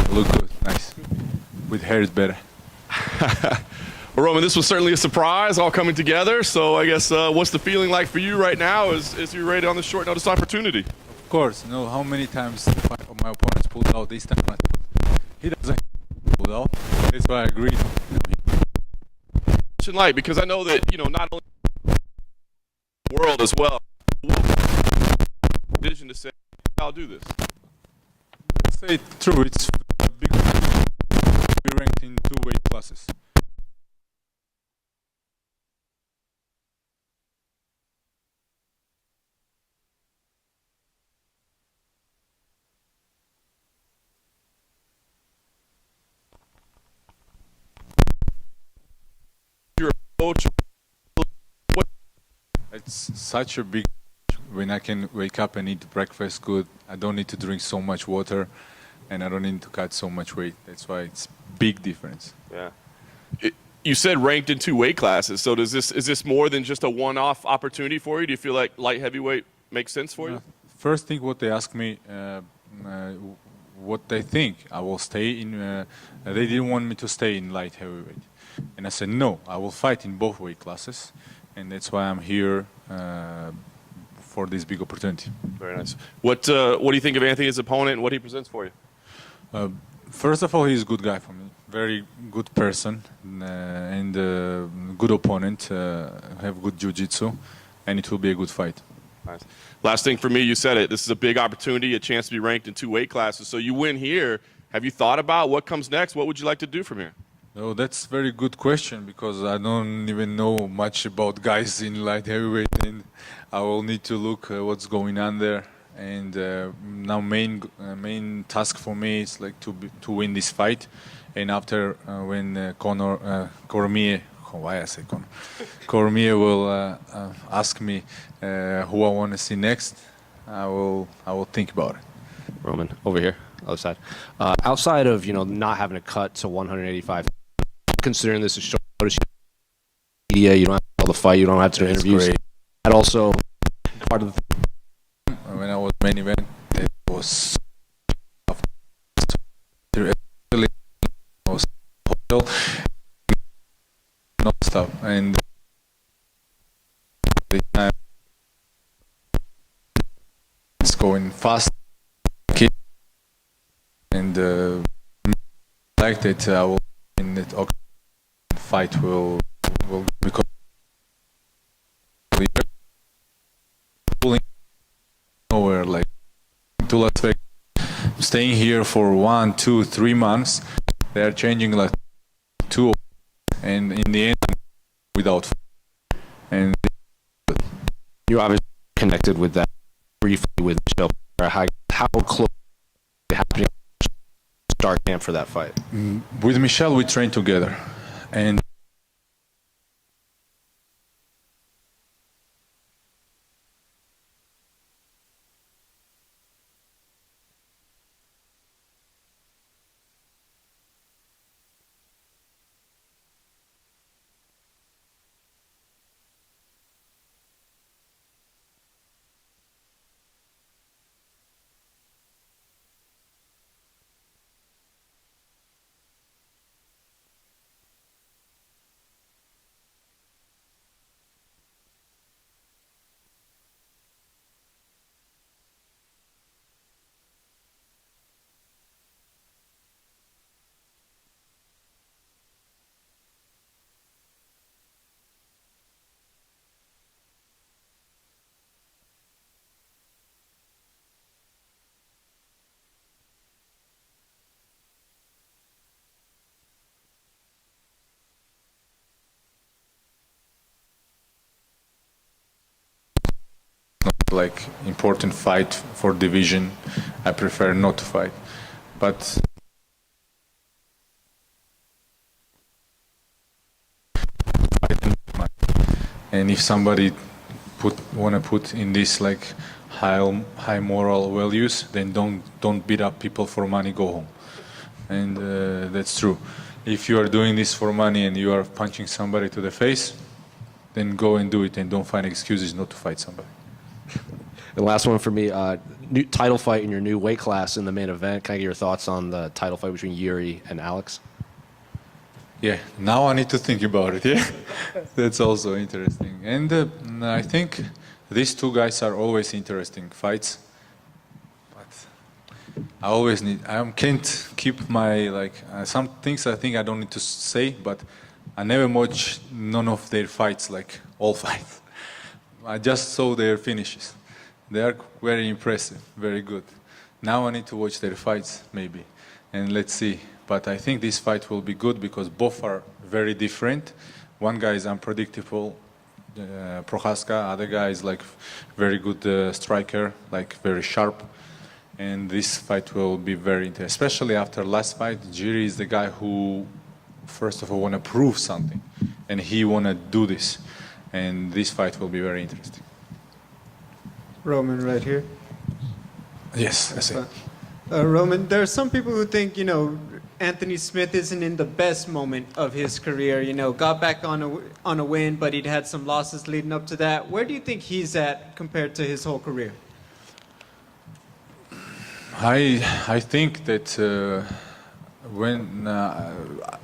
Look good, nice. With hair is better. Well, Roman, this was certainly a surprise, all coming together. So I guess what's the feeling like for you right now as you're ready on this short notice opportunity? Of course, you know how many times my opponents pulled out this time. He doesn't pull out. That's why I agreed. Light, because I know that not only the world as well. Vision to say, I'll do this. Let's say true. It's a big. We ranked in 2 weight classes. It's such a big when I can wake up and eat breakfast good. I don't need to drink so much water and I don't need to cut so much weight. That's why it's big difference. Yeah. You said ranked in 2 weight classes. So is this more than just a one-off opportunity for you? Do you feel like light heavyweight makes sense for you? First thing what they ask me what they think. I will stay in they didn't want me to stay in light heavyweight. And I said no, I will fight in both weight classes. And that's why I'm here for this big opportunity. Very nice. What do you think of Anthony's opponent and what he presents for you? First of all, he's a good guy for me. Very good person and good opponent. Have good jiu-jitsu, and it will be a good fight. Nice. Last thing for me, you said it. This is a big opportunity, a chance to be ranked in 2 weight classes. So you win here. Have you thought about what comes next? What would you like to do from here? Oh, that's a very good question because I don't even know much about guys in light heavyweight, and I will need to look what's going on there. And now main task for me is like to win this fight, and after when Cormier will ask me who I want to see next, I will think about it. Roman, over here, other side. Outside of not having to cut to 185. Considering this is short notice, media, you don't have to tell the fight, you don't have to do interviews. Great. That also part of the when I was main event, it was non-stop, and the time it's going fast, and like that I will in that fight will become pulling nowhere, like to Las Vegas, staying here for 1, 2, 3 months. They are changing like 2, and in the end without. And you obviously connected with that briefly with Michelle. How close to happening start camp for that fight? With Michelle, we trained together, and like important fight for division, I prefer not to fight. But and if somebody wanna put in this like high moral values, then don't beat up people for money, go home. And that's true. if you are doing this for money and you are punching somebody to the face, then go and do it and don't find excuses not to fight somebody. And last one for me, new title fight in your new weight class in the main event. Can I get your thoughts on the title fight between Jiri and Alex? Yeah, now I need to think about it, yeah? That's also interesting. And I think these two guys are always interesting fights. I always can't keep my, some things I think I don't need to say, but I never watch none of their fights, like all fights. I just saw their finishes. They are very impressive, very good. Now I need to watch their fights, maybe, and let's see. But I think this fight will be good because both are very different. One guy is unpredictable, Prochazka, other guy is like very good striker, like very sharp. And this fight will be very interesting, especially after last fight. Jiri is the guy who, first of all, want to prove something, and he want to do this. And this fight will be very interesting. Roman, right here. Yes, that's it. Roman, there are some people who think, Anthony Smith isn't in the best moment of his career. Got back on a win, but he'd had some losses leading up to that. Where do you think he's at compared to his whole career? I think that when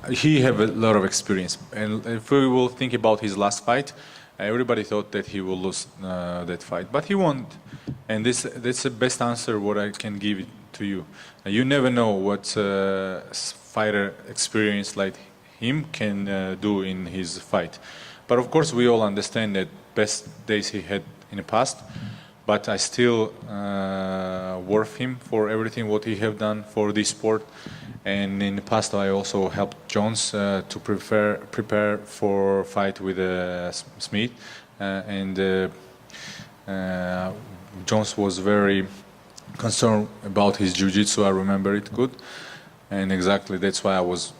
he have a lot of experience, and if we will think about his last fight, everybody thought that he will lose that fight, but he won, and that's the best answer what I can give to you. You never know what fighter experience like him can do in his fight, but of course we all understand that best days he had in the past. But I still worth him for everything what he have done for this sport. And in the past, I also helped Jones to prepare for fight with Smith. Jones was very concerned about his jiu-jitsu. I remember it good. And exactly that's why I was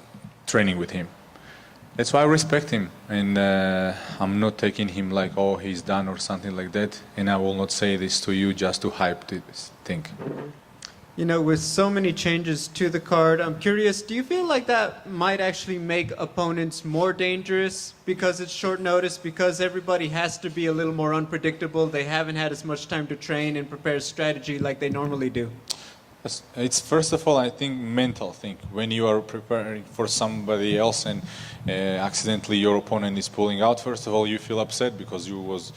training with him. That's why I respect him, and I'm not taking him like, oh, he's done or something like that. And I will not say this to you just to hype this thing. With so many changes to the card, I'm curious, do you feel like that might actually make opponents more dangerous because it's short notice, because everybody has to be a little more unpredictable? They haven't had as much time to train and prepare strategy like they normally do. It's first of all, I think, mental thing. When you are preparing for somebody else and accidentally your opponent is pulling out, first of all, you feel upset because you was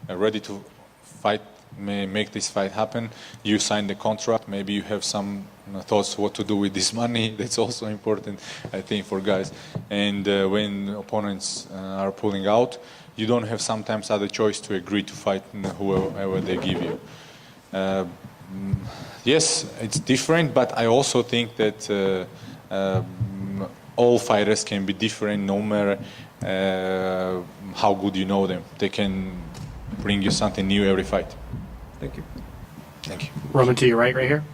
ready to fight, make this fight happen. You signed the contract. Maybe you have some thoughts what to do with this money. That's also important, I think, for guys. And when opponents are pulling out, you don't have sometimes other choice to agree to fight whoever they give you. Yes, it's different, but I also think that all fighters can be different no matter how good you know them. They can bring you something new every fight. Thank you. Thank you. Roman, to your right here.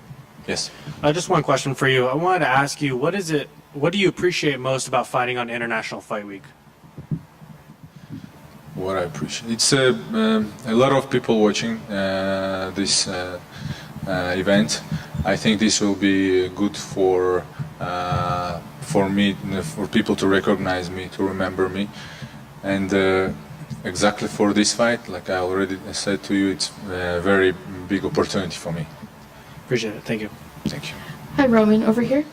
Yes. Just one question for you. I wanted to ask you, what do you appreciate most about fighting on International Fight Week? What I appreciate, it's a lot of people watching this event. I think this will be good for me, for people to recognize me, to remember me, and exactly for this fight, like I already said to you, it's a very big opportunity for me. Appreciate it. Thank you. Thank you. Hi, Roman, over here.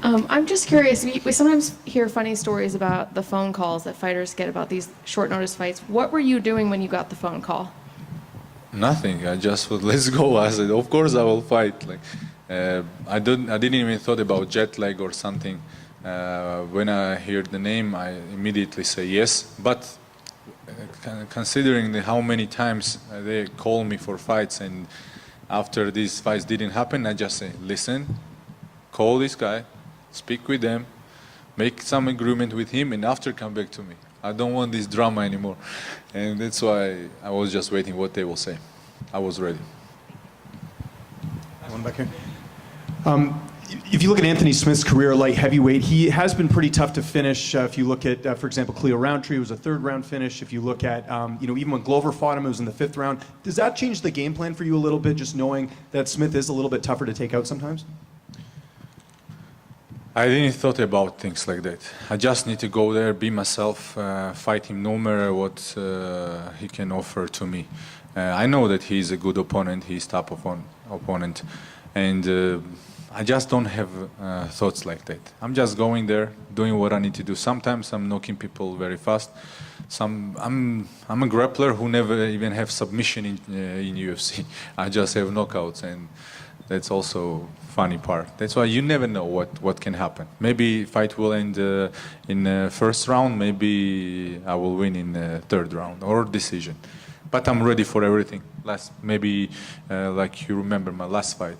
I'm just curious, we sometimes hear funny stories about the phone calls that fighters get about these short notice fights. What were you doing when you got the phone call? Nothing. I just would, let's go. I said, of course I will fight. Like, I didn't even thought about jet lag or something. When I hear the name, I immediately say yes. But considering how many times they call me for fights, and after these fights didn't happen, I just say, listen, call this guy, speak with them, make some agreement with him, and after come back to me. I don't want this drama anymore. And that's why I was just waiting what they will say. I was ready. One back here. If you look at Anthony Smith's career, light heavyweight, he has been pretty tough to finish. If you look at, for example, Cleo Roundtree, it was a third-round finish. If you look at, even when Glover fought him, it was in the fifth round. Does that change the game plan for you a little bit, just knowing that Smith is a little bit tougher to take out sometimes? I didn't thought about things like that. I just need to go there, be myself, fight him no matter what he can offer to me. I know that he's a good opponent, he's top opponent, and I just don't have thoughts like that. I'm just going there, doing what I need to do. Sometimes I'm knocking people very fast. I'm a grappler who never even have submission in UFC. I just have knockouts, and that's also funny part. That's why you never know what can happen. Maybe fight will end in first round. Maybe I will win in third round or decision. But I'm ready for everything. Maybe like you remember my last fight.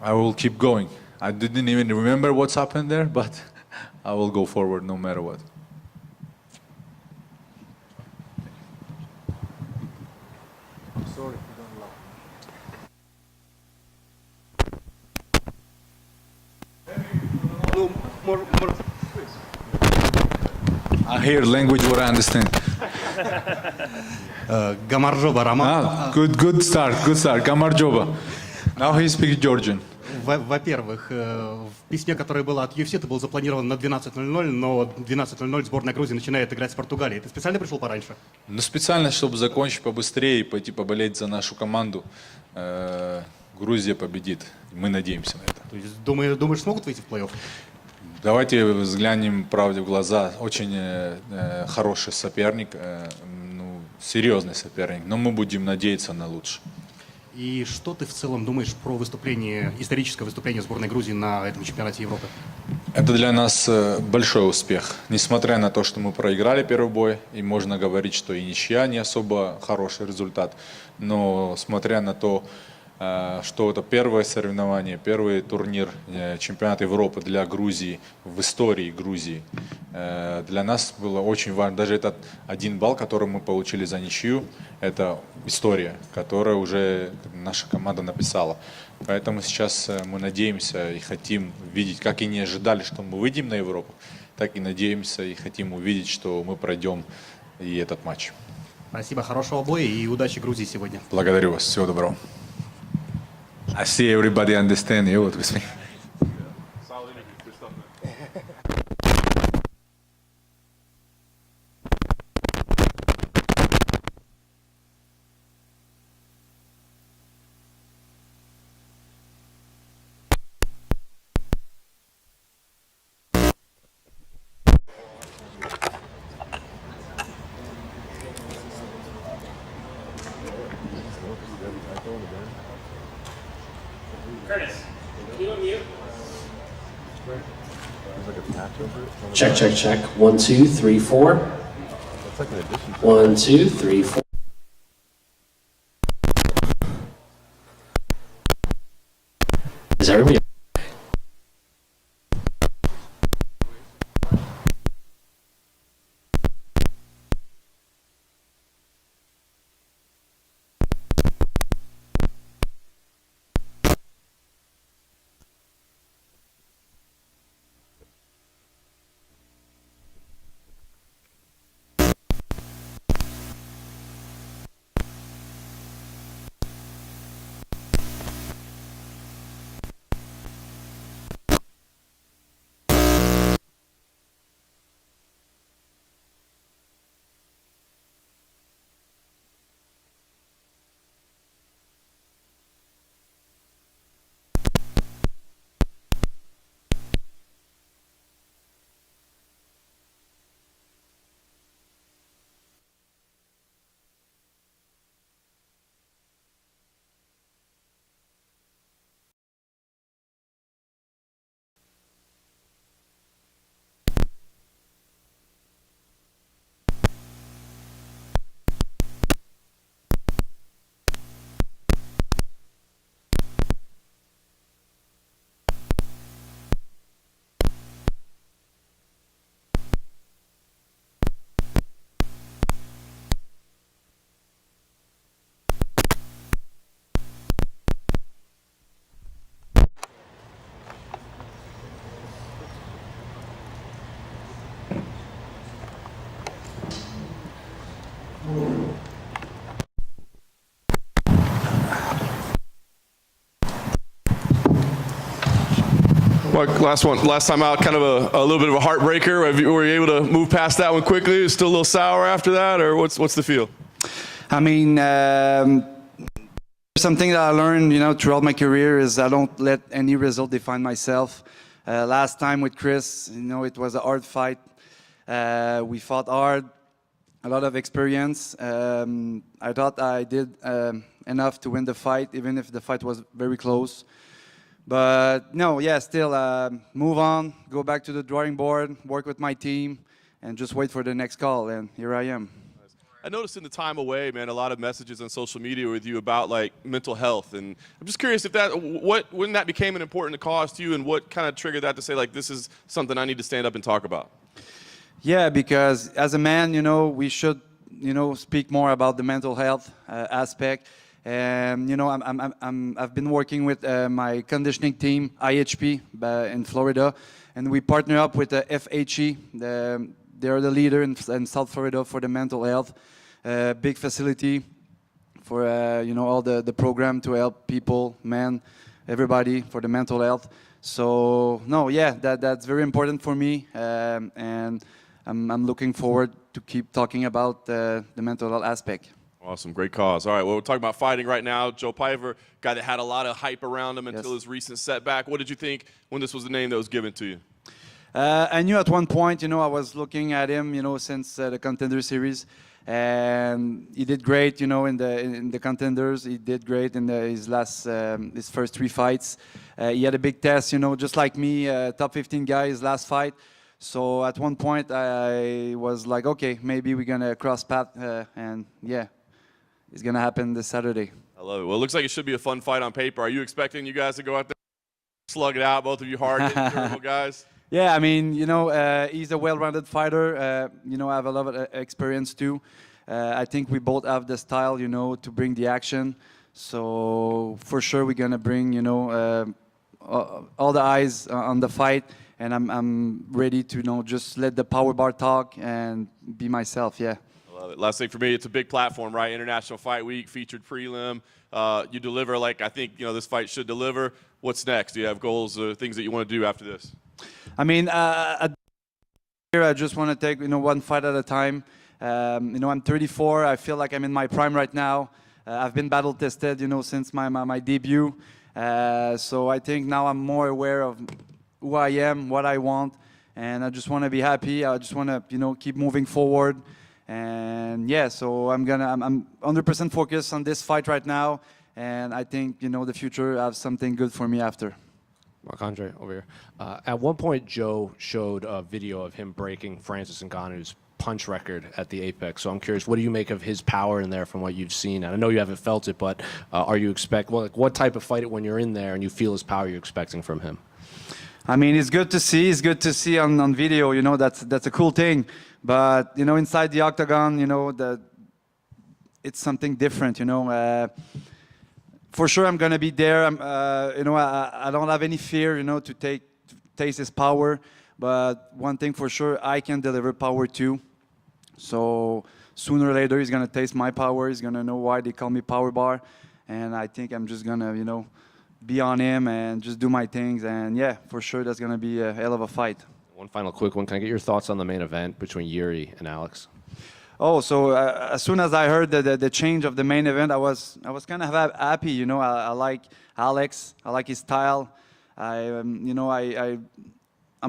I will keep going. I didn't even remember what's happened there, but I will go forward no matter what. I hear language what I understand. Gamarjoba, Roman. Good start. Gamarjoba. Now he speaks Georgian. Во-первых, в письме, которое было от UFC, ты был запланирован на 12:00, но 12:00 сборная Грузии начинает играть с Португалией. Ты специально пришел пораньше? Ну, специально, чтобы закончить побыстрее и пойти поболеть за нашу команду. Грузия победит. Мы надеемся на это. То есть, думаешь, смогут выйти в плей-офф? Давайте взглянем правде в глаза. Очень хороший соперник, серьезный соперник, но мы будем надеяться на лучшее. И что ты в целом думаешь про историческое выступление сборной Грузии на этом чемпионате Европы? Это для нас большой успех. Несмотря на то, что мы проиграли первый бой, и можно говорить, что и ничья не особо хороший результат, но смотря на то, что это первое соревнование, первый турнир чемпионата Европы для Грузии, в истории Грузии. Для нас было очень важно, даже этот 1 балл, который мы получили за ничью, это история, которую уже наша команда написала. Поэтому сейчас мы надеемся и хотим видеть, как и не ожидали, что мы выйдем на Европу, так и надеемся и хотим увидеть, что мы пройдем и этот матч. Спасибо, хорошего боя и удачи Грузии сегодня. Благодарю вас, всего доброго. I see everybody understand you what we speak. Check. 1, 2, 3, 4. 1, 2, 3, 4. Is everybody? Mark, last one. Last time out, kind of a little bit of a heartbreaker. Were you able to move past that one quickly? Is it still a little sour after that, or what's the feel? I mean, something that I learned, throughout my career is I don't let any result define myself. Last time with Chris, it was a hard fight. We fought hard, a lot of experience. I thought I did enough to win the fight, even if the fight was very close. But no, yeah, still move on, go back to the drawing board, work with my team, and just wait for the next call. And here I am. I noticed in the time away, man, a lot of messages on social media with you about like mental health, and I'm just curious if when that became an important cause to you, and what kind of triggered that to say like this is something I need to stand up and talk about. Yeah, because as a man, we should, speak more about the mental health aspect. And I've been working with my conditioning team, IHP, in Florida, and we partner up with the FHE. They're the leader in South Florida for the mental health. Big facility for all the program to help people, men, everybody for the mental health. So no, yeah, that's very important for me, and I'm looking forward to keep talking about the mental health aspect. Awesome, great cause. All right, well, we're talking about fighting right now. Joe Pyfer, guy that had a lot of hype around him until his recent setback. What did you think when this was the name that was given to you? I knew at one point, I was looking at him, since the Contender Series, and he did great, in the Contenders. He did great in his first 3 fights. He had a big test, just like me, top 15 guy, his last fight. So at one point, I was like, okay, maybe we're gonna cross path, and yeah. It's going to happen this Saturday. I love it. Well, it looks like it should be a fun fight on paper. Are you expecting you guys to go out there, slug it out, both of you hard, durable guys? Yeah, I mean, he's a well-rounded fighter. I have a lot of experience too. I think we both have the style, to bring the action. So for sure we're going to bring, all the eyes on the fight. And I'm ready to, just let the power bar talk and be myself, yeah. Love it. Last thing for me, it's a big platform, right? International Fight Week, featured prelim. You deliver like I think this fight should deliver. What's next? Do you have goals or things that you want to do after this? I mean, I just want to take one fight at a time. I'm 34. I feel like I'm in my prime right now. I've been battle tested, since my debut. So I think now I'm more aware of who I am, what I want, and I just want to be happy. I just want to keep moving forward. And yeah, so I'm 100% focused on this fight right now, and I think the future has something good for me after. Marc-Andre over here. At one point, Joe showed a video of him breaking Francis Ngannou's punch record at the Apex. So I'm curious, what do you make of his power in there from what you've seen? And I know you haven't felt it, but are you what type of fight when you're in there and you feel his power you're expecting from him? I mean, it's good to see. It's good to see on video. That's a cool thing. But inside the octagon, it's something different. For sure, I'm gonna be there. I don't have any fear. To taste his power. But one thing for sure, I can deliver power too. So sooner or later, he's gonna taste my power. He's gonna know why they call me Power Bar, and I think I'm just gonna, be on him and just do my things. And yeah, for sure, that's gonna be a hell of a fight. One final quick one. Can I get your thoughts on the main event between Jiri and Alex? Oh, so as soon as I heard the change of the main event, I was kind of happy. I like Alex. I like his style. I'm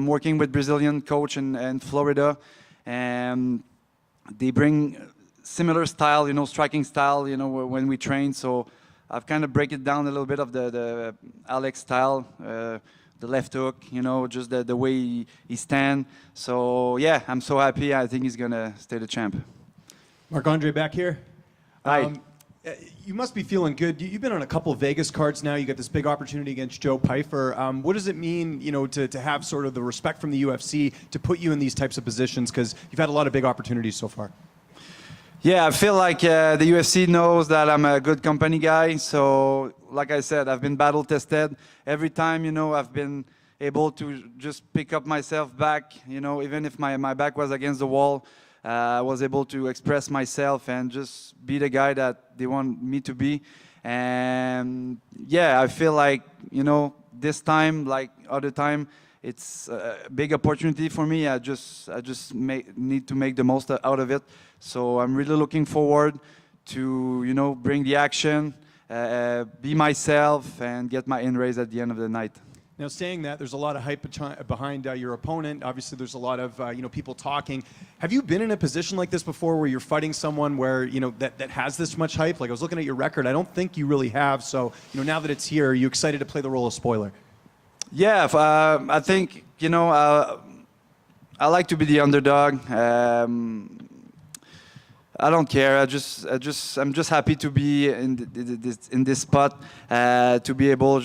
working with Brazilian coach in Florida, and they bring similar style, striking style, when we train. So I've kind of break it down a little bit of the Alex style. The left hook, just the way he stand. So yeah, I'm so happy. I think he's gonna stay the champ. Marc-Andre back here. Hi. You must be feeling good. You've been on a couple of Vegas cards now. You got this big opportunity against Joe Pyfer. What does it mean, to have sort of the respect from the UFC to put you in these types of positions? Because you've had a lot of big opportunities so far. Yeah, I feel like the UFC knows that I'm a good company guy. So, like I said, I've been battle tested. Every time, I've been able to just pick up myself back. Even if my back was against the wall, I was able to express myself and just be the guy that they want me to be. And yeah, I feel like, this time, like other time, it's a big opportunity for me. I just need to make the most out of it. So I'm really looking forward to, you know, bring the action, be myself, and get my in-race at the end of the night. Now, saying that, there's a lot of hype behind your opponent. Obviously, there's a lot of people talking. Have you been in a position like this before, where you're fighting someone where that has this much hype? Like, I was looking at your record. I don't think you really have. So, now that it's here, are you excited to play the role of spoiler? Yeah, I think I like to be the underdog. I don't care. I'm just happy to be in this spot, to be able,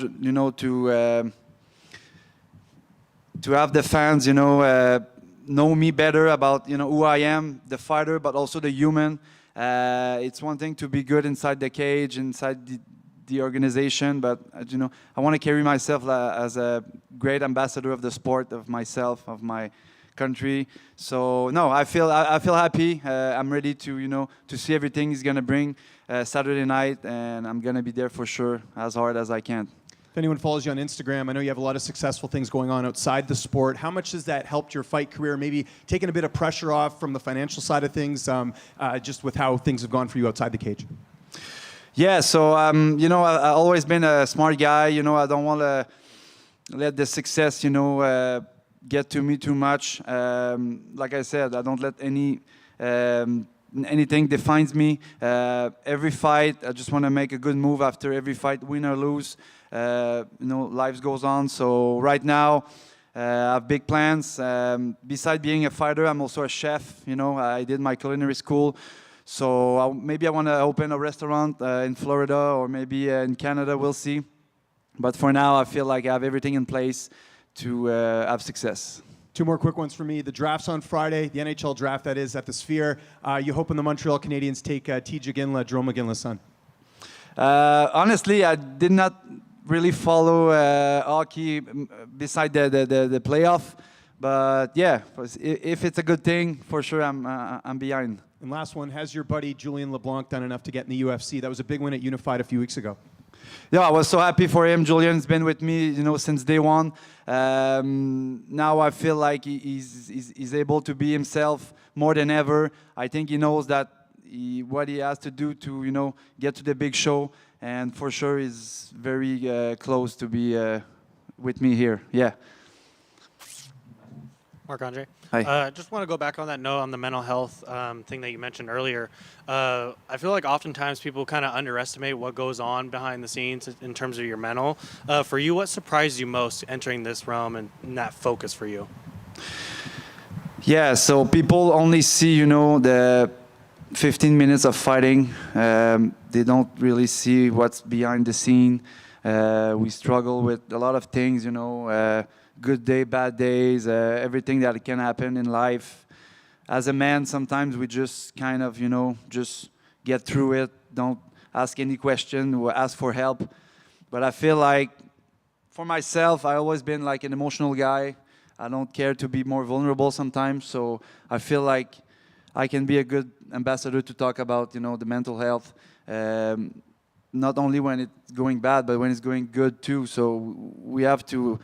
to have the fans, know me better about, who I am, the fighter, but also the human. It's one thing to be good inside the cage, inside the organization, but I want to carry myself as a great ambassador of the sport, of myself, of my country. So no, I feel happy. I'm ready to to see everything he's gonna bring Saturday night, and I'm gonna be there for sure, as hard as I can. If anyone follows you on Instagram, I know you have a lot of successful things going on outside the sport. How much has that helped your fight career? Maybe taking a bit of pressure off from the financial side of things, just with how things have gone for you outside the cage? Yeah, so I've always been a smart guy. I don't want to let the success, get to me too much. Like I said, I don't let anything defines me. Every fight, I just want to make a good move after every fight, win or lose. Life goes on. So right now, I have big plans. Besides being a fighter, I'm also a chef. I did my culinary school. So maybe I want to open a restaurant in Florida, or maybe in Canada. We'll see. But for now, I feel like I have everything in place to have success. Two more quick ones for me. The draft's on Friday, the NHL draft, that is, at the Sphere. You hoping the Montreal Canadiens take TJ Ginla, Jerome McGinley's son? Honestly, I did not really follow hockey beside the playoff. But yeah, if it's a good thing, for sure I'm behind. And last one, has your buddy Julian LeBlanc done enough to get in the UFC? That was a big win at Unified a few weeks ago. Yeah, I was so happy for him. Julian's been with me, since day one. Now I feel like he's able to be himself more than ever. I think he knows that what he has to do to, get to the big show. And for sure, he's very close to be with me here. Yeah. Marc-Andre. Hi. Just want to go back on that note on the mental health thing that you mentioned earlier. I feel like oftentimes people kind of underestimate what goes on behind the scenes in terms of your mental. For you, what surprised you most entering this realm and that focus for you? Yeah, so people only see, the 15 minutes of fighting. They don't really see what's behind the scene. We struggle with a lot of things, good day, bad days, everything that can happen in life. As a man, sometimes we just kind of, just get through it. Don't ask any question or ask for help. But I feel like, for myself, I've always been like an emotional guy. I don't care to be more vulnerable sometimes. So I feel like I can be a good ambassador to talk about, the mental health. Not only when it's going bad, but when it's going good too. So we have to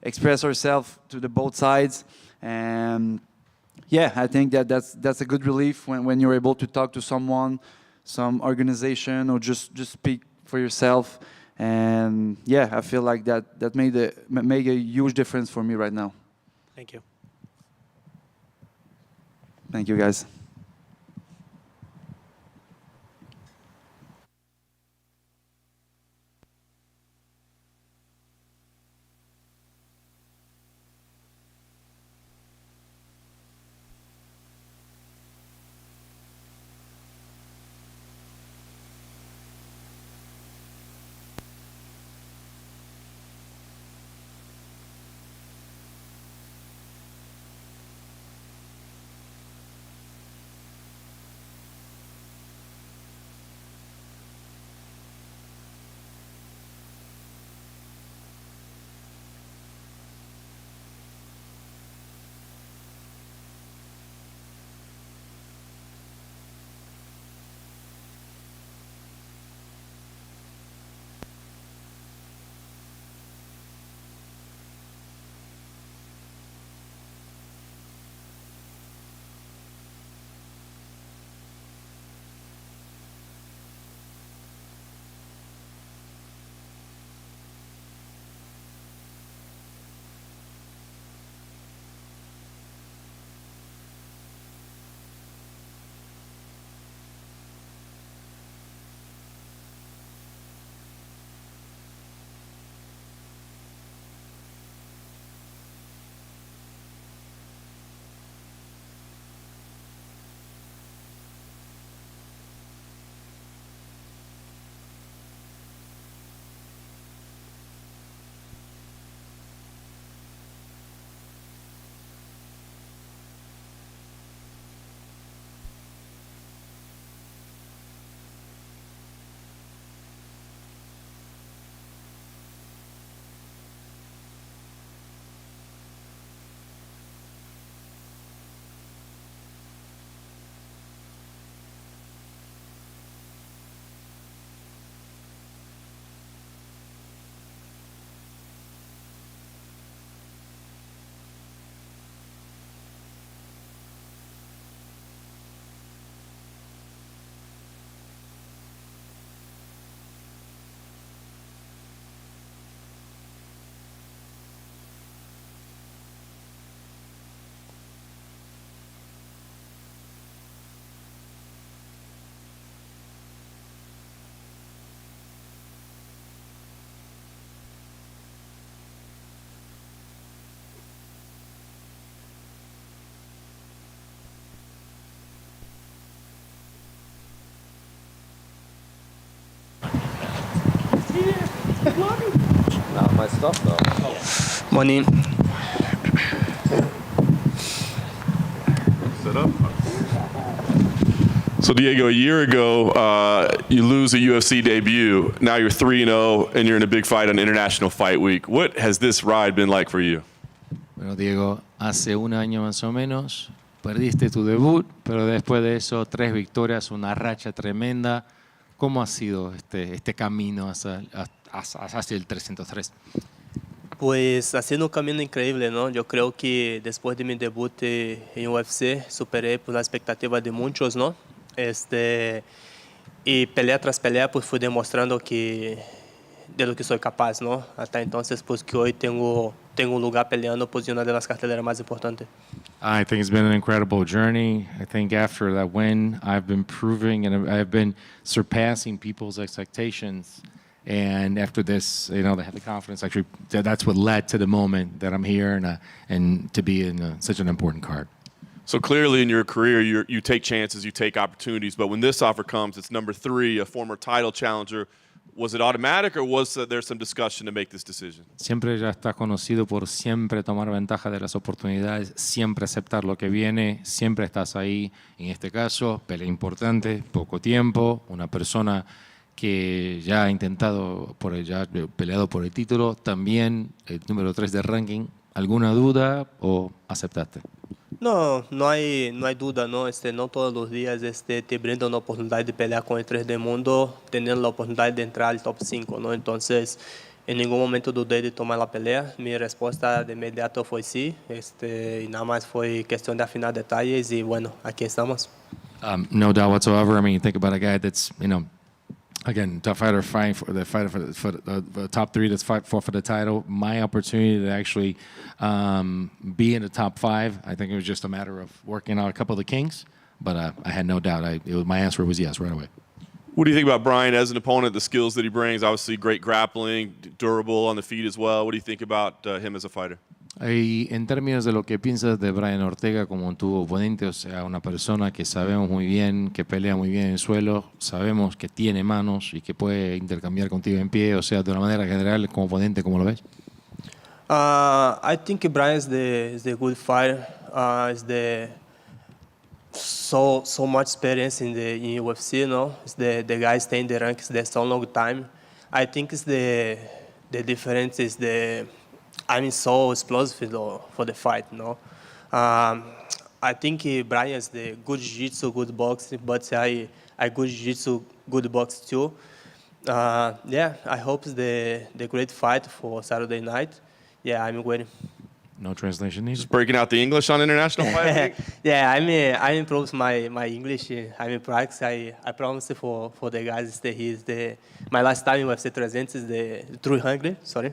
express ourselves to the both sides, and yeah, I think that's a good relief when you're able to talk to someone, some organization, or just speak for yourself. And yeah, I feel like that made a huge difference for me right now. Thank you. Thank you, guys. my stuff though. Morning. Set up. So Diego, a year ago, you lose a UFC debut. Now you're 3-0, and you're in a big fight on International Fight Week. What has this ride been like for you? Bueno, Diego, hace un año más o menos perdiste tu debut, pero después de eso 3 victorias, una racha tremenda. ¿Cómo ha sido este camino hacia el 303? Pues ha sido un camino increíble, ¿no? Yo creo que después de mi debut en UFC superé pues, la expectativa de muchos, ¿no? Y pelea tras pelea pues fui demostrando que de lo que soy capaz, ¿no? Hasta entonces pues que hoy tengo un lugar peleando pues en una de las carteleras más importantes. I think it's been an incredible journey. I think after that win, I've been proving and I've been surpassing people's expectations. And after this, they have the confidence. Actually, that's what led to the moment that I'm here and to be in such an important card. So clearly in your career, you take chances, you take opportunities, but when this offer comes, it's number 3, a former title challenger. Was it automatic or was there some discussion to make this decision? Siempre ya está conocido por siempre tomar ventaja de las oportunidades, siempre aceptar lo que viene, siempre estás ahí. En este caso, pelea importante, poco tiempo, una persona que ya ha intentado, ya ha peleado por el título, también el número 3 de ranking. ¿Alguna duda o aceptaste? No hay duda, ¿no? No todos los días te brindan la oportunidad de pelear con el 3 del mundo, teniendo la oportunidad de entrar al top 5, ¿no? Entonces, en ningún momento dudé de tomar la pelea. Mi respuesta de inmediato fue sí, y nada más fue cuestión de afinar detalles y bueno, aquí estamos. No doubt whatsoever. I mean, you think about a guy that's, again, tough fighter fighting for the top 3 that's fight for the title. My opportunity to actually be in the top 5. I think it was just a matter of working out a couple of the kinks, but I had no doubt. My answer was yes right away. What do you think about Brian as an opponent, the skills that he brings? Obviously, great grappling, durable on the feet as well. What do you think about him as a fighter? Y en términos de lo que piensas de Brian Ortega como tu oponente, o sea, una persona que sabemos muy bien, que pelea muy bien en el suelo, sabemos que tiene manos y que puede intercambiar contigo en pie, o sea, de una manera general, como oponente, ¿cómo lo ves? I think Brian is the good fighter. Is the so much experience in UFC, no? It's the guy stay in the ranks for so long time. I think it's the difference is I'm so explosive for the fight, no? I think Brian is the good jiu-jitsu, good boxing, but I good jiu-jitsu, good box too. I hope it's the great fight for Saturday night. Yeah, I'm waiting. No translation needed. Just breaking out the English on International Fight Week? Yeah, I improve my English. I'm in practice. I promise for the guys that my last time in UFC 300 is the 300. Sorry,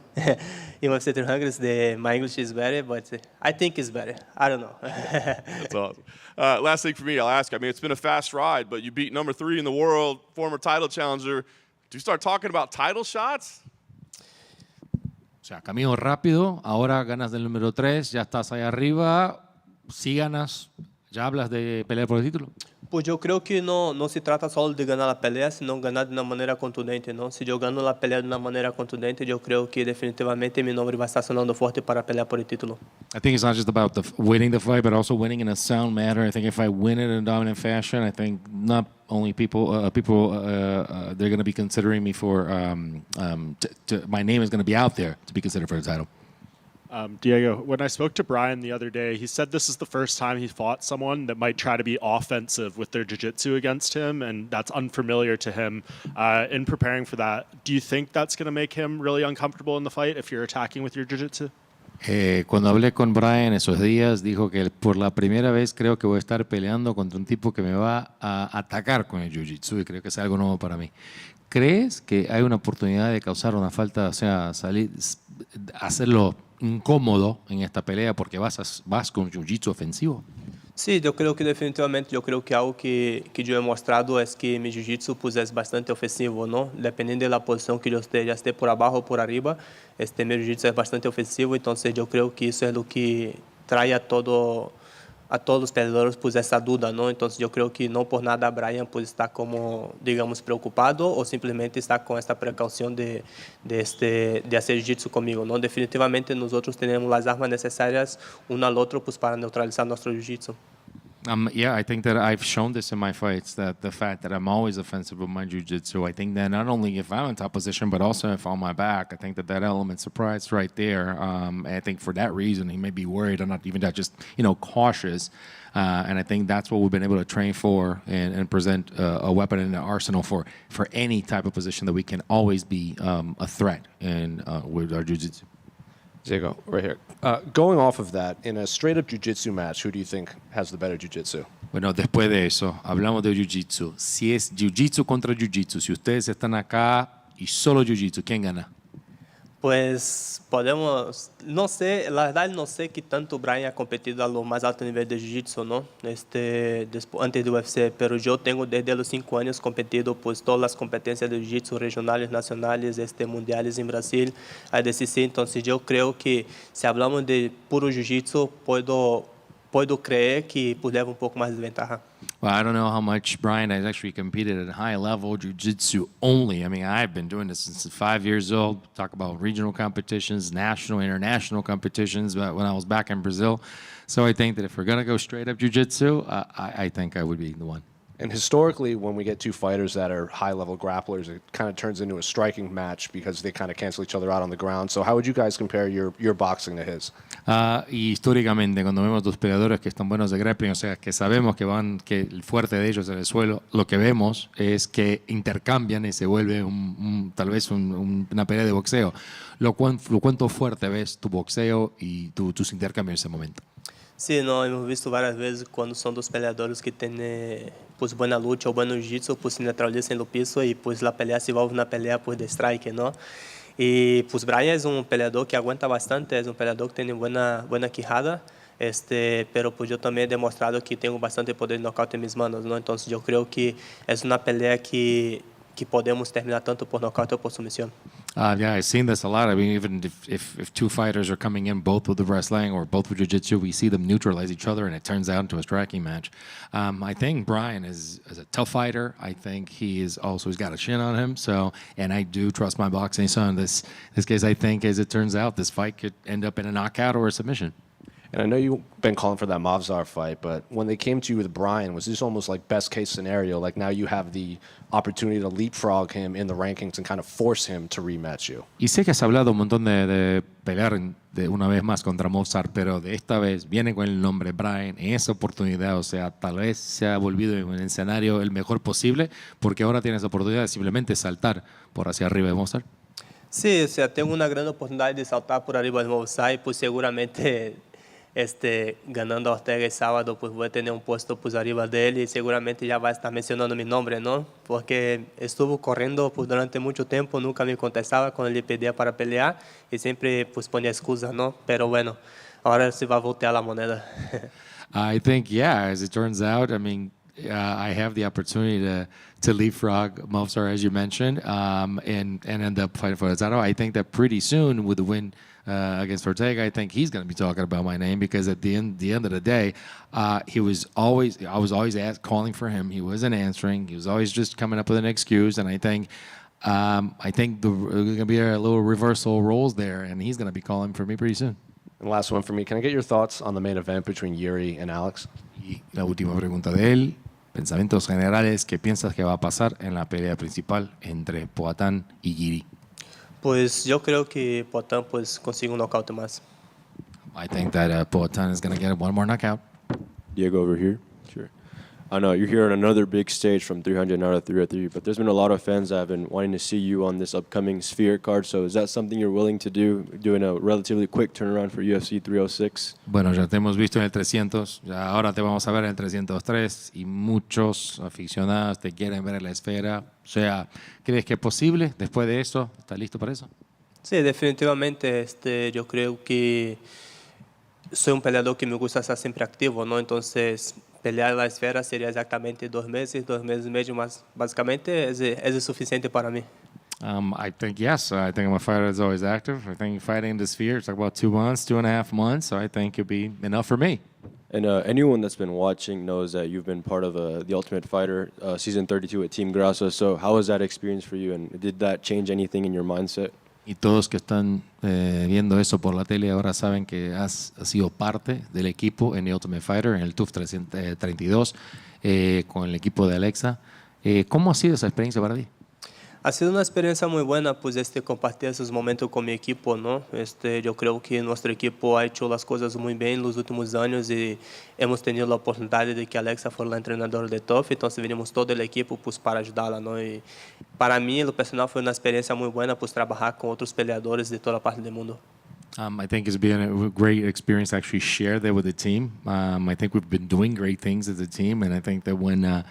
in UFC 300 my English is better, but I think it's better. I don't know. That's awesome. Last thing for me, I'll ask. I mean, it's been a fast ride, but you beat number 3 in the world, former title challenger. Do you start talking about title shots? O sea, camino rápido, ahora ganas del número 3, ya estás ahí arriba, si ganas, ya hablas de pelear por el título. Pues yo creo que no se trata solo de ganar la pelea, sino ganar de una manera contundente, ¿no? Si yo gano la pelea de una manera contundente, yo creo que definitivamente mi nombre va a estar sonando fuerte para pelear por el título. I think it's not just about winning the fight, but also winning in a sound manner. I think if I win it in a dominant fashion, I think not only people they're going to be considering me for my name is going to be out there to be considered for the title. Diego, when I spoke to Brian the other day, he said this is the first time he fought someone that might try to be offensive with their jiu-jitsu against him, and that's unfamiliar to him. In preparing for that, do you think that's going to make him really uncomfortable in the fight if you're attacking with your jiu-jitsu? Cuando hablé con Brian esos días, dijo que por la primera vez creo que voy a estar peleando contra un tipo que me va a atacar con el jiu-jitsu y creo que es algo nuevo para mí. ¿Crees que hay una oportunidad de causar una falta, o sea, hacerlo incómodo en esta pelea porque vas con jiu-jitsu ofensivo? Sí, yo creo que definitivamente, algo que yo he mostrado es que mi jiu-jitsu pues, es bastante ofensivo, ¿no? Dependiendo de la posición que yo esté, ya esté por abajo o por arriba, mi jiu-jitsu es bastante ofensivo, entonces yo creo que eso es lo que trae a todo a todos los peleadores pues esa duda, ¿no? Entonces yo creo que no por nada Brian pues está como, digamos, preocupado o simplemente está con esta precaución de hacer jiu-jitsu conmigo, ¿no? Definitivamente nosotros tenemos las armas necesarias uno al otro pues para neutralizar nuestro jiu-jitsu. Yeah, I think that I've shown this in my fights, that the fact that I'm always offensive with my jiu-jitsu. I think that not only if I'm in top position, but also if on my back, I think that element surprised right there. And I think for that reason, he may be worried. I'm not even that, just, cautious. And I think that's what we've been able to train for and present a weapon in the arsenal for any type of position that we can always be a threat in with our jiu-jitsu. Diego, right here. Going off of that, in a straight-up jiu-jitsu match, who do you think has the better jiu-jitsu? Bueno, después de eso, hablamos de jiu-jitsu. Si es jiu-jitsu contra jiu-jitsu, si ustedes están acá y solo jiu-jitsu, ¿quién gana? Pues podemos, no sé, la verdad no sé qué tanto Brian ha competido a lo más alto nivel de jiu-jitsu, ¿no? Antes de UFC, pero yo tengo desde los 5 años competido pues todas las competencias de jiu-jitsu regionales, nacionales, mundiales en Brasil, ADCC, entonces yo creo que si hablamos de puro jiu-jitsu, puedo creer que pues leva un poco más de ventaja. Well, I don't know how much Brian has actually competed at high level jiu-jitsu only. I mean, I've been doing this since 5 years old. Talk about regional competitions, national, international competitions when I was back in Brazil. So I think that if we're going to go straight up jiu-jitsu, I think I would be the one. And historically, when we get two fighters that are high-level grapplers, it kind of turns into a striking match because they kind of cancel each other out on the ground. So how would you guys compare your boxing to his? Y históricamente, cuando vemos dos peleadores que están buenos de grappling, o sea, que sabemos que el fuerte de ellos en el suelo, lo que vemos es que intercambian y se vuelve tal vez una pelea de boxeo. ¿Cuánto fuerte ves tu boxeo y tus intercambios en ese momento? Sí, no, hemos visto varias veces cuando son dos peleadores que tienen pues buena lucha o buen jiu-jitsu, pues se neutralizan en el piso y pues la pelea se vuelve una pelea pues de strike, ¿no? Y pues Brian es un peleador que aguanta bastante, es un peleador que tiene buena quijada, pero pues yo también he demostrado que tengo bastante poder de nocaute en mis manos, ¿no? Entonces yo creo que es una pelea que podemos terminar tanto por nocaute o por sumisión. Yeah, I've seen this a lot. I mean, even if two fighters are coming in both with the wrestling or both with jiu-jitsu, we see them neutralize each other, and it turns out into a striking match. I think Brian is a tough fighter. I think he's got a chin on him. So, and I do trust my boxing. So in this case, I think, as it turns out, this fight could end up in a knockout or a submission. And I know you've been calling for that Mavzar fight, but when they came to you with Brian, was this almost like best case scenario? Like now you have the opportunity to leapfrog him in the rankings and kind of force him to rematch you. Y sé que has hablado un montón de pelear de una vez más contra Mozart, pero de esta vez viene con el nombre Brian en esa oportunidad. O sea, tal vez se ha volvido en un escenario el mejor posible, porque ahora tienes la oportunidad de simplemente saltar por hacia arriba de Mozart. Sí, o sea, tengo una gran oportunidad de saltar por arriba de Mozart y pues seguramente ganando a Ortega el sábado, pues voy a tener un puesto pues arriba de él y seguramente ya va a estar mencionando mi nombre, ¿no? Porque estuvo corriendo pues durante mucho tiempo, nunca me contestaba cuando le pedía para pelear y siempre pues ponía excusas, ¿no? Pero bueno, ahora se va a voltear la moneda. I think, yeah, as it turns out, I mean, I have the opportunity to leapfrog Mofsar, as you mentioned, and end up fighting for the title. I think that pretty soon with the win against Ortega, I think he's going to be talking about my name because at the end of the day, I was always calling for him. He wasn't answering. He was always just coming up with an excuse, and I think there's going to be a little reversal of roles there, and he's going to be calling for me pretty soon. And last one for me, can I get your thoughts on the main event between Jiri and Alex? Y la última pregunta de él, pensamientos generales, ¿qué piensas que va a pasar en la pelea principal entre Poatan y Jiri? Pues yo creo que Poatan pues consigue un knockout más. I think that Poatan is going to get one more knockout. Diego over here. Sure. I know you're here on another big stage from 300 now to 303, but there's been a lot of fans that have been wanting to see you on this upcoming Sphere card. So is that something you're willing to do, doing a relatively quick turnaround for UFC 306? Bueno, ya te hemos visto en el 300, ya ahora te vamos a ver en el 303 y muchos aficionados te quieren ver en la esfera. O sea, ¿crees que es posible después de eso? ¿Estás listo para eso? Sí, definitivamente. Yo creo que soy un peleador que me gusta estar siempre activo, ¿no? Entonces, pelear la esfera sería exactamente 2 meses y medio más. Básicamente es suficiente para mí. I think yes. I think I'm a fighter that's always active. I think fighting in the Sphere, it's like about 2 months, 2.5 months. So I think it'd be enough for me. And anyone that's been watching knows that you've been part of The Ultimate Fighter, season 32 at Team Grasso. So how was that experience for you, and did that change anything in your mindset? Y todos que están viendo eso por la tele ahora saben que has sido parte del equipo en The Ultimate Fighter, en el TUF 332, con el equipo de Alexa. ¿Cómo ha sido esa experiencia para ti? Ha sido una experiencia muy buena, pues compartir esos momentos con mi equipo, ¿no? Yo creo que nuestro equipo ha hecho las cosas muy bien en los últimos años y hemos tenido la oportunidad de que Alexa fuera la entrenadora de TUF, entonces venimos todo el equipo pues para ayudarla, ¿no? Y para mí, en lo personal, fue una experiencia muy buena, pues trabajar con otros peleadores de toda parte del mundo. I think it's been a great experience to actually share that with the team. I think we've been doing great things as a team, and I think that when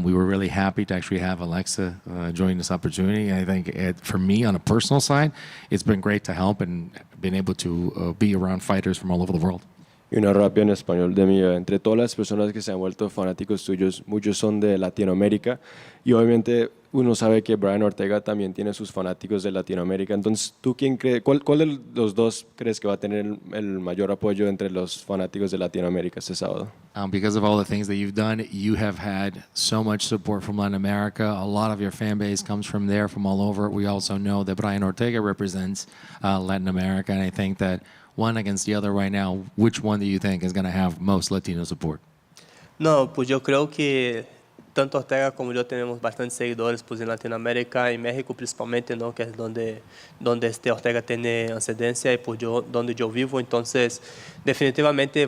we were really happy to actually have Alexa join this opportunity. I think for me, on a personal side, it's been great to help and been able to be around fighters from all over the world. Y una rápida en español de mí. Entre todas las personas que se han vuelto fanáticos tuyos, muchos son de Latinoamérica. Y obviamente uno sabe que Brian Ortega también tiene sus fanáticos de Latinoamérica. Entonces, ¿tú quién cree, cuál de los dos crees que va a tener el mayor apoyo entre los fanáticos de Latinoamérica este sábado? Because of all the things that you've done, you have had so much support from Latin America. A lot of your fan base comes from there, from all over. We also know that Brian Ortega represents Latin America, and I think that one against the other right now, which one do you think is going to have most Latino support? No, pues yo creo que tanto Ortega como yo tenemos bastantes seguidores pues en Latinoamérica y México principalmente, ¿no? Que es donde Ortega tiene ascendencia y pues donde yo vivo. Entonces, definitivamente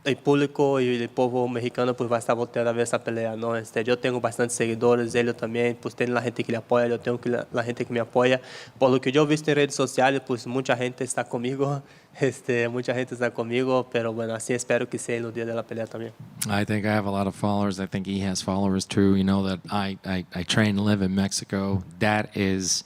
el público y el pueblo mexicano pues va a estar volteado a ver esa pelea, ¿no? Yo tengo bastantes seguidores, ellos también, pues tienen la gente que le apoya, yo tengo la gente que me apoya. Por lo que yo he visto en redes sociales, pues mucha gente está conmigo, pero bueno, así espero que sea en los días de la pelea también. I think I have a lot of followers. I think he has followers too. You know that I train and live in Mexico. That is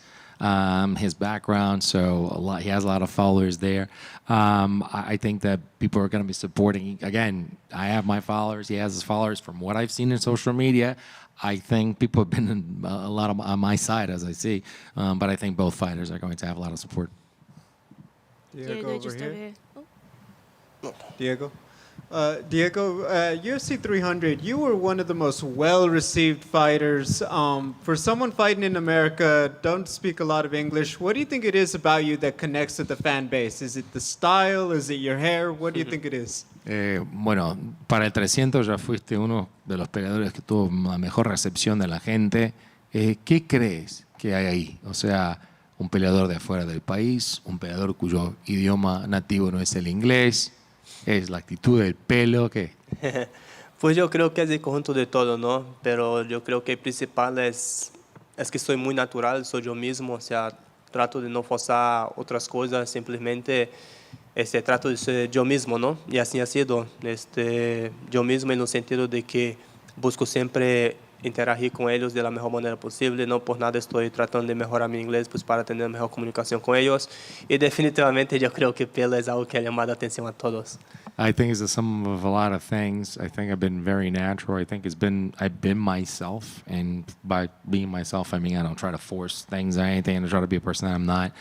his background, so he has a lot of followers there. I think that people are going to be supporting. Again, I have my followers. He has his followers. From what I've seen in social media, I think people have been a lot on my side, as I see. But I think both fighters are going to have a lot of support. Diego over just here. over here. Oh. Diego. UFC 300, you were one of the most well-received fighters. For someone fighting in America, don't speak a lot of English. What do you think it is about you that connects with the fan base? Is it the style? Is it your hair? What do you think it is? Bueno, para el 300 ya fuiste uno de los peleadores que tuvo la mejor recepción de la gente. ¿Qué crees que hay ahí? O sea, un peleador de afuera del país, un peleador cuyo idioma nativo no es el inglés. ¿Es la actitud del pelo? ¿Qué? Pues yo creo que es el conjunto de todo, ¿no? Pero yo creo que el principal es que soy muy natural, soy yo mismo, o sea, trato de no forzar otras cosas, simplemente trato de ser yo mismo, ¿no? Y así ha sido, yo mismo en el sentido de que busco siempre interagir con ellos de la mejor manera posible. No por nada estoy tratando de mejorar mi inglés pues para tener mejor comunicación con ellos. Y definitivamente yo creo que pelo es algo que ha llamado la atención a todos. I think it's the sum of a lot of things. I think I've been very natural. I think I've been myself, and by being myself, I mean I don't try to force things or anything. I try to be a person that I'm not.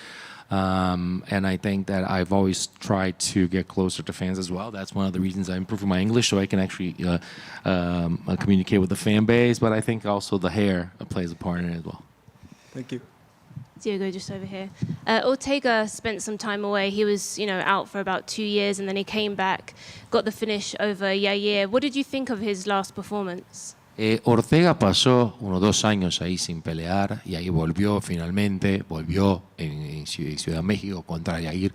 And I think that I've always tried to get closer to fans as well. That's one of the reasons I'm improving my English, so I can actually communicate with the fan base. But I think also the hair plays a part in it as well. Thank you. Diego, just over here. Ortega spent some time away. He was, out for about 2 years, and then he came back, got the finish over Yair. What did you think of his last performance? Ortega pasó unos 2 años ahí sin pelear y ahí volvió en Ciudad de México contra Yair.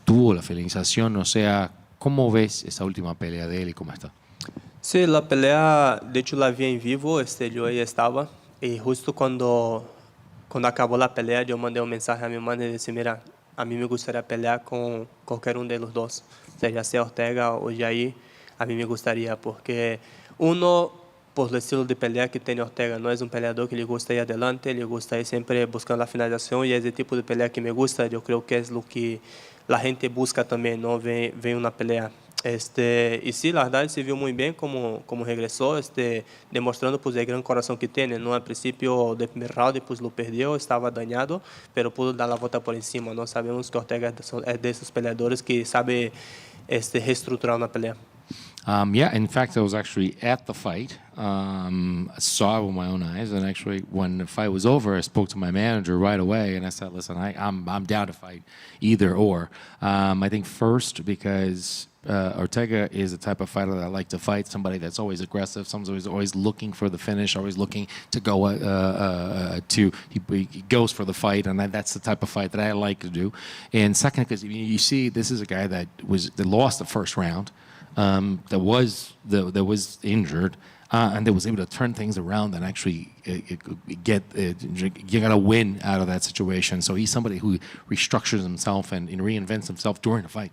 Tuvo la finalización, o sea, ¿cómo ves esa última pelea de él y cómo está? Sí, la pelea, de hecho la vi en vivo, yo ahí estaba, y justo cuando acabó la pelea yo mandé un mensaje a mi hermano y dije, mira, a mí me gustaría pelear con cualquier uno de los dos, ya sea Ortega o Yair, a mí me gustaría, porque uno, por el estilo de pelea que tiene Ortega, no es un peleador que le gusta ir adelante, le gusta ir siempre buscando la finalización y es el tipo de pelea que me gusta, yo creo que es lo que la gente busca también, ¿no? Ve una pelea. Y sí, la verdad se vio muy bien como regresó, demostrando pues el gran corazón que tiene, ¿no? Al principio del primer round pues lo perdió, estaba dañado, pero pudo dar la vuelta por encima, ¿no? Sabemos que Ortega es de esos peleadores que sabe reestructurar una pelea. Yeah, in fact, I was actually at the fight. Saw it with my own eyes, and actually, when the fight was over, I spoke to my manager right away, and I said, "Listen, I'm down to fight either or." I think first because Ortega is the type of fighter that I like to fight. Somebody that's always aggressive. Somebody who's always looking for the finish, always looking to go he goes for the fight, and that's the type of fight that I like to do. And second, because you see, this is a guy that lost the first round. That was injured, and that was able to turn things around and actually get a win out of that situation. So he's somebody who restructures himself and reinvents himself during the fight.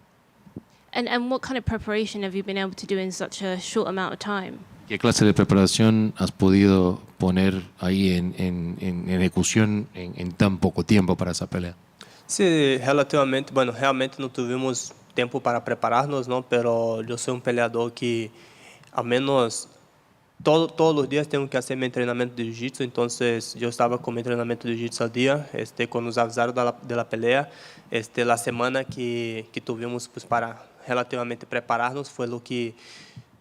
And what kind of preparation have you been able to do in such a short amount of time? ¿Qué clase de preparación has podido poner ahí en ejecución en tan poco tiempo para esa pelea? Sí, relativamente, bueno, realmente no tuvimos tempo para prepararnos, ¿no? Pero yo soy un peleador que al menos todos los días tengo que hacer mi entrenamiento de jiu-jitsu, entonces yo estaba con mi entrenamiento de jiu-jitsu al día, cuando nos avisaron de la pelea, la semana que tuvimos pues para relativamente prepararnos fue lo que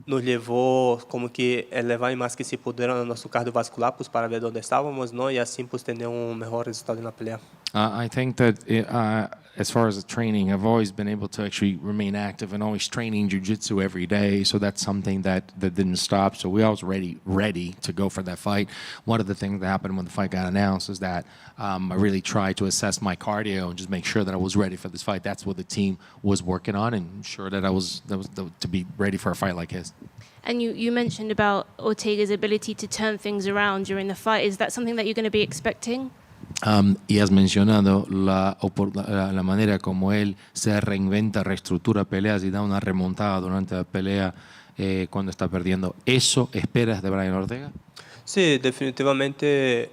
nos llevó como que elevar más que se pudiera nuestro cardiovascular pues para ver dónde estábamos, ¿no? Y así pues tener un mejor resultado en la pelea. I think that as far as the training, I've always been able to actually remain active and always training jiu-jitsu every day. So that's something that didn't stop. So we always ready to go for that fight. One of the things that happened when the fight got announced is that I really tried to assess my cardio and just make sure that I was ready for this fight. That's what the team was working on, and ensure that I was to be ready for a fight like his. And you mentioned about Ortega's ability to turn things around during the fight. Is that something that you're going to be expecting? Y has mencionado la manera como él se reinventa, reestructura peleas y da una remontada durante la pelea cuando está perdiendo. ¿Eso esperas de Brian Ortega? Sí, definitivamente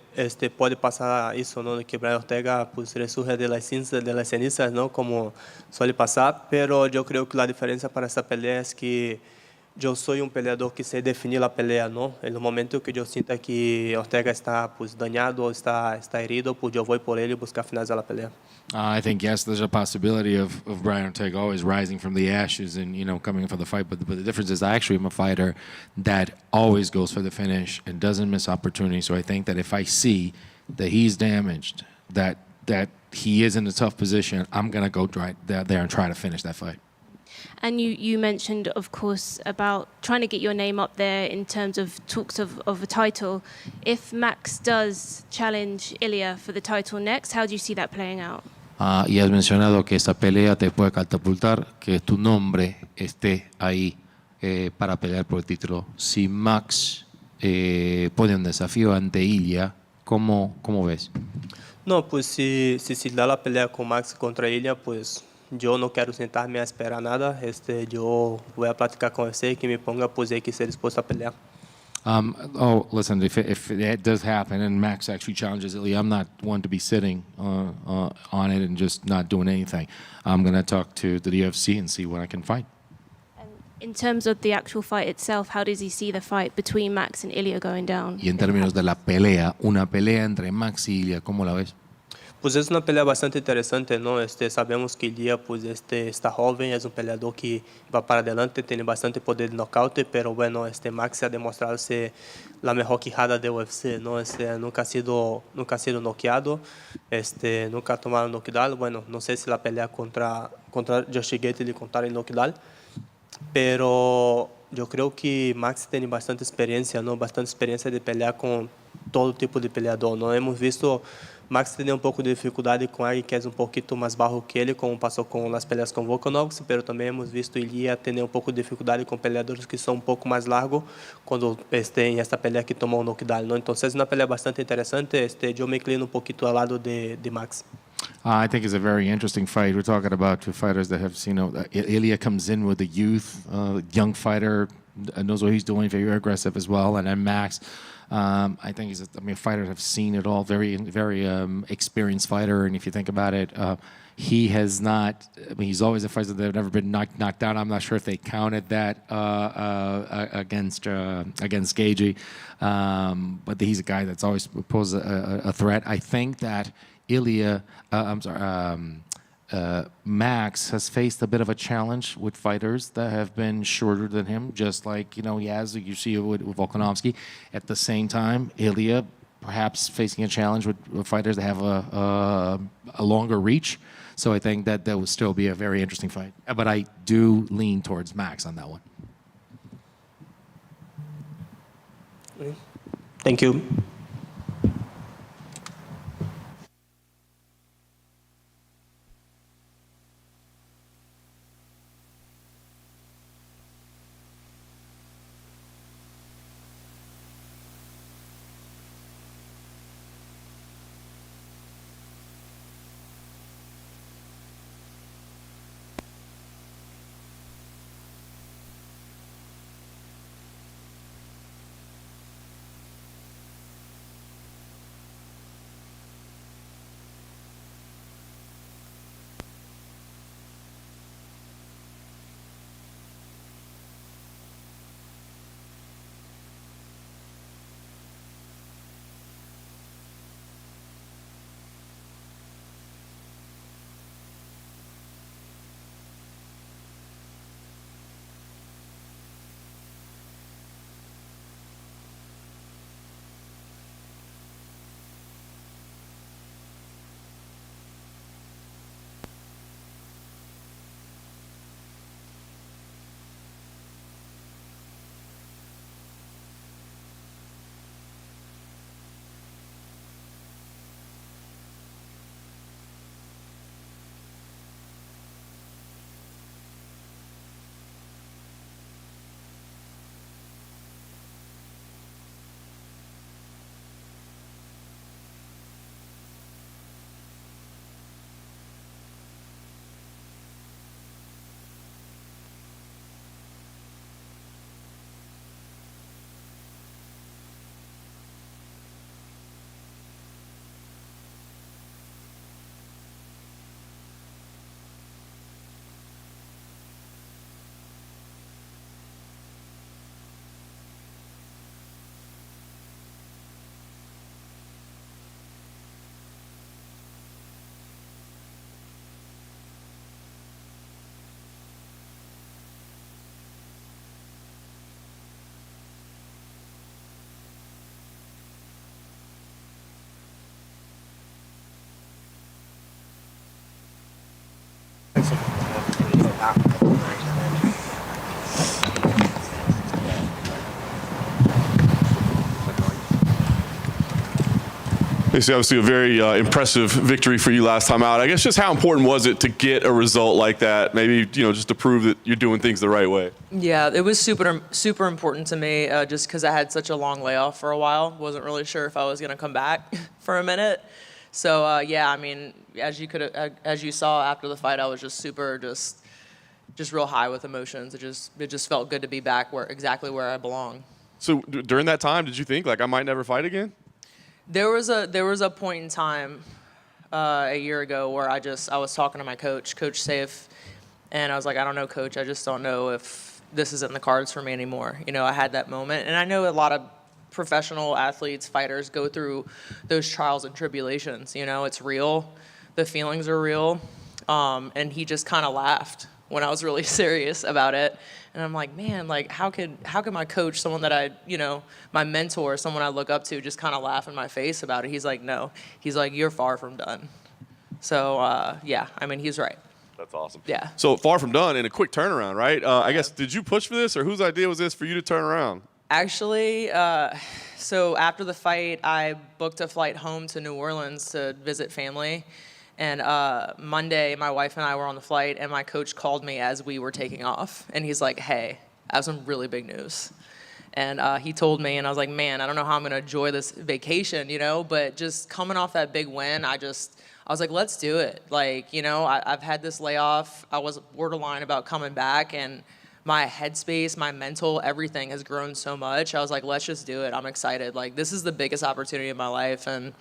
puede pasar eso, ¿no? Que Brian Ortega pues resurge de las cenizas, ¿no? Como suele pasar, pero yo creo que la diferencia para esta pelea es que yo soy un peleador que sé definir la pelea, ¿no? En el momento que yo sienta que Ortega está pues dañado, está herido, pues yo voy por él y buscar finalizar la pelea. I think yes, there's a possibility of Brian Ortega always rising from the ashes and coming in for the fight. But the difference is I actually am a fighter that always goes for the finish and doesn't miss opportunity. So I think that if I see that he's damaged, that he is in a tough position, I'm gonna go right there and try to finish that fight. And you mentioned, of course, about trying to get your name up there in terms of talks of a title. If Max does challenge Ilya for the title next, how do you see that playing out? Y has mencionado que esa pelea te puede catapultar, que tu nombre esté ahí para pelear por el título. Si Max pone un desafío ante Ilya, ¿cómo ves? No, pues si da la pelea con Max contra Ilya, pues yo no quiero sentarme a esperar nada. Yo voy a platicar con él que me ponga pues hay que ser dispuesto a pelear. Listen, if it does happen and Max actually challenges Ilya, I'm not one to be sitting on it and just not doing anything. I'm going to talk to the UFC and see what I can fight. And in terms of the actual fight itself, how does he see the fight between Max and Ilya going down? Y en términos de la pelea, una pelea entre Max y Ilya, ¿cómo la ves? Pues es una pelea bastante interesante, ¿no? Sabemos que Ilya pues está joven, es un peleador que va para adelante, tiene bastante poder de nocaute, pero bueno, Max ha demostrado ser la mejor quijada de UFC, ¿no? Nunca ha sido noqueado, nunca ha tomado knockdown. Bueno, no sé si la pelea contra Josh Gate le contaron el knockdown, pero yo creo que Max tiene bastante experiencia, ¿no? Bastante experiencia de pelear con todo tipo de peleador, ¿no? Hemos visto Max tem um pouco de dificuldade com alguém que é um pouquinho mais baixo que ele, como passou com as peleas com Volkanovski, mas também hemos visto Ilya ter um pouco de dificuldade com peleadores que são um pouco mais largos quando tem esta pelea que tomou um knockdown, ¿no? Então, é uma pelea bastante interessante. Eu me inclino um pouquinho ao lado de Max. I think it's a very interesting fight. We're talking about two fighters that have, Ilya comes in with a young fighter, knows what he's doing, very aggressive as well, and then Max. I think he's fighters have seen it all, very, very experienced fighter. And if you think about it, he has not, he's always a fighter that have never been knocked down. I'm not sure if they counted that against Gagey. But he's a guy that's always posed a threat. I think that Max has faced a bit of a challenge with fighters that have been shorter than him, just like he has. You see it with Volkanovski. At the same time, Ilya perhaps facing a challenge with fighters that have a longer reach. So I think that would still be a very interesting fight. But I do lean towards Max on that one. Thank you. Macy, obviously a very impressive victory for you last time out. I guess just how important was it to get a result like that? Maybe, just to prove that you're doing things the right way. Yeah, it was super important to me just because I had such a long layoff for a while. Wasn't really sure if I was going to come back for a minute. So, yeah, I mean, as you saw after the fight, I was just just real high with emotions. It just felt good to be back exactly where I belong. So during that time, did you think, I might never fight again? There was a point in time a year ago where I was talking to my coach, Coach Safe, and I was like, I don't know, Coach, I just don't know if this is in the cards for me anymore. I had that moment, and I know a lot of professional athletes, fighters go through those trials and tribulations. It's real, the feelings are real, and he just kind of laughed when I was really serious about it. And I'm like, man, how could my coach, someone that I, my mentor, someone I look up to, just kind of laugh in my face about it? He's like, no. He's like, you're far from done. So, yeah, I mean, he's right. That's awesome. Yeah. So far from done and a quick turnaround, right? I guess, did you push for this, or whose idea was this for you to turn around? Actually, so after the fight, I booked a flight home to New Orleans to visit family. And Monday, my wife and I were on the flight, and my coach called me as we were taking off. And he's like, hey, I have some really big news. And he told me, and I was like, man, I don't know how I'm going to enjoy this vacation, but just coming off that big win, I was like, let's do it. I've had this layoff. I was borderline about coming back, and my headspace, my mental, everything has grown so much. I was like, let's just do it. I'm excited. This is the biggest opportunity of my life, and,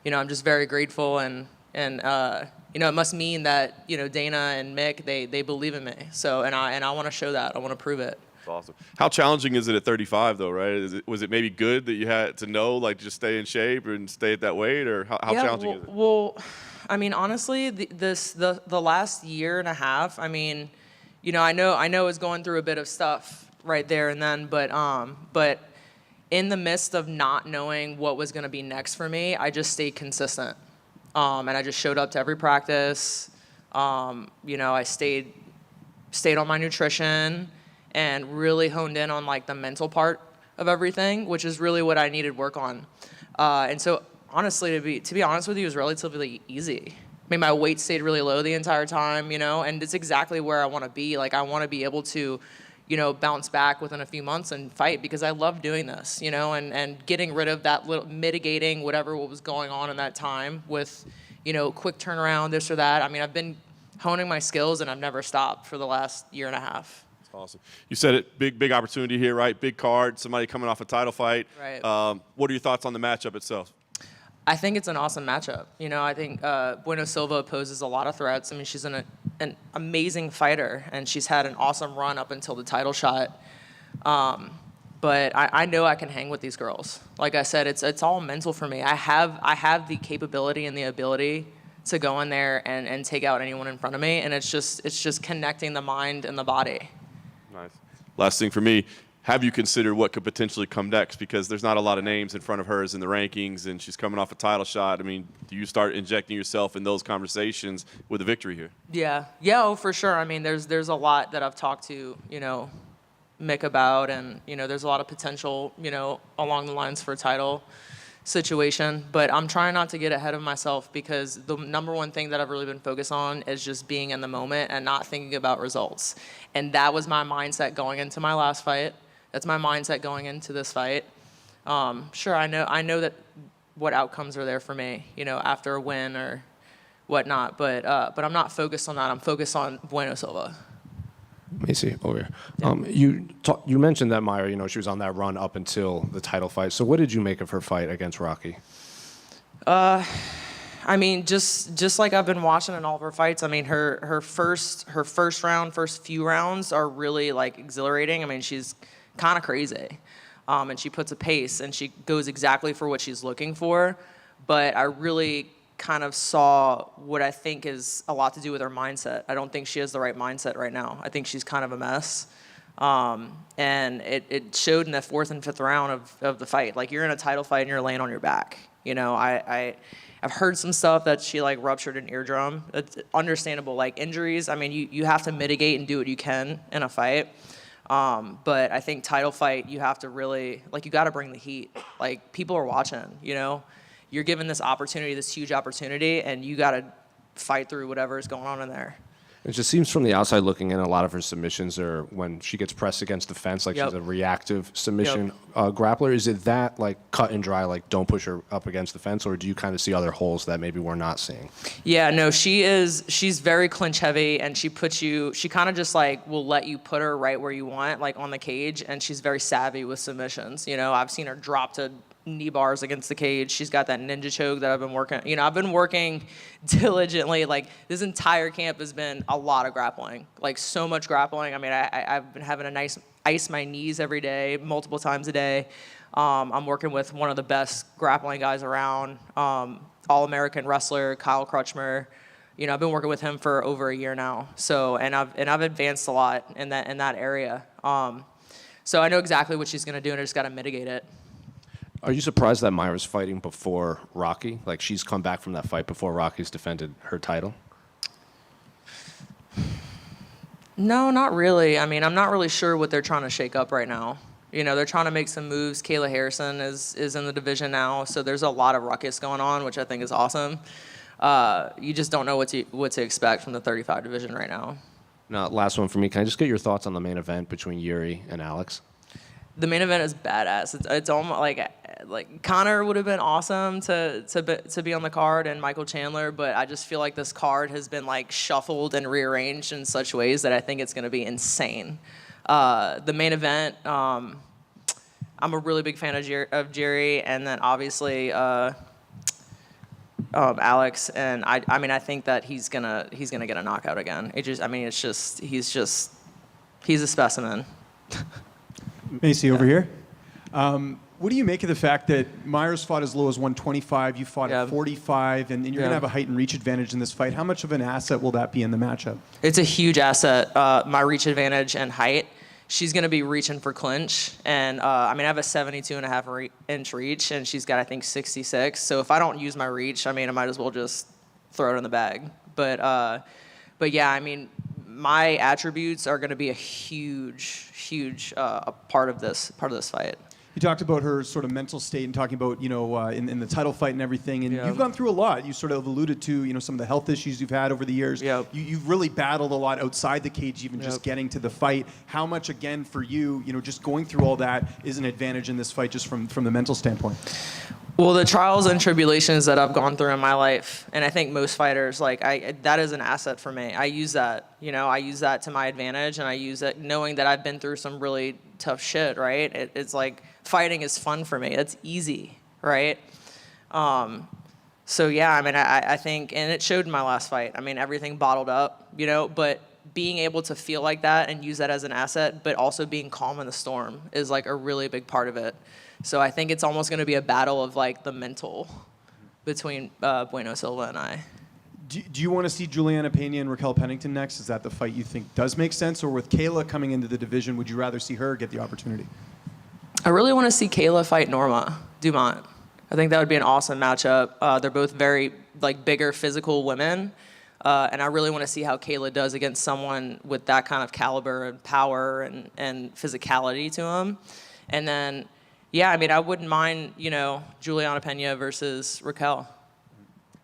I'm just very grateful, and it must mean that, Dana and Mick, they believe in me. So, and I want to show that. I want to prove it. That's awesome. How challenging is it at 35, though, right? Was it maybe good that you had to know, just stay in shape and stay at that weight, or how challenging is it? Well, I mean, honestly, the last year and a half, I mean, you know, I know it's going through a bit of stuff right there and then, but in the midst of not knowing what was going to be next for me, I just stayed consistent. And I just showed up to every practice. You know, I stayed on my nutrition and really honed in on like the mental part of everything, which is really what I needed work on. And so honestly, to be honest with you, it was relatively easy. I mean, my weight stayed really low the entire time, you know, and it's exactly where I want to be. Like, I want to be able to, you know, bounce back within a few months and fight because I love doing this, you know, and getting rid of that little, mitigating whatever was going on in that time with, you know, quick turnaround, this or that. I mean, I've been honing my skills and I've never stopped for the last year and a half. That's awesome. You said it, big opportunity here, right? Big card, somebody coming off a title fight. Right. What are your thoughts on the matchup itself? I think it's an awesome matchup. You know, I think Bueno Silva poses a lot of threats. I mean, she's an amazing fighter, and she's had an awesome run up until the title shot. But I know I can hang with these girls. Like I said, it's all mental for me. I have the capability and the ability to go in there and take out anyone in front of me, and it's just connecting the mind and the body. Nice. Last thing for me. Have you considered what could potentially come next? Because there's not a lot of names in front of hers in the rankings, and she's coming off a title shot. I mean, do you start injecting yourself in those conversations with a victory here? Yeah, oh, for sure. I mean, there's a lot that I've talked to, you know, Mick about, and, you know, there's a lot of potential, you know, along the lines for a title situation. But I'm trying not to get ahead of myself because the number one thing that I've really been focused on is just being in the moment and not thinking about results. And that was my mindset going into my last fight. That's my mindset going into this fight. Sure, I know that what outcomes are there for me, you know, after a win or whatnot. But I'm not focused on that. I'm focused on Bueno Silva. Macy, over here. Yeah. You mentioned that Mayra, you know, she was on that run up until the title fight. So what did you make of her fight against Rocky? I mean, just like I've been watching in all of her fights. I mean, her first few rounds are really like exhilarating. I mean, she's kind of crazy, and she puts a pace and she goes exactly for what she's looking for. But I really kind of saw what I think is a lot to do with her mindset. I don't think she has the right mindset right now. I think she's kind of a mess. And it showed in the fourth and fifth round of the fight. Like, you're in a title fight and you're laying on your back. You know, I've heard some stuff that she like ruptured an eardrum. It's understandable. Like, injuries, I mean, you have to mitigate and do what you can in a fight. But I think title fight, you have to really, like, you got to bring the heat. Like, people are watching, you know? You're given this opportunity, this huge opportunity, and you got to fight through whatever is going on in there. It just seems from the outside looking in, a lot of her submissions are when she gets pressed against the fence, like she's a reactive submission grappler. Is it that, like, cut and dry, like, don't push her up against the fence, or do you kind of see other holes that maybe we're not seeing? Yeah, no, she's very clinch heavy, and she kind of just, like, will let you put her right where you want, like, on the cage, and she's very savvy with submissions. You know, I've seen her drop to knee bars against the cage. She's got that ninja choke that I've been working. You know, I've been working diligently. Like, this entire camp has been a lot of grappling, like so much grappling. I mean, I've been having a ice my knees every day, multiple times a day. I'm working with one of the best grappling guys around, All-American wrestler Kyle Crutchmer. You know, I've been working with him for over a year now. So, and I've advanced a lot in that area. So I know exactly what she's gonna do, and I just gotta mitigate it. Are you surprised that Mayra's fighting before Rocky? Like, she's come back from that fight before Rocky's defended her title? No, not really. I mean, I'm not really sure what they're trying to shake up right now. You know, they're trying to make some moves. Kayla Harrison is in the division now, so there's a lot of ruckus going on, which I think is awesome. You just don't know what to expect from the 35 division right now. Now, last one for me. Can I just get your thoughts on the main event between Jiri and Alex? The main event is badass. It's almost like Connor would have been awesome to be on the card, and Michael Chandler, but I just feel like this card has been like shuffled and rearranged in such ways that I think it's going to be insane. The main event, I'm a really big fan of Jiri, and then obviously Alex, and I mean, I think that he's gonna get a knockout again. He's a specimen. Macy, over here. What do you make of the fact that Mayra's fought as low as 125, you fought at 45, and you're going to have a height and reach advantage in this fight? How much of an asset will that be in the matchup? It's a huge asset, my reach advantage and height. She's going to be reaching for clinch. And, I mean, I have a 72.5-inch reach, and she's got, I think, 66. So if I don't use my reach, I mean, I might as well just throw it in the bag. But yeah, I mean, my attributes are going to be a huge part of this fight. You talked about her sort of mental state and talking about, in the title fight and everything. And you've gone through a lot. You sort of alluded to, some of the health issues you've had over the years. You've really battled a lot outside the cage, even just getting to the fight. How much, again, for you, just going through all that is an advantage in this fight just from the mental standpoint? Well, the trials and tribulations that I've gone through in my life, and I think most fighters, that is an asset for me. I use that, I use that to my advantage, and I use it knowing that I've been through some really tough shit, right? It's like fighting is fun for me. It's easy, right? So yeah, I mean, I think, and it showed in my last fight. I mean, everything bottled up, but being able to feel like that and use that as an asset, but also being calm in the storm is like a really big part of it. So I think it's almost going to be a battle of like the mental between Bueno, Silva, and I. Do you want to see Juliana Pena and Raquel Pennington next? Is that the fight you think does make sense? Or with Kayla coming into the division, would you rather see her get the opportunity? I really want to see Kayla fight Norma Dumont. I think that would be an awesome matchup. They're both very bigger physical women. And I really want to see how Kayla does against someone with that kind of caliber and power and physicality to them. And then, yeah, I mean, I wouldn't mind, Juliana Pena versus Raquel.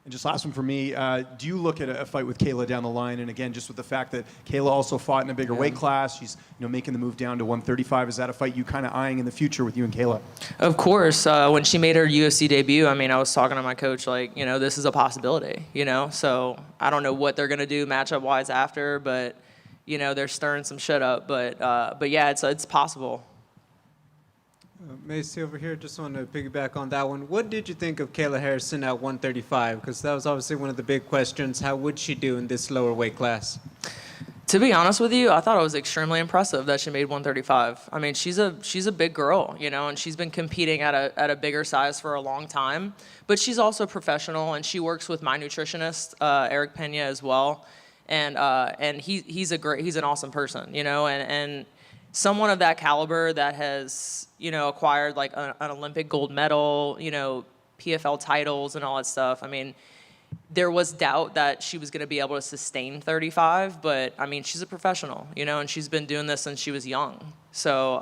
And just last one for me, do you look at a fight with Kayla down the line? And again, just with the fact that Kayla also fought in a bigger weight class, she's making the move down to 135. Is that a fight you kind of eyeing in the future with you and Kayla? Of course. When she made her UFC debut, I mean, I was talking to my coach this is a possibility, So I don't know what they're going to do matchup-wise after, but, they're stirring some shit up. But yeah, it's possible. Macy over here, just want to piggyback on that one. What did you think of Kayla Harrison at 135? Because that was obviously one of the big questions. How would she do in this lower weight class? To be honest with you, I thought it was extremely impressive that she made 135. I mean, she's a big girl, and she's been competing at a bigger size for a long time. But she's also professional, and she works with my nutritionist, Eric Pena, as well. And he's an awesome person, and someone of that caliber that has, acquired like an Olympic gold medal, PFL titles and all that stuff. I mean, there was doubt that she was going to be able to sustain 35, but I mean, she's a professional, and she's been doing this since she was young. So,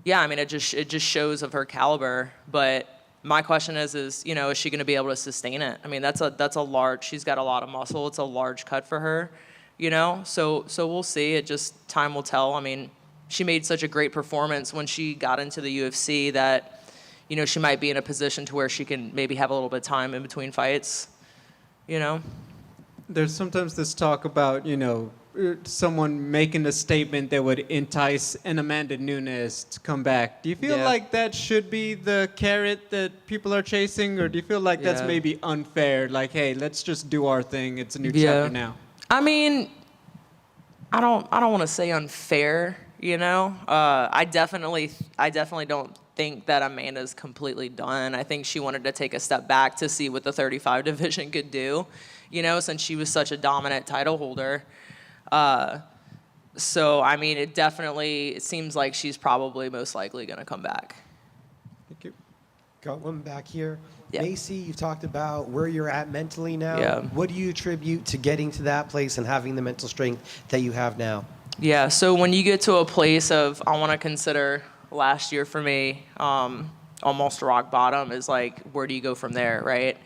yeah, I mean, it just shows of her caliber. But my question is she going to be able to sustain it? I mean, that's a large. She's got a lot of muscle. It's a large cut for her. So we'll see. It just time will tell. I mean, she made such a great performance when she got into the UFC that, she might be in a position to where she can maybe have a little bit of time in between fights, There's sometimes this talk about, someone making a statement that would entice an Amanda Nunes to come back. Do you feel like that should be the carrot that people are chasing, or do you feel like that's maybe unfair? Like, hey, let's just do our thing. It's a new chapter now. I mean, I don't want to say unfair, I definitely don't think that Amanda's completely done. I think she wanted to take a step back to see what the 35 division could do, since she was such a dominant title holder. So, I mean, it seems like she's probably most likely going to come back. Thank you. Got one back here. Yeah. Macy, you've talked about where you're at mentally now. Yeah. What do you attribute to getting to that place and having the mental strength that you have now? Yeah, so when you get to a place of, I want to consider last year for me, almost rock bottom, is like, where do you go from there, right?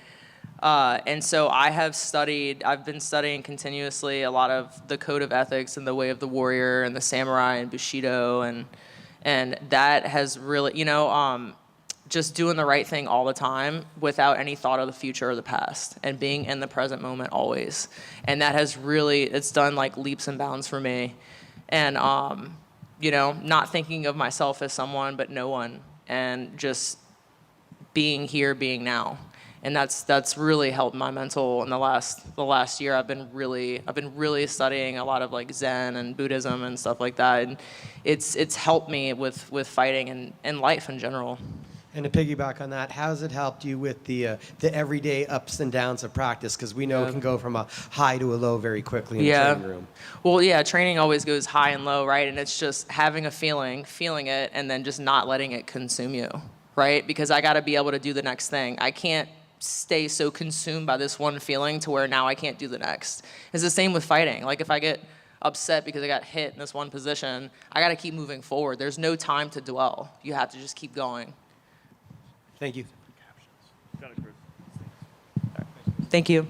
And so I've been studying continuously a lot of the code of ethics and the way of the warrior and the samurai and Bushido, and that has really, just doing the right thing all the time without any thought of the future or the past, and being in the present moment always. And that has really, it's done like leaps and bounds for me. And, not thinking of myself as someone but no one, and just being here, being now. and that's really helped my mental in the last year. I've been really studying a lot of like Zen and Buddhism and stuff like that, and it's helped me with fighting and life in general. And to piggyback on that, how has it helped you with the everyday ups and downs of practice? Because we know it can go from a high to a low very quickly in the training room. Well, yeah, training always goes high and low, right? And it's just having a feeling it, and then just not letting it consume you, right? Because I got to be able to do the next thing. I can't stay so consumed by this one feeling to where now I can't do the next. It's the same with fighting. Like if I get upset because I got hit in this one position, I got to keep moving forward. There's no time to dwell. You have to just keep going. Thank you. Thank you.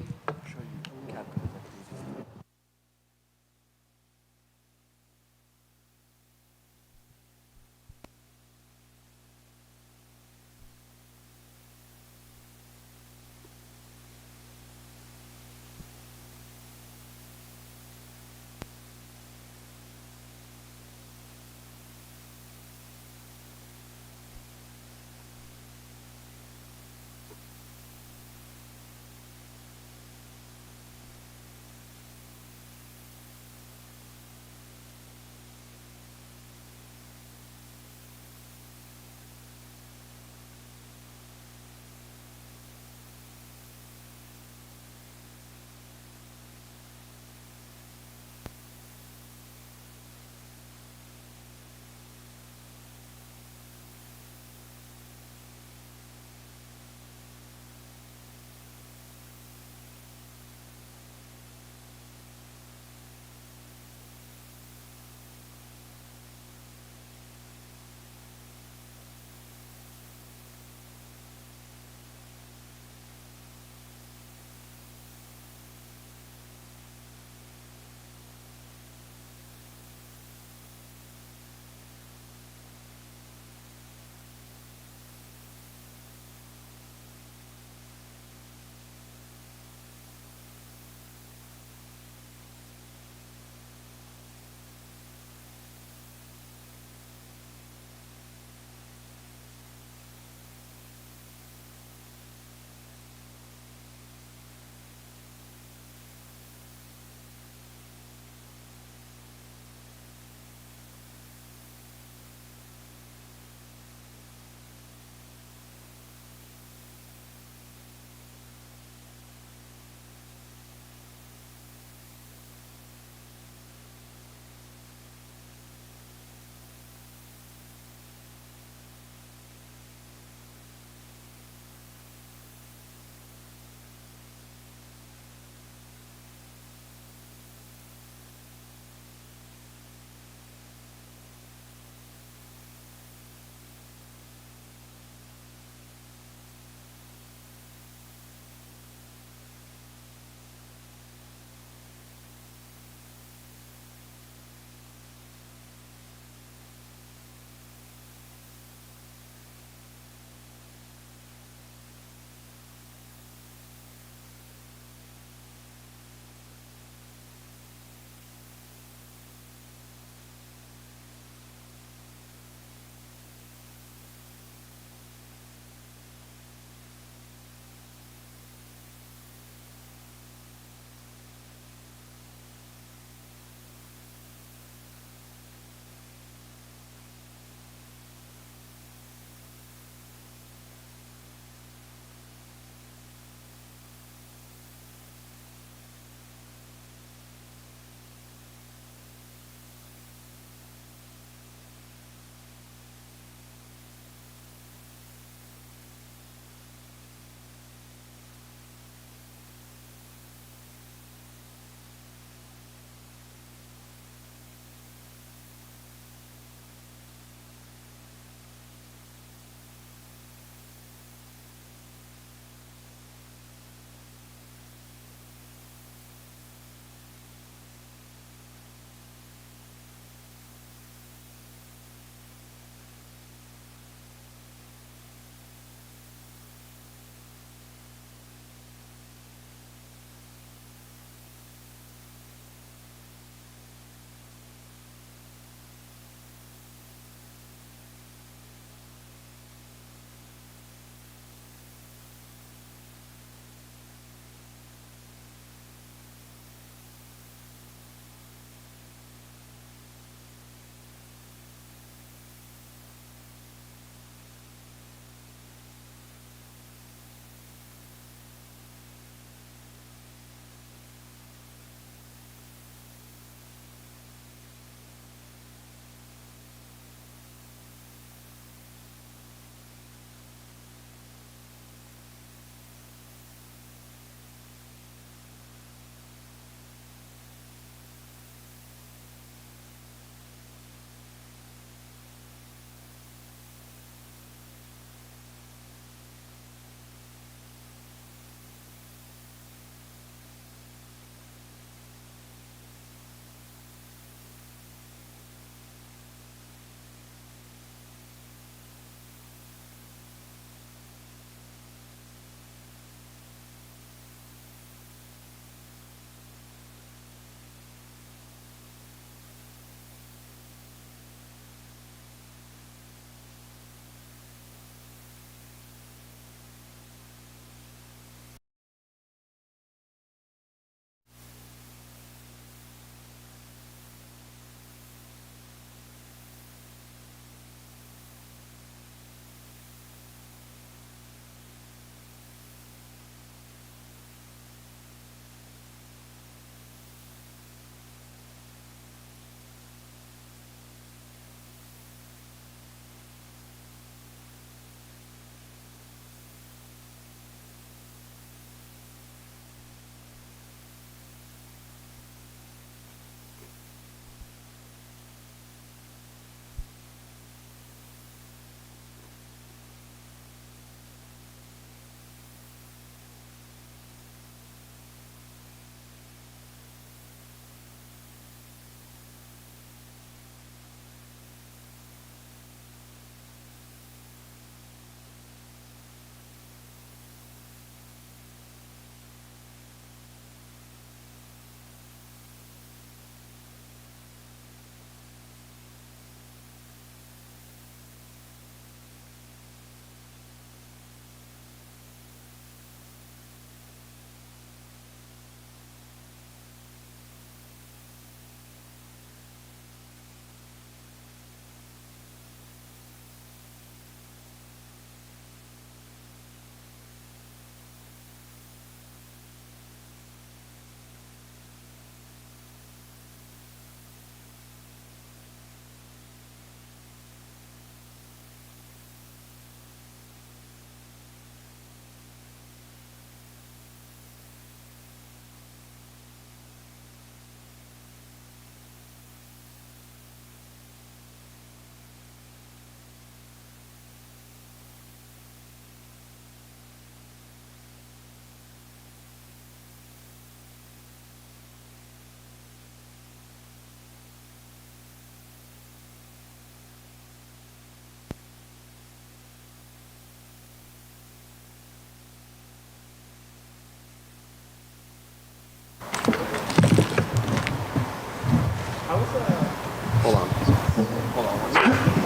Hold on. Hold on one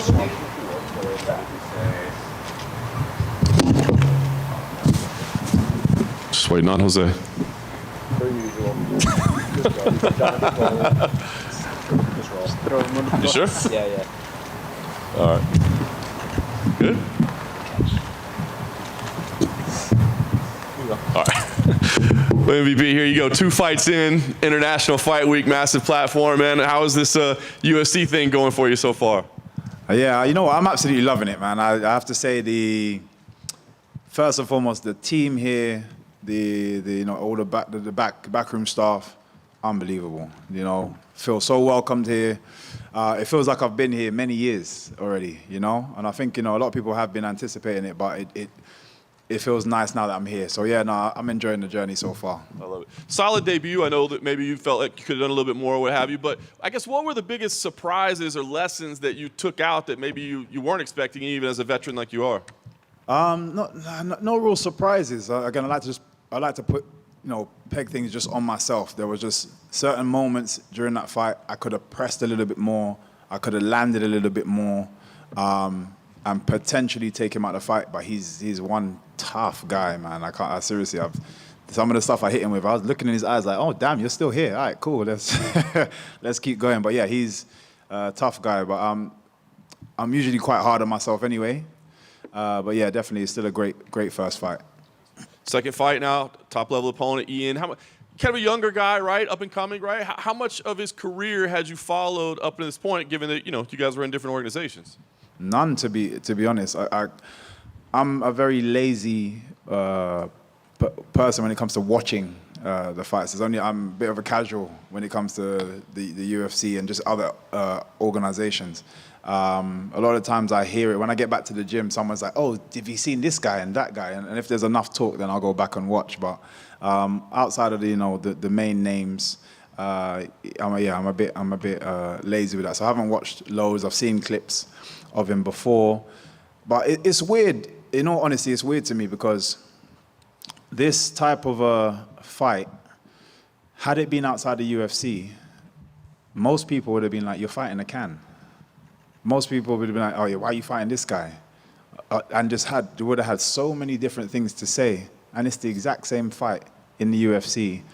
second. Just waiting on Jose. Per usual. You sure? Yeah. All right. Good? All right. Well, MVP, here you go. 2 fights in, International Fight Week, massive platform, man. How is this UFC thing going for you so far? Yeah, you know what? I'm absolutely loving it, man. I have to say, first and foremost, the team here, all the backroom staff, unbelievable. You know, feel so welcomed here. It feels like I've been here many years already, you know. And I think a lot of people have been anticipating it, but it feels nice now that I'm here. So yeah, no, I'm enjoying the journey so far. I love it. Solid debut. I know that maybe you felt like you could have done a little bit more or what have you, but I guess what were the biggest surprises or lessons that you took out that maybe you weren't expecting even as a veteran like you are? No real surprises. Again, I like to put, peg things just on myself. There was just certain moments during that fight I could have pressed a little bit more. I could have landed a little bit more, and potentially take him out of the fight. But he's one tough guy, man. I seriously, some of the stuff I hit him with, I was looking in his eyes like, oh damn, you're still here. All right, cool. Let's keep going. But yeah, he's a tough guy. But I'm usually quite hard on myself anyway. But yeah, definitely, it's still a great first fight. Second fight now, top level opponent, Ian. Kind of a younger guy, right? Up and coming, right? How much of his career had you followed up to this point, given that you guys were in different organizations? None, to be honest. I'm a very lazy person when it comes to watching the fights. I'm a bit of a casual when it comes to the UFC and just other organizations. A lot of times I hear it when I get back to the gym. Someone's like, "Oh, have you seen this guy and that guy?" And if there's enough talk, then I'll go back and watch. But outside of the main names, I'm a bit lazy with that. So I haven't watched loads. I've seen clips of him before, but it's weird. In all honesty, it's weird to me because this type of a fight, had it been outside the UFC, most people would have been like, "You're fighting a can." Most people would have been like, "Oh yeah, why are you fighting this guy?" And would have had so many different things to say. And it's the exact same fight in the UFC,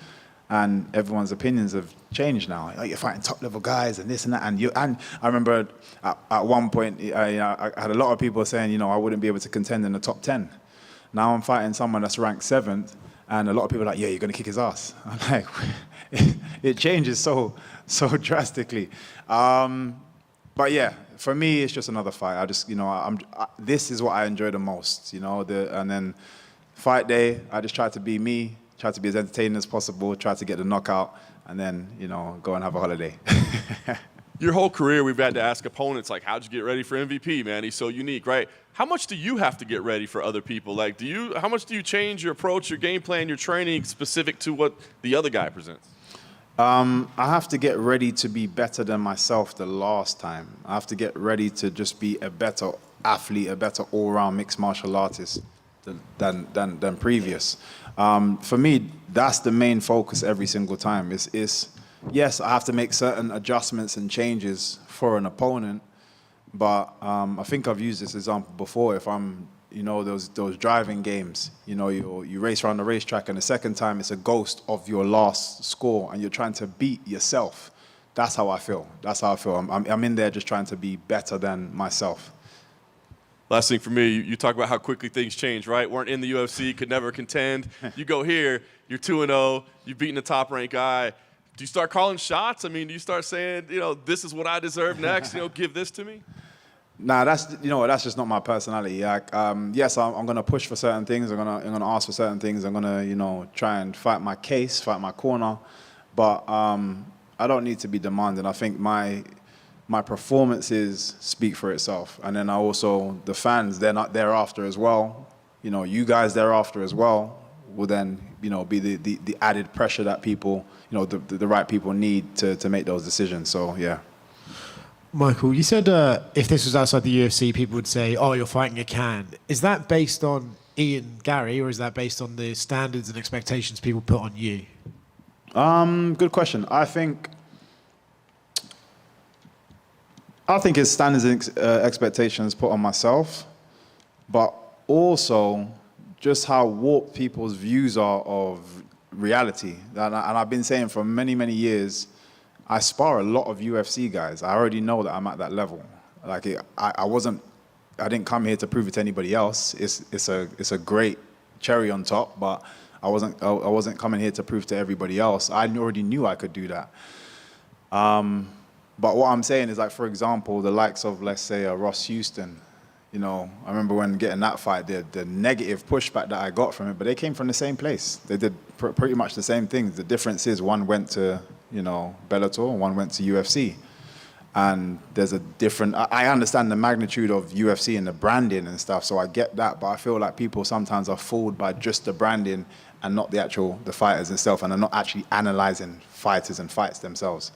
and everyone's opinions have changed now. Like, you're fighting top level guys and this and that. And I remember at one point, I had a lot of people saying, I wouldn't be able to contend in the top 10. Now I'm fighting someone that's ranked 7th, and a lot of people are like, "Yeah, you're gonna kick his ass." I'm like, it changes so drastically. But yeah, for me, it's just another fight. I just, this is what I enjoy the most, and then fight day, I just try to be me, try to be as entertaining as possible, try to get the knockout, and then, go and have a holiday. Your whole career, we've had to ask opponents, like, how'd you get ready for MVP, man? He's so unique, right? How much do you have to get ready for other people? Like, how much do you change your approach, your game plan, your training specific to what the other guy presents? I have to get ready to be better than myself the last time. I have to get ready to just be a better athlete, a better all-round mixed martial artist than previous. For me, that's the main focus every single time. Yes, I have to make certain adjustments and changes for an opponent, but I think I've used this example before. If I'm, those driving games, you race around the racetrack, and the second time it's a ghost of your last score, and you're trying to beat yourself. That's how I feel. I'm in there just trying to be better than myself. Last thing for me, you talk about how quickly things change, right? Weren't in the UFC, could never contend. You go here, you're 2-0, you've beaten a top-ranked guy. Do you start calling shots? I mean, do you start saying, this is what I deserve next, give this to me? Nah, that's just not my personality. Yes, I'm gonna push for certain things. I'm gonna ask for certain things. I'm gonna try and fight my case, fight my corner. But I don't need to be demanding. I think my performances speak for itself, and then the fans, they're not thereafter as well. You guys thereafter as well will then be the added pressure that people, the right people need to make those decisions. So yeah. Michael, you said if this was outside the UFC, people would say, "Oh, you're fighting a can." Is that based on Ian, Garry, or is that based on the standards and expectations people put on you? Good question. I think I think it's standards and expectations put on myself, but also just how warped people's views are of reality. And I've been saying for many, many years, I spar a lot of UFC guys. I already know that I'm at that level. Like I didn't come here to prove it to anybody else. It's a great cherry on top, but I wasn't coming here to prove to everybody else. I already knew I could do that. But what I'm saying is, like, for example, the likes of, let's say, Ross Houston. You know, I remember when getting that fight, the negative pushback that I got from it, but they came from the same place. They did pretty much the same things. The difference is one went to, you know, Bellator, and one went to UFC. And there's a different, I understand the magnitude of UFC and the branding and stuff, so I get that, but I feel like people sometimes are fooled by just the branding and not the fighters themselves, and are not actually analyzing fighters and fights themselves.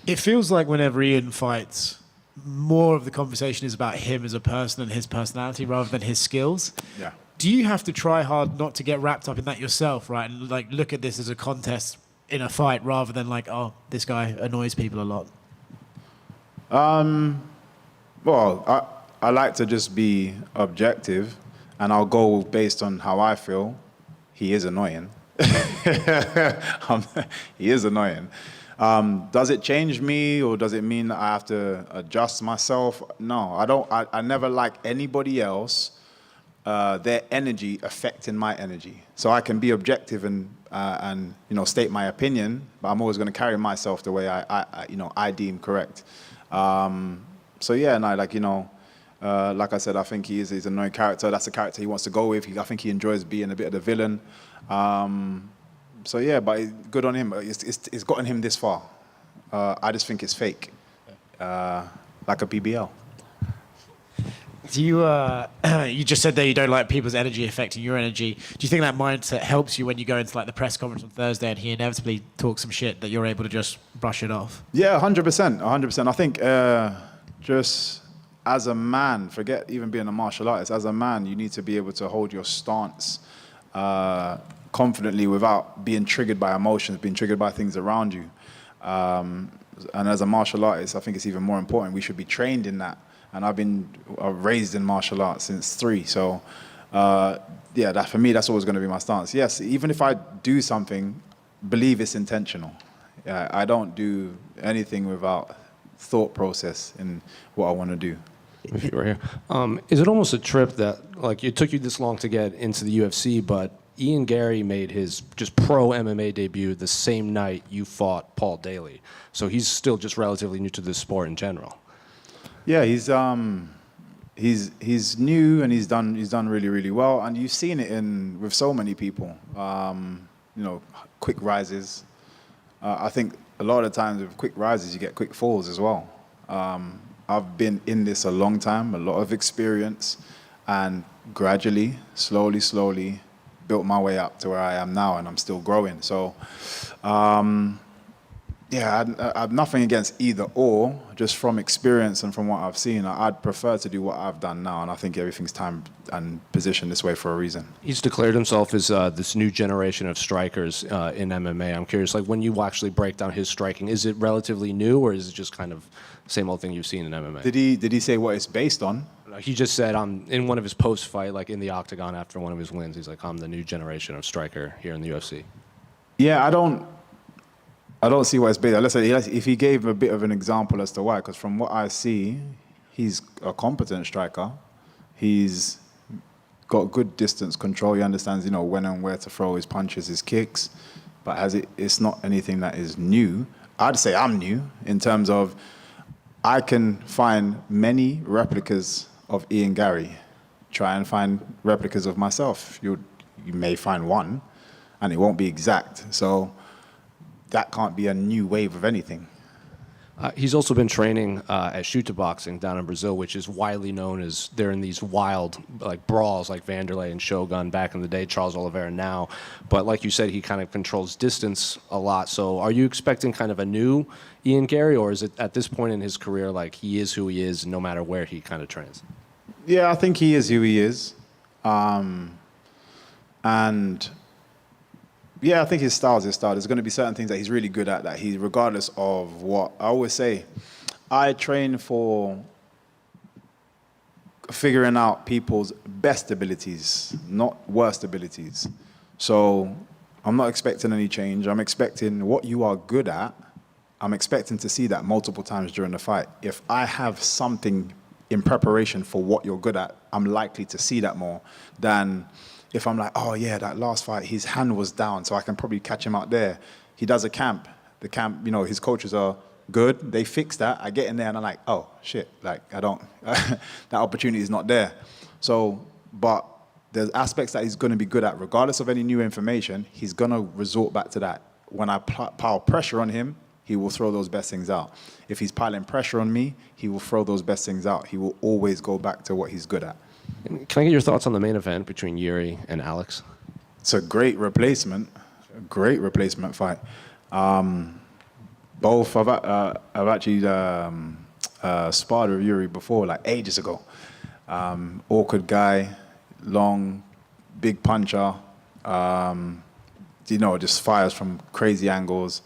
It feels like whenever Ian fights, more of the conversation is about him as a person and his personality rather than his skills. Yeah. Do you have to try hard not to get wrapped up in that yourself, right? And like look at this as a contest in a fight rather than like, oh, this guy annoys people a lot? Well, I like to just be objective, and I'll go based on how I feel. He is annoying. He is annoying. Does it change me, or does it mean that I have to adjust myself? No, I don't. I never like anybody else, their energy affecting my energy. So I can be objective and you know, state my opinion, but I'm always going to carry myself the way I deem correct. So yeah, no, like, you know, like I said, I think he's an annoying character. That's the character he wants to go with. I think he enjoys being a bit of the villain. So yeah, but good on him. It's gotten him this far. I just think it's fake, like a BBL. Do you, you just said that you don't like people's energy affecting your energy. Do you think that mindset helps you when you go into like the press conference on Thursday and he inevitably talks some shit, that you're able to just brush it off? Yeah, 100%, 100%. I think just as a man, forget even being a martial artist, as a man, you need to be able to hold your stance confidently without being triggered by emotions, being triggered by things around you. And as a martial artist, I think it's even more important. We should be trained in that. And I've been raised in martial arts since 3. So, yeah, that for me, that's always going to be my stance. Yes, even if I do something, believe it's intentional. I don't do anything without thought process in what I want to do. Right here. Is it almost a trip that, like, it took you this long to get into the UFC, but Ian Garry made his just pro MMA debut the same night you fought Paul Daly. So he's still just relatively new to this sport in general. Yeah, he's new, and he's done really, really well, and you've seen it with so many people. You know, quick rises. I think a lot of times with quick rises, you get quick falls as well. I've been in this a long time, a lot of experience, and gradually, slowly, built my way up to where I am now, and I'm still growing. So, yeah, I've nothing against either or, just from experience and from what I've seen. I'd prefer to do what I've done now, and I think everything's timed and positioned this way for a reason. He's declared himself as this new generation of strikers in MMA. I'm curious, like, when you actually break down his striking, is it relatively new, or is it just kind of same old thing you've seen in MMA? Did he say what it's based on? He just said in one of his post-fight, like in the octagon after one of his wins, he's like, I'm the new generation of striker here in the UFC. Yeah, I don't see what it's based on. Let's say if he gave a bit of an example as to why, because from what I see, he's a competent striker. He's got good distance control. He understands, you know, when and where to throw his punches, his kicks. But it's not anything that is new. I'd say I'm new in terms of I can find many replicas of Ian Garry. Try and find replicas of myself. You may find one, and it won't be exact. So that can't be a new wave of anything. He's also been training at Chuta Boxing down in Brazil, which is widely known as they're in these wild like brawls like Vanderlei and Shogun back in the day, Charles Oliveira now. But like you said, he kind of controls distance a lot. So are you expecting kind of a new Ian Garry, or is it at this point in his career like he is who he is no matter where he kind of trains? Yeah, I think he is who he is. And yeah, I think his style is his style. There's going to be certain things that he's really good at that regardless of what, I always say, I train for figuring out people's best abilities, not worst abilities. So I'm not expecting any change. I'm expecting what you are good at. I'm expecting to see that multiple times during the fight. If I have something in preparation for what you're good at, I'm likely to see that more than if I'm like, oh yeah, that last fight, his hand was down, so I can probably catch him out there. He does a camp. The camp, you know, his coaches are good. They fix that. I get in there and I'm like, oh shit, like I don't, that opportunity is not there. So, but there's aspects that he's going to be good at, regardless of any new information. He's going to resort back to that. When I pile pressure on him, he will throw those best things out. If he's piling pressure on me, he will throw those best things out. He will always go back to what he's good at. Can I get your thoughts on the main event between Jiri and Alex? It's a great replacement fight. Both, I've actually sparred with Jiri before, like ages ago. Awkward guy, long, big puncher, you know, just fires from crazy angles.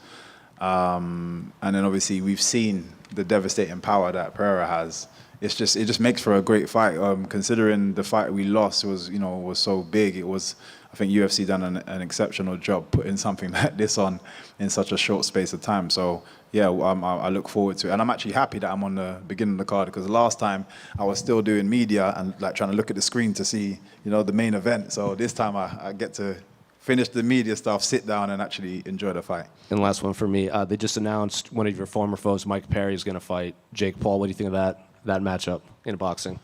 And then obviously we've seen the devastating power that Pereira has. It just makes for a great fight. Considering the fight we lost was so big, I think UFC done an exceptional job putting something like this on in such a short space of time. So yeah, I look forward to it, and I'm actually happy that I'm on the beginning of the card, because last time I was still doing media and like trying to look at the screen to see the main event. So this time I get to finish the media stuff, sit down, and actually enjoy the fight. And last one for me, they just announced one of your former foes, Mike Perry, is going to fight Jake Paul. What do you think of that matchup in boxing?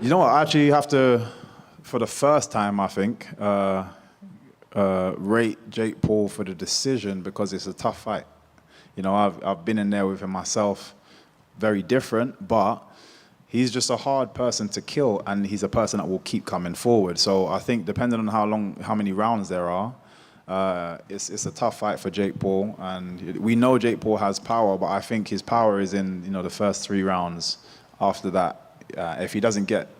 You know what? I actually have to, for the first time, I think, rate Jake Paul for the decision, because it's a tough fight. I've been in there with him myself, very different, but he's just a hard person to kill, and he's a person that will keep coming forward. So I think depending on how many rounds there are, it's a tough fight for Jake Paul. And we know Jake Paul has power, but I think his power is in the first 3 rounds. After that, if he doesn't get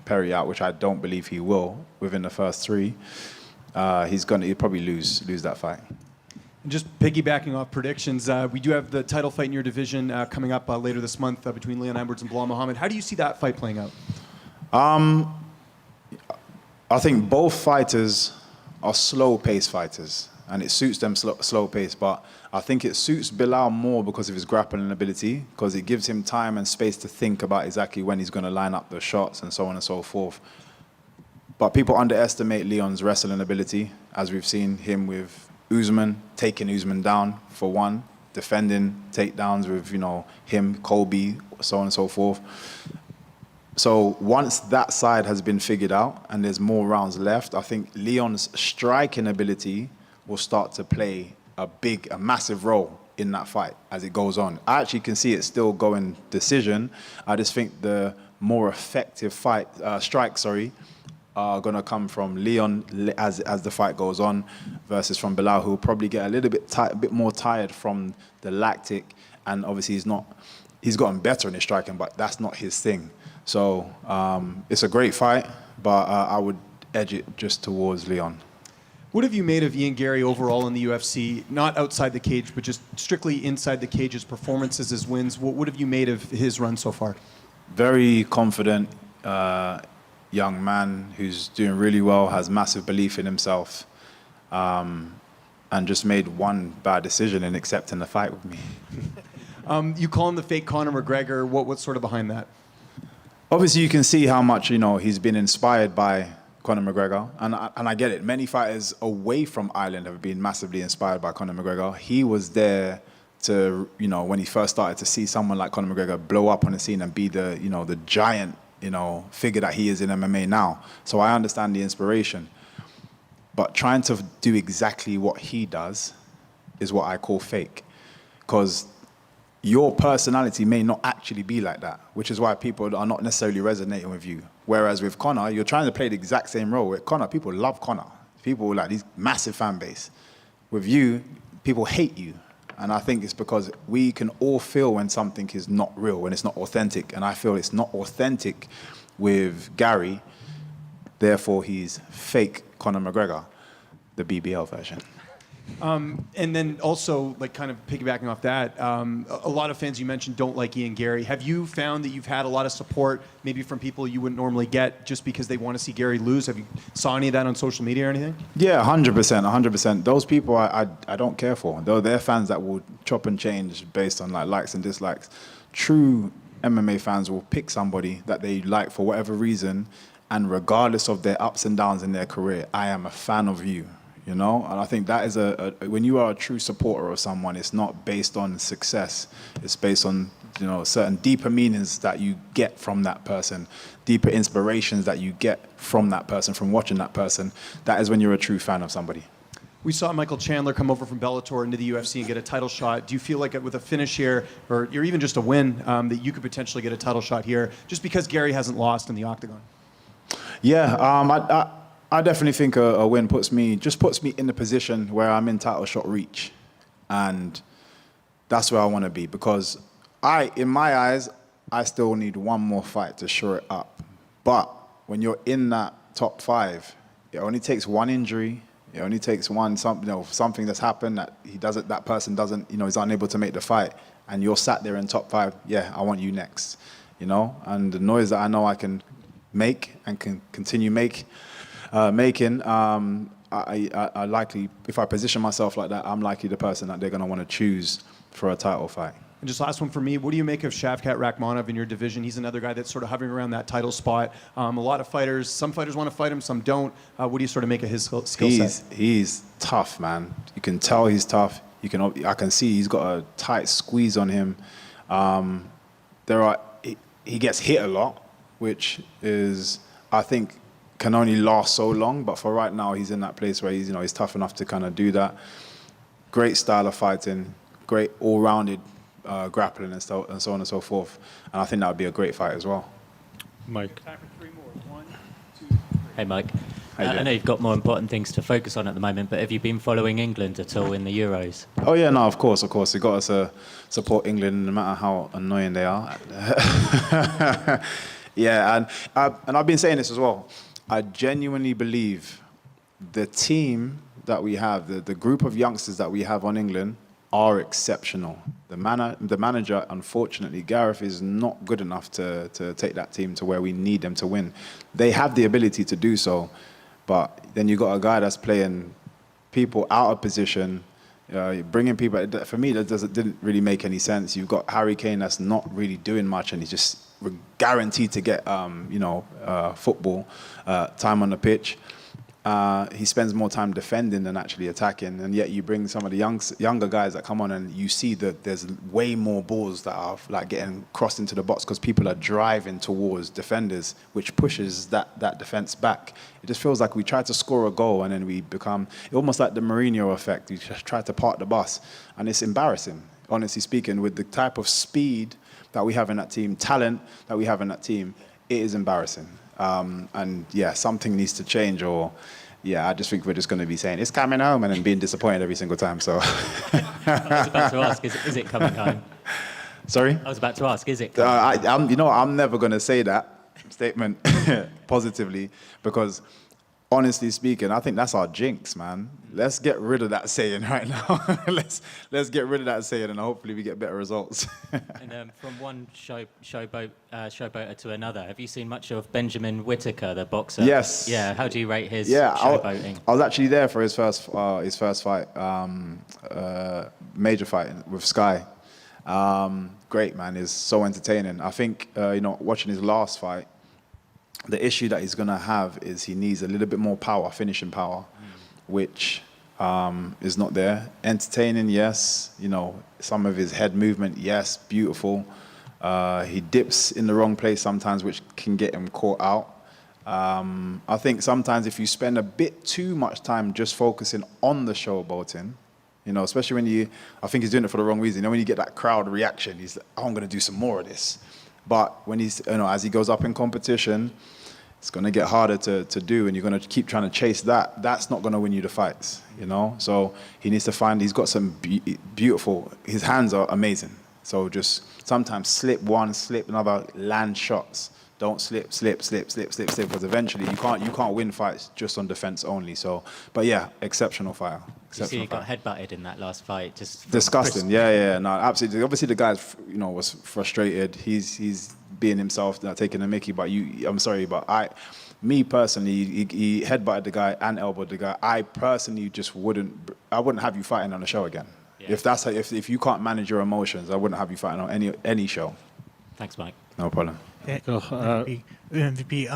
Perry out, which I don't believe he will within the first 3, he'll probably lose that fight. And just piggybacking off predictions, we do have the title fight in your division coming up later this month between Leon Edwards and Bilal Muhammad. How do you see that fight playing out? I think both fighters are slow-paced fighters, and it suits them slow-paced. But I think it suits Bilal more because of his grappling ability, because it gives him time and space to think about exactly when he's going to line up the shots and so on and so forth. But people underestimate Leon's wrestling ability, as we've seen him with Usman, taking Usman down for one, defending takedowns with him, Colby, so on and so forth. So once that side has been figured out and there's more rounds left, I think Leon's striking ability will start to play a massive role in that fight as it goes on. I actually can see it still going decision. I just think the more effective strikes are going to come from Leon as the fight goes on, versus from Bilal, who will probably get a little bit more tired from the lactic, and obviously he's gotten better in his striking, but that's not his thing. So it's a great fight, but I would edge it just towards Leon. What have you made of Ian Garry overall in the UFC? Not outside the cage, but just strictly inside the cage, his performances, his wins. What have you made of his run so far? Very confident young man who's doing really well, has massive belief in himself, and just made one bad decision in accepting the fight with me. You call him the fake Conor McGregor. What's sort of behind that? Obviously, you can see how much he's been inspired by Conor McGregor, and I get it. Many fighters away from Ireland have been massively inspired by Conor McGregor. He was there to, when he first started to see someone like Conor McGregor blow up on the scene and be the, the giant, figure that he is in MMA now. So I understand the inspiration. But trying to do exactly what he does is what I call fake. Because your personality may not actually be like that, which is why people are not necessarily resonating with you. Whereas with Conor, you're trying to play the exact same role. With Conor, people love Conor. People like these massive fan base. With you, people hate you. And I think it's because we can all feel when something is not real, when it's not authentic. And I feel it's not authentic with Garry. Therefore, he's fake Conor McGregor, the BBL version. And then also, like, kind of piggybacking off that, a lot of fans you mentioned don't like Ian Garry. Have you found that you've had a lot of support, maybe from people you wouldn't normally get, just because they want to see Garry lose? Have you saw any of that on social media or anything? Yeah, 100%, 100%. Those people I don't care for. Though they're fans that will chop and change based on like likes and dislikes. True MMA fans will pick somebody that they like for whatever reason, and regardless of their ups and downs in their career, I am a fan of you. You know, and I think that is when you are a true supporter of someone, it's not based on success. It's based on, you know, certain deeper meanings that you get from that person, deeper inspirations that you get from that person, from watching that person. That is when you're a true fan of somebody. We saw Michael Chandler come over from Bellator into the UFC and get a title shot. Do you feel like with a finish here, or even just a win, that you could potentially get a title shot here, just because Garry hasn't lost in the octagon? Yeah, I definitely think a win puts me in the position where I'm in title shot reach, and that's where I want to be, because in my eyes, I still need one more fight to shore it up. But when you're in that top 5, it only takes one injury. It only takes something that's happened that person doesn't, is unable to make the fight, and you're sat there in top 5. Yeah, I want you next, and the noise that I know I can make and can continue making. I likely, if I position myself like that, I'm likely the person that they're going to want to choose for a title fight. And just last one for me, what do you make of Shavkat Rakhmonov in your division? He's another guy that's sort of hovering around that title spot. A lot of fighters, some fighters want to fight him, some don't. What do you sort of make of his skill set? He's tough, man. You can tell he's tough. I can see he's got a tight squeeze on him. He gets hit a lot, which is, I think, can only last so long, but for right now, he's in that place where he's tough enough to kind of do that. Great style of fighting, great all-rounded grappling and so on and so forth. And I think that would be a great fight as well. Mike. Time for 3 more. 1, 2, 3. Hey, Mike. I know you've got more important things to focus on at the moment, but have you been following England at all in the Euros? Oh yeah, no, of course. We've got to support England no matter how annoying they are. Yeah, and I've been saying this as well. I genuinely believe the team that we have, the group of youngsters that we have on England, are exceptional. The manager, unfortunately, Gareth, is not good enough to take that team to where we need them to win. They have the ability to do so, but then you got a guy that's playing people out of position, bringing people. For me, that didn't really make any sense. You've got Harry Kane that's not really doing much, and he's just guaranteed to get football time on the pitch. He spends more time defending than actually attacking, and yet you bring some of the younger guys that come on, and you see that there's way more balls that are like getting crossed into the box because people are driving towards defenders, which pushes that defense back. It just feels like we try to score a goal and then we become almost like the Mourinho effect. We just try to park the bus, and it's embarrassing, honestly speaking, with the type of speed that we have in that team, talent that we have in that team. It is embarrassing. And yeah, something needs to change, or yeah, I just think we're just going to be saying it's coming home and then being disappointed every single time. So I was about to ask, is it coming home? Sorry? I was about to ask, is it coming home? I'm never going to say that statement positively, because honestly speaking, I think that's our jinx, man. Let's get rid of that saying right now. let's get rid of that saying, and hopefully we get better results. And from one showboater to another, have you seen much of Benjamin Whittaker, the boxer? Yes. Yeah. How do you rate his showboating? I was actually there for his first fight, major fight with Sky. Great, man. He's so entertaining. I think watching his last fight, the issue that he's going to have is he needs a little bit more power, finishing power, which is not there. Entertaining, yes. Some of his head movement, yes, beautiful. He dips in the wrong place sometimes, which can get him caught out. I think sometimes if you spend a bit too much time just focusing on the showboating, especially when I think he's doing it for the wrong reason. When you get that crowd reaction, he's like, oh, I'm going to do some more of this. But when he's, as he goes up in competition, it's going to get harder to do, and you're going to keep trying to chase that. That's not going to win you the fights, So he needs to find, he's got some beautiful, his hands are amazing. So just sometimes slip one, slip another, land shots Don't slip, because eventually you can't win fights just on defense only. So, but yeah, exceptional fighter. You see, he got headbutted in that last fight. Just Disgusting. Yeah, no, absolutely. Obviously, the guy's, was frustrated. He's being himself, taking a mickey. But I'm sorry, but me personally, he headbutted the guy and elbowed the guy. I personally just wouldn't have you fighting on a show again. Yeah. If you can't manage your emotions, I wouldn't have you fighting on any show. Thanks, Mike. No problem. MVP,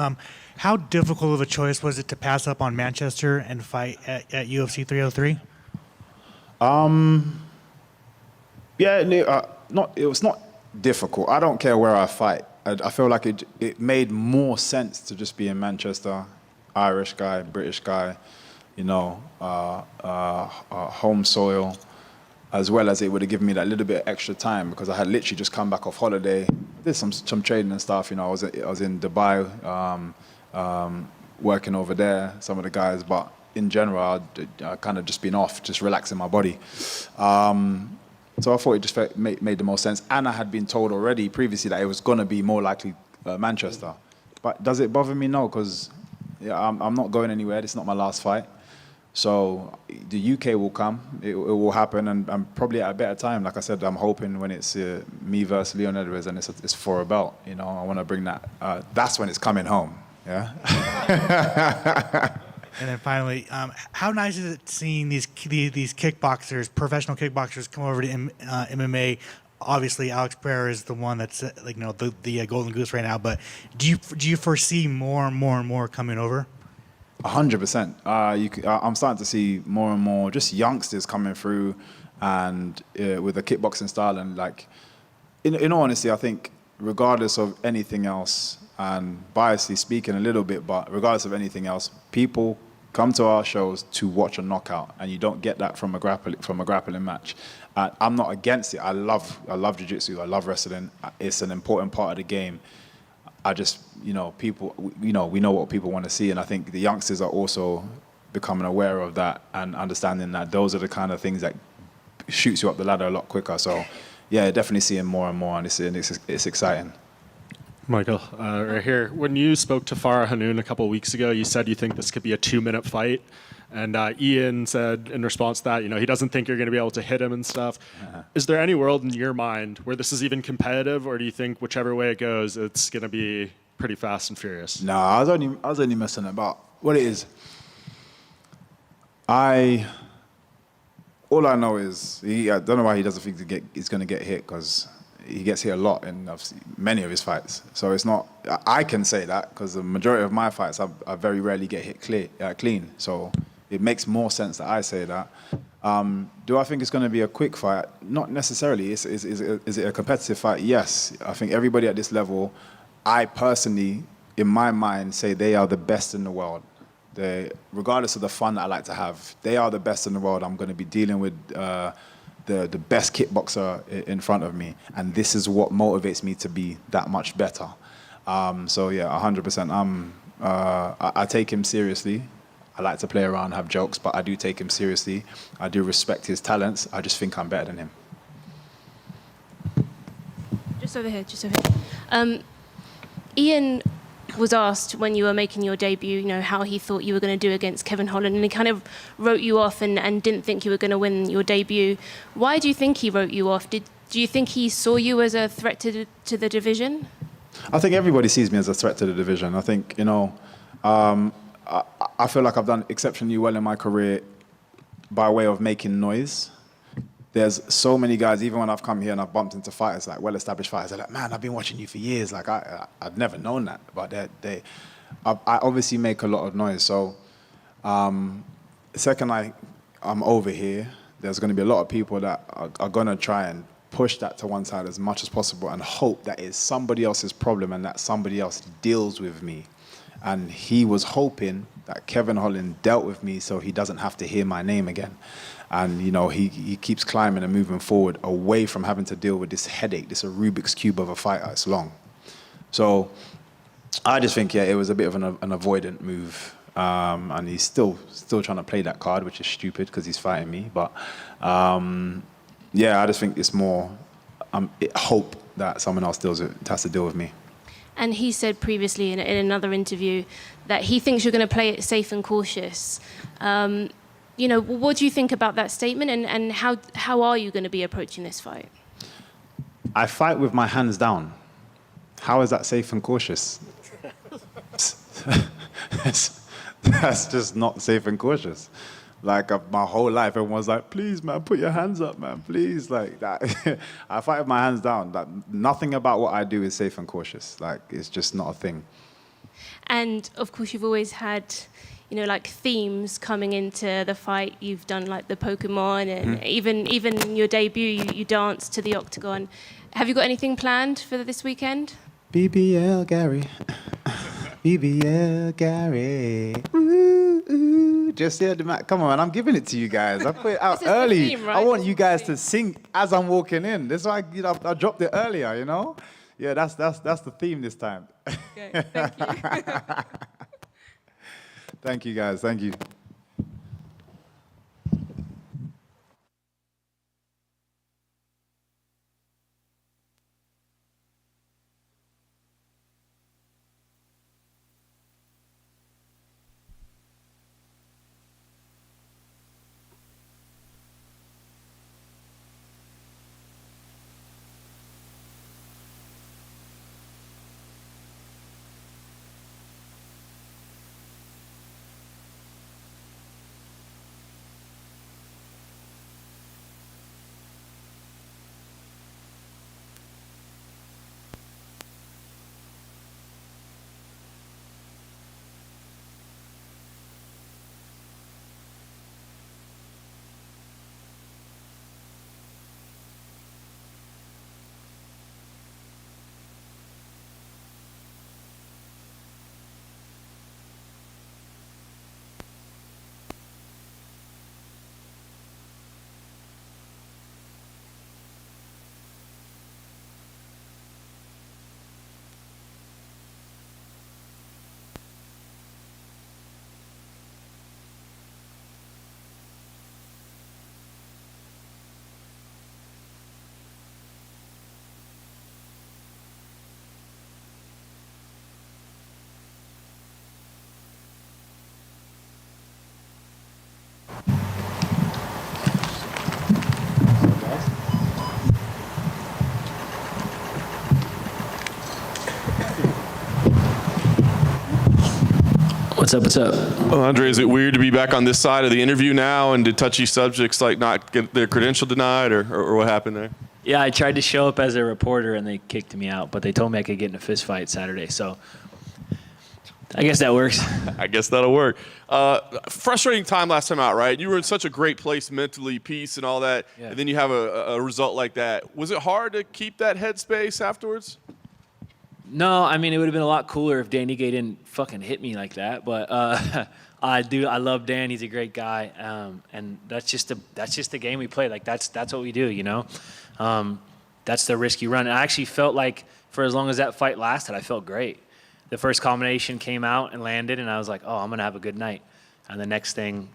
how difficult of a choice was it to pass up on Manchester and fight at UFC 303? It was not difficult. I don't care where I fight. I feel like it made more sense to just be in Manchester, Irish guy, British guy, home soil, as well as it would have given me that little bit of extra time because I had literally just come back off holiday, did some training and stuff. I was in Dubai, working over there, some of the guys, but in general, I kind of just been off, just relaxing my body. So I thought it just made the most sense. And I had been told already previously that it was going to be more likely Manchester. But does it bother me? No, because I'm not going anywhere. This is not my last fight. So the UK will come. It will happen, and probably at a better time. Like I said, I'm hoping when it's me versus Leon Edwards and it's for a belt. I want to bring that. That's when it's coming home. Yeah. And then finally, how nice is it seeing these kickboxers, professional kickboxers, come over to MMA? Obviously, Alex Pereira is the one that's the golden goose right now. But do you foresee more and more coming over? 100%. I'm starting to see more and more just youngsters coming through, and with a kickboxing style. And in all honesty, I think regardless of anything else, and biasly speaking a little bit, but regardless of anything else, people come to our shows to watch a knockout, and you don't get that from a grappling match. I'm not against it. I love jiu-jitsu. I love wrestling. It's an important part of the game. I just, people, we know what people want to see, and I think the youngsters are also becoming aware of that and understanding that those are the kind of things that shoots you up the ladder a lot quicker. So, yeah, definitely seeing more and more, and it's exciting. Michael, right here. When you spoke to Farah Hanoun a couple of weeks ago, you said you think this could be a 2-minute fight. And Ian said in response to that, he doesn't think you're going to be able to hit him and stuff. Is there any world in your mind where this is even competitive, or do you think whichever way it goes, it's going to be pretty fast and furious? No, I was only messing about. What it is, all I know is I don't know why he doesn't think he's going to get hit, because he gets hit a lot in many of his fights. So it's not. I can say that because the majority of my fights, I very rarely get hit clean. So it makes more sense that I say that. Do I think it's going to be a quick fight? Not necessarily. Is it a competitive fight? Yes. I think everybody at this level, I personally, in my mind, say they are the best in the world. Regardless of the fun that I like to have, they are the best in the world. I'm going to be dealing with the best kickboxer in front of me, and this is what motivates me to be that much better. So yeah, 100%. I take him seriously. I like to play around, have jokes, but I do take him seriously. I do respect his talents. I just think I'm better than him. Just over here. Ian was asked when you were making your debut, how he thought you were going to do against Kevin Holland, and he kind of wrote you off and didn't think you were going to win your debut. Why do you think he wrote you off? Do you think he saw you as a threat to the division? I think everybody sees me as a threat to the division. I think, I feel like I've done exceptionally well in my career by way of making noise. There's so many guys, even when I've come here and I've bumped into fighters, like well-established fighters, they're like, man, I've been watching you for years. Like, I'd never known that. But I obviously make a lot of noise. So, second I'm over here, there's going to be a lot of people that are going to try and push that to one side as much as possible and hope that it's somebody else's problem and that somebody else deals with me. And he was hoping that Kevin Holland dealt with me so he doesn't have to hear my name again. And, he keeps climbing and moving forward away from having to deal with this headache, this Rubik's Cube of a fighter. It's long. So I just think, it was a bit of an avoidant move. And he's still trying to play that card, which is stupid because he's fighting me. But, I just think it's more hope that someone else has to deal with me. And he said previously in another interview that he thinks you're going to play it safe and cautious. What do you think about that statement, and how are you going to be approaching this fight? I fight with my hands down. How is that safe and cautious? That's just not safe and cautious. Like my whole life, everyone's like, please, man, put your hands up, man, please. Like that. I fight with my hands down. Like, nothing about what I do is safe and cautious. Like, it's just not a thing. And of course, you've always had, like themes coming into the fight. You've done like the Pokemon, and even in your debut, you danced to the octagon. Have you got anything planned for this weekend? BBL Garry. BBL Garry. Ooh, ooh. Just hear the come on, man, I'm giving it to you guys. I put it out early. Theme, right? I want you guys to sing as I'm walking in. That's why I dropped it earlier, Yeah, that's the theme this time. Okay, thank you. Thank you, guys. Thank you. What's up? Well, Andre, is it weird to be back on this side of the interview now, and did touchy subjects like not get their credential denied, or what happened there? Yeah, I tried to show up as a reporter, and they kicked me out, but they told me I could get in a fist fight Saturday, so I guess that works. I guess that'll work. Frustrating time last time out, right? You were in such a great place mentally, peace and all that, Yeah. and then you have a result like that. Was it hard to keep that headspace afterwards? No, I mean, it would have been a lot cooler if Dan Ige didn't fucking hit me like that. But I love Dan. He's a great guy, and that's just the game we play. Like that's what we do, That's the risk you run. And I actually felt like for as long as that fight lasted, I felt great. The first combination came out and landed, and I was like, oh, I'm gonna have a good night. And the next thing,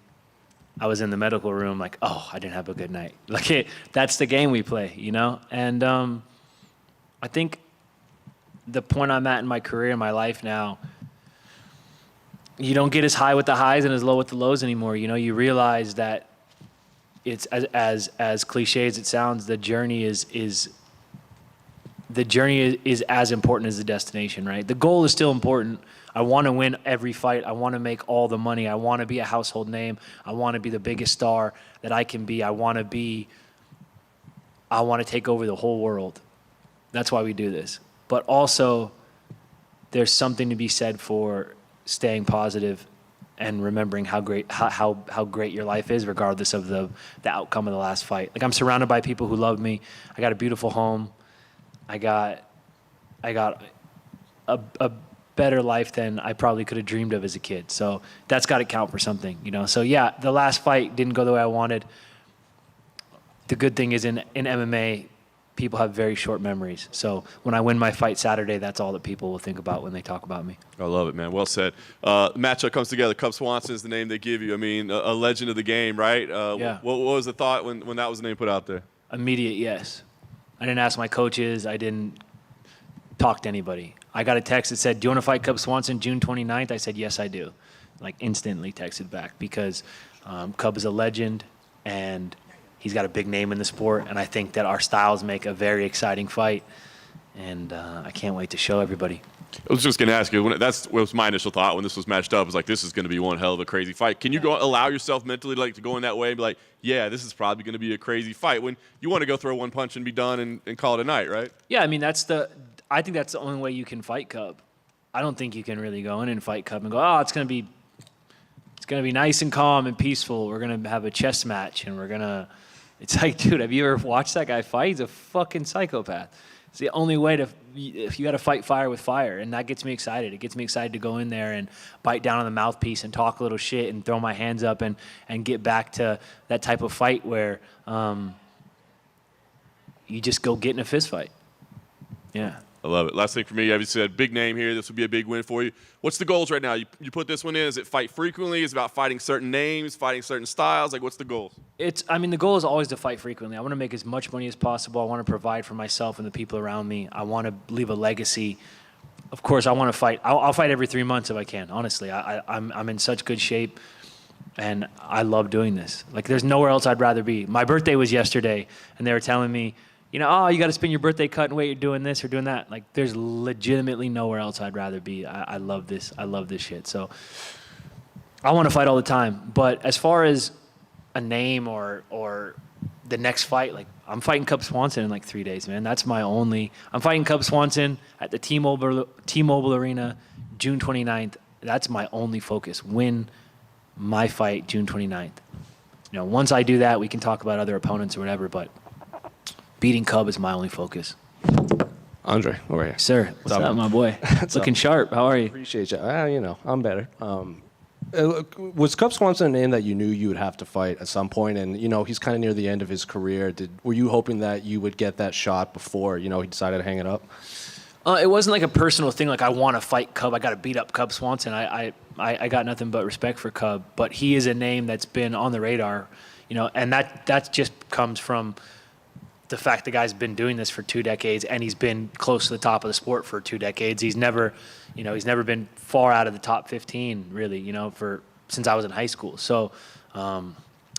I was in the medical room, like, oh, I didn't have a good night. Like that's the game we play, And I think the point I'm at in my career, in my life now, you don't get as high with the highs and as low with the lows anymore. You realize that it's as cliche as it sounds, the journey is as important as the destination, right? The goal is still important. I want to win every fight. I want to make all the money. I want to be a household name. I want to be the biggest star that I can be. I want to take over the whole world. That's why we do this. But also, there's something to be said for staying positive and remembering how great your life is, regardless of the outcome of the last fight. Like, I'm surrounded by people who love me. I got a beautiful home. I got a better life than I probably could have dreamed of as a kid. So that's got to count for something, So yeah, the last fight didn't go the way I wanted. The good thing is in MMA, people have very short memories. So when I win my fight Saturday, that's all that people will think about when they talk about me. I love it, man. Well said. Matchup comes together. Cub Swanson is the name they give you. I mean, a legend of the game, right? Yeah. What was the thought when that was the name put out there? Immediate yes. I didn't ask my coaches. I didn't talk to anybody. I got a text that said, "Do you want to fight Cub Swanson June 29th?" I said, "Yes, I do." Like instantly texted back because Cub is a legend and he's got a big name in the sport, and I think that our styles make a very exciting fight, and I can't wait to show everybody. I was just going to ask you, that was my initial thought when this was matched up, was like, this is going to be one hell of a crazy fight. Can you allow yourself mentally to go in that way and be like, yeah, this is probably going to be a crazy fight, when you want to go throw one punch and be done and call it a night, right? Yeah, I mean, I think that's the only way you can fight Cub. I don't think you can really go in and fight Cub and go, oh, it's going to be nice and calm and peaceful. We're going to have a chess match, and it's like, dude, have you ever watched that guy fight? He's a fucking psychopath. It's the only way if you got to fight fire with fire, and that gets me excited. It gets me excited to go in there and bite down on the mouthpiece and talk a little shit and throw my hands up and get back to that type of fight where you just go get in a fist fight. Yeah. I love it. Last thing for me, you obviously said big name here. This would be a big win for you. What's the goals right now? You put this one in. Is it fight frequently? Is it about fighting certain names, fighting certain styles? Like, what's the goals? The goal is always to fight frequently. I want to make as much money as possible. I want to provide for myself and the people around me. I want to leave a legacy. Of course, I want to fight. I'll fight every 3 months if I can. Honestly, I'm in such good shape, and I love doing this. Like, there's nowhere else I'd rather be. My birthday was yesterday, and they were telling me, you got to spend your birthday cutting weight, you're doing this or doing that. Like, there's legitimately nowhere else I'd rather be. I love this. I love this shit. So I want to fight all the time. But as far as a name or the next fight, like, I'm fighting Cub Swanson in like 3 days, man. I'm fighting Cub Swanson at the T-Mobile Arena, June 29th. That's my only focus. Win my fight June 29th. Once I do that, we can talk about other opponents or whatever, but beating Cub is my only focus. Andre, over here. Sir, what's up, my boy? Looking sharp. How are you? Appreciate you. I'm better. Was Cub Swanson a name that you knew you would have to fight at some point? And, he's kind of near the end of his career. Were you hoping that you would get that shot before, he decided to hang it up? It wasn't like a personal thing, like I want to fight Cub. I got to beat up Cub Swanson. I got nothing but respect for Cub. But he is a name that's been on the radar, and that just comes from the fact the guy's been doing this for 2 decades, and he's been close to the top of the sport for 2 decades. He's never been far out of the top 15, really, since I was in high school. So,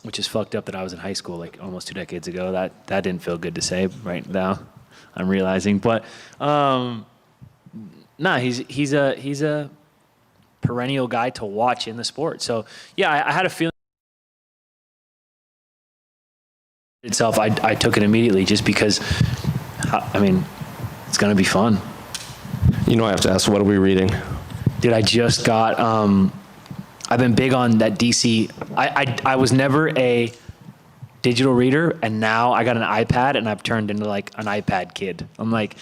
which is fucked up that I was in high school like almost 2 decades ago. That didn't feel good to say right now, I'm realizing. But he's a perennial guy to watch in the sport. So yeah, I had a feeling itself, I took it immediately just because, it's going to be fun. I have to ask, what are we reading? Dude, I just got, I've been big on that DC. I was never a digital reader, and now I got an iPad, and I've turned into like an iPad kid. I'm like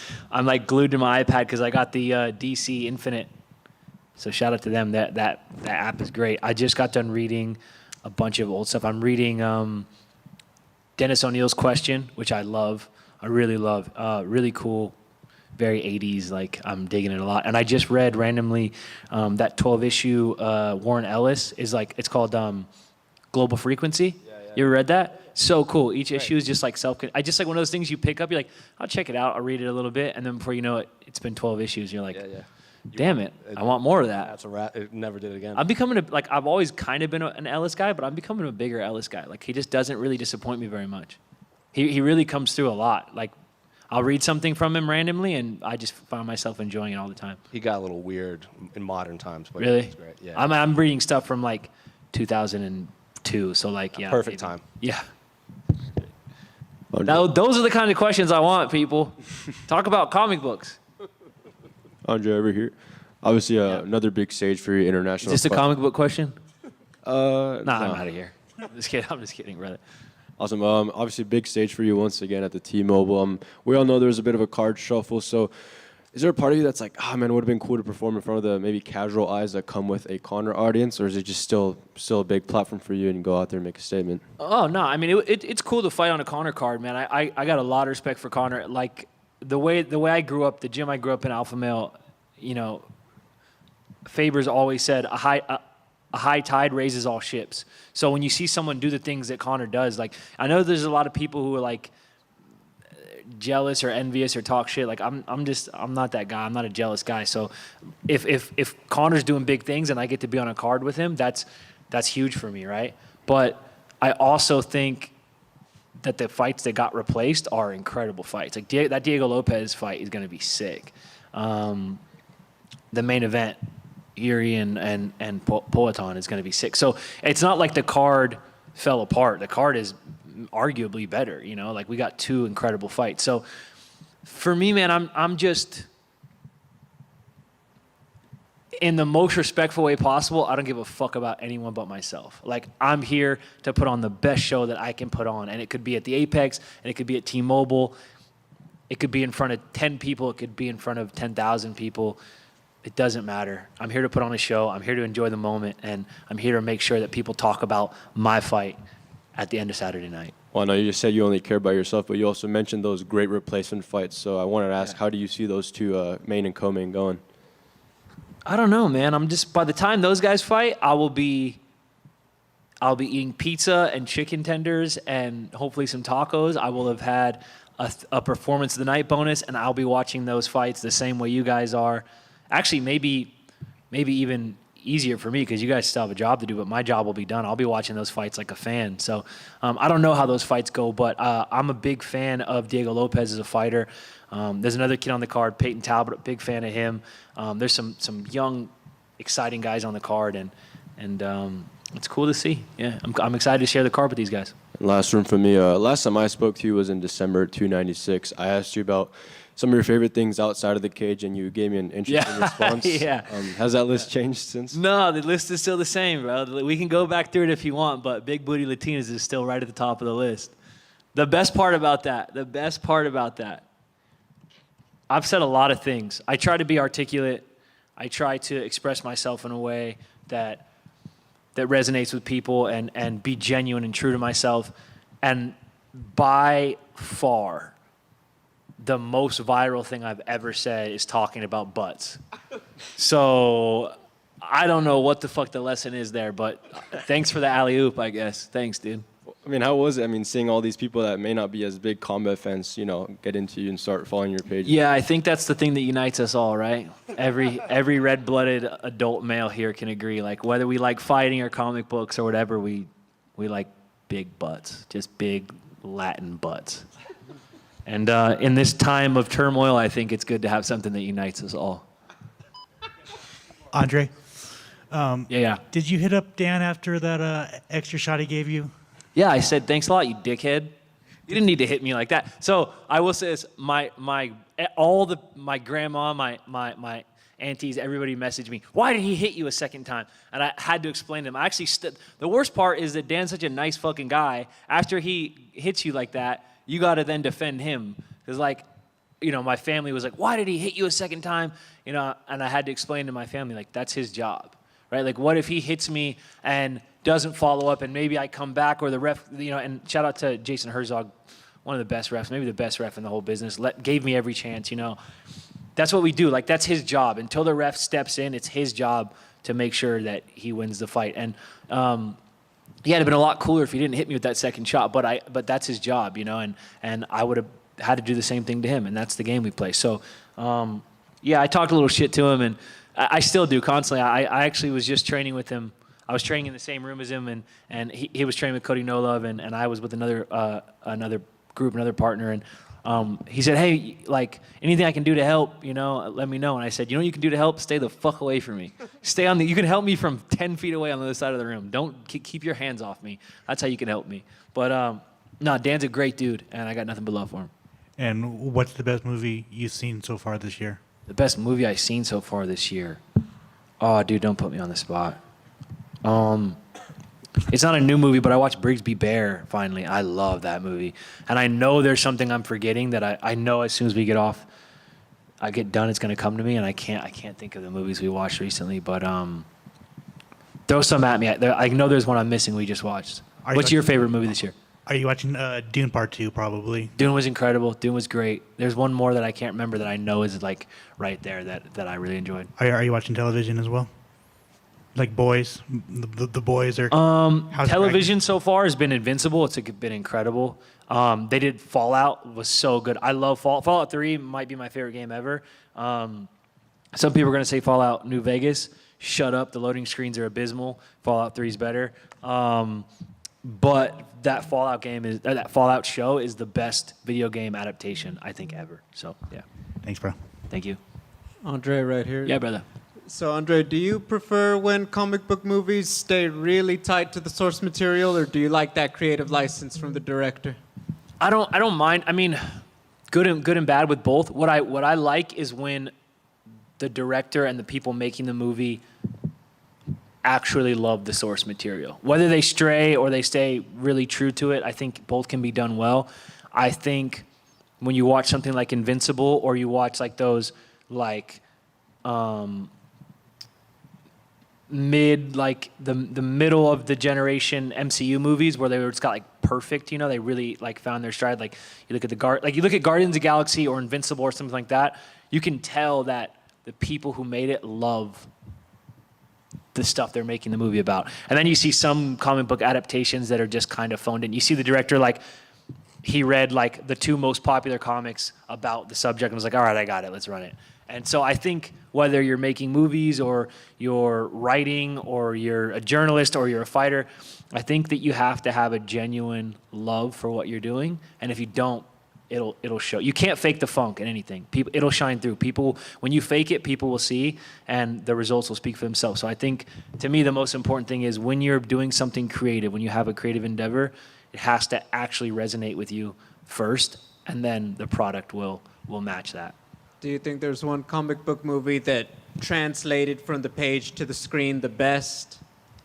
glued to my iPad because I got the DC Infinite. So shout out to them. That app is great. I just got done reading a bunch of old stuff. I'm reading Dennis O'Neill's Question, which I love. I really love. Really cool, very 80s. Like, I'm digging it a lot. And I just read randomly that 12-issue Warren Ellis is like, it's called Global Frequency. Yeah. You ever read that? So cool. Each issue is just like I just like one of those things you pick up. You're like, I'll check it out. I'll read it a little bit, and then before you know it, it's been 12 issues. You're like, damn it, I want more of that. That's a rat. It never did it again. I'm becoming I've always kind of been an Ellis guy, but I'm becoming a bigger Ellis guy. Like, he just doesn't really disappoint me very much. He really comes through a lot. Like, I'll read something from him randomly, and I just find myself enjoying it all the time. He got a little weird in modern times, but really, it's great. Yeah, I'm reading stuff from like 2002, so like, yeah, perfect time. Yeah. Now, those are the kind of questions I want, people. Talk about comic books. Andre, over here. Obviously, another big stage for your international. Is this a comic book question? No. I'm out of here. I'm just kidding, brother. Awesome. Obviously, big stage for you once again at the T-Mobile. We all know there's a bit of a card shuffle. So, is there a part of you that's like, man, it would have been cool to perform in front of the maybe casual eyes that come with a Conor audience, or is it just still a big platform for you and go out there and make a statement? Oh no, it's cool to fight on a Conor card, man. I got a lot of respect for Conor. Like, the way I grew up, the gym I grew up in, Alpha Male, Faber's always said a high tide raises all ships. So when you see someone do the things that Conor does, like, I know there's a lot of people who are like, jealous or envious or talk shit. Like I'm not that guy. I'm not a jealous guy. So if Conor's doing big things and I get to be on a card with him, that's huge for me, right? But I also think that the fights that got replaced are incredible fights. Like that Diego Lopes fight is going to be sick. The main event, Jiri and Poatan is going to be sick. So it's not like the card fell apart. The card is arguably better, you know? Like we got two incredible fights. So for me, man, I'm just, in the most respectful way possible, I don't give a fuck about anyone but myself. Like, I'm here to put on the best show that I can put on. And it could be at the Apex, and it could be at T-Mobile. It could be in front of 10 people. It could be in front of 10,000 people. It doesn't matter. I'm here to put on a show. I'm here to enjoy the moment. And I'm here to make sure that people talk about my fight at the end of Saturday night. Well, no, you just said you only care about yourself, but you also mentioned those great replacement fights. So I wanted to ask, how do you see those two main and co-main going? I don't know, man. I'm just, by the time those guys fight, I'll be eating pizza and chicken tenders and hopefully some tacos. I will have had a performance of the night bonus, and I'll be watching those fights the same way you guys are. Actually, maybe even easier for me because you guys still have a job to do, but my job will be done. I'll be watching those fights like a fan. So I don't know how those fights go, but I'm a big fan of Diego Lopes as a fighter. There's another kid on the card, Peyton Talbot, big fan of him. There's some young, exciting guys on the card, and it's cool to see. Yeah, I'm excited to share the card with these guys. Last one for me. Last time I spoke to you was in December 296. I asked you about some of your favorite things outside of the cage, and you gave me an interesting response. Yeah. Has that list changed since? No, the list is still the same, bro. We can go back through it if you want, but Big Booty Latinas is still right at the top of the list. The best part about that, I've said a lot of things. I try to be articulate. I try to express myself in a way that resonates with people and be genuine and true to myself. And by far, the most viral thing I've ever said is talking about butts. So I don't know what the fuck the lesson is there, but thanks for the alley-oop, I guess. Thanks, dude. I mean, how was it? I mean, seeing all these people that may not be as big combat fans, you know, get into you and start following your page. Yeah, I think that's the thing that unites us all, right? Every red-blooded adult male here can agree. Like, whether we like fighting or comic books or whatever, we like big butts, just big Latin butts. And in this time of turmoil, I think it's good to have something that unites us all. Andre? Yeah. Did you hit up Dan after that extra shot he gave you? Yeah, I said, thanks a lot, you dickhead. You didn't need to hit me like that. So I will say this, my grandma, my aunties, everybody messaged me, why did he hit you a second time? And I had to explain to them. I actually, the worst part is that Dan's such a nice fucking guy. After he hits you like that, you got to then defend him. Because, like, you know, my family was like, why did he hit you a second time? You know, and I had to explain to my family, like, that's his job, right? Like, what if he hits me and doesn't follow up, and maybe I come back, or the ref, you know, and shout out to Jason Herzog, one of the best refs, maybe the best ref in the whole business, gave me every chance, you know. That's what we do. Like, that's his job. Until the ref steps in, it's his job to make sure that he wins the fight. And yeah, it'd have been a lot cooler if he didn't hit me with that second shot, but that's his job, you know, and I would have had to do the same thing to him, and that's the game we play. So, yeah, I talked a little shit to him, and I still do constantly. I actually was just training with him. I was training in the same room as him, and he was training with Cody No Love, and I was with another group, another partner, and he said, hey, like, anything I can do to help, you know, let me know. And I said, you know what you can do to help? Stay the fuck away from me. You can help me from 10 feet away on the other side of the room. Don't keep your hands off me. That's how you can help me. But no, Dan's a great dude, and I got nothing but love for him. And what's the best movie you've seen so far this year? The best movie I've seen so far this year? Oh, dude, don't put me on the spot. It's not a new movie, but I watched Brigsby Bear finally. I love that movie. And I know there's something I'm forgetting that I know as soon as we get off, I get done, it's going to come to me, and I can't think of the movies we watched recently, but throw some at me. I know there's one I'm missing we just watched. What's your favorite movie this year? Are you watching Dune Part 2, probably? Dune was incredible. Dune was great. There's one more that I can't remember that I know is like right there that I really enjoyed. Are you watching television as well? like boys, the boys are. how's Television so far has been invincible. It's been incredible. They did Fallout, was so good. I love Fallout 3 might be my favorite game ever. Some people are going to say Fallout New Vegas. Shut up. The loading screens are abysmal. Fallout 3 is better. But that Fallout show is the best video game adaptation I think ever. So yeah. Thanks, bro. Thank you. Andre, right here. Yeah, brother. So, Andre, do you prefer when comic book movies stay really tight to the source material, or do you like that creative license from the director? I don't mind. I mean, good and bad with both. What I like is when the director and the people making the movie actually love the source material. Whether they stray or they stay really true to it, I think both can be done well. I think when you watch something like Invincible, or you watch like those like the middle of the generation MCU movies where they were just got like perfect, you know, they really like found their stride. Like you look at you look at Guardians of the Galaxy or Invincible or something like that, you can tell that the people who made it love the stuff they're making the movie about. And then you see some comic book adaptations that are just kind of phoned in. You see the director, like, he read like the 2 most popular comics about the subject and was like, all right, I got it, let's run it. And so I think whether you're making movies or you're writing or you're a journalist or you're a fighter, I think that you have to have a genuine love for what you're doing. And if you don't, it'll show. You can't fake the funk in anything. It'll shine through. People, when you fake it, people will see, and the results will speak for themselves. So I think, to me, the most important thing is when you're doing something creative, when you have a creative endeavor, it has to actually resonate with you first, and then the product will match that. Do you think there's one comic book movie that translated from the page to the screen the best,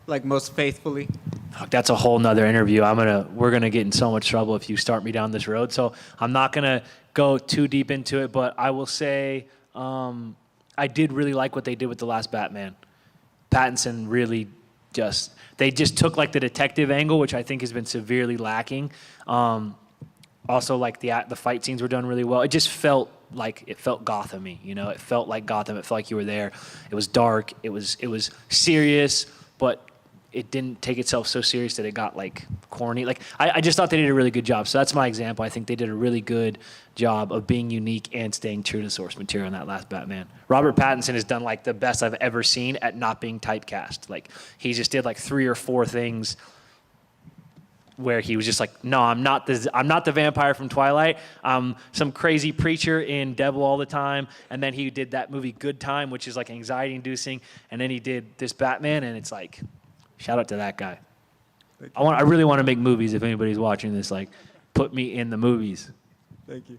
like most faithfully? Fuck, that's a whole nother interview. We're gonna get in so much trouble if you start me down this road. So I'm not gonna go too deep into it, but I will say I did really like what they did with the last Batman. Pattinson really they just took like the detective angle, which I think has been severely lacking. Also, like the fight scenes were done really well. It just felt Gotham-y, you know. It felt like Gotham. It felt like you were there. It was dark. It was serious, but it didn't take itself so serious that it got like corny. Like I just thought they did a really good job. So that's my example. I think they did a really good job of being unique and staying true to source material in that last Batman. Robert Pattinson has done like the best I've ever seen at not being typecast. Like he just did like 3 or 4 things where he was just like, no, I'm not the vampire from Twilight. I'm some crazy preacher in Devil All the Time. And then he did that movie Good Time, which is like anxiety inducing. And then he did this Batman, and it's like, shout out to that guy. I really want to make movies. If anybody's watching this, like, put me in the movies. Thank you.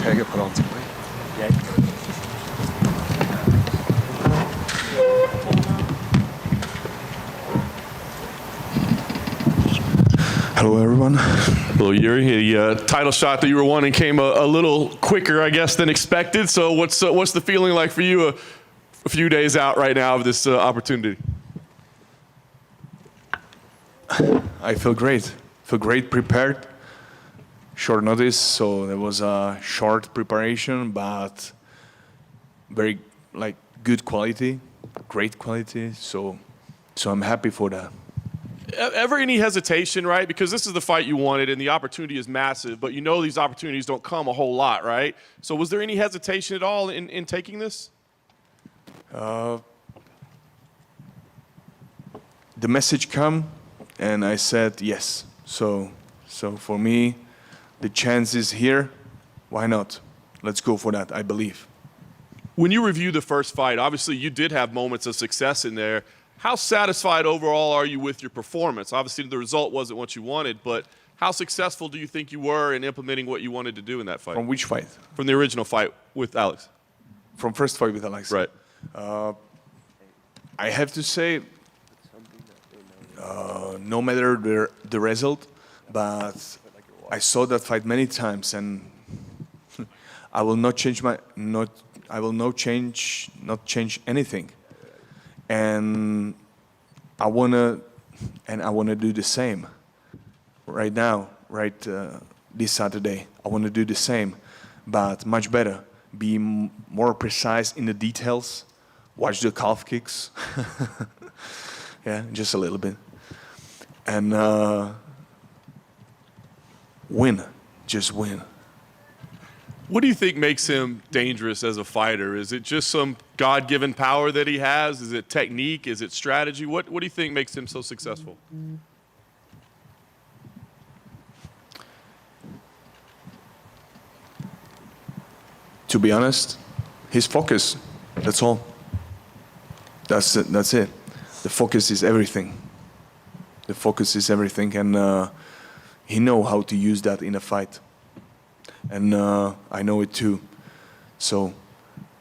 höger på någonting. Yeah. Hello, everyone. Hello, Jiri. The title shot that you were wanting came a little quicker, I guess, than expected. So what's the feeling like for you a few days out right now of this opportunity? I feel great. Prepared. Short notice, so there was a short preparation, but very good quality, great quality. So I'm happy for that. Ever any hesitation, right? Because this is the fight you wanted and the opportunity is massive, but you know these opportunities don't come a whole lot, right? So was there any hesitation at all in taking this? The message come, and I said yes. So for me, the chance is here. Why not? Let's go for that, I believe. When you review the first fight, obviously you did have moments of success in there. How satisfied overall are you with your performance? Obviously the result wasn't what you wanted, but how successful do you think you were in implementing what you wanted to do in that fight? From which fight? From the original fight with Alex. From first fight with Alex. Right. I have to say, no matter the result, but I saw that fight many times, and I will not change not change anything. And I wanna do the same right now, this Saturday. I wanna do the same, but much better. Be more precise in the details. Watch the calf kicks. Yeah, just a little bit. And win, just win. What do you think makes him dangerous as a fighter? Is it just some God-given power that he has? Is it technique? Is it strategy? What do you think makes him so successful? To be honest, his focus, that's all. That's it. The focus is everything. The focus is everything, and he know how to use that in a fight. And I know it too. So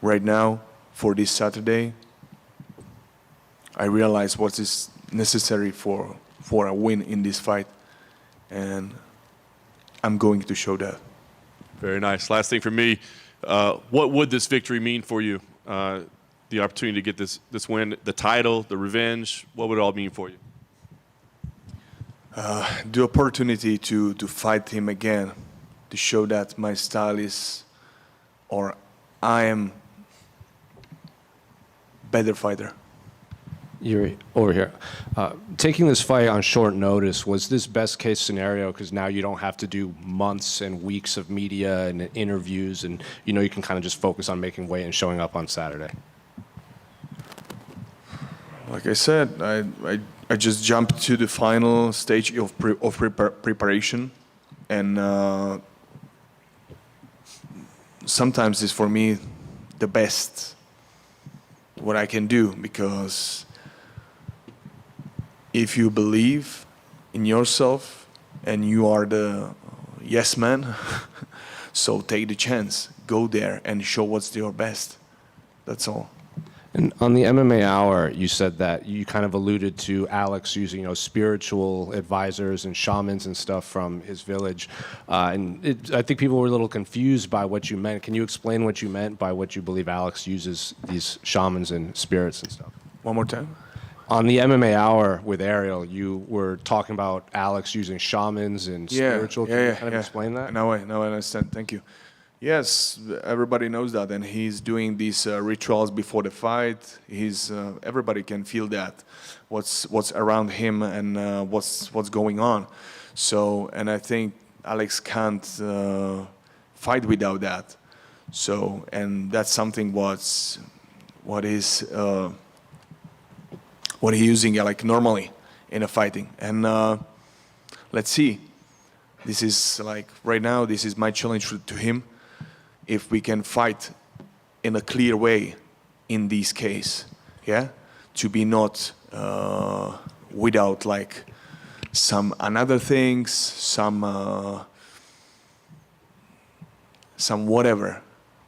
right now, for this Saturday, I realize what is necessary for a win in this fight. And I'm going to show that. Very nice. Last thing for me, what would this victory mean for you? The opportunity to get this win, the title, the revenge, what would it all mean for you? The opportunity to fight him again, to show that my style is, or I am better fighter. Jiri, over here. Taking this fight on short notice, was this best case scenario because now you don't have to do months and weeks of media and interviews, and you can kind of just focus on making weight and showing up on Saturday? Like I said, I just jumped to the final stage of preparation, and sometimes it's for me the best what I can do, because if you believe in yourself and you are the yes man, so take the chance, go there and show what's your best. That's all. And on the MMA Hour, you said that you kind of alluded to Alex using, spiritual advisors and shamans and stuff from his village. I think people were a little confused by what you meant. Can you explain what you meant by what you believe Alex uses these shamans and spirits and stuff? One more time. On the MMA Hour with Ariel, you were talking about Alex using shamans and spiritual. Can you kind of explain that? Now I understand. Thank you. Yes, everybody knows that, and he's doing these rituals before the fight. Everybody can feel that, what's around him and what's going on. So, and I think Alex can't fight without that. So, and that's something what he's using like normally in a fighting. And let's see. This is like right now. This is my challenge to him. If we can fight in a clear way in this case, to be not without like some another things, some some whatever,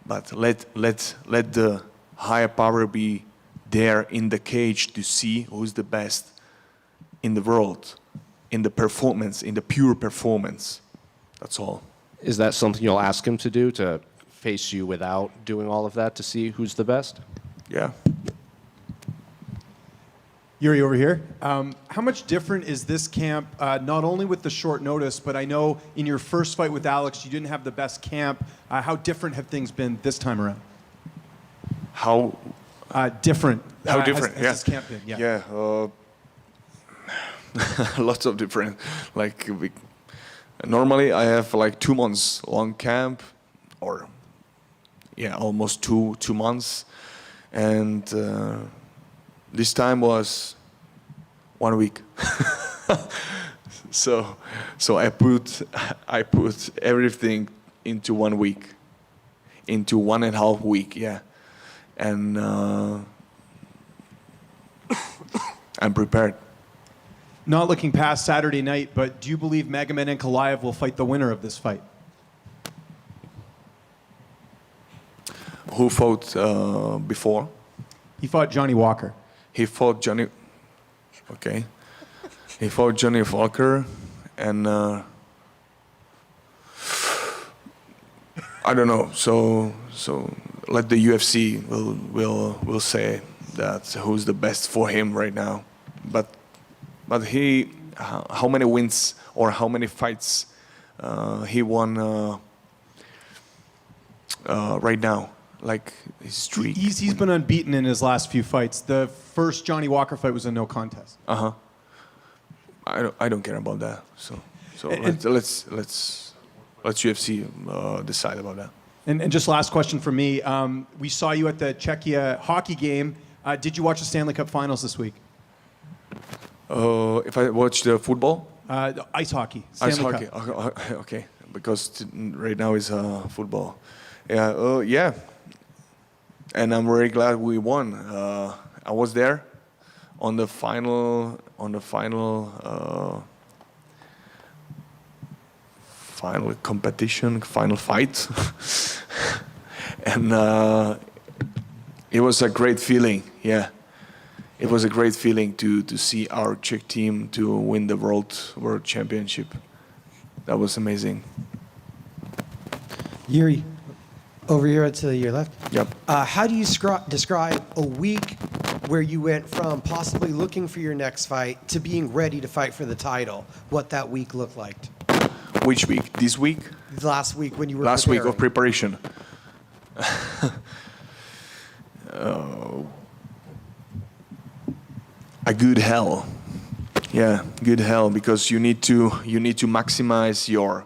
but let the higher power be there in the cage to see who's the best in the world, in the performance, in the pure performance. That's all. Is that something you'll ask him to do, to face you without doing all of that to see who's the best? Yeah. Jiri, over here. How much different is this camp, not only with the short notice, but I know in your first fight with Alex, you didn't have the best camp. How different have things been this time around? How different? How different? Has this camp been? Yeah. Lots of different. Like normally, I have like 2 months long camp, or almost two months, and this time was 1 week. so I put everything into 1 week, into 1.5 week, and I'm prepared. Not looking past Saturday night, but do you believe Magomed Ankalaev will fight the winner of this fight? Who fought before? He fought Johnny Walker. He fought Johnny. Okay. He fought Johnny Walker, and I don't know. So let the UFC will say that who's the best for him right now. But he, how many wins or how many fights he won right now? Like his streak. He's been unbeaten in his last few fights. The first Johnny Walker fight was a no contest. I don't care about that. So let's UFC decide about that. And just last question from me. We saw you at the Czechia hockey game. Did you watch the Stanley Cup Finals this week? If I watch the football? Ice hockey. Stanley Cup. Okay. Because right now is football. Yeah. And I'm very glad we won. I was there on the final competition, final fight, and it was a great feeling. Yeah, it was a great feeling to see our Czech team to win the world championship. That was amazing. Jiri, over here to your left. Yep. How do you describe a week where you went from possibly looking for your next fight to being ready to fight for the title? What that week looked like? Which week? This week? Last week when you were Last week of preparation. A good hell. Yeah, good hell, because you need to maximize your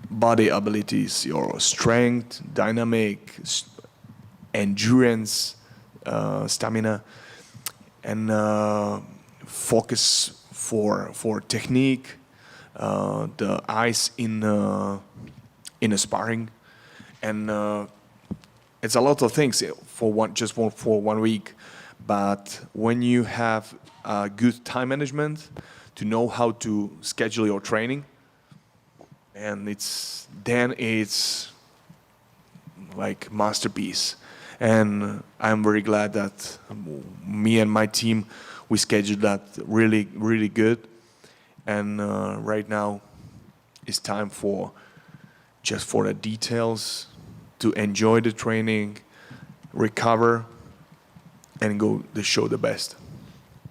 body abilities, your strength, dynamic, endurance, stamina, and focus for technique, the eyes in a sparring, and it's a lot of things for 1 week. But when you have good time management, to know how to schedule your training, and it's like masterpiece. And I'm very glad that me and my team, we scheduled that really, really good. And right now, it's time for the details, to enjoy the training, recover, and go to show the best.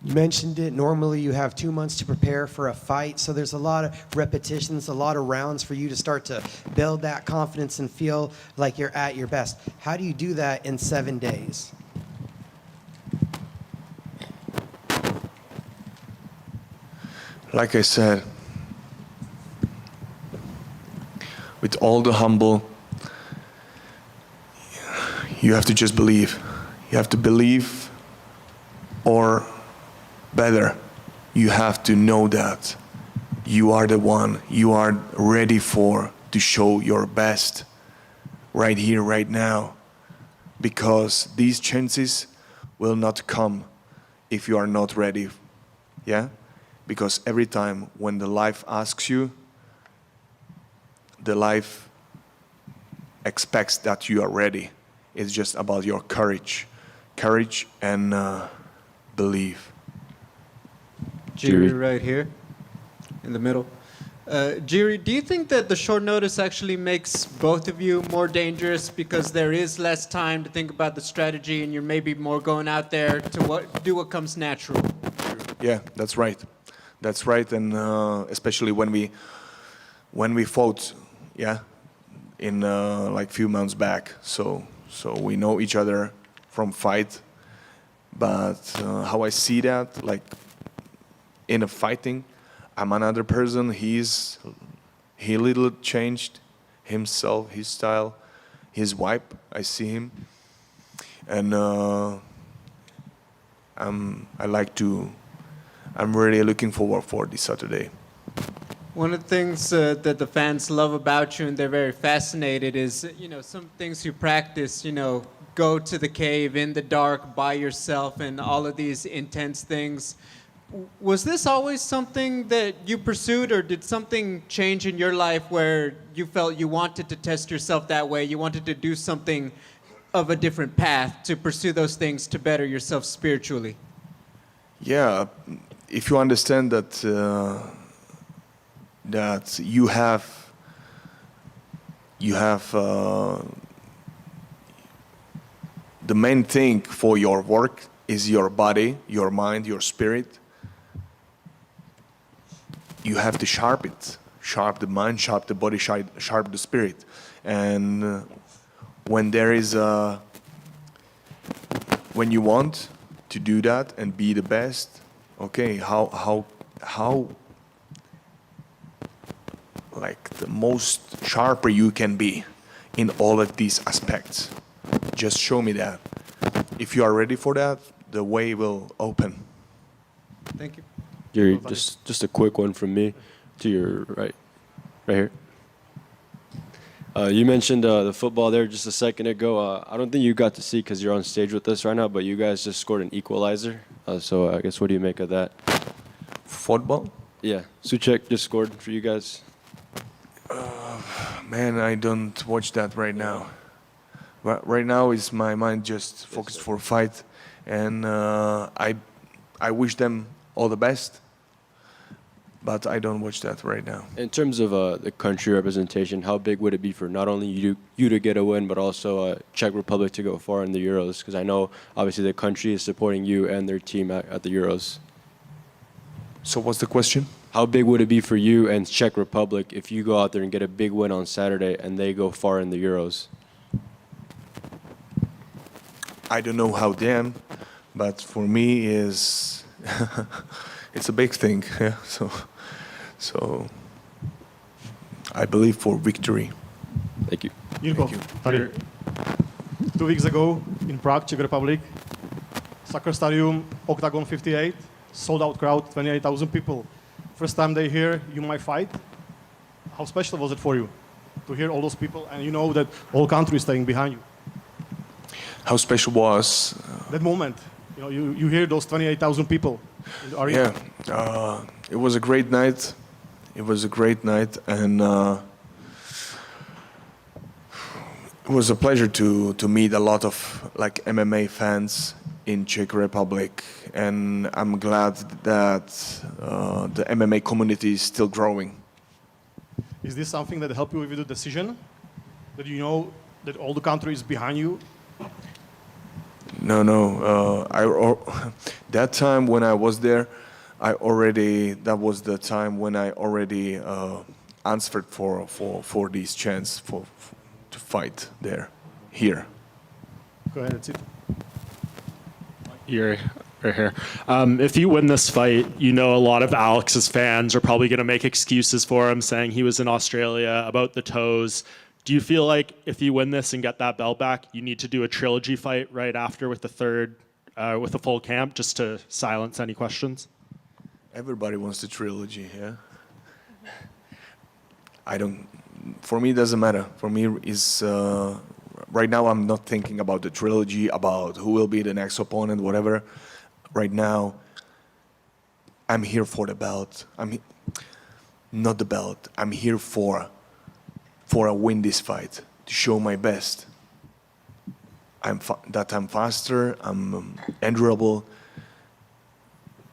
You mentioned it. Normally you have 2 months to prepare for a fight, so there's a lot of repetitions, a lot of rounds for you to start to build that confidence and feel like you're at your best. How do you do that in 7 days? Like I said, with all the humble, you have to just believe. You have to believe, or better, you have to know that you are the one, you are ready to show your best right here, right now, because these chances will not come if you are not ready, yeah? Because every time when the life asks you, the life expects that you are ready. It's just about your courage and belief. Jiri right here in the middle. Jiri, do you think that the short notice actually makes both of you more dangerous because there is less time to think about the strategy and you're maybe more going out there to do what comes natural? Yeah, that's right. That's right, and especially when we fought, yeah, in like few months back. So we know each other from fight, but how I see that, like in a fighting, I'm another person. He little changed himself, his style, his vibe. I see him, and I'm really looking forward for this Saturday. One of the things that the fans love about you and they're very fascinated is, some things you practice, go to the cave in the dark by yourself and all of these intense things. Was this always something that you pursued, or did something change in your life where you felt you wanted to test yourself that way? You wanted to do something of a different path to pursue those things to better yourself spiritually? Yeah, if you understand that that you have the main thing for your work is your body, your mind, your spirit. You have to sharp it, sharp the mind, sharp the body, sharp the spirit. And when you want to do that and be the best, okay, how like the most sharper you can be in all of these aspects. Just show me that. If you are ready for that, the way will open. Thank you. Jiri, just a quick one from me to your right here. You mentioned the football there just a second ago. I don't think you got to see because you're on stage with us right now, but you guys just scored an equalizer. So I guess what do you make of that? Football? Yeah, Suchek just scored for you guys. Man, I don't watch that right now. Right now is my mind just focused for fight, and I wish them all the best. But I don't watch that right now. In terms of the country representation, how big would it be for not only you to get a win, but also Czech Republic to go far in the Euros? Because I know obviously the country is supporting you and their team at the Euros. So what's the question? How big would it be for you and Czech Republic if you go out there and get a big win on Saturday and they go far in the Euros? I don't know how them, but for me is it's a big thing. Yeah. So I believe for victory. Thank you. Jirko, tady. 2 weeks ago in Prague, Czech Republic, soccer stadium, Octagon 58, sold out crowd, 28,000 people. First time they hear you might fight. How special was it for you to hear all those people and you know that whole country is staying behind you? How special was that moment? You hear those 28,000 people in the arena. Yeah, it was a great night. It was a great night, and it was a pleasure to meet a lot of like MMA fans in Czech Republic, and I'm glad that the MMA community is still growing. Is this something that helped you with the decision? That you know that all the country is behind you? No. That time when I was there, that was the time when I already answered for this chance to fight here. Go ahead, that's it. Jiri, right here. If you win this fight, you know a lot of Alex's fans are probably going to make excuses for him, saying he was in Australia, about the toes. Do you feel like if you win this and get that belt back, you need to do a trilogy fight right after with with the full camp, just to silence any questions? Everybody wants the trilogy, yeah. For me, it doesn't matter. For me, right now I'm not thinking about the trilogy, about who will be the next opponent, whatever. Right now, I'm here for the belt. Not the belt. I'm here for a win this fight. to show my best. That I'm faster, I'm endurable,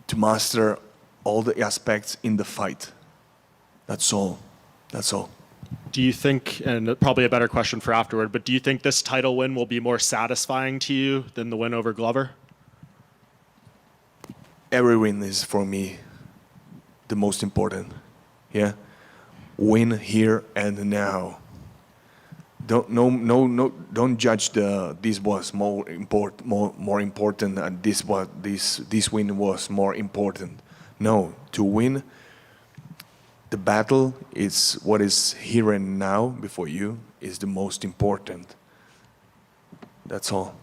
to master all the aspects in the fight. That's all. That's all. Do you think, and probably a better question for afterward, but do you think this title win will be more satisfying to you than the win over Glover? Every win is for me the most important. Yeah, win here and now. Don't judge this was more important and this win was more important. No, to win, the battle is what is here and now before you is the most important. That's all.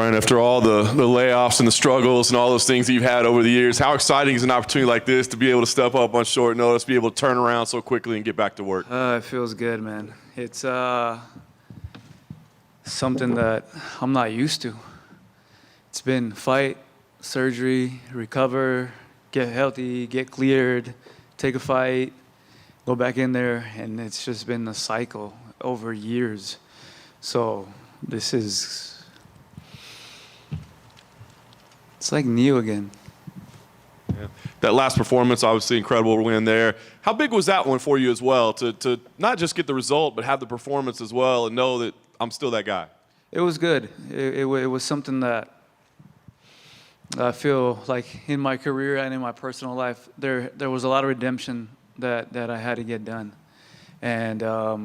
Brian, after all the layoffs and the struggles and all those things that you've had over the years, how exciting is an opportunity like this to be able to step up on short notice, be able to turn around so quickly and get back to work? It feels good, man. It's something that I'm not used to. It's been fight, surgery, recover, get healthy, get cleared, take a fight, go back in there, and it's just been a cycle over years. So this is, it's like new again. Yeah. That last performance, obviously incredible win there. How big was that one for you as well, to not just get the result, but have the performance as well and know that I'm still that guy? It was good. It was something that I feel like in my career and in my personal life, there was a lot of redemption that I had to get done. And I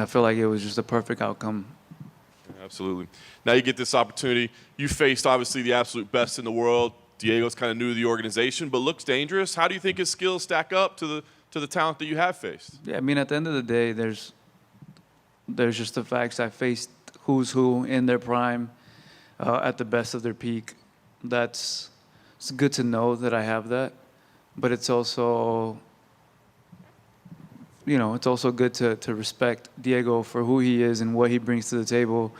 feel like it was just a perfect outcome. Yeah, absolutely. Now you get this opportunity. You faced, obviously, the absolute best in the world. Diego's kind of new to the organization, but looks dangerous. How do you think his skills stack up to the talent that you have faced? Yeah, I mean, at the end of the day, there's just the facts. I faced who's who in their prime, at the best of their peak. It's good to know that I have that, but it's also, it's also good to respect Diego for who he is and what he brings to the table,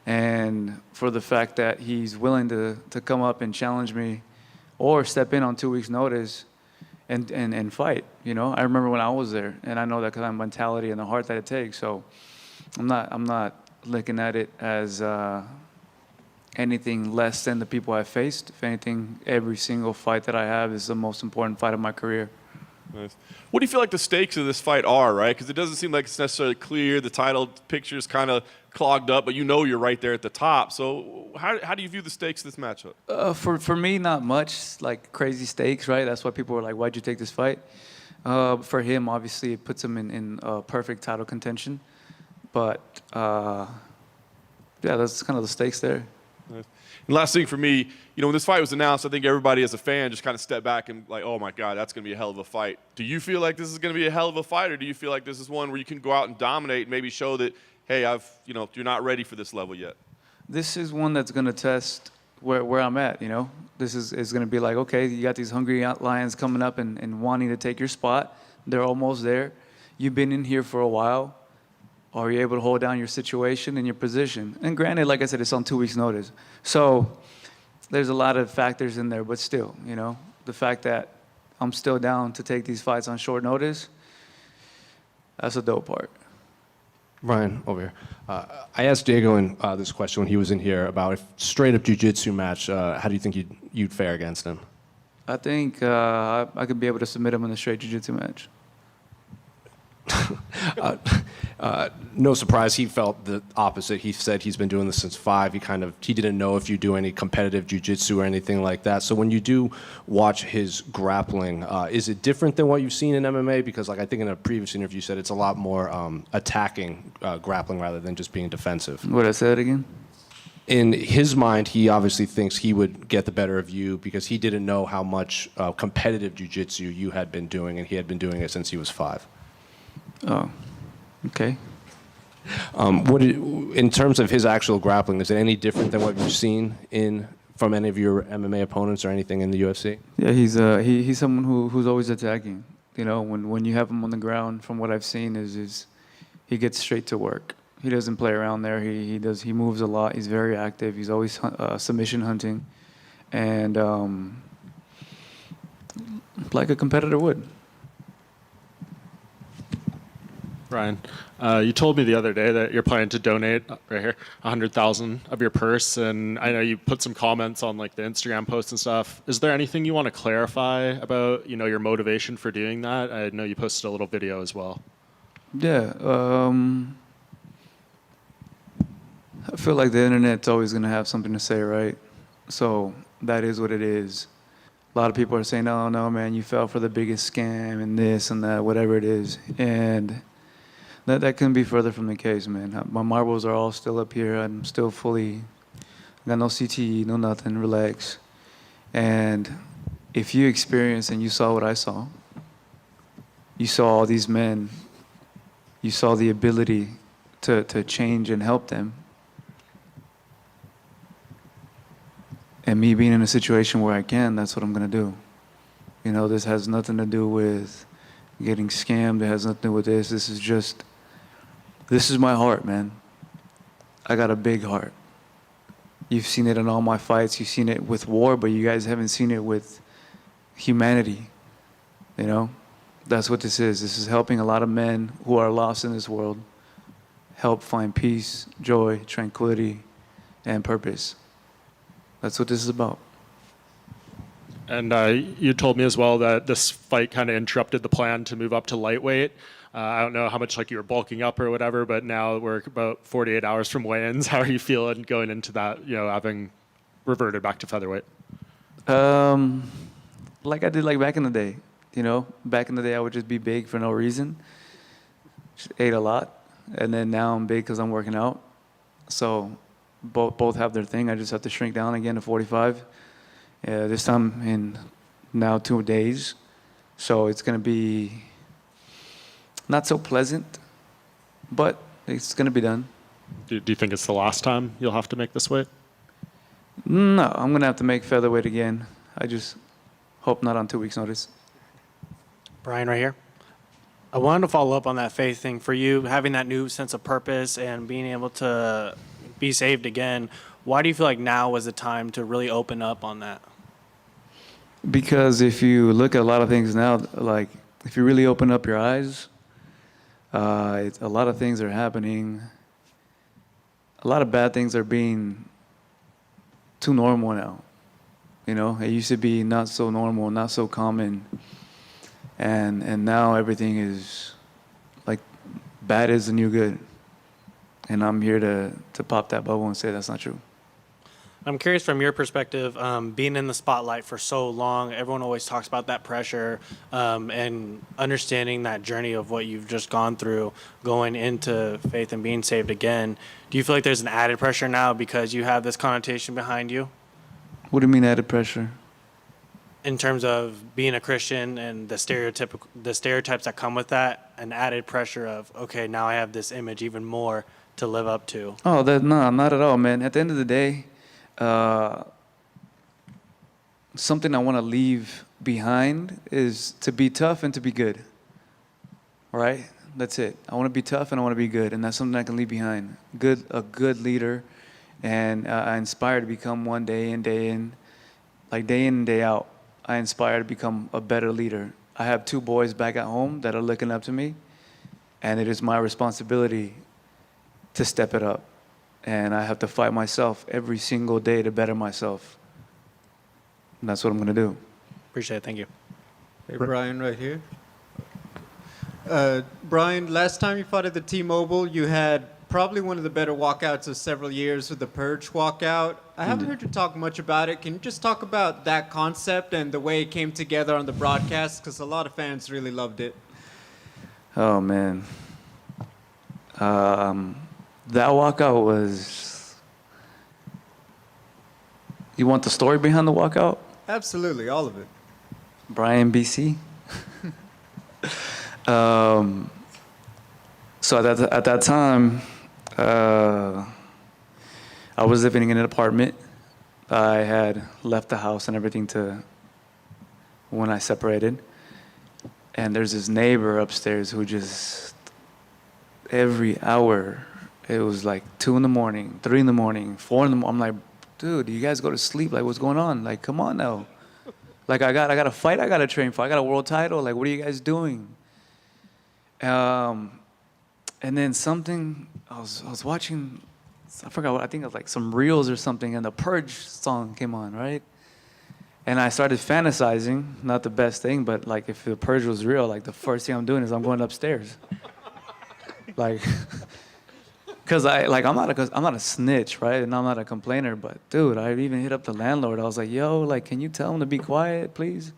and for the fact that he's willing to come up and challenge me or step in on 2 weeks' notice and fight. I remember when I was there, and I know that kind of mentality and the heart that it takes. So I'm not looking at it as anything less than the people I faced. If anything, every single fight that I have is the most important fight of my career. Nice. What do you feel like the stakes of this fight are, right? Because it doesn't seem like it's necessarily clear. The title picture is kind of clogged up, but you're right there at the top. So how do you view the stakes of this matchup? For me, not much, like crazy stakes, right? That's why people were like, why'd you take this fight? For him, obviously, it puts him in perfect title contention. But, yeah, that's kind of the stakes there. Nice. And last thing for me, when this fight was announced, I think everybody as a fan just kind of stepped back and like, oh my God, that's going to be a hell of a fight. Do you feel like this is going to be a hell of a fight, or do you feel like this is one where you can go out and dominate and maybe show that, hey, you're not ready for this level yet? This is one that's going to test where I'm at, This is going to be like, okay, you got these hungry lions coming up and wanting to take your spot. They're almost there. You've been in here for a while. Are you able to hold down your situation and your position? And granted, like I said, it's on 2 weeks' notice. So there's a lot of factors in there, but still, the fact that I'm still down to take these fights on short notice, that's a dope part. Brian, over here. I asked Diego this question when he was in here about a straight-up jiu-jitsu match. How do you think you'd fare against him? I think I could be able to submit him in a straight jiu-jitsu match. No surprise, he felt the opposite. He said he's been doing this since 5. He didn't know if you do any competitive jiu-jitsu or anything like that. So when you do watch his grappling, is it different than what you've seen in MMA? Because I think in a previous interview you said it's a lot more attacking grappling rather than just being defensive. What did I say that again? In his mind, he obviously thinks he would get the better of you because he didn't know how much competitive jiu-jitsu you had been doing, and he had been doing it since he was 5. Oh, okay. In terms of his actual grappling, is it any different than what you've seen from any of your MMA opponents or anything in the UFC? Yeah, he's someone who's always attacking. When you have him on the ground, from what I've seen, is he gets straight to work. He doesn't play around there. He moves a lot. He's very active. He's always submission hunting, and like a competitor would. Ryan, you told me the other day that you're planning to donate right here 100,000 of your purse, and I know you put some comments on the Instagram posts and stuff. Is there anything you want to clarify about your motivation for doing that? I know you posted a little video as well. Yeah, I feel like the internet's always going to have something to say, right? So that is what it is. A lot of people are saying, "Oh no, man, you fell for the biggest scam and this and that, whatever it is," and that couldn't be further from the case, man. My marbles are all still up here. I'm still fully, got no CTE, no nothing, relax. And if you experienced and you saw what I saw, you saw all these men, you saw the ability to change and help them, And me being in a situation where I can, that's what I'm going to do. You know, this has nothing to do with getting scammed. It has nothing to do with this. This is my heart, man. I got a big heart. You've seen it in all my fights. You've seen it with war, but you guys haven't seen it with humanity. You know, that's what this is. This is helping a lot of men who are lost in this world help find peace, joy, tranquility, and purpose. That's what this is about. And you told me as well that this fight kind of interrupted the plan to move up to lightweight. I don't know how much like you were bulking up or whatever, but now we're about 48 hours from weigh-ins. How are you feeling going into that, you know, having reverted back to featherweight? Like I did like back in the day. You know, back in the day I would just be big for no reason. Just ate a lot. And then now I'm big because I'm working out. So both have their thing. I just have to shrink down again to 45. This time in now 2 days. So it's going to be not so pleasant, but it's going to be done. Do you think it's the last time you'll have to make this weight? No, I'm going to have to make featherweight again. I just hope not on 2 weeks' notice. Brian, right here. I wanted to follow up on that faith thing for you, having that new sense of purpose and being able to be saved again. Why do you feel like now was the time to really open up on that? Because if you look at a lot of things now, like if you really open up your eyes, a lot of things are happening. A lot of bad things are being too normal now. You know, it used to be not so normal, not so common. And now everything is like bad is the new good. And I'm here to pop that bubble and say that's not true. I'm curious from your perspective, being in the spotlight for so long, everyone always talks about that pressure and understanding that journey of what you've just gone through, going into faith and being saved again. Do you feel like there's an added pressure now because you have this connotation behind you? What do you mean added pressure? In terms of being a Christian and the stereotypes that come with that, an added pressure of, okay, now I have this image even more to live up to. Oh, no, not at all, man. At the end of the day, something I want to leave behind is to be tough and to be good. All right? That's it. I want to be tough and I want to be good, and that's something I can leave behind. A good leader, and I inspire to become one day in, day in and day out. I inspire to become a better leader. I have 2 boys back at home that are looking up to me, and it is my responsibility to step it up. And I have to fight myself every single day to better myself. And that's what I'm going to do. Appreciate it. Thank you. Hey, Brian, right here. Brian, last time you fought at the T-Mobile, you had probably one of the better walkouts of several years with the Purge walkout. I haven't heard you talk much about it. Can you just talk about that concept and the way it came together on the broadcast? Because a lot of fans really loved it. Oh, man. That walkout was... You want the story behind the walkout? Absolutely, all of it. Brian, BC. So at that time, I was living in an apartment. I had left the house and everything when I separated. And there's this neighbor upstairs who just, every hour, it was like 2 in the morning, 3 in the morning, 4 in the morning. I'm like, dude, you guys go to sleep? Like, what's going on? Like, come on now. Like, I got a fight I got to train for. I got a world title. Like, what are you guys doing? And then something, I was watching, I forgot what, I think it was like some reels or something, and the Purge song came on, right? And I started fantasizing, not the best thing, but like if the Purge was real, like the first thing I'm doing is I'm going upstairs. Like, cause I'm not a snitch, right? And I'm not a complainer, but dude, I even hit up the landlord. I was like, yo, like, can you tell him to be quiet, please?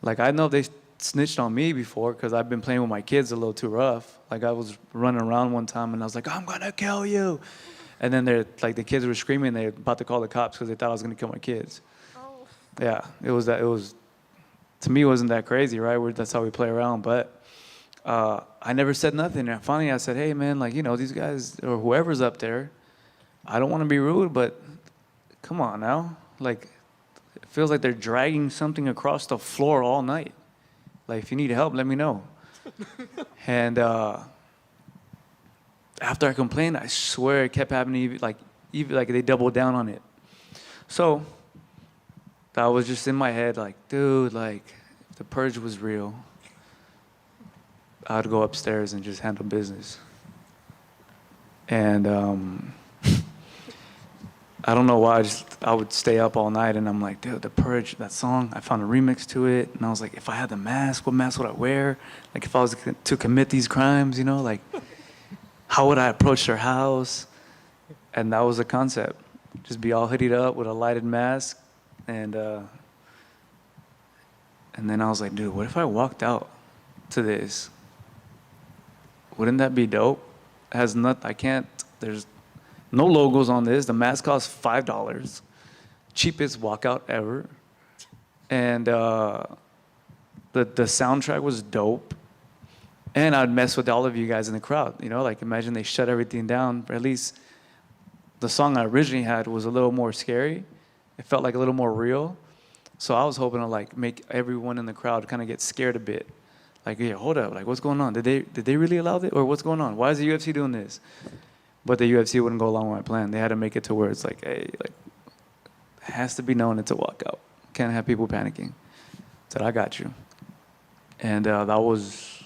Like, I know they snitched on me before because I've been playing with my kids a little too rough. Like, I was running around one time and I was like, I'm gonna kill you. And then they're like, the kids were screaming, they're about to call the cops because they thought I was gonna kill my kids. Oh. Yeah, to me, it wasn't that crazy, right? That's how we play around. But I never said nothing. And finally, I said, hey, man, like, you know, these guys or whoever's up there, I don't want to be rude, but come on now. like, it feels like they're dragging something across the floor all night. Like, if you need help, let me know. And after I complained, I swear it kept happening, even like they doubled down on it. So that was just in my head, like, dude, like, if the purge was real, I'd go upstairs and just handle business. And I don't know why, I would stay up all night, and I'm like, dude, the purge, that song, I found a remix to it, and I was like, if I had the mask, what mask would I wear? Like, if I was to commit these crimes, you know, like, how would I approach their house? And that was the concept. Just be all hoodied up with a lighted mask. And then I was like, dude, what if I walked out to this? Wouldn't that be dope? It has there's no logos on this. The mask costs $5. Cheapest walkout ever. And the soundtrack was dope. And I'd mess with all of you guys in the crowd, you know, like imagine they shut everything down. Or at least the song I originally had was a little more scary. It felt like a little more real. So I was hoping to like make everyone in the crowd kind of get scared a bit. Like, yeah, hold up, like what's going on? Did they really allow this? Or what's going on? Why is the UFC doing this? But the UFC wouldn't go along with my plan. They had to make it to where it's like, hey, like, it has to be known it's a walkout. Can't have people panicking. Said, I got you. And that was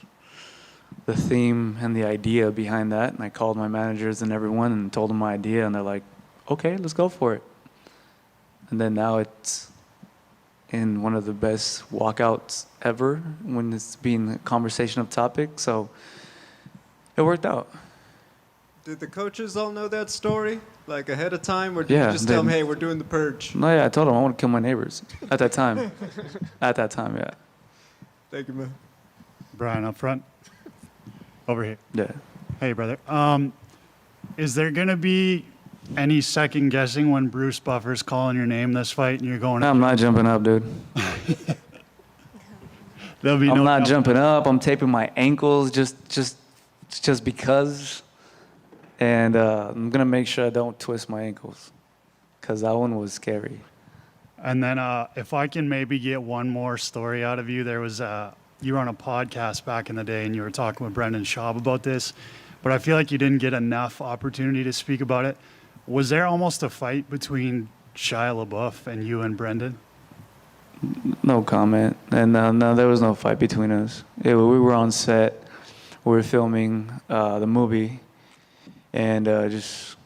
the theme and the idea behind that. And I called my managers and everyone and told them my idea, and they're like, okay, let's go for it. And then now it's in one of the best walkouts ever when it's being a conversation of topic. So it worked out. Did the coaches all know that story, like ahead of time, or did Yeah, you just tell them, hey, we're doing the purge? No, yeah, I told them I want to kill my neighbors at that time. At that time, yeah. Thank you, man. Brian, up front. Over here. Yeah. Hey, brother. Is there going to be any second guessing when Bruce Buffer's calling your name this fight and you're going? I'm not jumping up, dude. There'll be I'm no not doubt. jumping up. I'm taping my ankles just because. And I'm going to make sure I don't twist my ankles because that one was scary. And then if I can maybe get one more story out of you, there was you were on a podcast back in the day and you were talking with Brendan Schaub about this, but I feel like you didn't get enough opportunity to speak about it. Was there almost a fight between Shia LaBeouf and you and Brendan? No comment. And no, there was no fight between us. We were on set. We were filming the movie. And just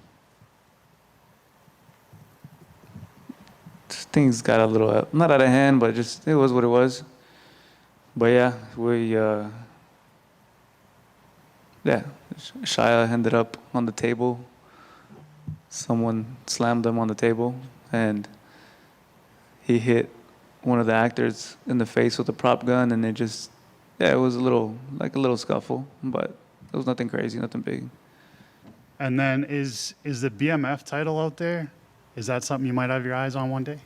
things got a little, not out of hand, but just it was what it was. But yeah, Shia ended up on the table. Someone slammed him on the table, and he hit one of the actors in the face with a prop gun, and it was a little scuffle, but it was nothing crazy, nothing big. And then is the BMF title out there? Is that something you might have your eyes on one day?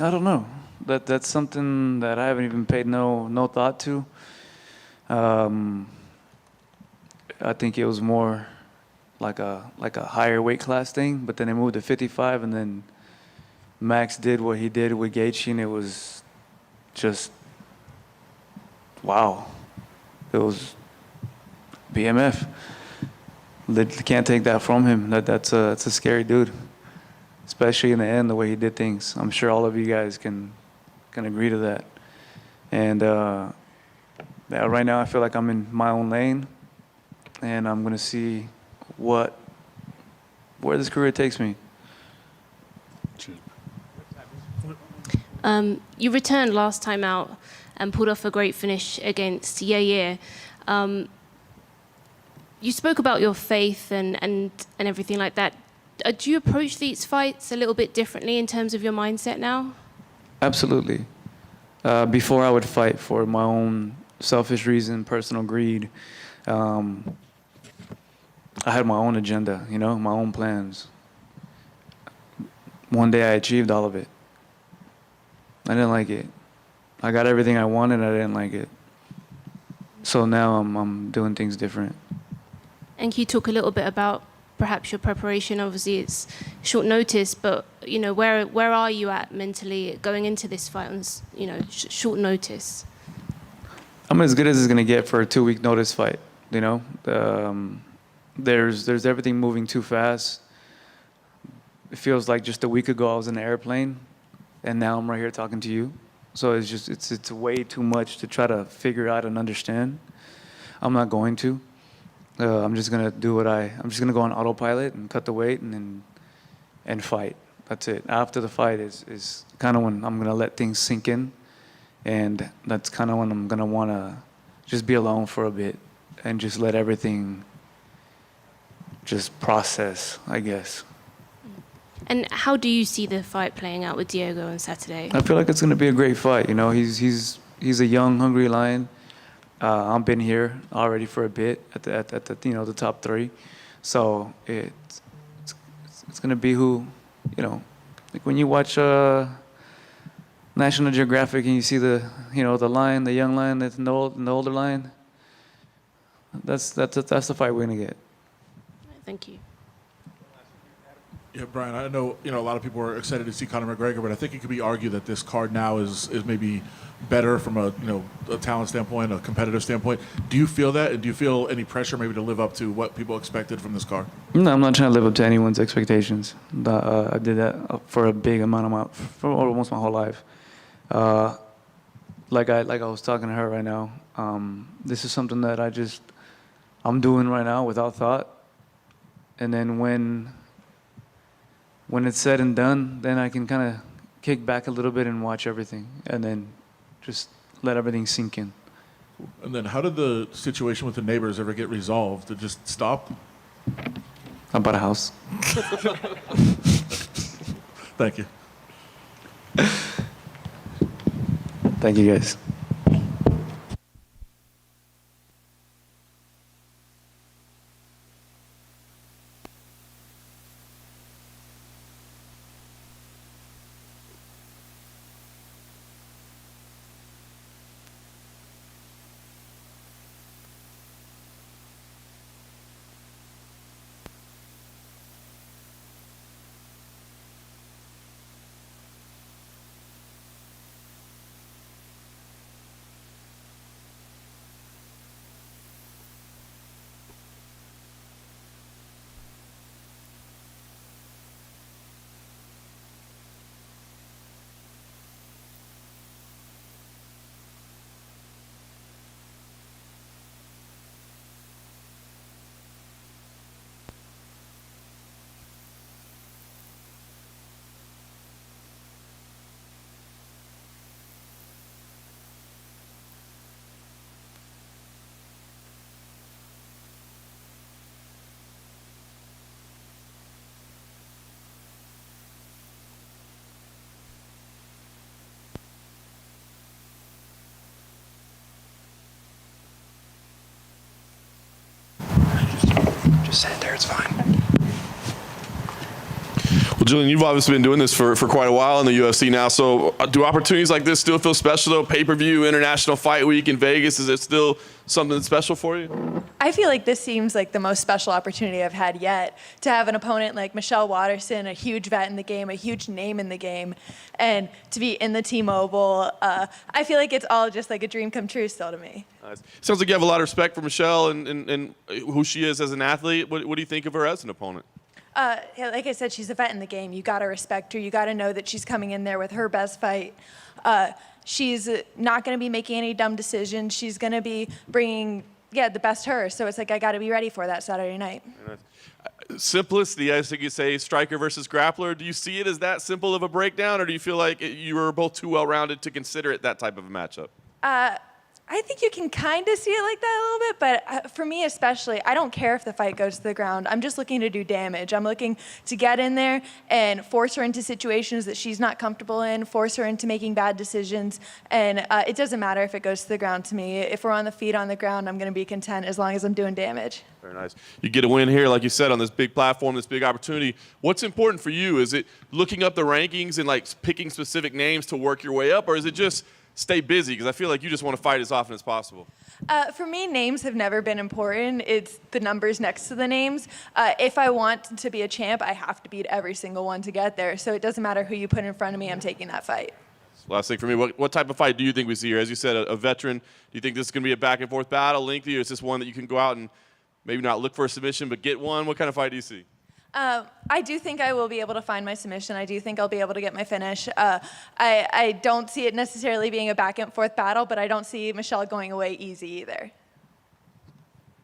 I don't know. That's something that I haven't even paid no thought to. I think it was more like a higher weight class thing, but then they moved to 55, and then Max did what he did with Gaethje, and it was just wow. It was BMF. Can't take that from him. That's a scary dude, especially in the end, the way he did things. I'm sure all of you guys can agree to that. And right now, I feel like I'm in my own lane, and I'm gonna see where this career takes me. You returned last time out and pulled off a great finish against Yair. You spoke about your faith and everything like that. Do you approach these fights a little bit differently in terms of your mindset now? Absolutely. Before I would fight for my own selfish reason, personal greed, I had my own agenda, my own plans. One day I achieved all of it. I didn't like it. I got everything I wanted, I didn't like it. So now I'm doing things different. And can you talk a little bit about perhaps your preparation? Obviously, it's short notice, but where are you at mentally going into this fight on short notice? I'm as good as it's gonna get for a 2-week notice fight. There's everything moving too fast. It feels like just a week ago I was in an airplane, and now I'm right here talking to you. So it's way too much to try to figure out and understand. I'm not going to. I'm just gonna do I'm just gonna go on autopilot and cut the weight and fight. That's it. After the fight is kind of when I'm gonna let things sink in, and that's kind of when I'm gonna wanna just be alone for a bit and just let everything just process, I guess. And how do you see the fight playing out with Diego on Saturday? I feel like it's gonna be a great fight. He's a young, hungry lion. I've been here already for a bit at the top 3, so it's gonna be who, like when you watch National Geographic and you see the lion, the young lion, that's the older lion. That's the fight we're gonna get. Thank you. Yeah, Brian, I know a lot of people are excited to see Conor McGregor, but I think it could be argued that this card now is maybe better from a talent standpoint, a competitive standpoint. Do you feel that, and do you feel any pressure maybe to live up to what people expected from this card? No, I'm not trying to live up to anyone's expectations. I did that for a big for almost my whole life. Like I was talking to her right now. This is something that I'm doing right now without thought, and then when it's said and done, then I can kind of kick back a little bit and watch everything, and then just let everything sink in. And then how did the situation with the neighbors ever get resolved? Did it just stop? I bought a house. Thank you. Thank you, guys. Just sit there, it's fine. Well, Gillian, you've obviously been doing this for quite a while in the UFC now. So do opportunities like this still feel special, though? Pay-per-view, International Fight Week in Vegas, is it still something that's special for you? I feel like this seems like the most special opportunity I've had yet, to have an opponent like Michelle Waterson, a huge vet in the game, a huge name in the game, and to be in the T-Mobile. I feel like it's all just like a dream come true still to me. Nice. Sounds like you have a lot of respect for Michelle and who she is as an athlete. What do you think of her as an opponent? Yeah, like I said, she's a vet in the game. You got to respect her. You got to know that she's coming in there with her best fight. She's not going to be making any dumb decisions. She's going to be bringing, the best her. So it's like I got to be ready for that Saturday night. Simplicity, I think you say, striker versus grappler. Do you see it as that simple of a breakdown, or do you feel like you were both too well-rounded to consider it that type of a matchup? I think you can kind of see it like that a little bit, but for me especially, I don't care if the fight goes to the ground. I'm just looking to do damage. I'm looking to get in there and force her into situations that she's not comfortable in, force her into making bad decisions, and it doesn't matter if it goes to the ground to me. If we're on the feet on the ground, I'm going to be content as long as I'm doing damage. Very nice. You get a win here, like you said, on this big platform, this big opportunity. What's important for you? Is it looking up the rankings and like picking specific names to work your way up, or is it just stay busy? Because I feel like you just want to fight as often as possible. For me, names have never been important. It's the numbers next to the names. If I want to be a champ, I have to beat every single one to get there. So it doesn't matter who you put in front of me, I'm taking that fight. Last thing for me, what type of fight do you think we see here? As you said, a veteran, do you think this is going to be a back-and-forth battle, lengthy, or is this one that you can go out and maybe not look for a submission, but get one? What kind of fight do you see? I do think I will be able to find my submission. I do think I'll be able to get my finish. I don't see it necessarily being a back-and-forth battle, but I don't see Michelle going away easy either.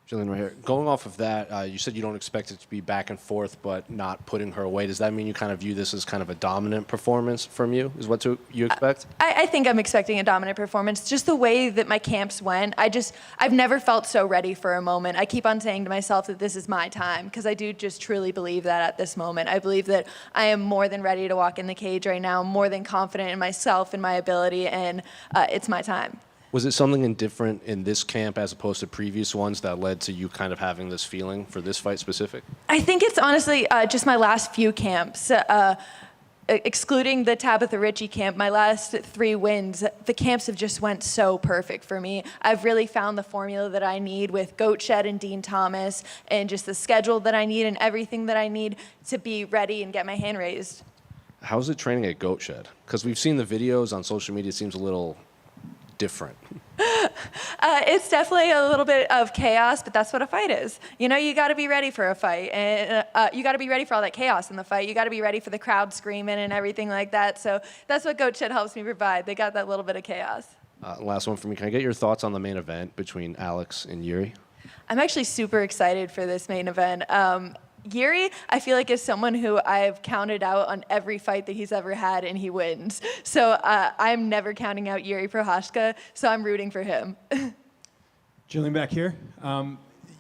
Gillian, right here. Going off of that, you said you don't expect it to be back and forth, but not putting her away. Does that mean you kind of view this as kind of a dominant performance from you, is what you expect? I think I'm expecting a dominant performance. Just the way that my camps went, I've never felt so ready for a moment. I keep on saying to myself that this is my time, because I do just truly believe that at this moment. I believe that I am more than ready to walk in the cage right now, more than confident in myself and my ability, and it's my time. Was it something different in this camp as opposed to previous ones that led to you kind of having this feeling for this fight specific? I think it's honestly just my last few camps. Excluding the Tabitha Ritchie camp, my last 3 wins, the camps have just went so perfect for me. I've really found the formula that I need with Goatshed and Dean Thomas, and just the schedule that I need and everything that I need to be ready and get my hand raised. How's it training at Goatshed? Because we've seen the videos on social media, it seems a little different. It's definitely a little bit of chaos, but that's what a fight is. You know, you got to be ready for a fight, and you got to be ready for all that chaos in the fight. You got to be ready for the crowd screaming and everything like that. So that's what Goatshed helps me provide. They got that little bit of chaos. Last one for me. Can I get your thoughts on the main event between Alex and Jiri? I'm actually super excited for this main event. Jiri, I feel like, is someone who I've counted out on every fight that he's ever had, and he wins. So I'm never counting out Jiri Prochazka, so I'm rooting for him. Gillian, back here. You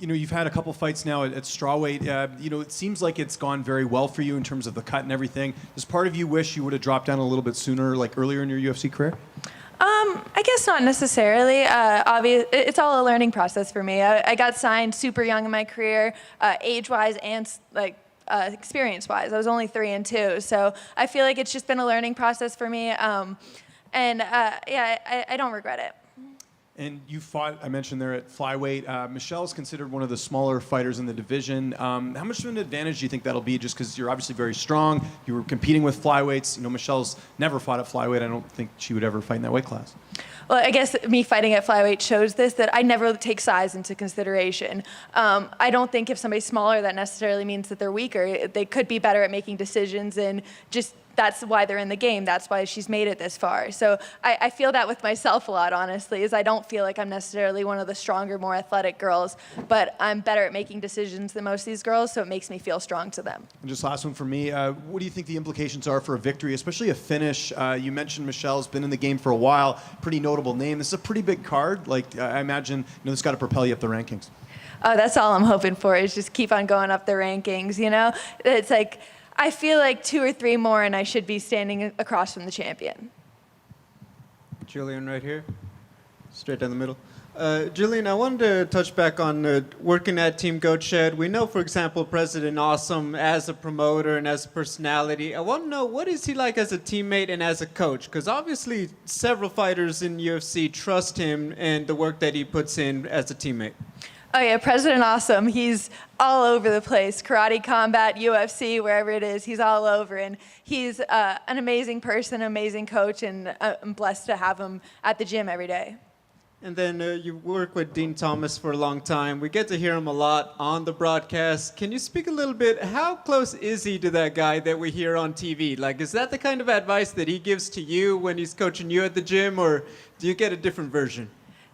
know, you've had a couple fights now at strawweight. You know, it seems like it's gone very well for you in terms of the cut and everything. Does part of you wish you would have dropped down a little bit sooner, like earlier in your UFC career? I guess not necessarily. It's all a learning process for me. I got signed super young in my career, age-wise and experience-wise. I was only 3 and 2, so I feel like it's just been a learning process for me. I don't regret it. And you fought, I mentioned there at flyweight. Michelle is considered one of the smaller fighters in the division. How much of an advantage do you think that'll be, just because you're obviously very strong, you were competing with flyweights. You know, Michelle's never fought at flyweight. I don't think she would ever fight in that weight class. Well, I guess me fighting at flyweight shows this, that I never take size into consideration. I don't think if somebody's smaller, that necessarily means that they're weaker. They could be better at making decisions, and just that's why they're in the game. That's why she's made it this far. So I feel that with myself a lot, honestly, is I don't feel like I'm necessarily one of the stronger, more athletic girls, but I'm better at making decisions than most of these girls, so it makes me feel strong to them. And just last one for me. What do you think the implications are for a victory, especially a finish? You mentioned Michelle's been in the game for a while. Pretty notable name. This is a pretty big card. Like, I imagine, you know, this got to propel you up the rankings. Oh, that's all I'm hoping for, is just keep on going up the rankings, you know? It's like, I feel like 2 or 3 more and I should be standing across from the champion. Gillian right here, straight down the middle. Gillian, I wanted to touch back on working at Team Goatshed. We know, for example, President Awesome as a promoter and as a personality. I want to know, what is he like as a teammate and as a coach? Because obviously several fighters in UFC trust him and the work that he puts in as a teammate. Oh yeah, President Awesome, he's all over the place. Karate, combat, UFC, wherever it is, he's all over. And he's an amazing person, amazing coach, and I'm blessed to have him at the gym every day. And then you work with Dean Thomas for a long time. We get to hear him a lot on the broadcast. Can you speak a little bit, how close is he to that guy that we hear on TV? Like, is that the kind of advice that he gives to you when he's coaching you at the gym, or do you get a different version?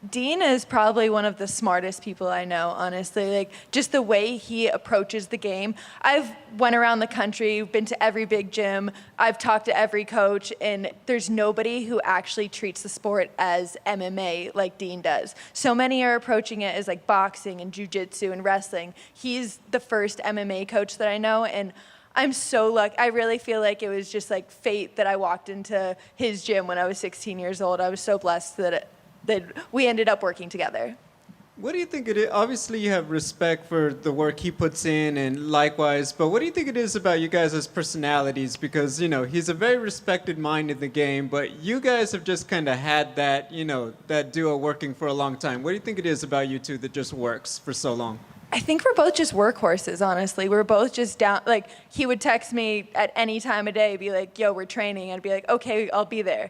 Dean is probably one of the smartest people I know, honestly. Like, just the way he approaches the game. I've went around the country, been to every big gym, I've talked to every coach, and there's nobody who actually treats the sport as MMA like Dean does. So many are approaching it as like boxing and jiu-jitsu and wrestling. He's the first MMA coach that I know, and I'm so lucky. I really feel like it was just like fate that I walked into his gym when I was 16 years old. I was so blessed that we ended up working together. What do you think it is? Obviously, you have respect for the work he puts in, and likewise. But what do you think it is about you guys as personalities? Because he's a very respected mind in the game, but you guys have just kind of had that, that duo working for a long time. What do you think it is about you two that just works for so long? I think we're both just workhorses, honestly. We're both just down. Like, he would text me at any time of day, be like, yo, we're training. I'd be like, okay, I'll be there,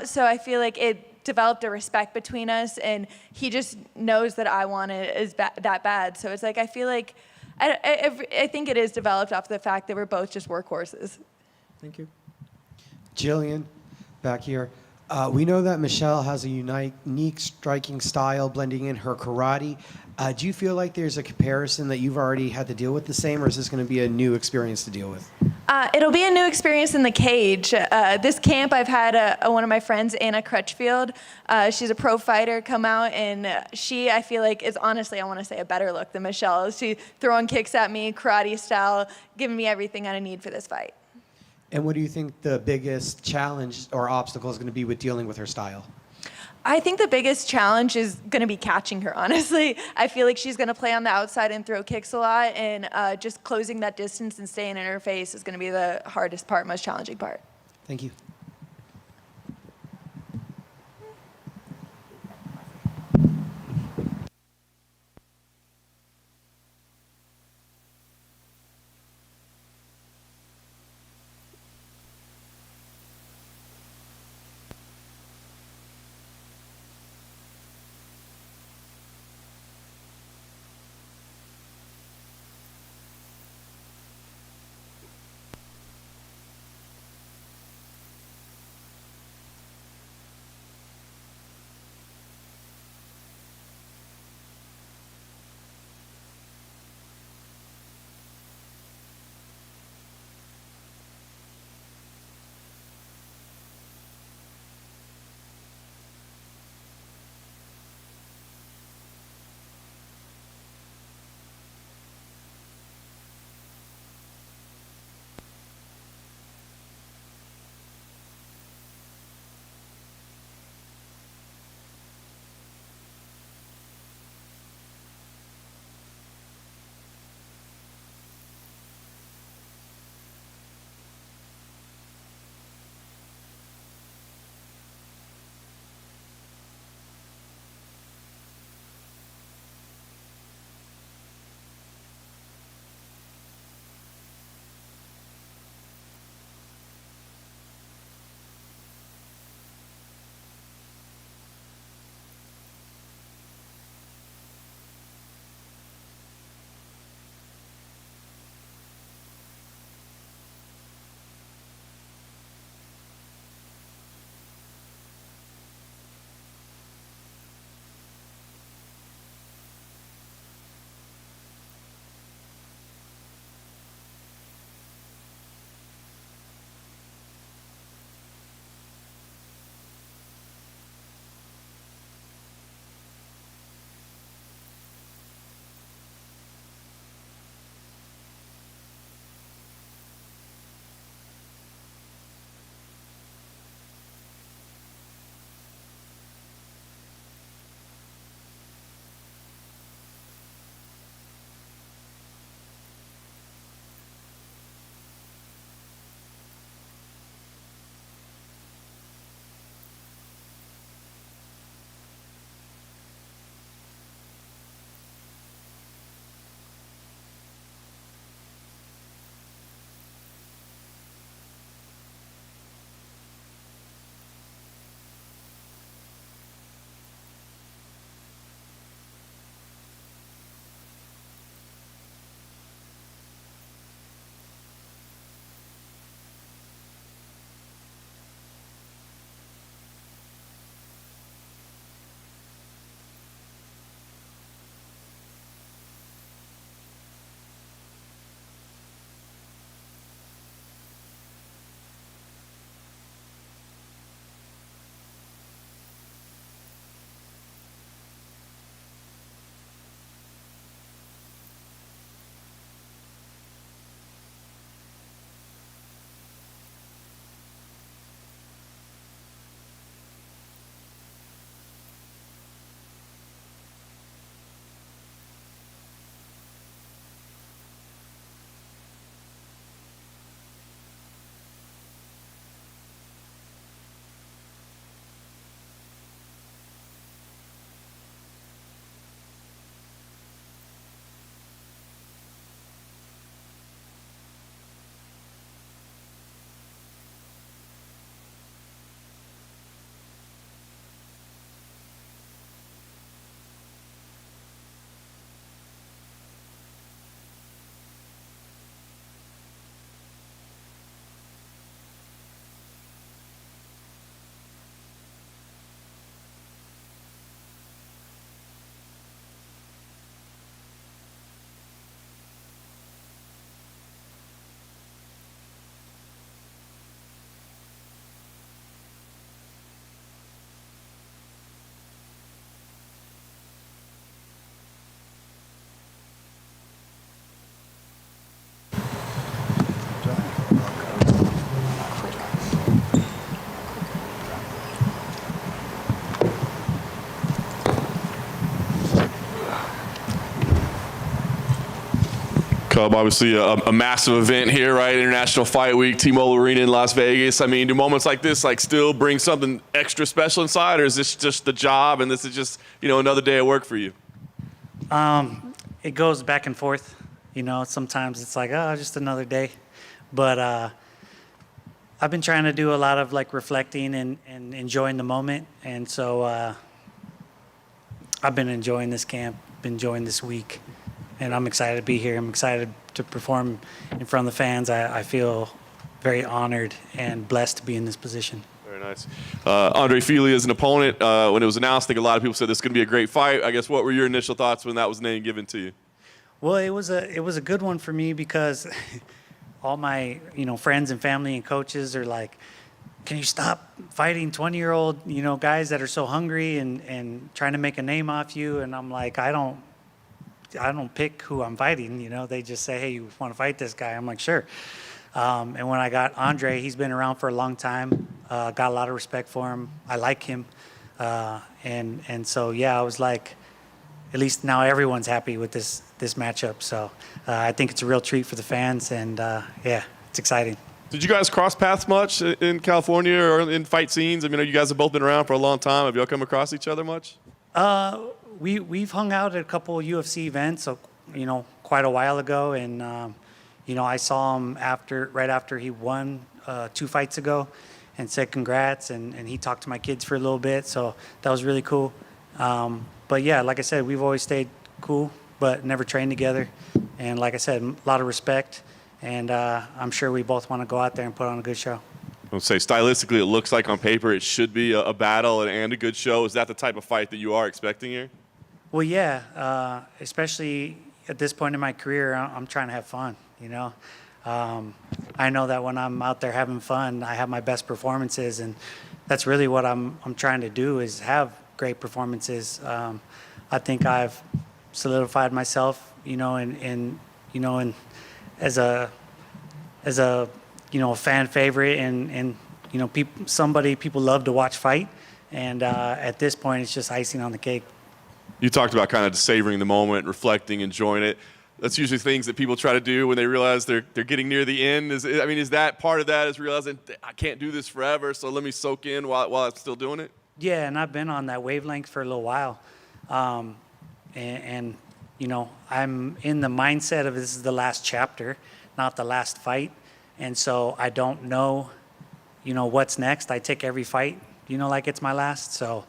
So I feel like it developed a respect between us, and he just knows that I want it that bad. So it's like, I feel like, I think it is developed off the fact that we're both just workhorses. Thank you. Gillian, back here. We know that Michelle has a unique striking style blending in her karate. Do you feel like there's a comparison that you've already had to deal with the same, or is this going to be a new experience to deal with? It'll be a new experience in the cage. This camp, I've had one of my friends, Anna Crutchfield. She's a pro fighter, come out, and she, I feel like, is honestly, I want to say, a better look than Michelle. She's throwing kicks at me, karate style, giving me everything I need for this fight. And what do you think the biggest challenge or obstacle is going to be with dealing with her style? I think the biggest challenge is going to be catching her, honestly. I feel like she's going to play on the outside and throw kicks a lot, and just closing that distance and staying in her face is going to be the hardest part, most challenging part. Thank you. Cub, obviously a massive event here, right? International Fight Week, T-Mobile Arena in Las Vegas. I mean, do moments like this like still bring something extra special inside, or is this just the job and this is just, you know, another day at work for you? It goes back and forth. You know, sometimes it's like, oh, just another day. But I've been trying to do a lot of like reflecting and enjoying the moment. And so I've been enjoying this camp, been enjoying this week. And I'm excited to be here. I'm excited to perform in front of the fans. I feel very honored and blessed to be in this position. Very nice. Andre Fili as an opponent, when it was announced, I think a lot of people said this is going to be a great fight. I guess what were your initial thoughts when that was named given to you? Well, it was a good one for me because all my friends and family and coaches are like, can you stop fighting 20-year-old guys that are so hungry and trying to make a name off you? And I'm like, I don't pick who I'm fighting. They just say, hey, you want to fight this guy? I'm like, sure. And when I got Andre, he's been around for a long time. Got a lot of respect for him. I like him. And so, yeah, I was like, at least now everyone's happy with this matchup. So I think it's a real treat for the fans. And, yeah, it's exciting. Did you guys cross paths much in California or in fight scenes? I mean, you guys have both been around for a long time. Have y'all come across each other much? We've hung out at a couple of UFC events, so, quite a while ago. And, I saw him right after he won 2 fights ago and said congrats. And he talked to my kids for a little bit. So that was really cool. But, yeah, like I said, we've always stayed cool, but never trained together. And like I said, a lot of respect. And I'm sure we both want to go out there and put on a good show. I'll say stylistically, it looks like on paper it should be a battle and a good show. Is that the type of fight that you are expecting here? Well, yeah, especially at this point in my career, I'm trying to have fun, I know that when I'm out there having fun, I have my best performances, and that's really what I'm trying to do is have great performances. I think I've solidified myself, in as a a fan favorite and somebody people love to watch fight, and at this point it's just icing on the cake. You talked about kind of savoring the moment, reflecting, enjoying it. That's usually things that people try to do when they realize they're getting near the end. Is that part of that, is realizing I can't do this forever, so let me soak in while I'm still doing it? Yeah, and I've been on that wavelength for a little while. And I'm in the mindset of this is the last chapter, not the last fight. And so I don't know, what's next. I take every fight, like it's my last. So,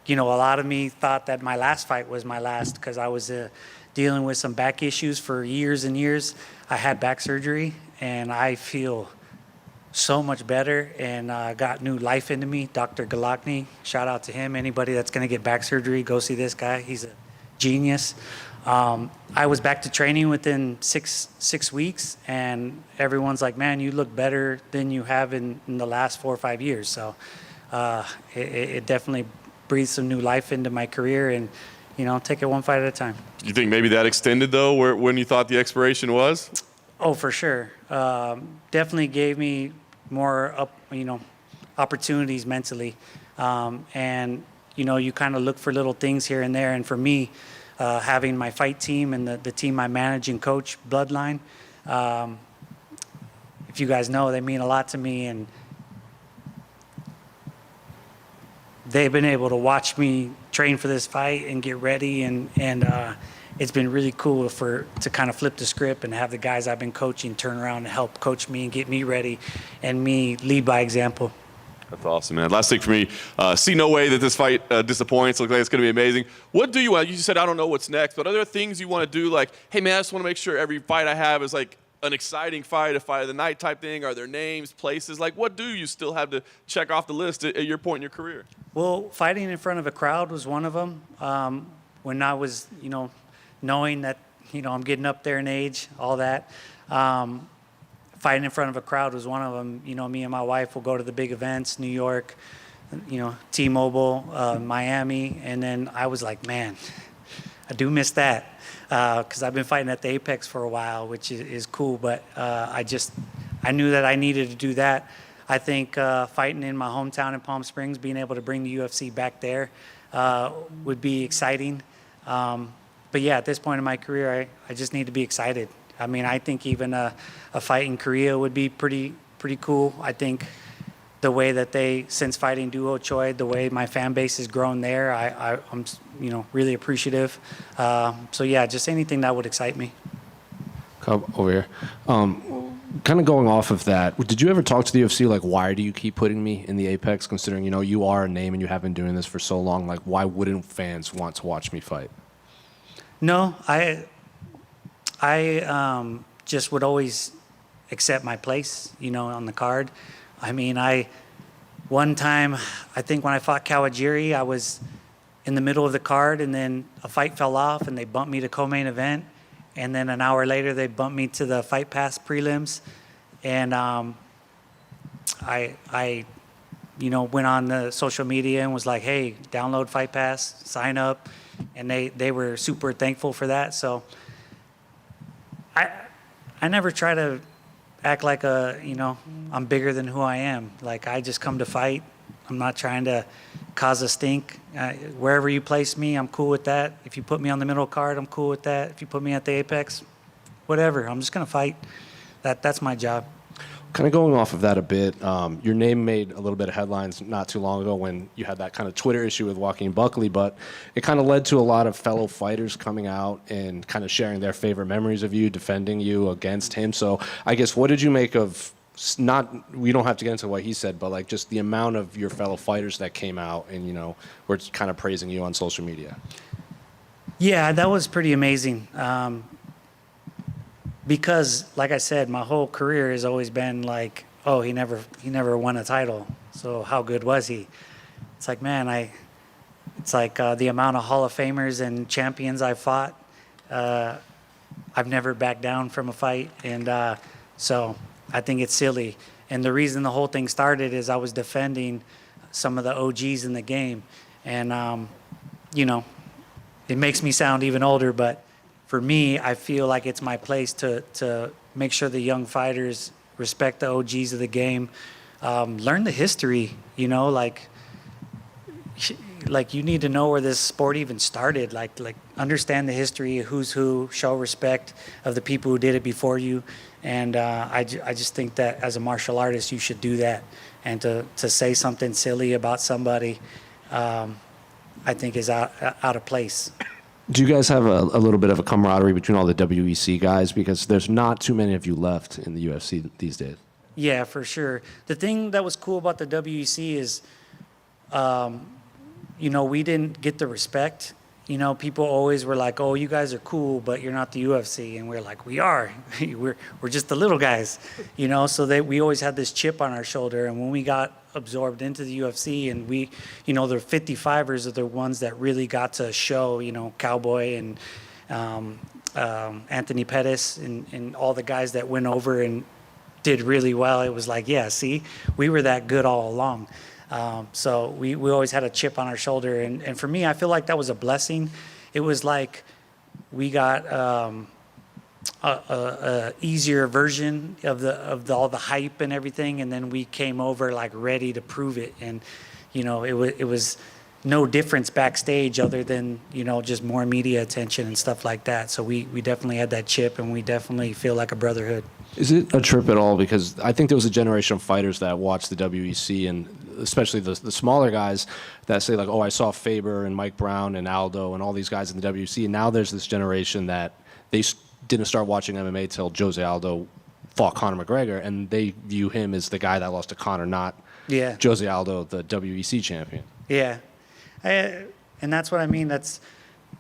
a lot of me thought that my last fight was my last because I was dealing with some back issues for years and years. I had back surgery, and I feel so much better and got new life into me. Dr. Galakny, shout out to him. Anybody that's going to get back surgery, go see this guy. He's a genius. I was back to training within six weeks, and everyone's like, man, you look better than you have in the last 4 or 5 years. So it definitely breathed some new life into my career, and take it one fight at a time. You think maybe that extended though, when you thought the expiration was? Oh, for sure. Definitely gave me more opportunities mentally, and you kind of look for little things here and there. And for me, having my fight team and the team I manage and coach, Bloodline, if you guys know, they mean a lot to me, and they've been able to watch me train for this fight and get ready, and it's been really cool to kind of flip the script and have the guys I've been coaching turn around and help coach me and get me ready and me lead by example. That's awesome, man. Last thing for me, see no way that this fight disappoints. Looks like it's going to be amazing. What do you want? You just said, I don't know what's next, but are there things you want to do like, hey, man, I just want to make sure every fight I have is like an exciting fight, a fight of the night type thing? Are there names, places? Like, what do you still have to check off the list at your point in your career? Well, fighting in front of a crowd was one of them. When I was, knowing that, I'm getting up there in age, all that. Fighting in front of a crowd was one of them. Me and my wife will go to the big events, New York, T-Mobile, Miami. And then I was like, man, I do miss that. Because I've been fighting at the Apex for a while, which is cool. But I knew that I needed to do that. I think fighting in my hometown in Palm Springs, being able to bring the UFC back there would be exciting. but yeah, at this point in my career, I just need to be excited. I mean, I think even a fight in Korea would be pretty cool. I think the way that since fighting Duo Choi, the way my fan base has grown there, I'm really appreciative. So yeah, just anything that would excite me. Come over here. Kind of going off of that, did you ever talk to the UFC, like, why do you keep putting me in the Apex, considering, you are a name and you have been doing this for so long? Like, why wouldn't fans want to watch me fight? No, I just would always accept my place, on the card. I mean, one time, I think when I fought Kawajiri, I was in the middle of the card, and then a fight fell off, and they bumped me to co-main event. And then an hour later, they bumped me to the Fight Pass prelims. And I went on the social media and was like, hey, download Fight Pass, sign up. And they were super thankful for that. So I never try to act like I'm bigger than who I am. Like, I just come to fight. I'm not trying to cause a stink. Wherever you place me, I'm cool with that. If you put me on the middle card, I'm cool with that. If you put me at the Apex, whatever. I'm just going to fight. That's my job. Kind of going off of that a bit, your name made a little bit of headlines not too long ago when you had that kind of Twitter issue with Joaquin Buckley, but it kind of led to a lot of fellow fighters coming out and kind of sharing their favorite memories of you, defending you against him. So I guess, what did you make of, we don't have to get into what he said, but like just the amount of your fellow fighters that came out and, were kind of praising you on social media? Yeah, that was pretty amazing. Because, like I said, my whole career has always been like, oh, he never won a title, so how good was he? It's like, man, it's like the amount of Hall of Famers and champions I fought. I've never backed down from a fight, and so I think it's silly. And the reason the whole thing started is I was defending some of the OGs in the game, and it makes me sound even older, but for me, I feel like it's my place to make sure the young fighters respect the OGs of the game, learn the history, like you need to know where this sport even started, like understand the history, who's who, show respect of the people who did it before you. And I just think that as a martial artist, you should do that. And to say something silly about somebody, I think is out of place. Do you guys have a little bit of a camaraderie between all the WEC guys? Because there's not too many of you left in the UFC these days. Yeah, for sure. The thing that was cool about the WEC is, we didn't get the respect. People always were like, oh, you guys are cool, but you're not the UFC. And we're like, we are. we're just the little guys, so we always had this chip on our shoulder. And when we got absorbed into the UFC, and we, the 55ers are the ones that really got to show, Cowboy and Anthony Pettis and all the guys that went over and did really well. It was like, yeah, see, we were that good all along. So we always had a chip on our shoulder. And for me, I feel like that was a blessing. It was like we got a easier version of all the hype and everything, and then we came over like ready to prove it. And it was no difference backstage other than just more media attention and stuff like that. So we definitely had that chip, and we definitely feel like a brotherhood. Is it a trip at all? Because I think there was a generation of fighters that watched the WEC, and especially the smaller guys that say like, oh, I saw Faber and Mike Brown and Aldo and all these guys in the WEC, and now there's this generation that they didn't start watching MMA till Jose Aldo fought Conor McGregor, and they view him as the guy that lost to Conor, not Jose Aldo, the WEC champion. Yeah, and that's what I mean. It's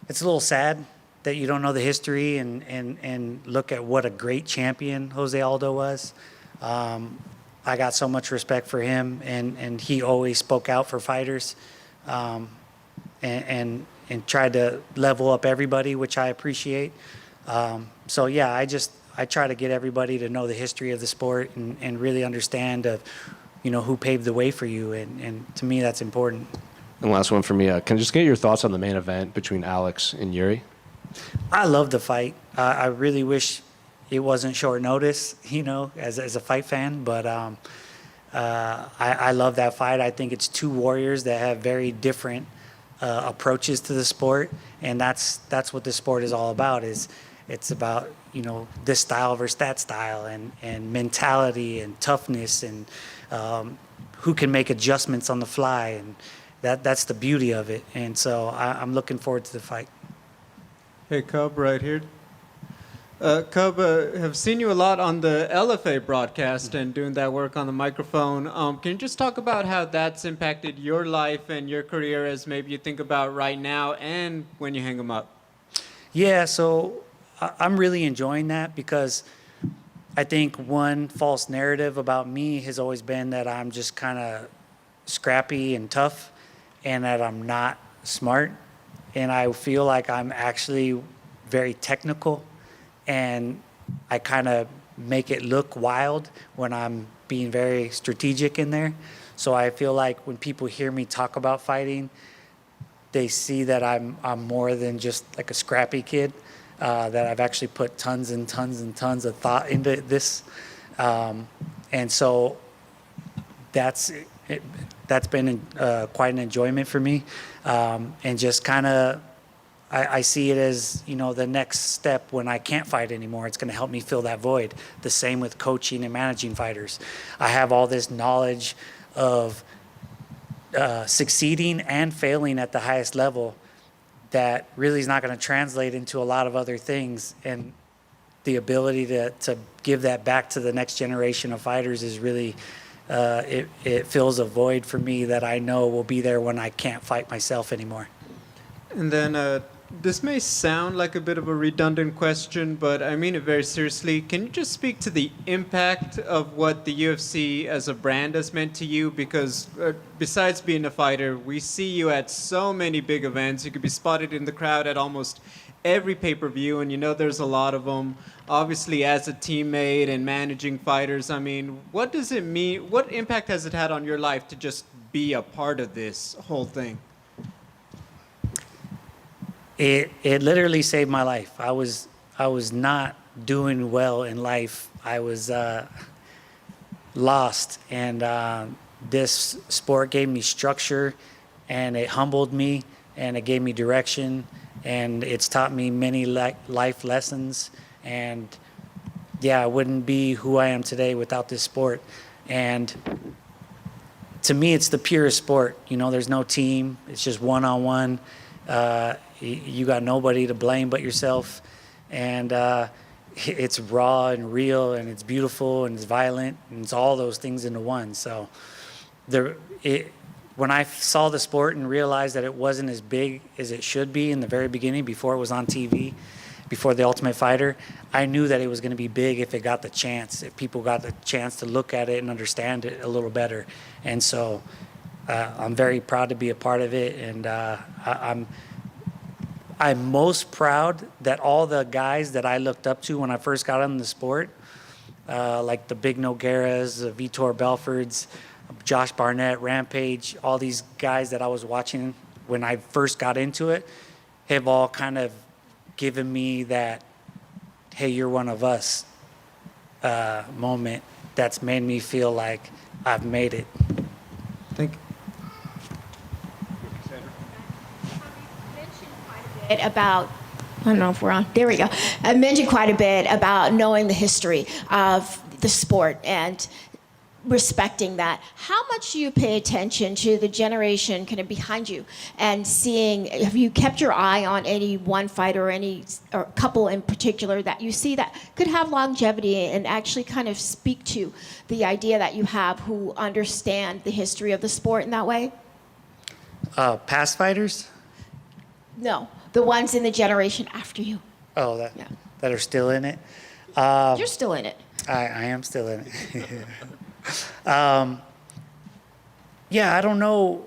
a little sad that you don't know the history and look at what a great champion Jose Aldo was. I got so much respect for him, and he always spoke out for fighters, and tried to level up everybody, which I appreciate. So yeah, I try to get everybody to know the history of the sport and really understand who paved the way for you, and to me that's important. And last one for me, can I just get your thoughts on the main event between Alex and Jiri? I love the fight. I really wish it wasn't short notice, as a fight fan, but I love that fight. I think it's two warriors that have very different approaches to the sport, and that's what the sport is all about. It's about, you know, this style versus that style, and mentality and toughness, and who can make adjustments on the fly, and that's the beauty of it. And so I'm looking forward to the fight. Hey, Cub, right here. Cub, have seen you a lot on the LFA broadcast and doing that work on the microphone. Can you just talk about how that's impacted your life and your career as maybe you think about right now and when you hang them up? Yeah, so I'm really enjoying that, because I think one false narrative about me has always been that I'm just kind of scrappy and tough, and that I'm not smart. And I feel like I'm actually very technical, and I kind of make it look wild when I'm being very strategic in there. So I feel like when people hear me talk about fighting, they see that I'm more than just like a scrappy kid, that I've actually put tons and tons and tons of thought into this. And so that's been quite an enjoyment for me. And just kind of, I see it as, you know, the next step when I can't fight anymore. It's going to help me fill that void. The same with coaching and managing fighters. I have all this knowledge of succeeding and failing at the highest level that really is not going to translate into a lot of other things. And the ability to give that back to the next generation of fighters is really, it fills a void for me that I know will be there when I can't fight myself anymore. And then this may sound like a bit of a redundant question, but I mean it very seriously. Can you just speak to the impact of what the UFC as a brand has meant to you? Because besides being a fighter, we see you at so many big events. You could be spotted in the crowd at almost every pay-per-view, and you know there's a lot of them. Obviously, as a teammate and managing fighters, I mean, what does it mean? What impact has it had on your life to just be a part of this whole thing? It literally saved my life. I was not doing well in life. I was lost, and this sport gave me structure, and it humbled me, and it gave me direction, and it's taught me many life lessons. And yeah, I wouldn't be who I am today without this sport. And to me, it's the purest sport. You know, there's no team. It's just one-on-one. You got nobody to blame but yourself, and it's raw and real, and it's beautiful, and it's violent, and it's all those things into one. So when I saw the sport and realized that it wasn't as big as it should be in the very beginning, before it was on TV, before The Ultimate Fighter, I knew that it was going to be big if it got the chance, if people got the chance to look at it and understand it a little better. And so I'm very proud to be a part of it, and I'm most proud that all the guys that I looked up to when I first got in the sport, like the Big Nogueiras, Vitor Belfords, Josh Barnett, Rampage, all these guys that I was watching when I first got into it, have all kind of given me that, hey, you're one of us moment that's made me feel like I've made it. Thank you. About, I don't know if we're on, there we go. I mentioned quite a bit about knowing the history of the sport and respecting that. How much do you pay attention to the generation kind of behind you and seeing, have you kept your eye on any one fighter or couple in particular that you see that could have longevity and actually kind of speak to the idea that you have who understand the history of the sport in that way? Past fighters? No, the ones in the generation after you. Oh, that are still in it? You're still in it. I am still in it. Yeah, I don't know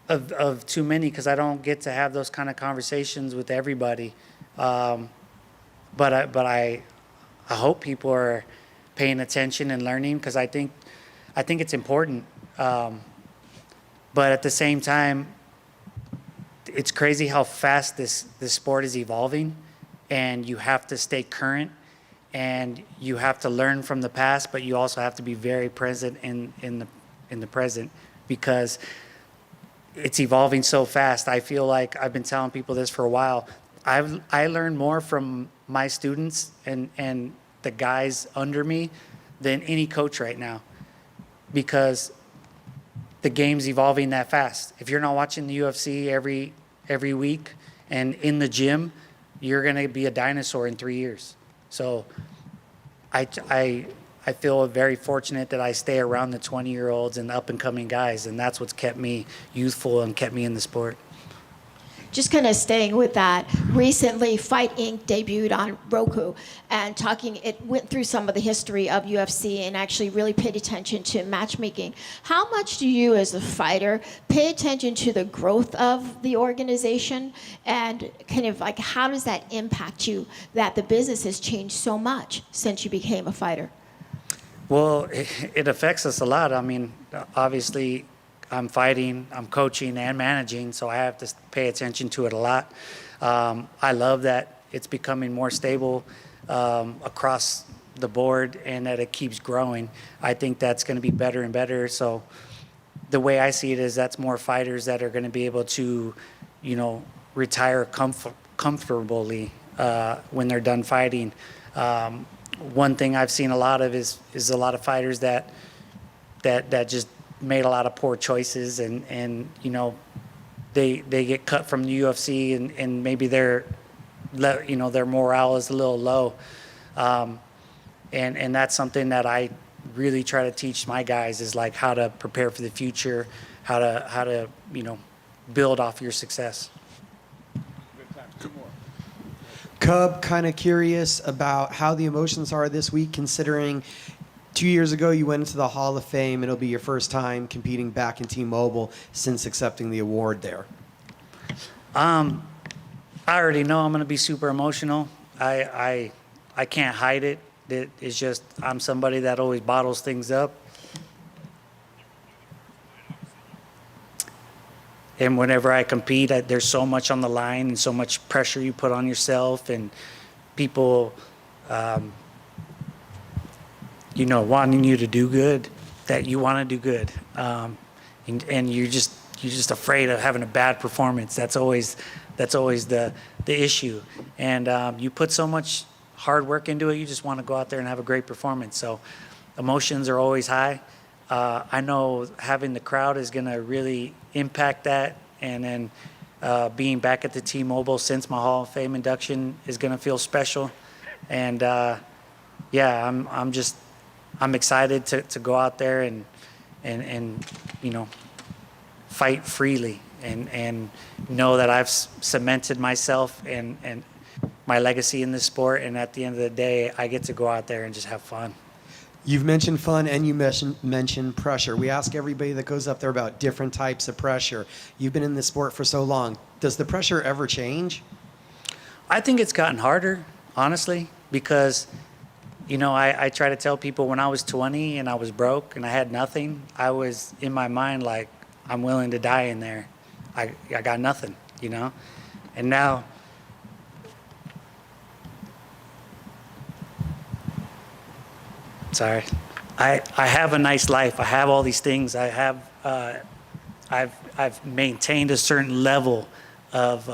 of too many, because I don't get to have those kind of conversations with everybody. But I hope people are paying attention and learning, because I think it's important. But at the same time, it's crazy how fast this sport is evolving, and you have to stay current, and you have to learn from the past, but you also have to be very present in the present, because it's evolving so fast. I feel like I've been telling people this for a while. I learned more from my students and the guys under me than any coach right now, because the game's evolving that fast. If you're not watching the UFC every week and in the gym, you're going to be a dinosaur in 3 years. So I feel very fortunate that I stay around the 20-year-olds and up-and-coming guys, and that's what's kept me youthful and kept me in the sport. Just kind of staying with that, recently Fight Inc. debuted on Roku, and it went through some of the history of UFC and actually really paid attention to matchmaking. How much do you as a fighter pay attention to the growth of the organization, and kind of like how does that impact you that the business has changed so much since you became a fighter? Well, it affects us a lot. I mean, obviously, I'm fighting, I'm coaching and managing, so I have to pay attention to it a lot. I love that it's becoming more stable across the board and that it keeps growing. I think that's going to be better and better. So the way I see it is that's more fighters that are going to be able to, retire comfortably when they're done fighting. One thing I've seen a lot of is a lot of fighters that just made a lot of poor choices and they get cut from the UFC and maybe their morale is a little low, and that's something that I really try to teach my guys is like how to prepare for the future, how to build off your success. Cub, kind of curious about how the emotions are this week, considering 2 years ago you went into the Hall of Fame. It'll be your first time competing back in T-Mobile since accepting the award there. I already know I'm going to be super emotional. I can't hide it. It's just I'm somebody that always bottles things up. And whenever I compete, there's so much on the line and so much pressure you put on yourself, and people wanting you to do good, that you want to do good. And you're just afraid of having a bad performance. That's always the issue. And you put so much hard work into it, you just want to go out there and have a great performance. So emotions are always high. I know having the crowd is going to really impact that. And then being back at the T-Mobile since my Hall of Fame induction is going to feel special. And I'm excited to go out there and fight freely and know that I've cemented myself and my legacy in this sport. And at the end of the day, I get to go out there and just have fun. You've mentioned fun and you mentioned pressure. We ask everybody that goes up there about different types of pressure. You've been in this sport for so long. Does the pressure ever change? I think it's gotten harder, honestly, because I try to tell people when I was 20 and I was broke and I had nothing, I was in my mind like, I'm willing to die in there. I got nothing, And now, sorry, I have a nice life. I have all these things. I have, I've maintained a certain level of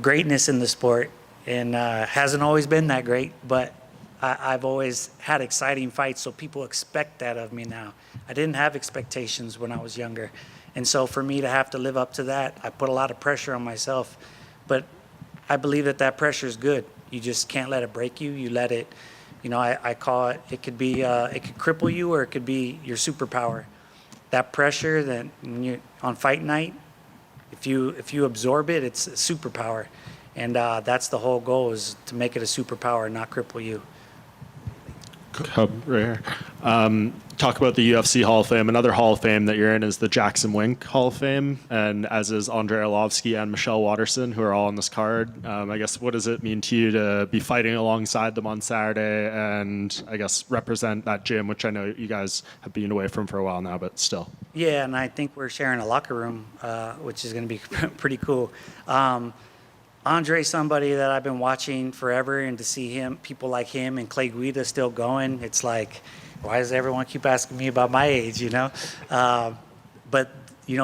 greatness in the sport, and hasn't always been that great, but I've always had exciting fights, so people expect that of me now. I didn't have expectations when I was younger, and so for me to have to live up to that, I put a lot of pressure on myself, but I believe that pressure is good. You just can't let it break you. You let it, I call it, it could cripple you or it could be your superpower. That pressure that when you're on fight night, if you absorb it, it's a superpower. And that's the whole goal, is to make it a superpower and not cripple you. Cub, right here. Talk about the UFC Hall of Fame. Another Hall of Fame that you're in is the Jackson Wink Hall of Fame, and as is Andre Arlovsky and Michelle Waterson, who are all on this card. I guess, what does it mean to you to be fighting alongside them on Saturday and, I guess, represent that gym, which I know you guys have been away from for a while now, but still? Yeah, and I think we're sharing a locker room, which is going to be pretty cool. Andre's somebody that I've been watching forever, and to see people like him and Clay Guida still going, it's like, why does everyone keep asking me about my age, But,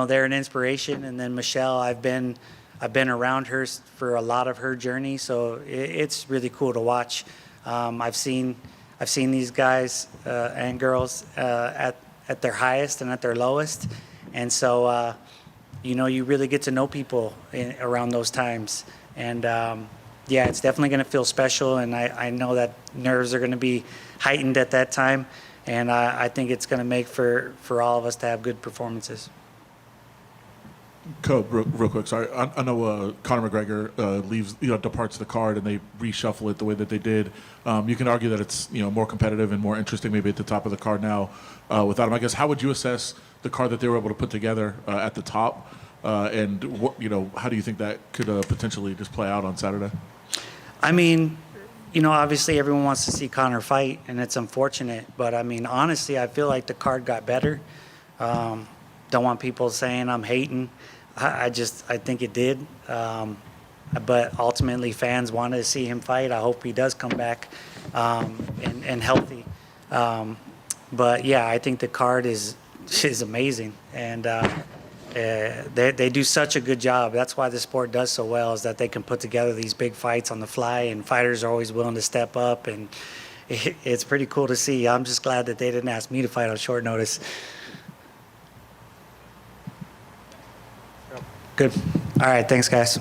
they're an inspiration. And then Michelle, I've been around her for a lot of her journey, so it's really cool to watch. I've seen these guys and girls at their highest and at their lowest, and so you really get to know people around those times. And yeah, it's definitely going to feel special, and I know that nerves are going to be heightened at that time, and I think it's going to make for all of us to have good performances. Cope, real quick, sorry. I know Conor McGregor departs the card and they reshuffle it the way that they did. You can argue that it's more competitive and more interesting maybe at the top of the card now without him. I guess how would you assess the card that they were able to put together at the top, and what how do you think that could potentially just play out on Saturday? I mean, obviously everyone wants to see Conor fight, and it's unfortunate. But I mean, honestly, I feel like the card got better. Don't want people saying I'm hating. I think it did. But ultimately, fans wanted to see him fight. I hope he does come back and healthy. But yeah, I think the card is amazing, and they do such a good job. That's why the sport does so well, is that they can put together these big fights on the fly, and fighters are always willing to step up, and it's pretty cool to see. I'm just glad that they didn't ask me to fight on short notice. Good. All right. Thanks, guys.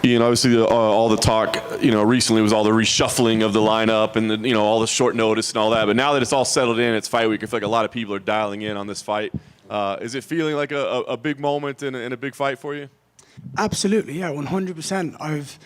Ian, obviously all the talk, recently was all the reshuffling of the lineup and all the short notice and all that. But now that it's all settled in, it's fight week. I feel like a lot of people are dialing in on this fight. Is it feeling like a big moment and a big fight for you? Absolutely, yeah, 100%.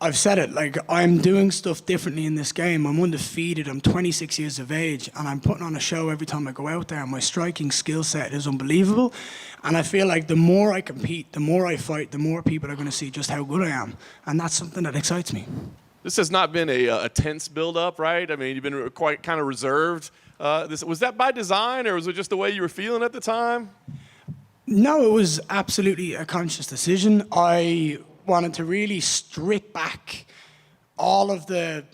I've said it, like, I'm doing stuff differently in this game. I'm undefeated, I'm 26 years of age, and I'm putting on a show every time I go out there. My striking skill set is unbelievable, and I feel like the more I compete, the more I fight, the more people are going to see just how good I am, and that's something that excites me. This has not been a tense build-up, right? I mean, you've been quite kind of reserved. Was that by design, or was it just the way you were feeling at the time? No, it was absolutely a conscious decision. I wanted to really strip back all of the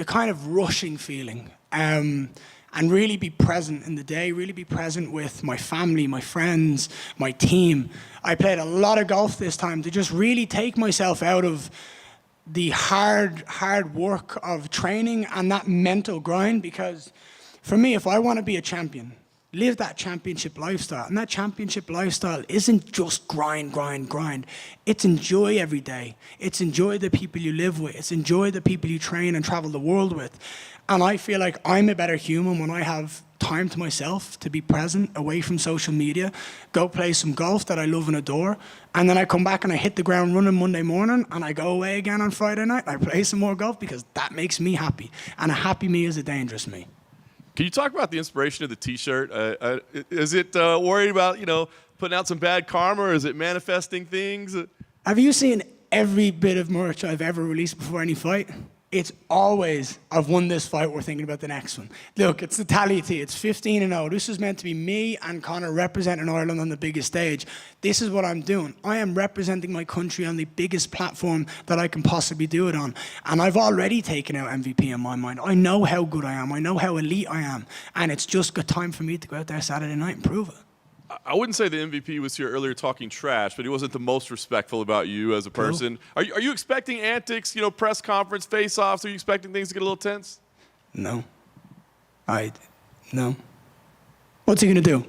kind of rushing feeling and really be present in the day, really be present with my family, my friends, my team. I played a lot of golf this time to just really take myself out of the hard work of training and that mental grind, because for me, if I want to be a champion, live that championship lifestyle. And that championship lifestyle isn't just grind. It's enjoy every day. It's enjoy the people you live with. It's enjoy the people you train and travel the world with. And I feel like I'm a better human when I have time to myself to be present, away from social media, go play some golf that I love and adore. And then I come back and I hit the ground running Monday morning, and I go away again on Friday night. I play some more golf because that makes me happy. And a happy me is a dangerous me. Can you talk about the inspiration of the T-shirt? Is it worried about, putting out some bad karma, or is it manifesting things? Have you seen every bit of merch I've ever released before any fight? It's always, I've won this fight, we're thinking about the next one. Look, it's the tally T, it's 15-0. This is meant to be me and Conor representing Ireland on the biggest stage. This is what I'm doing. I am representing my country on the biggest platform that I can possibly do it on. And I've already taken out MVP in my mind. I know how good I am. I know how elite I am. And it's just good time for me to go out there Saturday night and prove it. I wouldn't say the MVP was here earlier talking trash, but he wasn't the most respectful about you as a person. Cool. Are you expecting antics, press conference, face-offs? Are you expecting things to get a little tense? No. No. What's he going to do?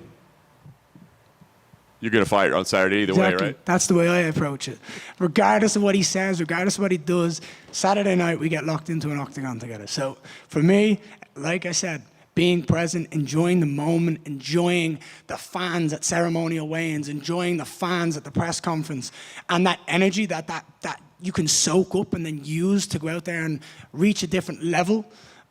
You're going to fight on Saturday either way, right? That's the way I approach it. Regardless of what he says, regardless of what he does, Saturday night we get locked into an octagon together. So for me, like I said, being present, enjoying the moment, enjoying the fans at ceremonial weigh-ins, enjoying the fans at the press conference, and that energy that you can soak up and then use to go out there and reach a different level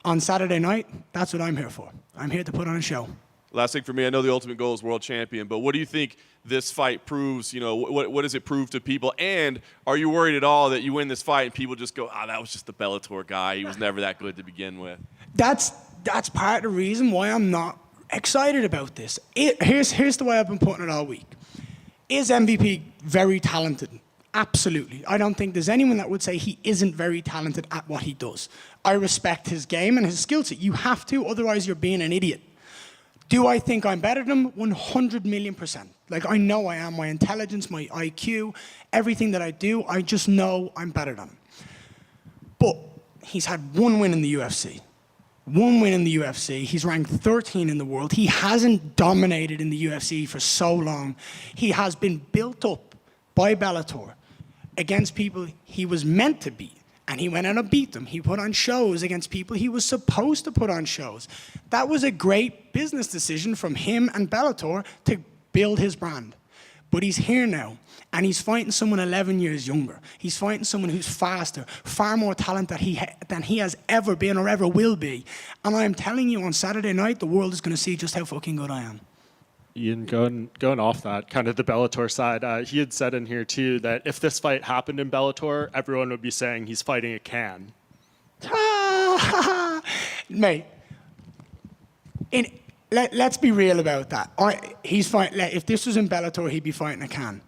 on Saturday night, that's what I'm here for. I'm here to put on a show. Last thing for me, I know the ultimate goal is world champion, but what do you think this fight proves? What does it prove to people? And are you worried at all that you win this fight and people just go, that was just the Bellator guy. He was never that good to begin with? That's part of the reason why I'm not excited about this. Here's the way I've been putting it all week. Is MVP very talented? Absolutely. I don't think there's anyone that would say he isn't very talented at what he does. I respect his game and his skill set. You have to, otherwise you're being an idiot. Do I think I'm better than him? 100 million%. Like, I know I am. My intelligence, my IQ, everything that I do, I just know I'm better than him. But he's had one win in the UFC. One win in the UFC. He's ranked 13 in the world. He hasn't dominated in the UFC for so long. He has been built up by Bellator against people he was meant to beat. And he went out and beat them. He put on shows against people he was supposed to put on shows. That was a great business decision from him and Bellator to build his brand. But he's here now, and he's fighting someone 11 years younger. He's fighting someone who's faster, far more talent than he has ever been or ever will be. And I'm telling you, on Saturday night, the world is going to see just how fucking good I am. Ian, going off that, kind of the Bellator side, he had said in here too that if this fight happened in Bellator, everyone would be saying he's fighting a can. Mate, let's be real about that. He's fighting. If this was in Bellator, he'd be fighting a can.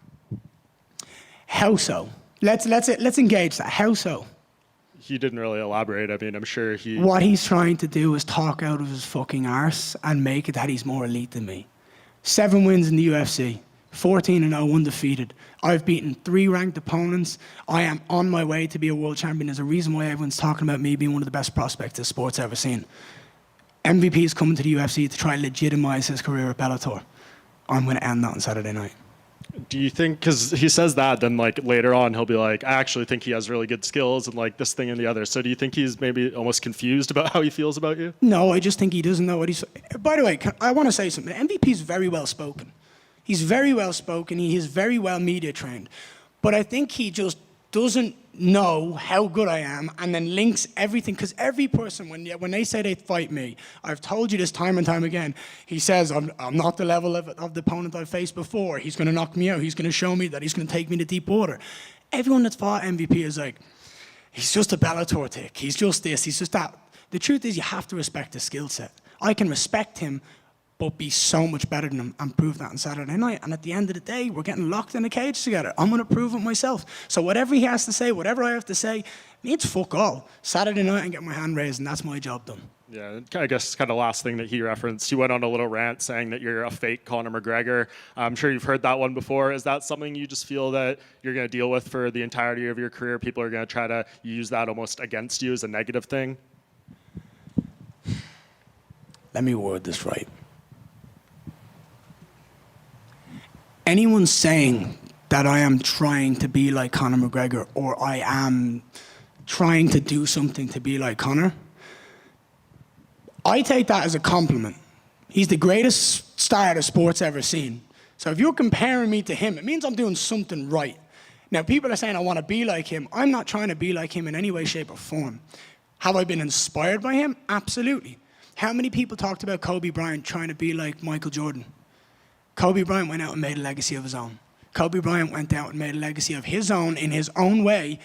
How so? Let's engage that. How so? He didn't really elaborate. I mean, I'm sure he... What he's trying to do is talk out of his fucking arse and make it that he's more elite than me. 7 wins in the UFC, 14-0 undefeated. I've beaten 3 ranked opponents. I am on my way to be a world champion. There's a reason why everyone's talking about me being one of the best prospects this sport's ever seen. MVP is coming to the UFC to try and legitimize his career at Bellator. I'm going to end that on Saturday night. Do you think, because he says that, then like later on he'll be like, I actually think he has really good skills and like this thing and the other. So do you think he's maybe almost confused about how he feels about you? No, I just think he doesn't know what he's. By the way, I want to say something. MVP is very well spoken. He's very well spoken. He is very well media trained. But I think he just doesn't know how good I am and then links everything. Because every person, when they say they fight me, I've told you this time and time again, he says, I'm not the level of the opponent I've faced before. He's going to knock me out. He's going to show me that he's going to take me to deep water. Everyone that's fought MVP is like, he's just a Bellator tick. He's just this. He's just that. The truth is you have to respect his skill set. I can respect him, but be so much better than him and prove that on Saturday night. And at the end of the day, we're getting locked in a cage together. I'm going to prove it myself. So whatever he has to say, whatever I have to say, means fuck all. Saturday night and get my hand raised, and that's my job done. Yeah, I guess kind of last thing that he referenced, he went on a little rant saying that you're a fake Conor McGregor. I'm sure you've heard that one before. Is that something you just feel that you're going to deal with for the entirety of your career? People are going to try to use that almost against you as a negative thing? Let me word this right. Anyone saying that I am trying to be like Conor McGregor or I am trying to do something to be like Conor, I take that as a compliment. He's the greatest star the sport's ever seen. So if you're comparing me to him, it means I'm doing something right. Now, people are saying I want to be like him. I'm not trying to be like him in any way, shape, or form. Have I been inspired by him? Absolutely. How many people talked about Kobe Bryant trying to be like Michael Jordan? Kobe Bryant went out and made a legacy of his own. Kobe Bryant went out and made a legacy of his own in his own way,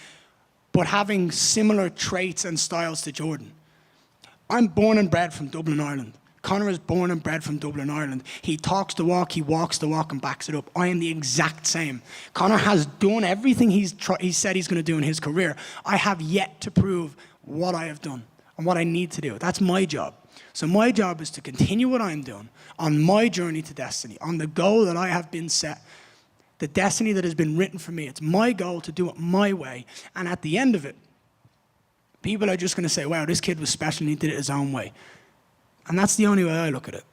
but having similar traits and styles to Jordan. I'm born and bred from Dublin, Ireland. Conor is born and bred from Dublin, Ireland. He talks the walk, he walks the walk, and backs it up. I am the exact same. Conor has done everything he said he's going to do in his career. I have yet to prove what I have done and what I need to do. That's my job. So my job is to continue what I'm doing on my journey to destiny, on the goal that I have been set, the destiny that has been written for me. It's my goal to do it my way. And at the end of it, people are just going to say, wow, this kid was special and he did it his own way. And that's the only way I look at it.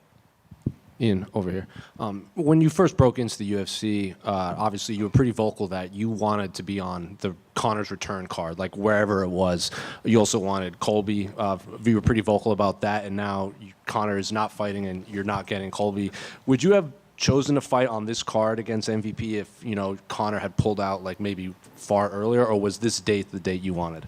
Ian, over here. When you first broke into the UFC, obviously you were pretty vocal that you wanted to be on the Conor's return card, like wherever it was. You also wanted Colby. You were pretty vocal about that, and now Conor is not fighting and you're not getting Colby. Would you have chosen to fight on this card against MVP if, you know, Conor had pulled out like maybe far earlier, or was this date the date you wanted?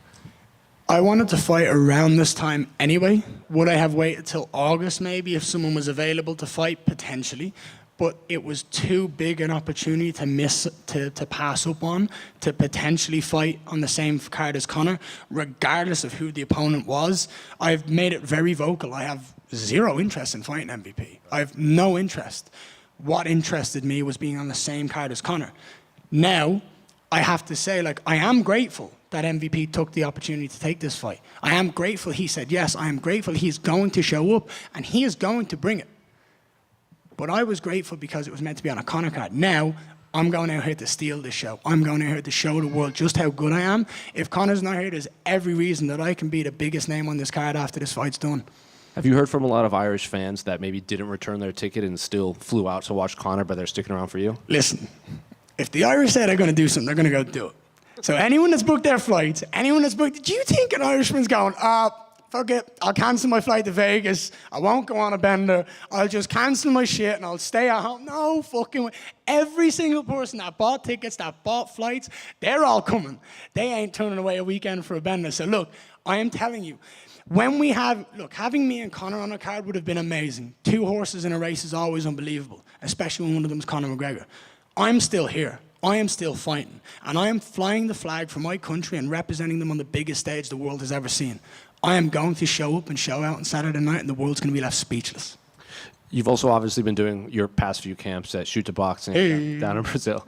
I wanted to fight around this time anyway. Would I have waited till August maybe if someone was available to fight? Potentially. But it was too big an opportunity to miss, to pass up on, to potentially fight on the same card as Conor, regardless of who the opponent was. I've made it very vocal. I have zero interest in fighting MVP. I have no interest. What interested me was being on the same card as Conor. Now, I have to say, like, I am grateful that MVP took the opportunity to take this fight. I am grateful he said yes. I am grateful he's going to show up and he is going to bring it. But I was grateful because it was meant to be on a Conor card. Now, I'm going out here to steal this show. I'm going out here to show the world just how good I am. If Conor's not here, there's every reason that I can be the biggest name on this card after this fight's done. Have you heard from a lot of Irish fans that maybe didn't return their ticket and still flew out to watch Conor, but they're sticking around for you? Listen, if the Irish say they're going to do something, they're going to go do it. So anyone that's booked their flights, anyone that's booked, do you think an Irishman's going, fuck it, I'll cancel my flight to Vegas, I won't go on a bender, I'll just cancel my shit and I'll stay at home? No fucking way. Every single person that bought tickets, that bought flights, they're all coming. They ain't turning away a weekend for a bender. So look, I am telling you, when we have, look, having me and Conor on a card would have been amazing. 2 horses in a race is always unbelievable, especially when one of them is Conor McGregor. I'm still here. I am still fighting. And I am flying the flag for my country and representing them on the biggest stage the world has ever seen. I am going to show up and show out on Saturday night, and the world's going to be left speechless. You've also obviously been doing your past few camps at Shoot to Boxing down in Brazil.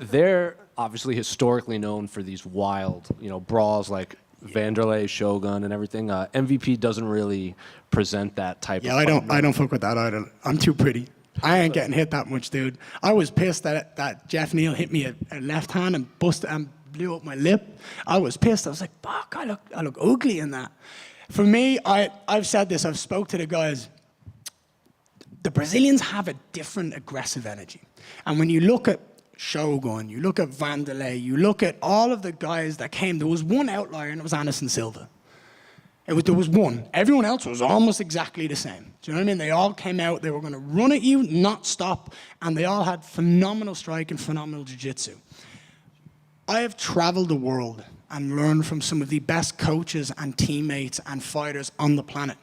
They're obviously historically known for these wild, you know, brawls like Vanderlei, Shogun, and everything. MVP doesn't really present that type of. Yeah, I don't fuck with that either. I'm too pretty. I ain't getting hit that much, dude. I was pissed that Jeff Neal hit me a left hand and busted and blew up my lip. I was pissed. I was like, fuck, I look ugly in that. For me, I've said this. I've spoke to the guys. The Brazilians have a different aggressive energy. And when you look at Shogun, you look at Vanderlei, you look at all of the guys that came. There was one outlier, and it was Anderson Silva. There was one. Everyone else was almost exactly the same. Do you know what I mean? They all came out, they were going to run at you, not stop, and they all had phenomenal strike and phenomenal jiu-jitsu. I have traveled the world and learned from some of the best coaches and teammates and fighters on the planet.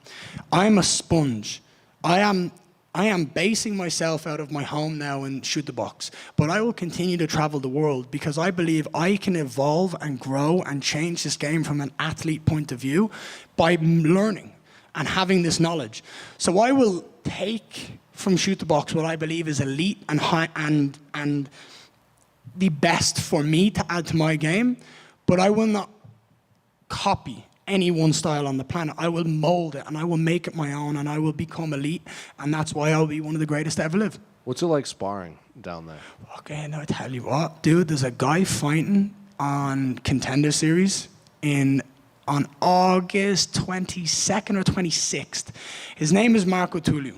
I'm a sponge. I am basing myself out of my home now and shoot the box, but I will continue to travel the world because I believe I can evolve and grow and change this game from an athlete point of view by learning and having this knowledge. So I will take from shoot the box what I believe is elite and high and the best for me to add to my game, but I will not copy any one style on the planet. I will mold it and I will make it my own and I will become elite, and that's why I'll be one of the greatest to ever live. What's it like sparring down there? Okay, now I tell you what, dude, there's a guy fighting on Contender Series on August 22nd or 26th. His name is Marco Tulliu.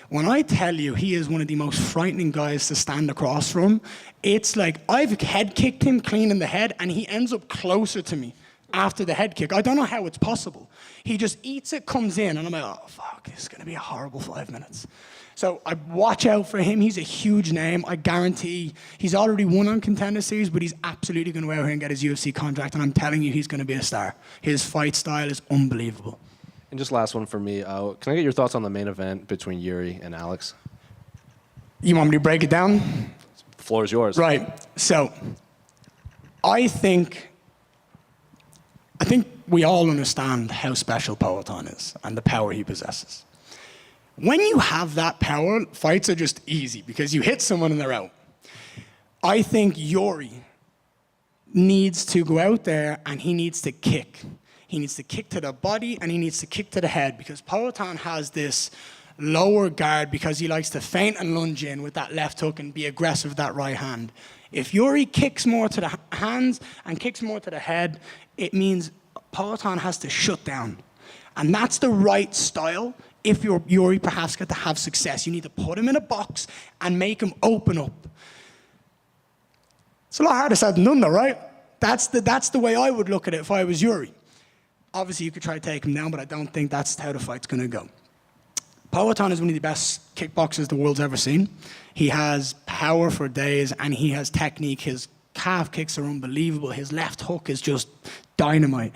When I tell you he is one of the most frightening guys to stand across from, it's like I've head kicked him clean in the head and he ends up closer to me after the head kick. I don't know how it's possible. He just eats it, comes in, and I'm like, oh, fuck, this is going to be a horrible 5 minutes. So I watch out for him. He's a huge name. I guarantee he's already won on Contender Series, but he's absolutely going to go out here and get his UFC contract, and I'm telling you, he's going to be a star. His fight style is unbelievable. And just last one for me. Can I get your thoughts on the main event between Jiri and Alex? You want me to break it down? The floor is yours. Right. So I think we all understand how special Peloton is and the power he possesses. When you have that power, fights are just easy because you hit someone and they're out. I think Jiri needs to go out there and he needs to kick. He needs to kick to the body and he needs to kick to the head because Peloton has this lower guard because he likes to feint and lunge in with that left hook and be aggressive with that right hand. If Jiri kicks more to the hands and kicks more to the head, it means Peloton has to shut down. And that's the right style if you're Jiri Prochazka to have success. You need to put him in a box and make him open up. It's a lot harder said than done though, right? That's the way I would look at it if I was Jiri. Obviously, you could try to take him down, but I don't think that's how the fight's going to go. Peloton is one of the best kickboxers the world's ever seen. He has power for days, and he has technique. His calf kicks are unbelievable. His left hook is just dynamite.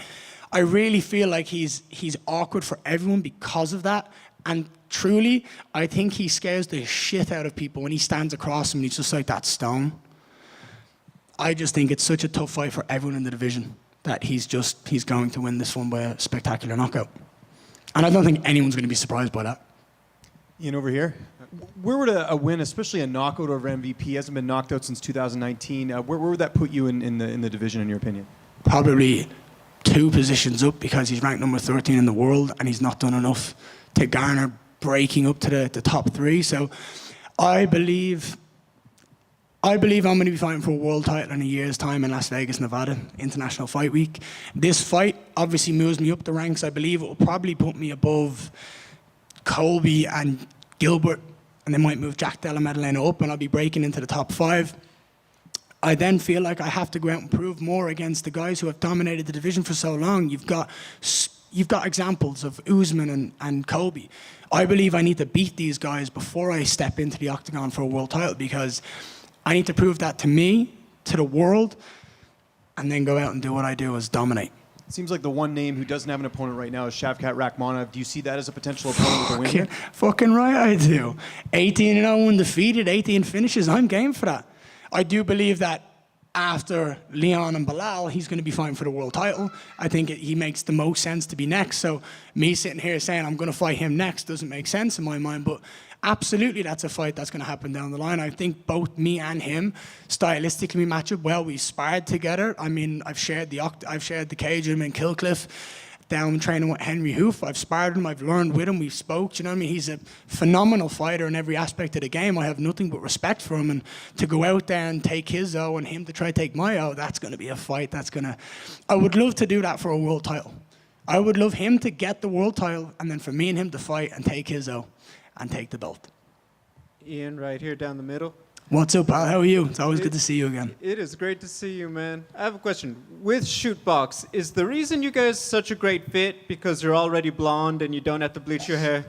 I really feel like he's awkward for everyone because of that. And truly, I think he scares the shit out of people when he stands across him and he's just like that stone. I just think it's such a tough fight for everyone in the division that he's going to win this one by a spectacular knockout. And I don't think anyone's going to be surprised by that. Ian, over here. Where would a win, especially a knockout over MVP, he hasn't been knocked out since 2019, where would that put you in the division, in your opinion? Probably 2 positions up because he's ranked number 13 in the world and he's not done enough to garner breaking up to the top 3. So I believe I'm going to be fighting for a world title in a year's time in Las Vegas, Nevada, International Fight Week. This fight obviously moves me up the ranks. I believe it will probably put me above Colby and Gilbert, and they might move Jack Della Maddalena up, and I'll be breaking into the top 5. I then feel like I have to go out and prove more against the guys who have dominated the division for so long. You've got examples of Usman and Colby. I believe I need to beat these guys before I step into the octagon for a world title because I need to prove that to me, to the world, and then go out and do what I do is dominate. It seems like the one name who doesn't have an opponent right now is Shavkat Rakhmonov. Do you see that as a potential opponent with a win here? Fucking right I do. 18-0 undefeated, 18 finishes. I'm game for that. I do believe that after Leon and Bilal, he's going to be fighting for the world title. I think he makes the most sense to be next. So me sitting here saying I'm going to fight him next doesn't make sense in my mind. But absolutely, that's a fight that's going to happen down the line. I think both me and him stylistically match up well. We sparred together. I mean, I've shared the cage with him in Kilcliff, down training with Henry Hoof. I've sparred him. I've learned with him. We've spoke. You know what I mean? He's a phenomenal fighter in every aspect of the game. I have nothing but respect for him. And to go out there and take his O and him to try to take my O, that's going to be a fight. I would love to do that for a world title. I would love him to get the world title and then for me and him to fight and take his O and take the belt. Ian, right here down the middle. What's up, pal? How are you? It's always good to see you again. It is great to see you, man. I have a question. With Shootbox, is the reason you guys such a great fit because you're already blonde and you don't have to bleach your hair?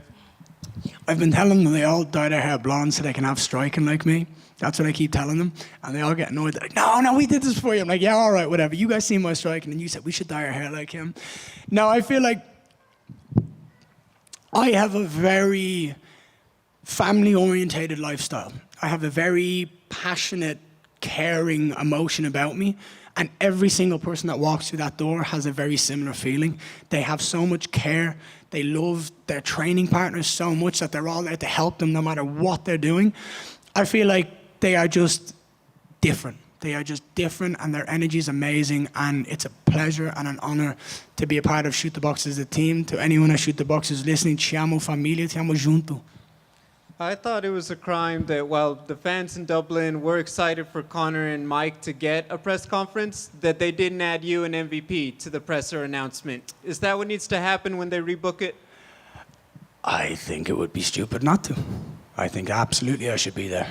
I've been telling them they all dye their hair blonde so they can have striking like me. That's what I keep telling them. And they all get annoyed. They're like, no, we did this for you. I'm like, yeah, all right, whatever. You guys see my striking and you said we should dye our hair like him. Now, I feel like I have a very family-orientated lifestyle. I have a very passionate, caring emotion about me. And every single person that walks through that door has a very similar feeling. They have so much care. They love their training partners so much that they're all there to help them no matter what they're doing. I feel like they are just different. They are just different and their energy is amazing, and it's a pleasure and an honor to be a part of Shoot the Box as a team. To anyone at Shoot the Box who's listening, ci amo famiglia, ti amo junto. I thought it was a crime that while the fans in Dublin were excited for Conor and Mike to get a press conference, that they didn't add you and MVP to the presser announcement. Is that what needs to happen when they rebook it? I think it would be stupid not to. I think absolutely I should be there.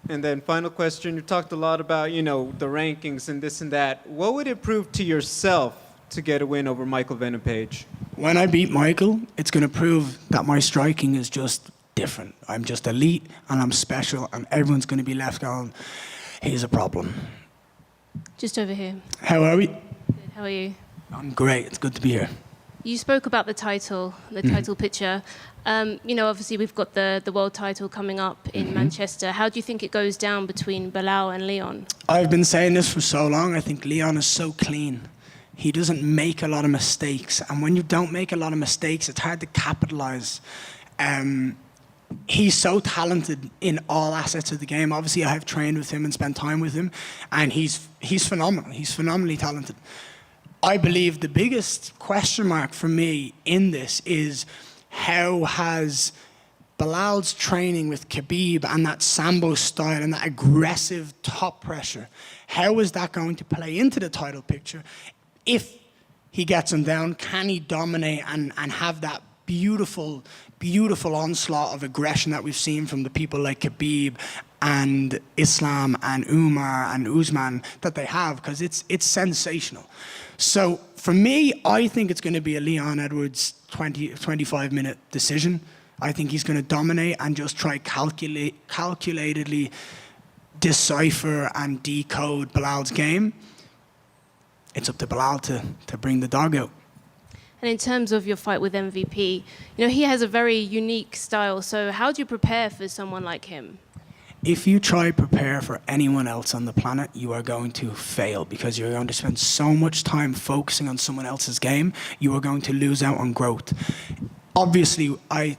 And then final question, you talked a lot about, the rankings and this and that. What would it prove to yourself to get a win over Michael Venom Paige? When I beat Michael, it's going to prove that my striking is just different. I'm just elite and I'm special, and everyone's going to be left going, he's a problem. Just over here. How are we? Good. How are you? I'm great. It's good to be here. You spoke about the title picture. Obviously we've got the world title coming up in Manchester. How do you think it goes down between Belal and Leon? I've been saying this for so long. I think Leon is so clean. He doesn't make a lot of mistakes. And when you don't make a lot of mistakes, it's hard to capitalize. He's so talented in all assets of the game. Obviously, I have trained with him and spent time with him, and he's phenomenal. He's phenomenally talented. I believe the biggest question mark for me in this is how has Bilal's training with Khabib and that Sambo style and that aggressive top pressure, how is that going to play into the title picture? If he gets him down, can he dominate and have that beautiful onslaught of aggression that we've seen from the people like Khabib and Islam and Umar and Usman that they have, because it's sensational. So for me, I think it's going to be a Leon Edwards 25-minute decision. I think he's going to dominate and just try calculatedly decipher and decode Bilal's game. It's up to Belal to bring the dog out. And in terms of your fight with MVP, he has a very unique style. So how do you prepare for someone like him? If you try to prepare for anyone else on the planet, you are going to fail, because you're going to spend so much time focusing on someone else's game, you are going to lose out on growth. Obviously, I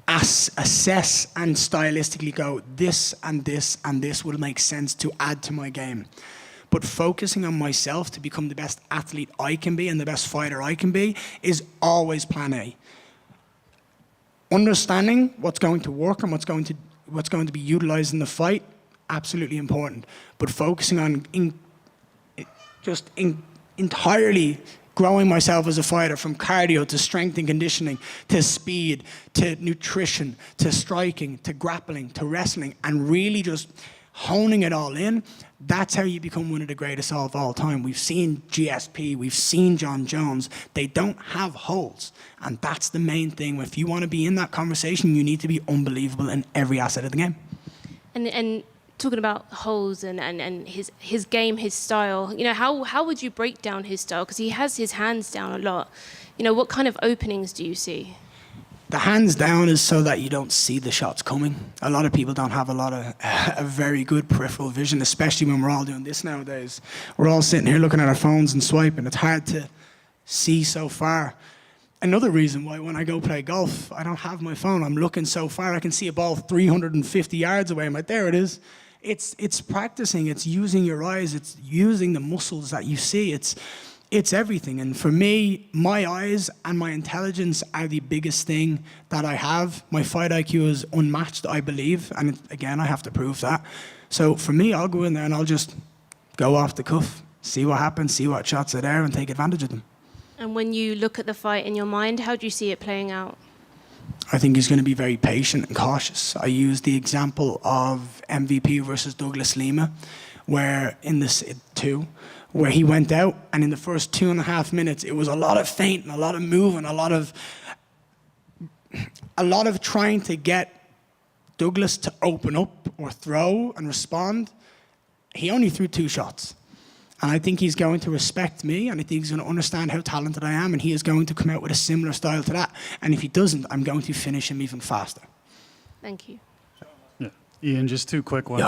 assess and stylistically go, this and this and this will make sense to add to my game. But focusing on myself to become the best athlete I can be and the best fighter I can be is always plan A. Understanding what's going to work and what's going to be utilized in the fight, absolutely important. But focusing on entirely growing myself as a fighter, from cardio to strength and conditioning to speed to nutrition to striking to grappling to wrestling, and really just honing it all in, that's how you become one of the greatest of all time. We've seen GSP, we've seen John Jones. They don't have holes. And that's the main thing. If you want to be in that conversation, you need to be unbelievable in every asset of the game. And talking about holes and his game, his style, how would you break down his style? Because he has his hands down a lot. What kind of openings do you see? The hands down is so that you don't see the shots coming. A lot of people don't have a very good peripheral vision, especially when we're all doing this nowadays. We're all sitting here looking at our phones and swiping. It's hard to see so far. Another reason why when I go play golf, I don't have my phone. I'm looking so far. I can see a ball 350 yards away. I'm like, there it is. It's practicing. It's using your eyes. It's using the muscles that you see. It's everything. And for me, my eyes and my intelligence are the biggest thing that I have. My fight IQ is unmatched, I believe. And again, I have to prove that. So for me, I'll go in there and I'll just go off the cuff, see what happens, see what shots are there, and take advantage of them. And when you look at the fight in your mind, how do you see it playing out? I think he's going to be very patient and cautious. I used the example of MVP versus Douglas Lima, where in this where he went out, and in the first 2.5 minutes, it was a lot of feinting, a lot of moving, a lot of trying to get Douglas to open up or throw and respond. He only threw 2 shots. And I think he's going to respect me, and I think he's going to understand how talented I am, and he is going to come out with a similar style to that. And if he doesn't, I'm going to finish him even faster. Thank you. Yeah. Ian, just 2 quick ones.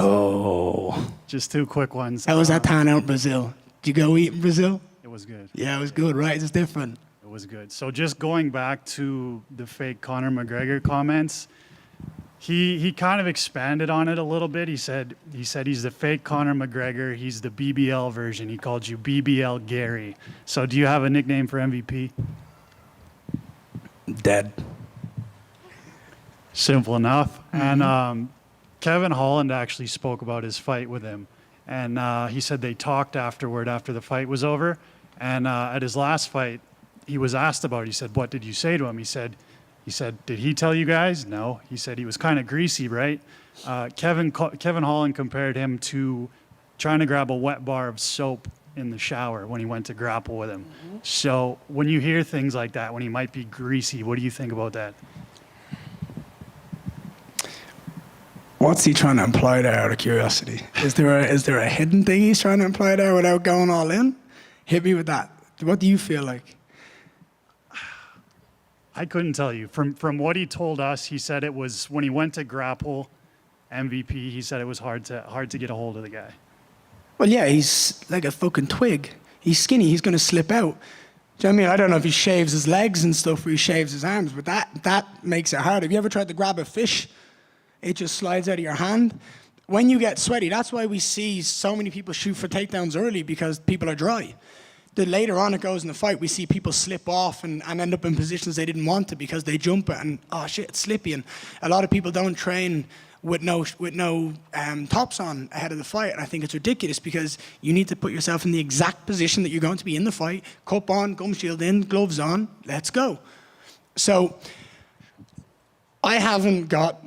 Just 2 quick ones. How was that time out in Brazil? Did you go eat in Brazil? It was good. Yeah, it was good, right? It's different. It was good. So just going back to the fake Conor McGregor comments, he kind of expanded on it a little bit. He said he's the fake Conor McGregor. He's the BBL version. He called you BBL Garry. So do you have a nickname for MVP? Dead. Simple enough. And Kevin Holland actually spoke about his fight with him. And he said they talked afterward after the fight was over. And at his last fight, he was asked about it. He said, what did you say to him? He said, did he tell you guys? No. He said he was kind of greasy, right? Kevin Holland compared him to trying to grab a wet bar of soap in the shower when he went to grapple with him. So when you hear things like that, when he might be greasy, what do you think about that? What's he trying to imply there, out of curiosity? Is there a hidden thing he's trying to imply there without going all in? Hit me with that. What do you feel like? I couldn't tell you. From what he told us, he said it was when he went to grapple MVP, he said it was hard to get a hold of the guy. Well, yeah, he's like a fucking twig. He's skinny. He's going to slip out. Do you know what I mean? I don't know if he shaves his legs and stuff or he shaves his arms, but that makes it hard. Have you ever tried to grab a fish? It just slides out of your hand. When you get sweaty, that's why we see so many people shoot for takedowns early, because people are dry. The later on it goes in the fight, we see people slip off and end up in positions they didn't want to because they jump it and, oh shit, it's slippy. And a lot of people don't train with no tops on ahead of the fight. And I think it's ridiculous, because you need to put yourself in the exact position that you're going to be in the fight. Cup on, gum shield in, gloves on, let's go. So I haven't got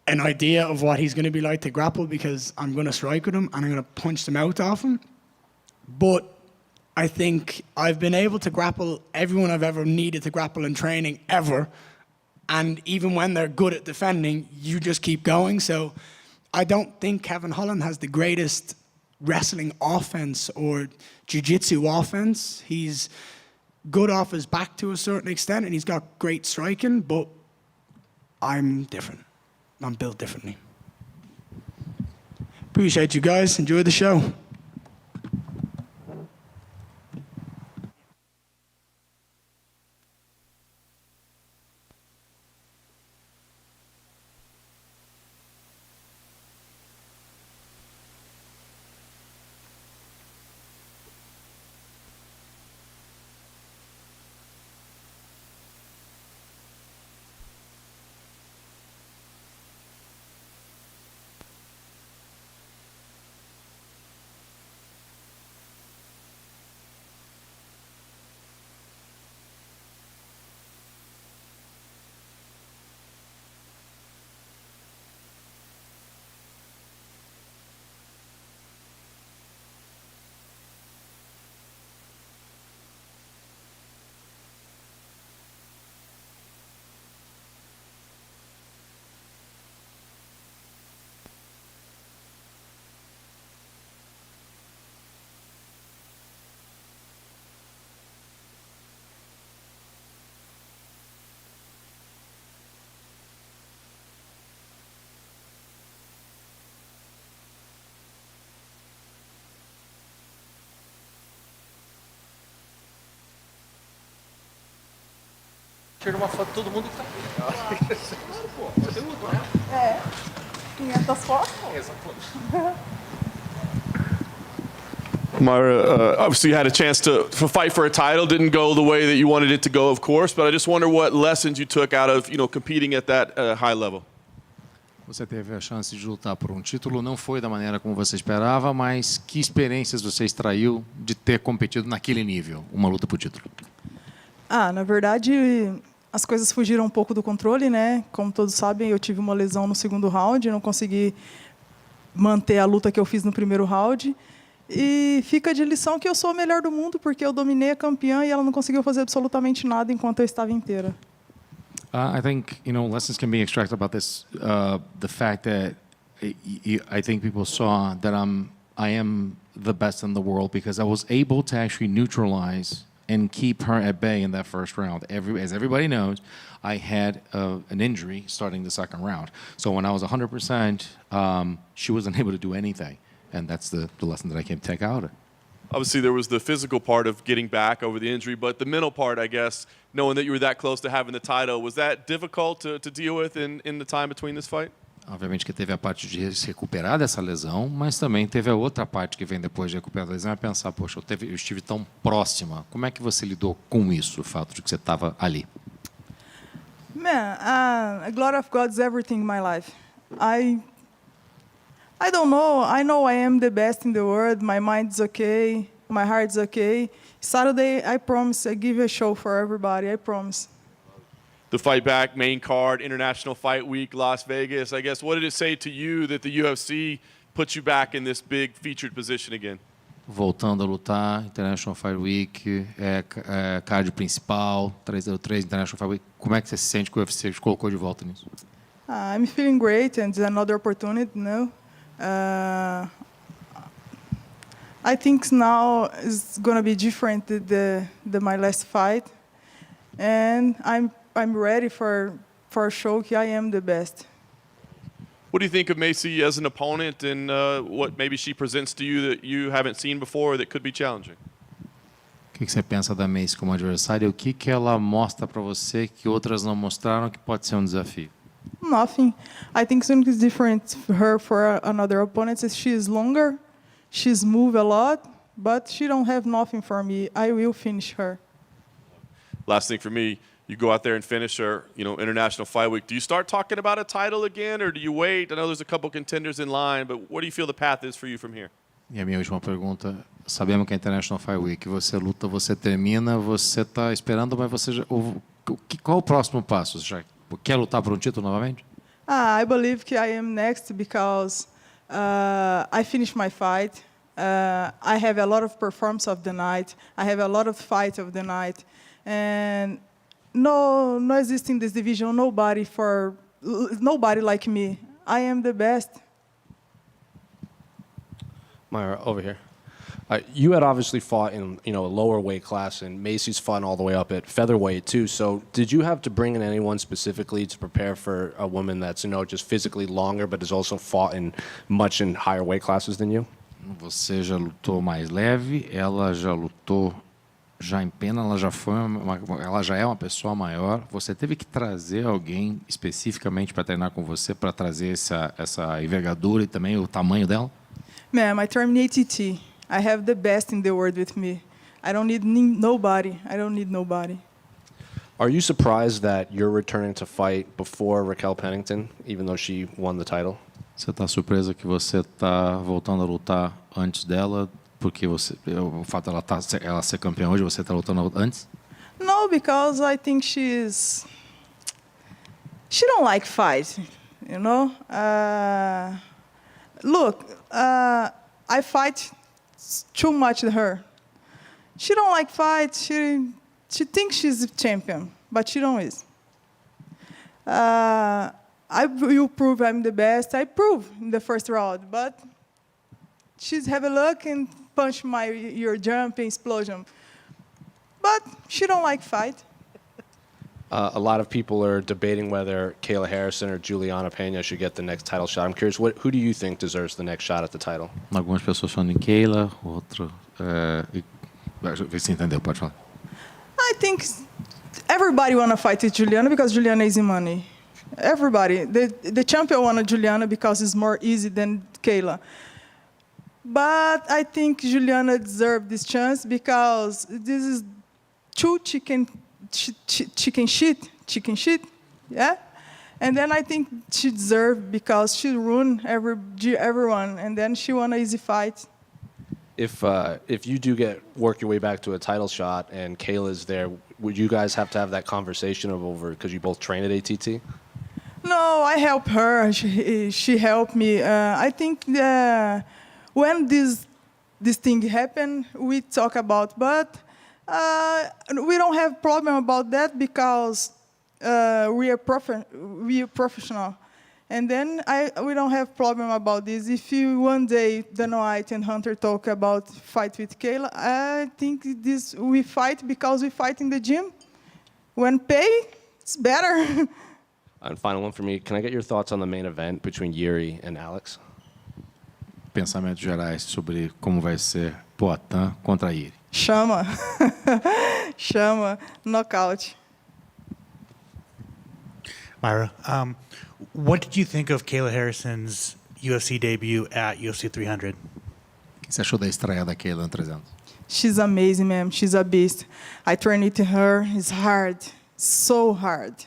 an idea of what he's going to be like to grapple, because I'm going to strike with him and I'm going to punch the mouth off him. But I think I've been able to grapple everyone I've ever needed to grapple in training ever. And even when they're good at defending, you just keep going. So I don't think Kevin Holland has the greatest wrestling offense or jiu-jitsu offense. He's good off his back to a certain extent, and he's got great striking, but I'm different. I'm built differently. Appreciate you guys. Enjoy the show. Tira uma foto de todo mundo que tá aqui. Pô, conteúdo, né? É. 500 fotos? Exatamente. Mayra, obviously you had a chance to fight for a title. Didn't go the way that you wanted it to go, of course, but I just wonder what lessons you took out of, competing at that high level. Você teve a chance de lutar por um título, não foi da maneira como você esperava, mas que experiências você extraiu de ter competido naquele nível, uma luta por título? Na verdade, as coisas fugiram um pouco do controle, né? Como todos sabem, eu tive uma lesão no segundo round, não consegui manter a luta que eu fiz no primeiro round. E fica de lição que eu sou a melhor do mundo, porque eu dominei a campeã e ela não conseguiu fazer absolutamente nada enquanto eu estava inteira. I think, lessons can be extracted about this. The fact that I think people saw that I am the best in the world because I was able to actually neutralize and keep her at bay in that first round. As everybody knows, I had an injury starting the second round. So when I was 100%, she wasn't able to do anything. And that's the lesson that I came to take out of it. Obviously, there was the physical part of getting back over the injury, but the mental part, I guess, knowing that you were that close to having the title, was that difficult to deal with in the time between this fight? Obviamente que teve a parte de se recuperar dessa lesão, mas também teve a outra parte que vem depois de recuperar da lesão, é pensar, poxa, eu estive tão próxima. Como é que você lidou com isso, o fato de que você estava ali? Man, a glory of God's everything in my life. I don't know. I know I am the best in the world. My mind's okay. My heart's okay. Saturday, I promise, I give a show for everybody. I promise. The fight back, main card, International Fight Week, Las Vegas. I guess, what did it say to you that the UFC put you back in this big featured position again? Voltando a lutar, International Fight Week, card principal, 303 International Fight Week. Como é que você se sente que o UFC te colocou de volta nisso? I'm feeling great, and it's another opportunity, I think now is going to be different than my last fight, and I'm ready for a show that I am the best. What do you think of Macy as an opponent and what maybe she presents to you that you haven't seen before that could be challenging? O que você pensa da Macy como adversária? O que ela mostra para você que outras não mostraram que pode ser desafio? Nothing. I think something is different for her for another opponent is she is longer, she's moved a lot, but she don't have nothing for me. I will finish her. Last thing for me, you go out there and finish her, International Fight Week. Do you start talking about a title again, or do you wait? I know there's a couple contenders in line, but what do you feel the path is for you from here? E a minha última pergunta, sabemos que é International Fight Week, você luta, você termina, você está esperando, mas você já, qual o próximo passo? Você já quer lutar por título novamente? I believe that I am next because I finished my fight. I have a lot of performance of the night. I have a lot of fight of the night. And no exists in this division nobody like me. I am the best. Mayra, over here. You had obviously fought in a lower weight class, and Macy's fought all the way up at featherweight too. So did you have to bring in anyone specifically to prepare for a woman that's just physically longer, but has also fought in much higher weight classes than you? Você já lutou mais leve, ela já lutou já em pena, ela já é uma pessoa maior. Você teve que trazer alguém especificamente para treinar com você, para trazer essa envergadura e também o tamanho dela? Ma'am, I terminate ATT. I have the best in the world with me. I don't need nobody. I don't need nobody. Are you surprised that you're returning to fight before Raquel Pennington, even though she won the title? Você está surpresa que você está voltando a lutar antes dela, porque o fato dela ela ser campeã hoje, você está lutando antes? No, because I think she don't like fight, Look, I fight too much with her. She don't like fight. She thinks she's a champion, but she don't is. I will prove I'm the best. I prove in the first round, but she's have a look and punch your jumping explosion. But she don't like fight. A lot of people are debating whether Kayla Harrison or Juliana Pena should get the next title shot. I'm curious, who do you think deserves the next shot at the title? Algumas pessoas falam em Kayla, outro... Você entendeu, pode falar. I think everybody want to fight with Juliana because Juliana is in money. Everybody. The champion wanted Juliana because it's more easy than Kayla. But I think Juliana deserves this chance because this is two chicken shit, yeah? And then I think she deserves because she ruined everyone, and then she won an easy fight. If you do work your way back to a title shot and Kayla's there, would you guys have to have that conversation of over because you both train at ATT? No, I help her. She helped me. I think when this thing happened, we talk about, but we don't have problem about that because we are professional. And then we don't have problem about this. If you one day Dana White and Hunter talk about fight with Kayla, I think we fight because we fight in the gym. When pay, it's better. And final one for me. Can I get your thoughts on the main event between Jiri and Alex? Pensamentos gerais sobre como vai ser Poatan contra Jiri. Chama. Chama. Knockout. Mayra, what did you think of Kayla Harrison's UFC debut at UFC 300? O que você achou da estreia da Kayla no 300? She's amazing, man. She's a beast. I trained with her. It's hard. So hard.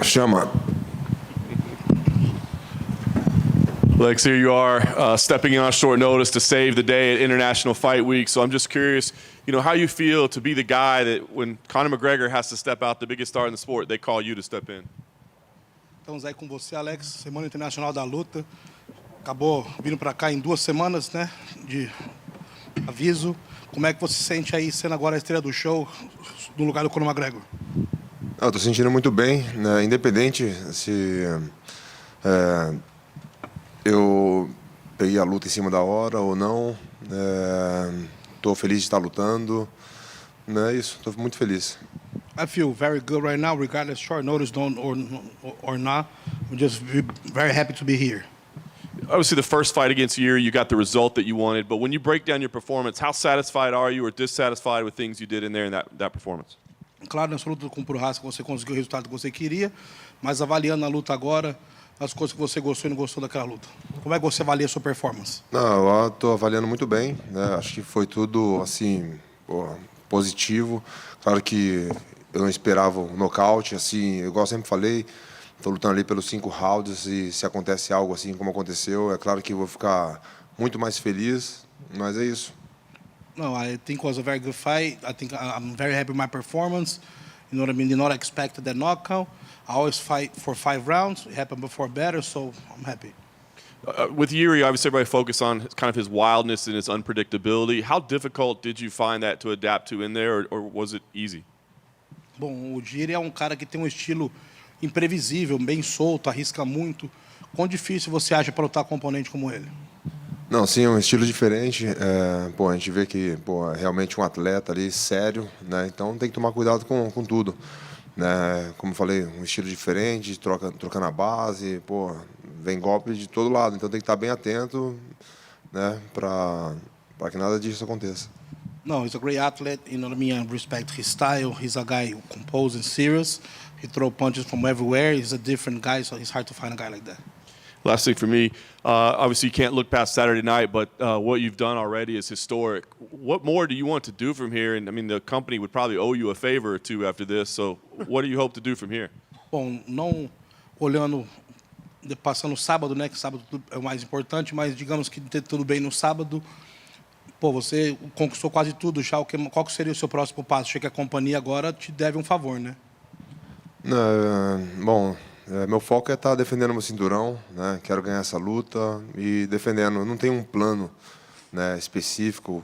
Chama. Lex, here you are, stepping in on short notice to save the day at International Fight Week. So I'm just curious, how you feel to be the guy that when Conor McGregor has to step out, the biggest star in the sport, they call you to step in. Estamos aí com você, Alex, Semana Internacional da Luta. Acabou vindo para cá em 2 semanas, né, de aviso. Como é que você se sente aí sendo agora a estrela do show no lugar do Conor McGregor? Eu estou sentindo muito bem, né? Independente se eu peguei a luta em cima da hora ou não. Estou feliz de estar lutando. É isso, estou muito feliz. I feel very good right now, regardless short notice or not. I'm just very happy to be here. Obviously, the first fight against Jiri, you got the result that you wanted. But when you break down your performance, how satisfied are you or dissatisfied with things you did in there in that performance? Claro, nessa luta com o Prochazka você conseguiu o resultado que você queria, mas avaliando a luta agora, as coisas que você gostou e não gostou daquela luta. Como é que você avalia a sua performance? Não, eu estou avaliando muito bem, né? Acho que foi tudo assim positivo. Claro que eu não esperava um nocaute, assim, igual eu sempre falei. Estou lutando ali pelos 5 rounds e se acontece algo assim como aconteceu, é claro que eu vou ficar muito mais feliz, mas é isso. No, I think it was a very good fight. I think I'm very happy with my performance. You know what I mean? Did not expect that knockout. I always fight for 5 rounds. It happened before better, so I'm happy. With Jiri, obviously everybody focused on kind of his wildness and his unpredictability. How difficult did you find that to adapt to in there, or was it easy? Bom, o Jiri é um cara que tem um estilo imprevisível, bem solto, arrisca muito. Quão difícil você acha para lutar com um oponente como ele? Não, sim, é um estilo diferente. A gente vê que é realmente um atleta ali sério, né? Então tem que tomar cuidado com tudo, né? Como eu falei, um estilo diferente, troca na base, vem golpe de todo lado. Então tem que estar bem atento, né? Para que nada disso aconteça. No, he's a great athlete. You know what I mean? I respect his style. He's a guy who composed and serious. He throw punches from everywhere. He's a different guy, so it's hard to find a guy like that. Last thing for me, obviously you can't look past Saturday night, but what you've done already is historic. What more do you want to do from here? And I mean, the company would probably owe you a favor or two after this. So what do you hope to do from here? Bom, não olhando, passando o sábado, né? Que sábado é o mais importante, mas digamos que ter tudo bem no sábado. Pô, você conquistou quase tudo já. Qual que seria o seu próximo passo? Achei que a companhia agora te deve um favor, né? Bom, meu foco é estar defendendo meu cinturão, né? Quero ganhar essa luta e defendendo. Eu não tenho um plano, né, específico,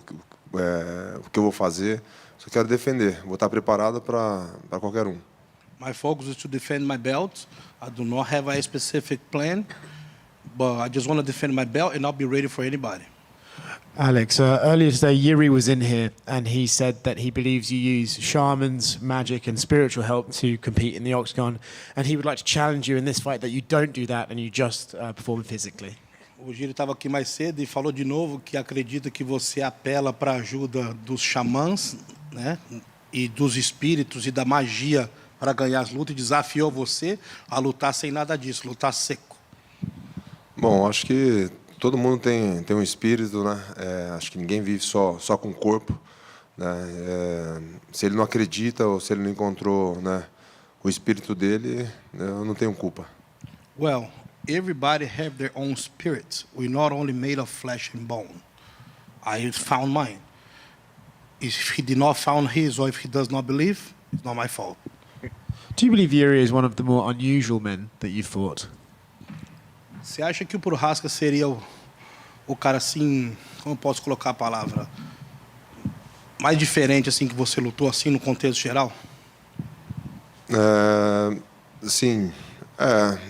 o que eu vou fazer. Só quero defender. Vou estar preparado para qualquer um. My focus is to defend my belt. I do not have a specific plan, but I just want to defend my belt and I'll be ready for anybody. Alex, earlier today, Jiri was in here and he said that he believes you use shamans, magic and spiritual help to compete in the octagon, and he would like to challenge you in this fight that you don't do that and you just perform physically. O Jiri estava aqui mais cedo e falou de novo que acredita que você apela para a ajuda dos xamãs, né, e dos espíritos e da magia para ganhar as lutas e desafiou você a lutar sem nada disso, lutar seco. Bom, acho que todo mundo tem um espírito, né? Acho que ninguém vive só com o corpo, né? Se ele não acredita ou se ele não encontrou, né, o espírito dele, eu não tenho culpa. Well, everybody have their own spirit. We're not only made of flesh and bone. I found mine. If he did not found his, or if he does not believe, it's not my fault. Do you believe Jiri is one of the more unusual men that you've fought? Você acha que o Prochazka seria o cara assim, como eu posso colocar a palavra, mais diferente assim que você lutou assim no contexto geral? Sim,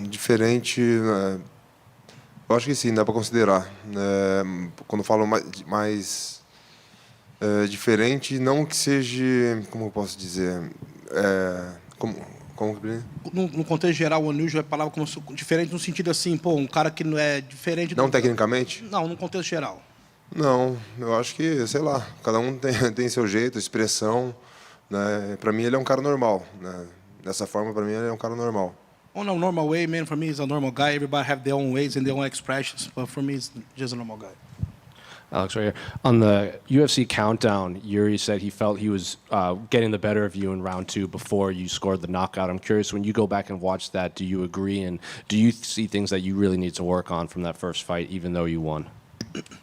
diferente. Eu acho que sim, dá para considerar. Quando eu falo mais diferente, não que seja, como eu posso dizer, No contexto geral, o unusual é a palavra como diferente no sentido assim, pô, um cara que não é diferente. Não tecnicamente? Não, no contexto geral. Não, eu acho que, sei lá, cada um tem seu jeito, expressão, né? Para mim ele é um cara normal, né? Dessa forma, para mim ele é um cara normal. Oh no, normal way, man. For me, he's a normal guy. Everybody have their own ways and their own expressions, but for me, it's just a normal guy. Alex, right here. On the UFC countdown, Jiri said he felt he was getting the better of you in round 2 before you scored the knockout. I'm curious, when you go back and watch that, do you agree? And do you see things that you really need to work on from that first fight, even though you won?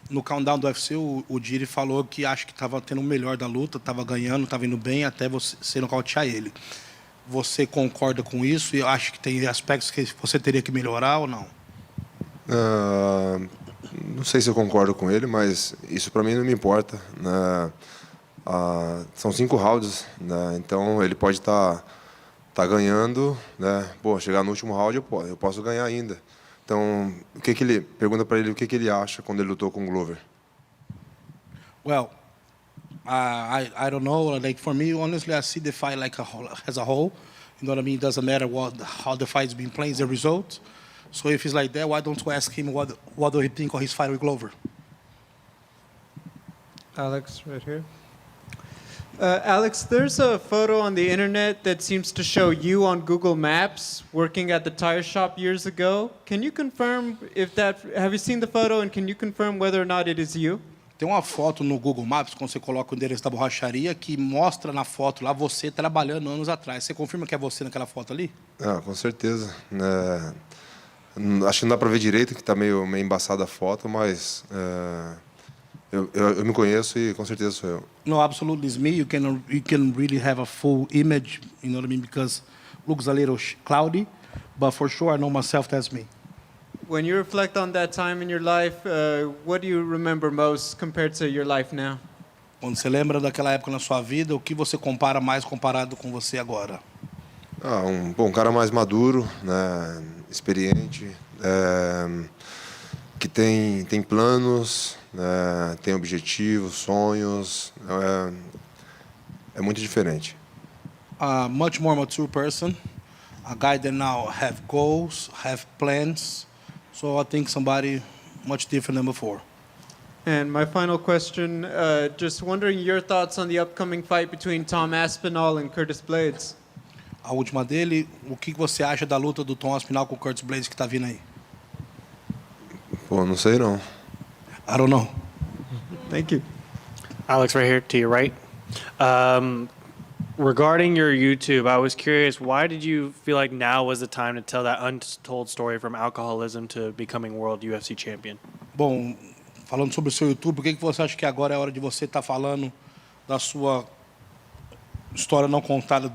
No countdown do UFC, o Jiri falou que acho que estava tendo o melhor da luta, estava ganhando, estava indo bem, até você nocautear ele. Você concorda com isso e acha que tem aspectos que você teria que melhorar ou não? Não sei se eu concordo com ele, mas isso para mim não me importa, né? São 5 rounds, né? Então ele pode estar ganhando, né? Pô, chegar no último round eu posso ganhar ainda. Então, pergunta para ele o que ele acha quando ele lutou com o Glover. Well, I don't know. Like for me, honestly, I see the fight like as a whole. You know what I mean? It doesn't matter how the fight's been playing, it's the result. So if it's like that, why don't you ask him what do he think of his fight with Glover? Alex, right here. Alex, there's a photo on the internet that seems to show you on Google Maps working at the tire shop years ago. Can you confirm have you seen the photo and can you confirm whether or not it is you? Tem uma foto no Google Maps, quando você coloca o endereço da borracharia, que mostra na foto lá você trabalhando anos atrás. Você confirma que é você naquela foto ali? Com certeza. Acho que não dá para ver direito, que está meio embaçada a foto, mas eu me conheço e com certeza sou eu. No, absolutely, it's me. You can really have a full image, you know what I mean, because it looks a little cloudy, but for sure I know myself that's me. When you reflect on that time in your life, what do you remember most compared to your life now? Quando você lembra daquela época na sua vida, o que você compara mais comparado com você agora? Um cara mais maduro, né, experiente, que tem planos, tem objetivos, sonhos, é muito diferente. Much more mature person, a guy that now have goals, have plans. So I think somebody much different than before. And my final question, just wondering your thoughts on the upcoming fight between Tom Aspinall and Curtis Blades. A última dele, o que você acha da luta do Tom Aspinall com o Curtis Blades que está vindo aí? Pô, não sei não. I don't know. Thank you. Alex, right here to your right. Regarding your YouTube, I was curious, why did you feel like now was the time to tell that untold story from alcoholism to becoming world UFC champion? Bom, falando sobre o seu YouTube, por que você acha que agora é a hora de você estar falando da sua história não contada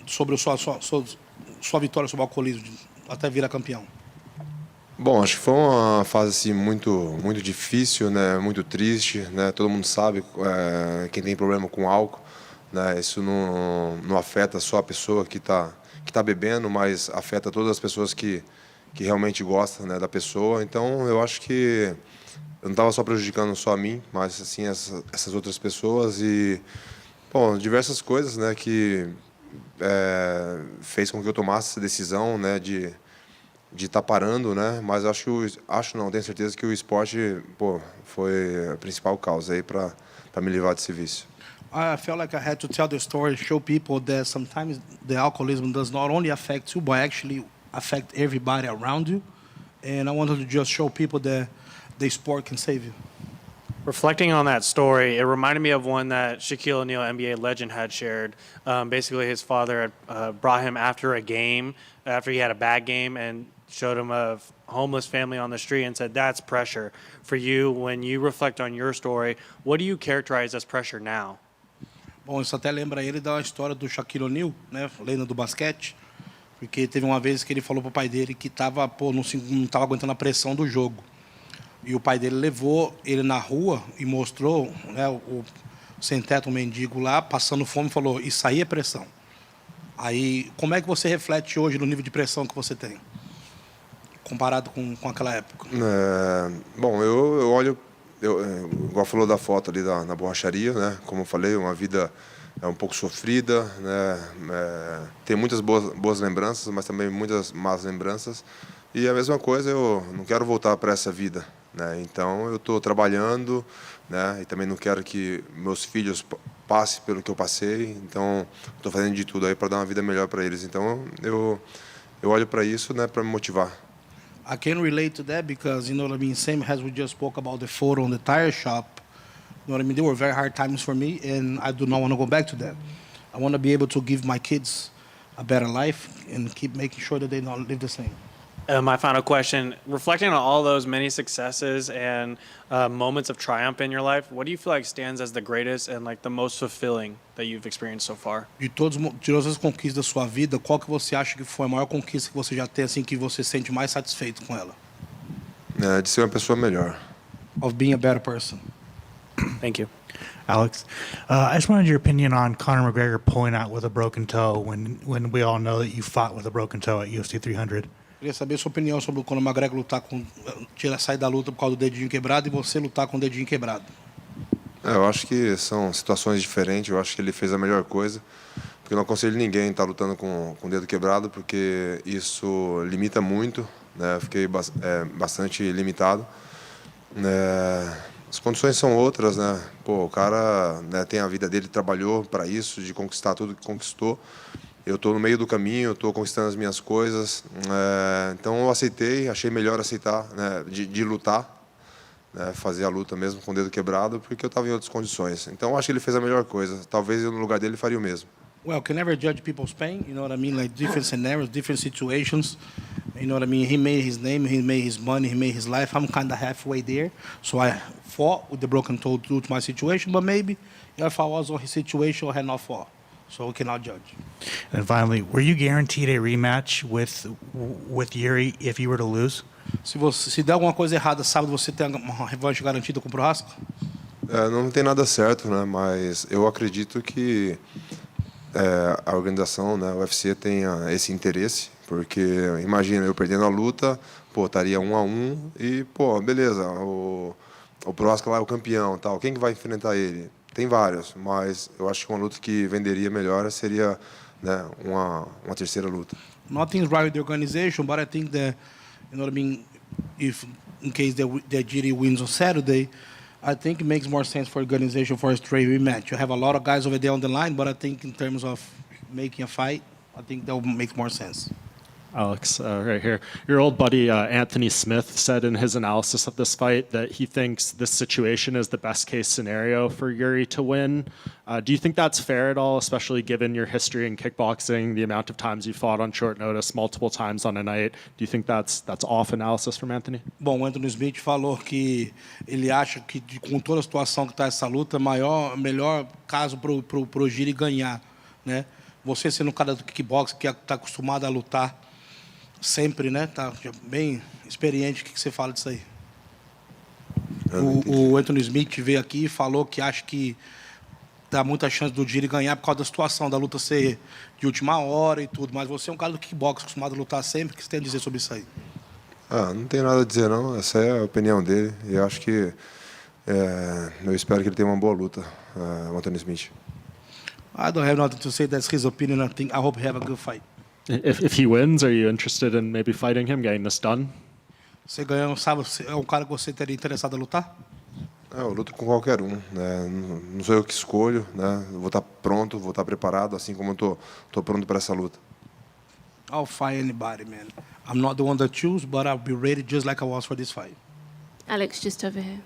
sobre a sua vitória sobre o alcoolismo até virar campeão? Bom, acho que foi uma fase assim, muito difícil, né? Muito triste, né? Todo mundo sabe quem tem problema com álcool, né? Isso não afeta só a pessoa que tá bebendo, mas afeta todas as pessoas que realmente gostam, né, da pessoa. Então, eu acho que eu não estava só prejudicando só a mim, mas assim essas outras pessoas e, bom, diversas coisas, né, que fez com que eu tomasse essa decisão, né, de estar parando, né? Mas tenho certeza que o esporte, pô, foi a principal causa aí para me livrar desse vício. I felt like I had to tell the story, show people that sometimes the alcoholism does not only affect you, but actually affect everybody around you. And I wanted to just show people that the sport can save you. Reflecting on that story, it reminded me of one that Shaquille O'Neal, NBA legend, had shared. Basically, his father had brought him after a game, after he had a bad game, and showed him a homeless family on the street and said, that's pressure. For you, when you reflect on your story, what do you characterize as pressure now? Bom, isso até lembra ele da história do Shaquille O'Neal, né, lenda do basquete, porque teve uma vez que ele falou pro pai dele que não estava aguentando a pressão do jogo. E o pai dele levou ele na rua e mostrou, né, o sem-teto, o mendigo lá, passando fome, e falou, isso aí é pressão. Aí, como é que você reflete hoje no nível de pressão que você tem, comparado com aquela época? Bom, eu olho, igual falou da foto ali na borracharia, né? Como eu falei, uma vida um pouco sofrida, né? Tem muitas boas lembranças, mas também muitas más lembranças. E a mesma coisa, eu não quero voltar para essa vida, né? Então eu estou trabalhando, né? E também não quero que meus filhos passem pelo que eu passei. Então estou fazendo de tudo aí para dar uma vida melhor para eles. Então eu olho para isso, né? Para me motivar. I can relate to that because, you know what I mean, same as we just spoke about the photo on the tire shop, you know what I mean, they were very hard times for me, and I do not want to go back to that. I want to be able to give my kids a better life and keep making sure that they don't live the same. My final question, reflecting on all those many successes and moments of triumph in your life, what do you feel like stands as the greatest and like the most fulfilling that you've experienced so far? De todas as conquistas da sua vida, qual que você acha que foi a maior conquista que você já tem, assim, que você se sente mais satisfeito com ela? De ser uma pessoa melhor. Of being a better person. Thank you. Alex, I just wanted your opinion on Conor McGregor pulling out with a broken toe when we all know that you fought with a broken toe at UFC 300. Queria saber sua opinião sobre o Conor McGregor lutar sair da luta por causa do dedinho quebrado e você lutar com o dedinho quebrado. Eu acho que são situações diferentes. Eu acho que ele fez a melhor coisa, porque eu não aconselho ninguém a estar lutando com o dedo quebrado, porque isso limita muito, né? Eu fiquei bastante limitado. As condições são outras, né? Pô, o cara, né, tem a vida dele, trabalhou para isso, de conquistar tudo que conquistou. Eu estou no meio do caminho, estou conquistando as minhas coisas. Então eu aceitei, achei melhor aceitar, né, de lutar, né, fazer a luta mesmo com o dedo quebrado, porque eu estava em outras condições. Então eu acho que ele fez a melhor coisa. Talvez eu no lugar dele faria o mesmo. Well, can never judge people's pain, you know what I mean? Like different scenarios, different situations. You know what I mean? He made his name, he made his money, he made his life. I'm kind of halfway there. So I fought with the broken toe due to my situation, but maybe if I was on his situation, I had not fought. So we cannot judge. And finally, were you guaranteed a rematch with Jiri if you were to lose? Se der alguma coisa errada sábado, você tem uma revanche garantida com o Prochazka? Não tem nada certo, né? Mas eu acredito que a organização, né, o UFC, tenha esse interesse, porque imagina eu perdendo a luta, pô, estaria 1-1 e, pô, beleza, o Prochazka lá é o campeão, tal. Quem que vai enfrentar ele? Tem vários, mas eu acho que uma luta que venderia melhor seria, né, uma terceira luta. Nothing's right with the organization, but I think that, you know what I mean, if in case that Jiri wins on Saturday, I think it makes more sense for organization for a straight rematch. You have a lot of guys over there on the line, but I think in terms of making a fight, I think that would make more sense. Alex, right here. Your old buddy Anthony Smith said in his analysis of this fight that he thinks this situation is the best case scenario for Jiri to win. Do you think that's fair at all, especially given your history in kickboxing, the amount of times you fought on short notice, multiple times on a night? Do you think that's off analysis from Anthony? Bom, o Anthony Smith falou que ele acha que com toda a situação que está essa luta, melhor caso pro Jiri ganhar, né? Você sendo um cara do kickboxing que está acostumado a lutar sempre, né? Tá bem experiente. O que você fala disso aí? O Anthony Smith veio aqui e falou que acha que dá muita chance do Jiri ganhar por causa da situação da luta ser de última hora e tudo. Mas você é um cara do kickboxing acostumado a lutar sempre. O que você tem a dizer sobre isso aí? Não tem nada a dizer não. Essa é a opinião dele. E eu acho que eu espero que ele tenha uma boa luta, o Anthony Smith. I don't have nothing to say. That's his opinion. I hope he have a good fight. If he wins, are you interested in maybe fighting him, getting this done? Você ganhando, sabe, é um cara que você teria interessado a lutar? Eu luto com qualquer um, né? Não sou eu que escolho, né? Eu vou estar pronto, vou estar preparado, assim como eu tô pronto para essa luta. I'll fight anybody, man. I'm not the one that choose, but I'll be ready just like I was for this fight. Alex, just over here.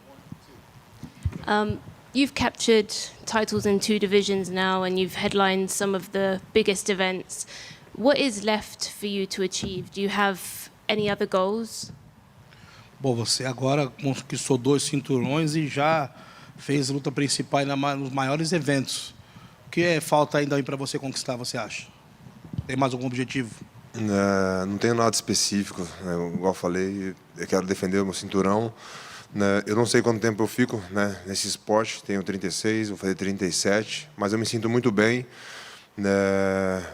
You've captured titles in 2 divisions now, and you've headlined some of the biggest events. What is left for you to achieve? Do you have any other goals? Bom, você agora conquistou 2 cinturões e já fez luta principal nos maiores eventos. O que falta ainda aí para você conquistar, você acha? Tem mais algum objetivo? Não tenho nada específico, né? Igual eu falei, eu quero defender o meu cinturão. Né? Eu não sei quanto tempo eu fico, né, nesse esporte, tenho 36, vou fazer 37, mas eu me sinto muito bem.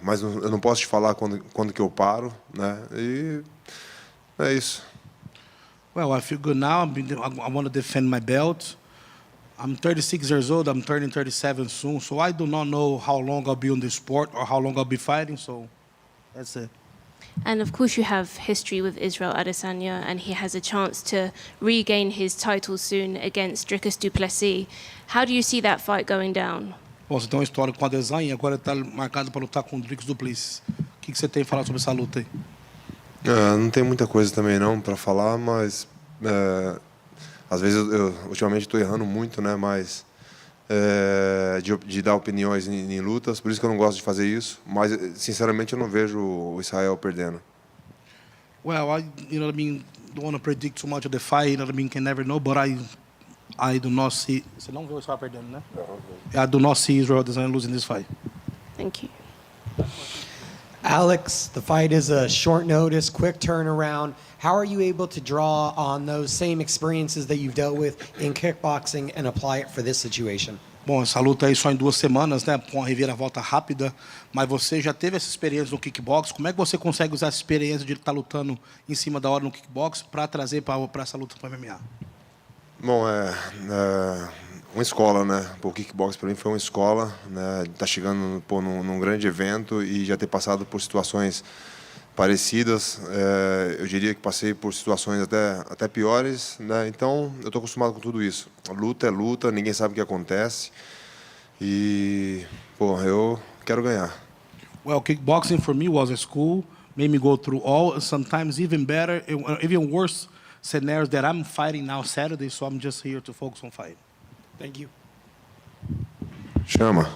Mas eu não posso te falar quando que eu paro, né? E é isso. Well, I feel good now. I want to defend my belt. I'm 36 years old. I'm turning 37 soon. So I do not know how long I'll be in the sport or how long I'll be fighting. So that's it. And of course you have history with Israel Adesanya, and he has a chance to regain his title soon against Dricus du Plessis. How do you see that fight going down? Bom, você tem uma história com a Adesanya e agora está marcado para lutar com o Dricus du Plessis. O que você tem a falar sobre essa luta aí? Não tem muita coisa também não para falar, mas às vezes eu ultimamente estou errando muito, né? Mas de dar opiniões em lutas, por isso que eu não gosto de fazer isso. Mas sinceramente eu não vejo o Israel perdendo. Well, don't want to predict too much of the fight. Can never know, but I do not see. Você não vê o Israel perdendo, né? I do not see Israel Adesanya losing this fight. Thank you. Alex, the fight is a short notice, quick turnaround. How are you able to draw on those same experiences that you've dealt with in kickboxing and apply it for this situation? Bom, essa luta aí só em 2 semanas, né? Com uma reviravolta rápida. Mas você já teve essa experiência no kickbox. Como é que você consegue usar essa experiência de estar lutando em cima da hora no kickbox para trazer para essa luta para MMA? Bom, uma escola, né? O kickbox para mim foi uma escola, né? Tá chegando num grande evento e já ter passado por situações parecidas, eu diria que passei por situações até piores, né? Então eu estou acostumado com tudo isso. A luta é luta, ninguém sabe o que acontece e eu quero ganhar. Well, kickboxing for me was a school, made me go through all, sometimes even better, even worse scenarios that I'm fighting now Saturday, so I'm just here to focus on fight. Thank you. Chama.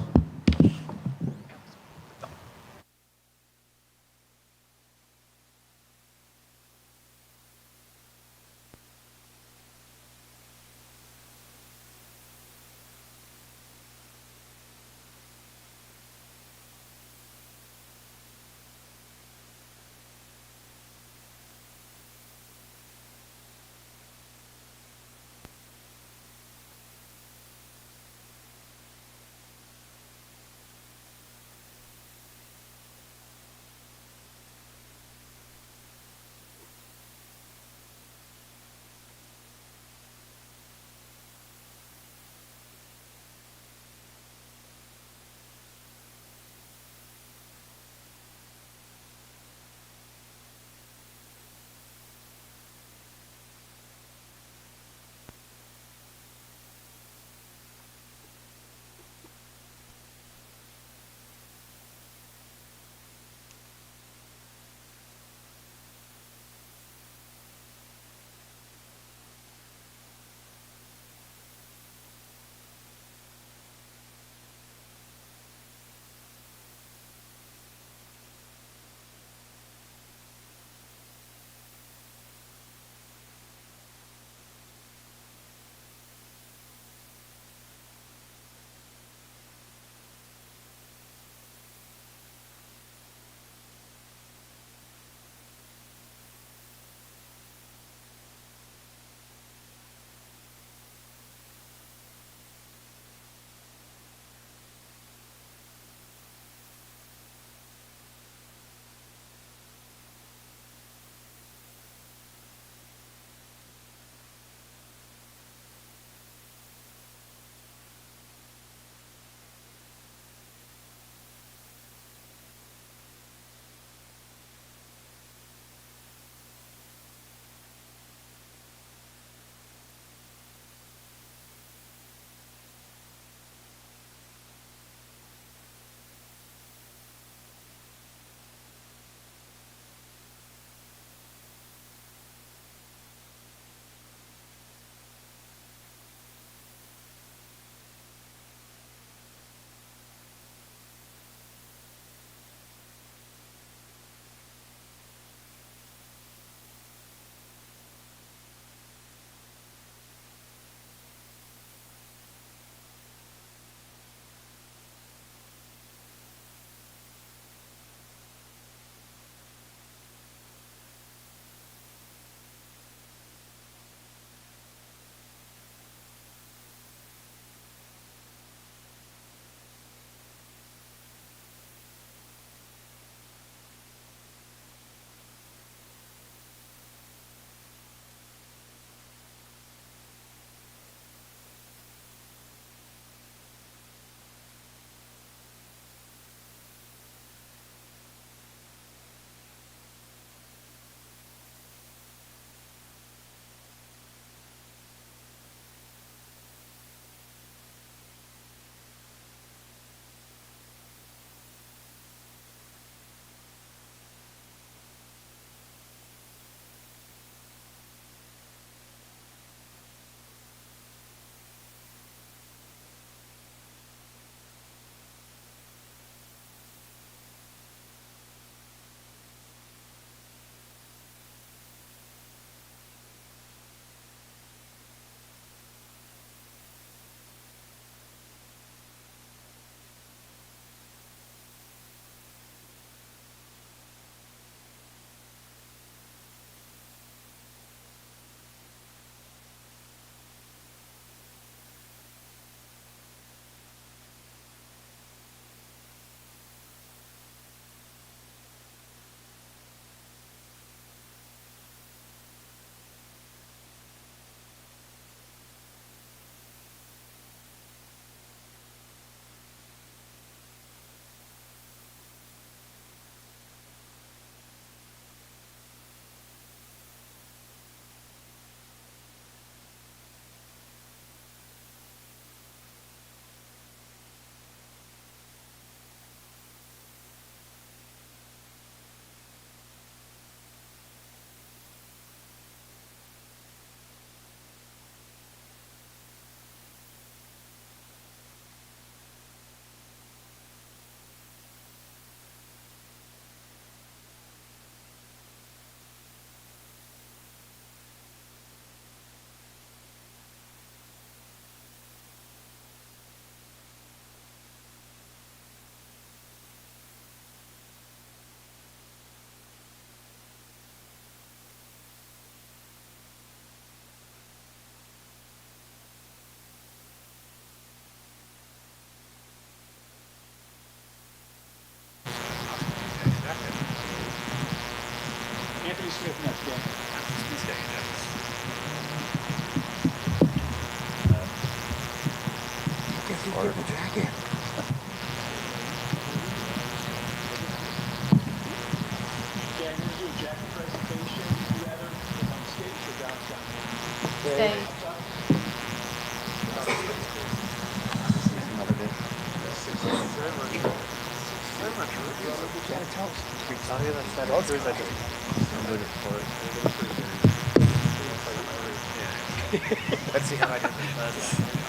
Let's see how I did this.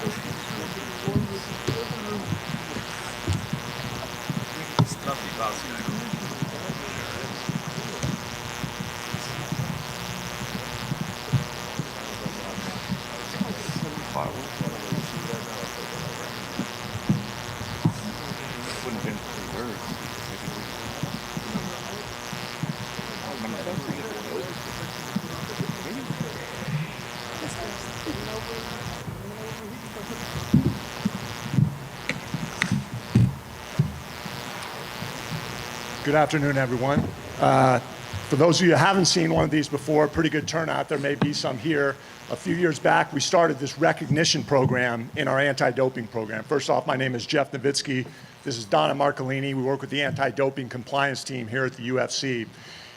Good afternoon, everyone. For those of you who haven't seen one of these before, pretty good turnout. There may be some here. A few years back, we started this recognition program in our anti-doping program. First off, my name is Jeff Nowitzki. This is Donna Marcolini. We work with the anti-doping compliance team here at the UFC.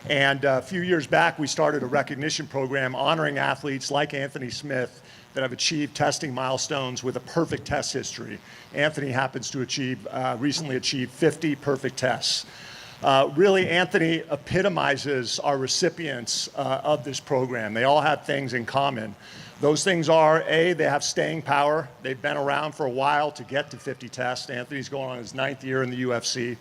And a few years back, we started a recognition program honoring athletes like Anthony Smith that have achieved testing milestones with a perfect test history. Anthony happens to recently achieved 50 perfect tests. Really, Anthony epitomizes our recipients of this program. They all have things in common. Those things are, A, they have staying power. They've been around for a while to get to 50 tests. Anthony's going on his 9th year in the UFC.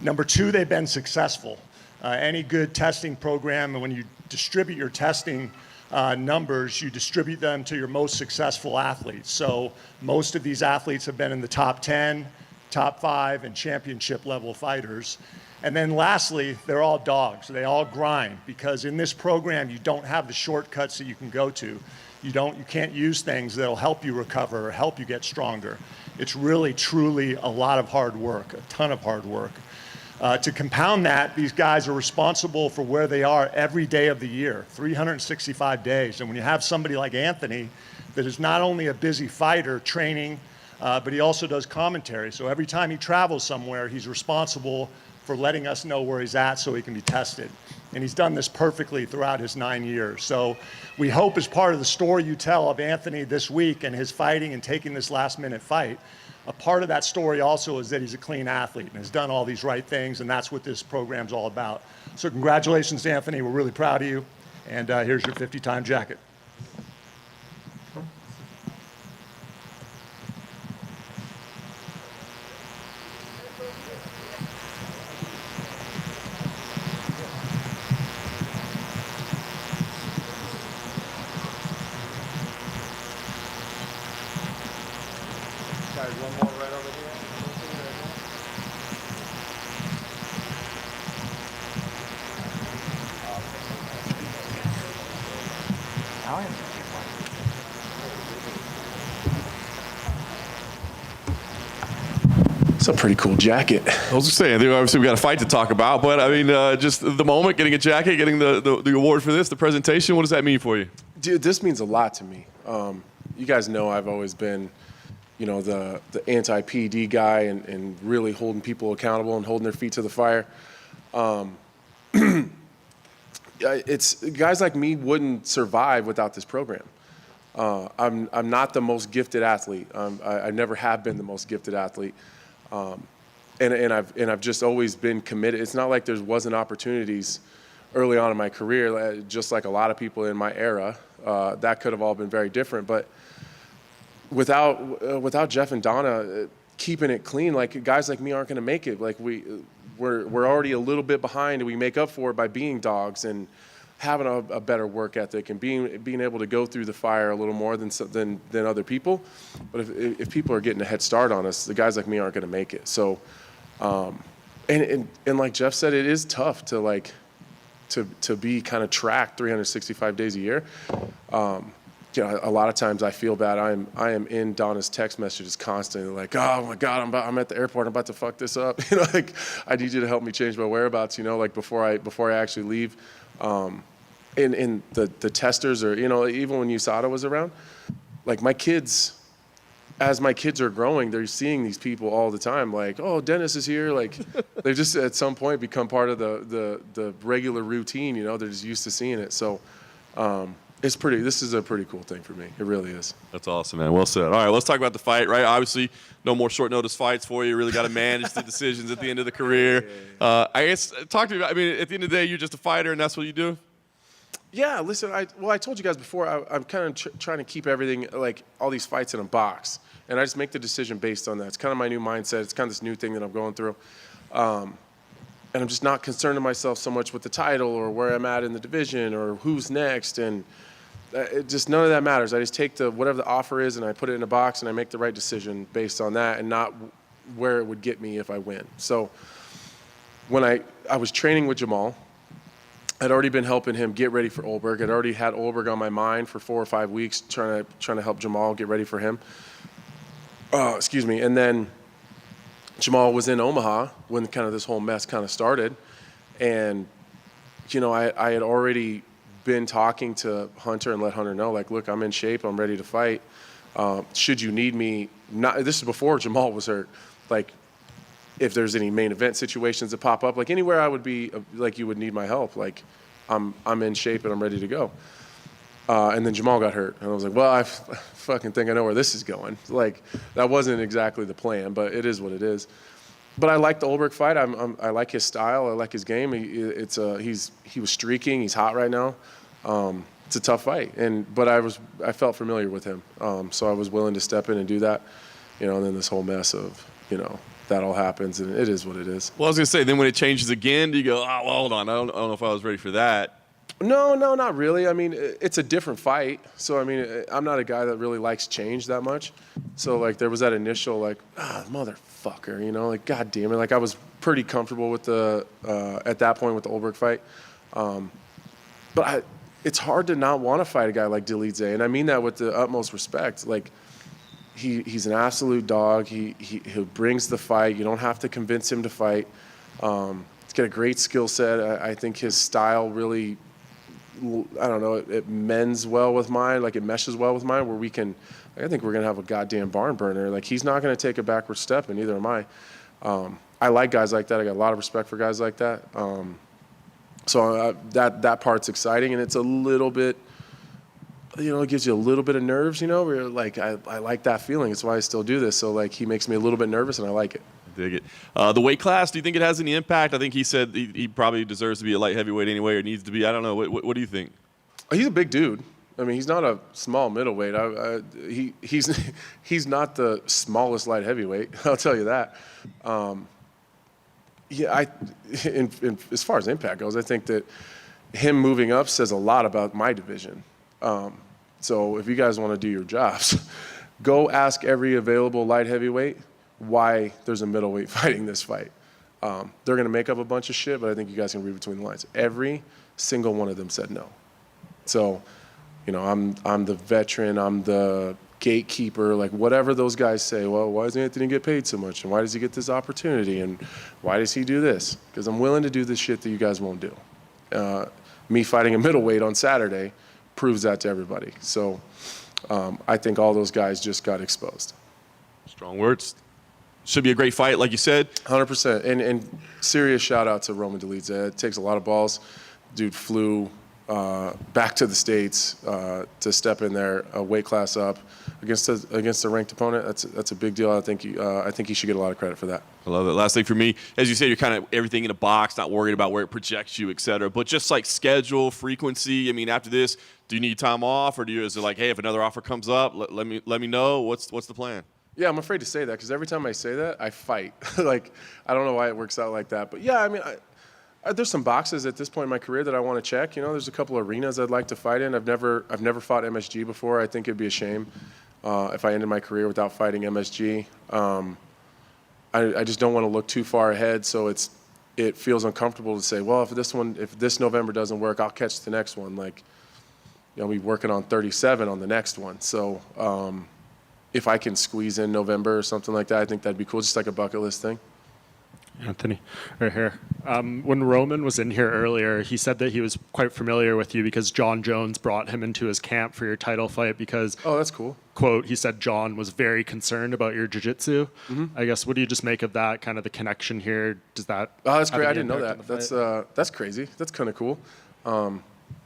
Number 2, they've been successful. Any good testing program, when you distribute your testing numbers, you distribute them to your most successful athletes. So most of these athletes have been in the top 10, top 5, and championship level fighters. And then lastly, they're all dogs. They all grind, because in this program, you don't have the shortcuts that you can go to. You can't use things that'll help you recover or help you get stronger. It's really, truly a lot of hard work, a ton of hard work. To compound that, these guys are responsible for where they are every day of the year, 365 days. And when you have somebody like Anthony that is not only a busy fighter training, but he also does commentary. So every time he travels somewhere, he's responsible for letting us know where he's at so he can be tested. And he's done this perfectly throughout his 9 years. So we hope, as part of the story you tell of Anthony this week and his fighting and taking this last-minute fight, a part of that story also is that he's a clean athlete and has done all these right things, and that's what this program's all about. So congratulations, Anthony. We're really proud of you. And here's your 50-time jacket. It's a pretty cool jacket. I was just saying, obviously we got a fight to talk about, but I mean, just the moment, getting a jacket, getting the award for this, the presentation, what does that mean for you? Dude, this means a lot to me. You guys know I've always been, you know, the anti-PD guy and really holding people accountable and holding their feet to the fire. It's guys like me wouldn't survive without this program. I'm not the most gifted athlete. I never have been the most gifted athlete. And I've just always been committed. It's not like there wasn't opportunities early on in my career, just like a lot of people in my era. That could have all been very different. But without Jeff and Donna keeping it clean, like guys like me aren't going to make it. Like we're already a little bit behind, and we make up for it by being dogs and having a better work ethic and being able to go through the fire a little more than other people. But if people are getting a head start on us, the guys like me aren't going to make it. So, and like Jeff said, it is tough to be kind of tracked 365 days a year. You know, a lot of times I feel bad. I am in Donna's text messages constantly, like, oh my God, I'm at the airport, I'm about to fuck this up. You know, like I need you to help me change my whereabouts. You know, like before I actually leave. And the testers, or you know, even when USADA was around, like my kids as my kids are growing, they're seeing these people all the time. Like, oh, Dennis is here. Like, they just at some point become part of the regular routine. You know, they're just used to seeing it. So it's pretty. This is a pretty cool thing for me. It really is. That's awesome, man. Well said. All right, let's talk about the fight. Right, obviously, no more short notice fights for you. You really got to manage the decisions at the end of the career. I guess talk to me about. I mean, at the end of the day, you're just a fighter, and that's what you do. Yeah, listen, I told you guys before, I'm kind of trying to keep everything, like all these fights in a box. And I just make the decision based on that. It's kind of my new mindset. It's kind of this new thing that I'm going through. And I'm just not concerned myself so much with the title or where I'm at in the division or who's next. And just none of that matters. I just take whatever the offer is and I put it in a box and I make the right decision based on that and not where it would get me if I win. So when I was training with Jamal, I'd already been helping him get ready for Olberg. I'd already had Olberg on my mind for 4 or 5 weeks, trying to help Jamal get ready for him. Excuse me. And then Jamal was in Omaha when kind of this whole mess kind of started. And, you know, I had already been talking to Hunter and let Hunter know, like, look, I'm in shape. I'm ready to fight. Should you need me? This is before Jamal was hurt. Like, if there's any main event situations that pop up, like anywhere I would be, like you would need my help. Like I'm in shape and I'm ready to go. And then Jamal got hurt. And I was like, well, I fucking think I know where this is going. Like that wasn't exactly the plan, but it is what it is. But I like the Olberg fight. I like his style. I like his game. He was streaking. He's hot right now. It's a tough fight. But I felt familiar with him. So I was willing to step in and do that, you know, and then this whole mess of, you know, that all happens, and it is what it is. Well, I was going to say, then when it changes again, do you go, oh, well, hold on, I don't know if I was ready for that. No, not really. I mean, it's a different fight. So, I mean, I'm not a guy that really likes change that much. So, like, there was that initial, like, motherfucker, you know, like, God damn it. Like, I was pretty comfortable with at that point with the Olberg fight. But it's hard to not want to fight a guy like Dolidze, and I mean that with the utmost respect. Like, he's an absolute dog. He brings the fight. You don't have to convince him to fight. He's got a great skill set. I think his style really, I don't know, it mends well with mine. Like it meshes well with mine where I think we're going to have a goddamn barn burner. Like he's not going to take a backward step and neither am I. I like guys like that. I got a lot of respect for guys like that. So that part's exciting and it's a little bit, you know, it gives you a little bit of nerves, you know, where you're like, I like that feeling. It's why I still do this. So, like, he makes me a little bit nervous, and I like it. Dig it. The weight class, do you think it has any impact? I think he said he probably deserves to be a light heavyweight anyway, or needs to be. I don't know. What do you think? He's a big dude. I mean, he's not a small middleweight. He's not the smallest light heavyweight. I'll tell you that. As far as impact goes, I think that him moving up says a lot about my division. So if you guys want to do your jobs, go ask every available light heavyweight why there's a middleweight fighting this fight. They're going to make up a bunch of shit, but I think you guys can read between the lines. Every single one of them said no. So, you know, I'm the veteran, I'm the gatekeeper, like whatever those guys say, well, why does Anthony get paid so much? And why does he get this opportunity? And why does he do this? Because I'm willing to do this shit that you guys won't do. Me fighting a middleweight on Saturday proves that to everybody. So I think all those guys just got exposed. Strong words. Should be a great fight, like you said. 100%. And serious shout out to Roman Dolidze. It takes a lot of balls. Dude flew back to the States to step in there, a weight class up against a ranked opponent. That's a big deal. I think he should get a lot of credit for that. I love it. Last thing for me, as you said, you're kind of everything in a box, not worried about where it projects you, et cetera. But just like schedule, frequency. I mean, after this, do you need time off, or is it like, hey, if another offer comes up, let me know. What's the plan? Yeah, I'm afraid to say that because every time I say that, I fight. Like, I don't know why it works out like that. But yeah, I mean, there's some boxes at this point in my career that I want to check. You know, there's a couple arenas I'd like to fight in. I've never fought MSG before. I think it'd be a shame if I ended my career without fighting MSG. I just don't want to look too far ahead, so it feels uncomfortable to say, well, if this November doesn't work, I'll catch the next one. Like, you know, I'll be working on 37 on the next one. So if I can squeeze in November or something like that, I think that'd be cool, just like a bucket list thing. Anthony, right here. When Roman was in here earlier, he said that he was quite familiar with you because John Jones brought him into his camp for your title fight because, oh, that's cool. Quote, he said John was very concerned about your jiu-jitsu. I guess, what do you just make of that, kind of the connection here? Does that Oh, that's have great. I any didn't know impact on that. the fight? That's crazy. That's kind of cool.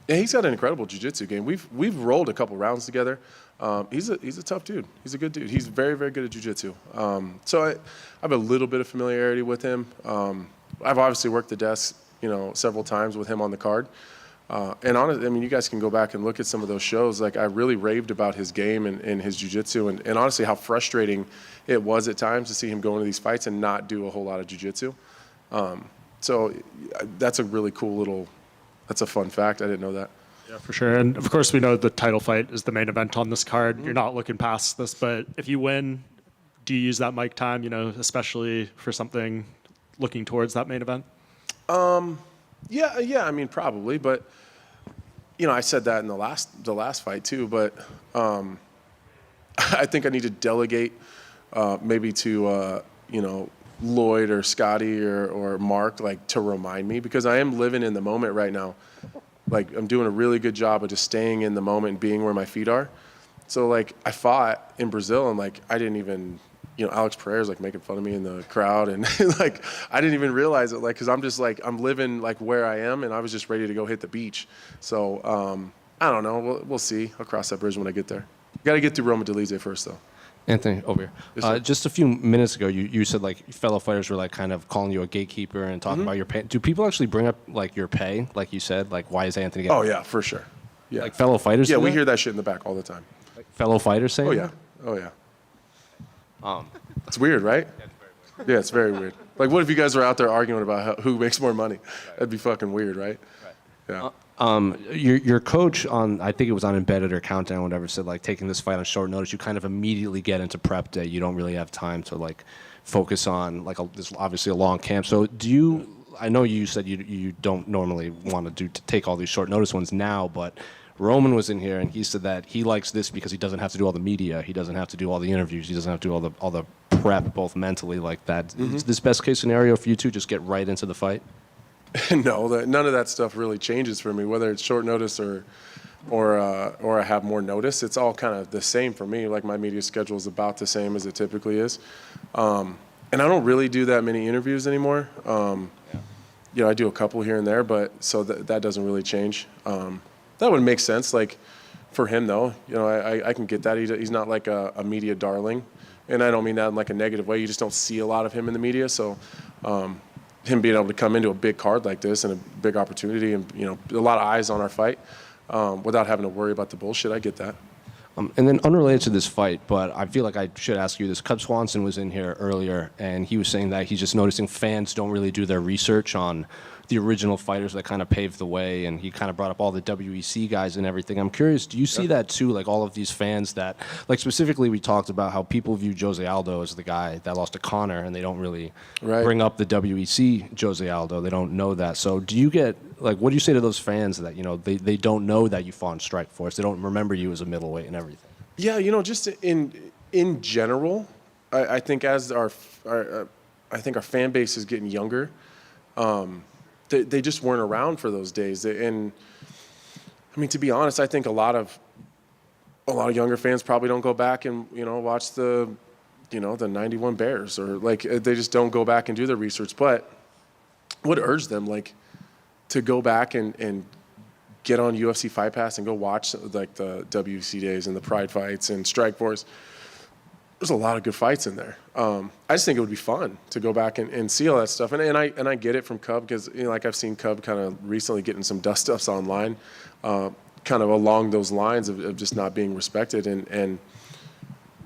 Yeah, he's got an incredible jiu-jitsu game. We've rolled a couple rounds together. He's a tough dude. He's a good dude. He's very, very good at jiu-jitsu. So I have a little bit of familiarity with him. I've obviously worked the desk, several times with him on the card. And honestly, I mean, you guys can go back and look at some of those shows. Like, I really raved about his game and his jiu-jitsu, and honestly, how frustrating it was at times to see him go into these fights and not do a whole lot of jiu-jitsu. So that's a really cool that's a fun fact. I didn't know that. Yeah, for sure. And of course, we know the title fight is the main event on this card. You're not looking past this, but if you win, do you use that mic time, especially for something looking towards that main event? Yeah, I mean, probably, but I said that in the last fight too, but I think I need to delegate maybe to Lloyd or Scotty or Mark, like, to remind me, because I am living in the moment right now. Like, I'm doing a really good job of just staying in the moment and being where my feet are. So, like, I fought in Brazil, and, like, I didn't even, Alex Pereira's, like, making fun of me in the crowd, and like, I didn't even realize it, like, because I'm just, like, I'm living, like, where I am, and I was just ready to go hit the beach. So I don't know. We'll see. I'll cross that bridge when I get there. Got to get through Roma Dolidze first, though. Anthony, over here. Yes, Just a few minutes ago, you said, like, fellow fighters were, like, kind of calling you a gatekeeper and talking about your pay. Do people actually bring up, like, your pay, like you said? Like, why is Anthony getting Oh, yeah, for sure. Yeah. Like, fellow fighters? Yeah, do we that? hear that shit in the back all the time. Like, fellow fighters saying Oh, yeah. that? Oh, yeah. It's weird, right? Yeah, it's very weird. Like, what if you guys were out there arguing about who makes more money? That'd be fucking weird, right? Yeah. Your coach on, I think it was on Embedded or Countdown, whatever, said, like, taking this fight on short notice, you kind of immediately get into prep day. You don't really have time to, like, focus on, like, this obviously a long camp. So I know you said you don't normally want to take all these short notice ones now, but Roman was in here and he said that he likes this because he doesn't have to do all the media. He doesn't have to do all the interviews. He doesn't have to do all the prep, both mentally like that. Is this best case scenario for you two, just get right into the fight? No, none of that stuff really changes for me, whether it's short notice or I have more notice. It's all kind of the same for me. Like, my media schedule is about the same as it typically is. And I don't really do that many interviews anymore. I do a couple here and there, but so that doesn't really change. That would make sense. Like, for him, though, I can get that. He's not like a media darling. And I don't mean that in, like, a negative way. You just don't see a lot of him in the media. So him being able to come into a big card like this and a big opportunity and, a lot of eyes on our fight without having to worry about the bullshit, I get that. And then unrelated to this fight, but I feel like I should ask you this. Cub Swanson was in here earlier, and he was saying that he's just noticing fans don't really do their research on the original fighters that kind of paved the way, and he kind of brought up all the WEC guys and everything. I'm curious, do you see that too, like all of these fans that, like specifically we talked about how people view Jose Aldo as the guy that lost to Conor, and they don't really bring up the WEC Jose Aldo. They don't know that. So do you get, like, what do you say to those fans that, they don't know that you fought in Strikeforce? They don't remember you as a middleweight and everything. Yeah, just in general, I think as our fan base is getting younger, they just weren't around for those days. And I mean, to be honest, I think a lot of younger fans probably don't go back and watch the 91 Bears, or like they just don't go back and do their research. But would urge them, like, to go back and get on UFC Fight Pass and go watch, like, the WC days and the Pride fights and Strikeforce. There's a lot of good fights in there. I just think it would be fun to go back and see all that stuff. And I get it from Cub, because like I've seen Cub kind of recently getting some dust-ups online, kind of along those lines of just not being respected. And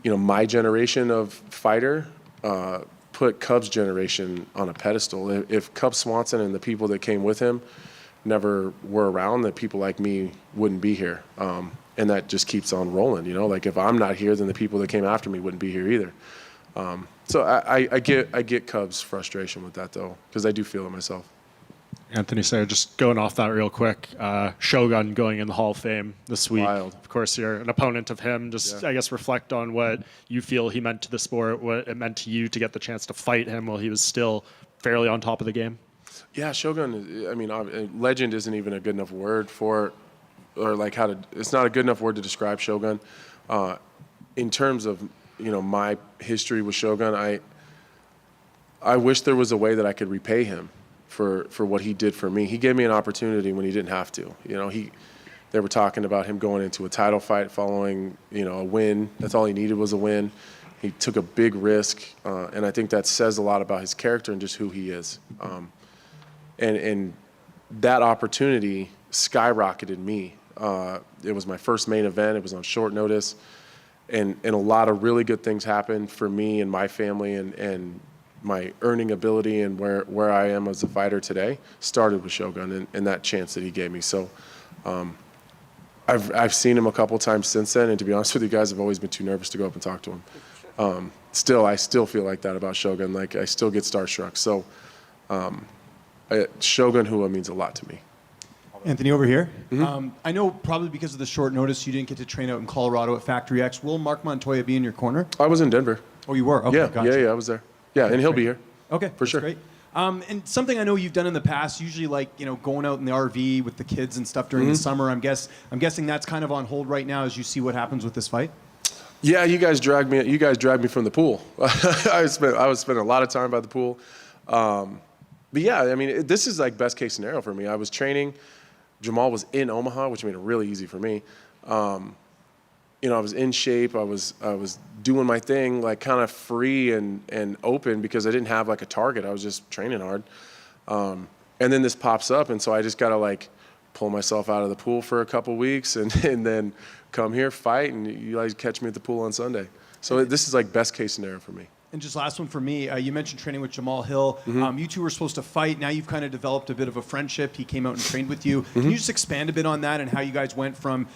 my generation of fighter put Cub's generation on a pedestal. If Cub Swanson and the people that came with him never were around, that people like me wouldn't be here. And that just keeps on rolling, Like, if I'm not here, then the people that came after me wouldn't be here either. So I get Cubs' frustration with that, though, because I do feel it myself. Anthony Sayre, just going off that real quick, Shogun going in the Hall of Fame this week. Wild. Of course, you're an opponent of him. Just, I guess, reflect on what you feel he meant to the sport, what it meant to you to get the chance to fight him while he was still fairly on top of the game? Yeah, Shogun, I mean, legend isn't even a good enough word for, or like it's not a good enough word to describe Shogun. In terms of, my history with Shogun, I wish there was a way that I could repay him for what he did for me. He gave me an opportunity when he didn't have to. They were talking about him going into a title fight following, a win. That's all he needed was a win. He took a big risk, and I think that says a lot about his character and just who he is. And that opportunity skyrocketed me. It was my first main event. It was on short notice, and a lot of really good things happened for me and my family, and my earning ability and where I am as a fighter today started with Shogun and that chance that he gave me. So I've seen him a couple times since then, and to be honest with you guys, I've always been too nervous to go up and talk to him. I still feel like that about Shogun. Like, I still get starstruck. So Shogun Hua means a lot to me. Anthony, over here. Mm-hmm. I know probably because of the short notice you didn't get to train out in Colorado at Factory X. Will Marc Montoya be in your corner? I was in Denver. Oh, you were? Okay, yeah, gotcha. yeah, I was there. Yeah, and he'll be here. Okay, for sure. Great. And something I know you've done in the past, usually like going out in the RV with the kids and stuff during the summer. I'm guessing that's kind of on hold right now as you see what happens with this fight. Yeah, you guys dragged me from the pool. I was spending a lot of time by the pool. But yeah, I mean, this is like best case scenario for me. I was training. Jamal was in Omaha, which made it really easy for me. I was in shape. I was doing my thing, like kind of free and open because I didn't have like a target. I was just training hard. And then this pops up, and so I just gotta like pull myself out of the pool for a couple weeks and then come here, fight, and you guys catch me at the pool on Sunday. So this is like best case scenario for me. And just last one for me, you mentioned training with Jamal Hill. You two were supposed to fight. Now you've kind of developed a bit of a friendship. He came out and trained with you. Can you just expand a bit on that and how you guys went from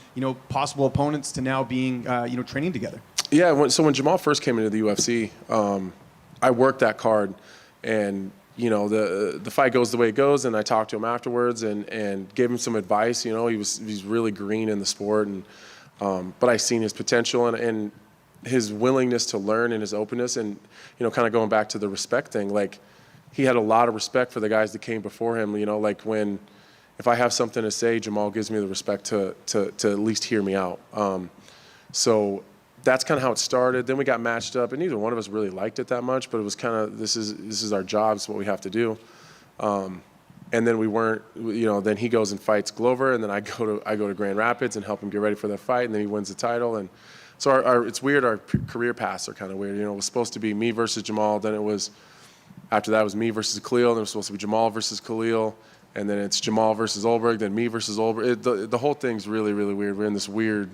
possible opponents to now being training together? Yeah. So when Jamal first came into the UFC, I worked that card, and the fight goes the way it goes, and I talked to him afterwards and gave him some advice. He's really green in the sport, and but I seen his potential and his willingness to learn and his openness, and kind of going back to the respect thing, like he had a lot of respect for the guys that came before him. Like if I have something to say, Jamal gives me the respect to at least hear me out. So that's kind of how it started. Then we got matched up, and neither one of us really liked it that much, but it was kind of this is our job, it's what we have to do. And then we weren't, then he goes and fights Glover, and then I go to Grand Rapids and help him get ready for that fight, and then he wins the title. And so it's weird, our career paths are kind of weird. It was supposed to be me versus Jamal, then after that it was me versus Khalil, then it was supposed to be Jamal versus Khalil, and then it's Jamal versus Olberg, then me versus Olberg. The whole thing's really, really weird. We're in this weird,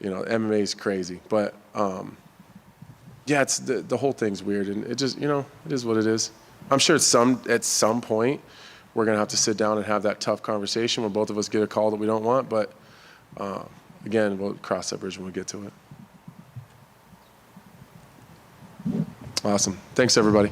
MMA is crazy. But yeah, it's the whole thing's weird, and it just, it is what it is. I'm sure at some point we're going to have to sit down and have that tough conversation where both of us get a call that we don't want, but again, we'll cross that bridge when we get to it. Awesome. Thanks, everybody.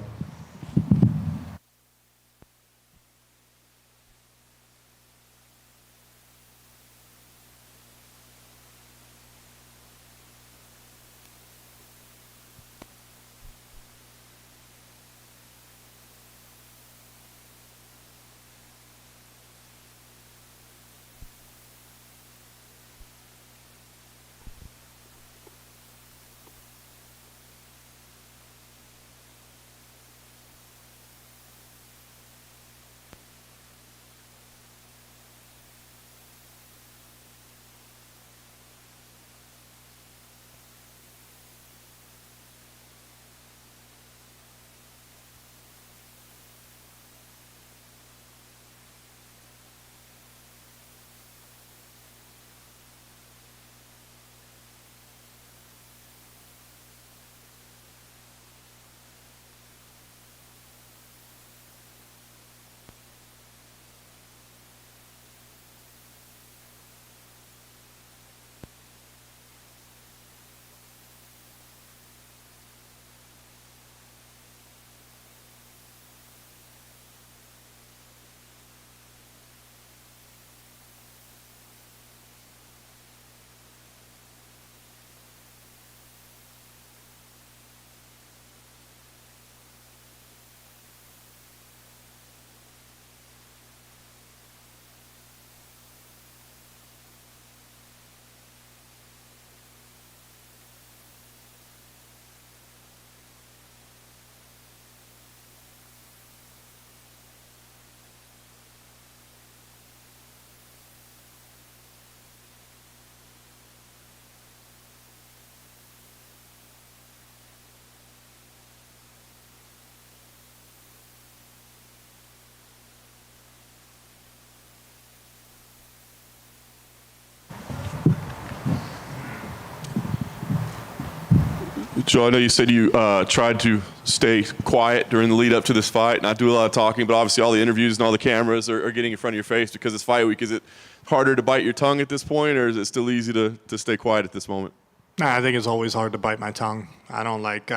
Joe, I know you said you tried to stay quiet during the lead up to this fight, not do a lot of talking, but obviously all the interviews and all the cameras are getting in front of your face because it's fight week. Is it harder to bite your tongue at this point, or is it still easy to stay quiet at this moment? Nah, I think it's always hard to bite my tongue. I don't like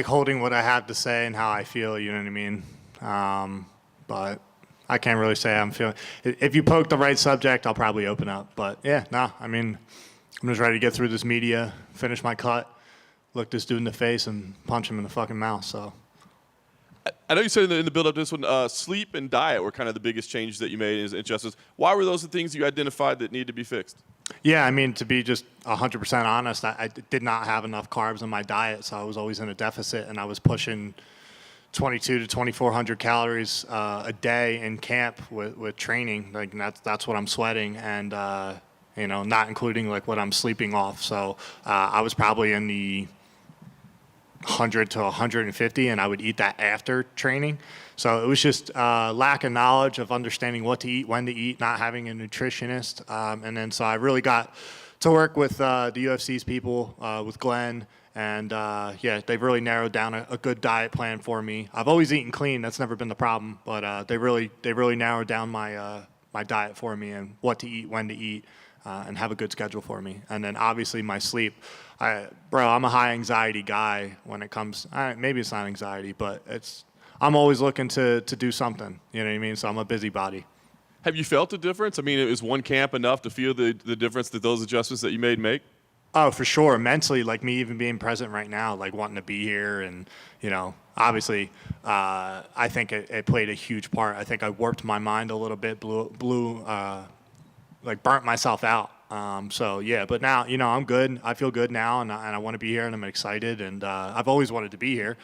holding what I have to say and how I feel. You know what I mean? But I can't really say I'm feeling. If you poke the right subject, I'll probably open up. But yeah, no, I mean, I'm just ready to get through this media, finish my cut, look this dude in the face, and punch him in the fucking mouth. So. I know you said in the build-up to this one, sleep and diet were kind of the biggest changes that you made in adjustments. Why were those the things you identified that needed to be fixed? Yeah, I mean, to be just 100% honest, I did not have enough carbs in my diet, so I was always in a deficit, and I was pushing 22 to 2,400 calories a day in camp with training. Like that's what I'm sweating, and not including like what I'm sleeping off. So I was probably in the 100 to 150, and I would eat that after training. So it was just lack of knowledge of understanding what to eat, when to eat, not having a nutritionist. And then so I really got to work with the UFC's people, with Glenn, and they've really narrowed down a good diet plan for me. I've always eaten clean. That's never been the problem, but they really narrowed down my diet for me and what to eat, when to eat, and have a good schedule for me. And then obviously my sleep. I'm a high anxiety guy when it comes. Maybe it's not anxiety, but I'm always looking to do something. You know what I mean? So I'm a busybody. Have you felt a difference? I mean, is one camp enough to feel the difference that those adjustments that you made make? Oh, for sure. Mentally, like me even being present right now, like wanting to be here, and obviously, I think it played a huge part. I think I warped my mind a little bit, burnt myself out. But now, I'm good. I feel good now, and I want to be here, and I'm excited, and I've always wanted to be here.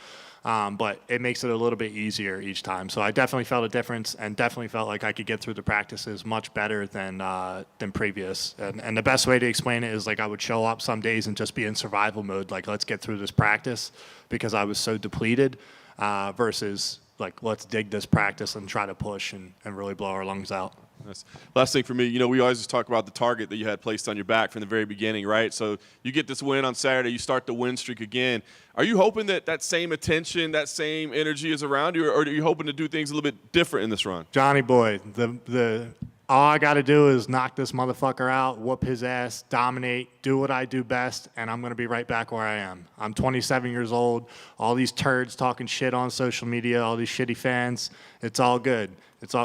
But it makes it a little bit easier each time. So I definitely felt a difference, and definitely felt like I could get through the practices much better than previous. And the best way to explain it is like I would show up some days and just be in survival mode, like let's get through this practice, because I was so depleted, versus like let's dig this practice and try to push and really blow our lungs out. Nice. Last thing for me, we always just talk about the target that you had placed on your back from the very beginning, right? So you get this win on Saturday, you start the win streak again. Are you hoping that same attention, that same energy is around you, or are you hoping to do things a little bit different in this run? Johnny boy, all I got to do is knock this motherfucker out, whoop his ass, dominate, do what I do best, and I'm going to be right back where I am. I'm 27 years old. All these turds talking shit on social media, all these shitty fans, it's all good.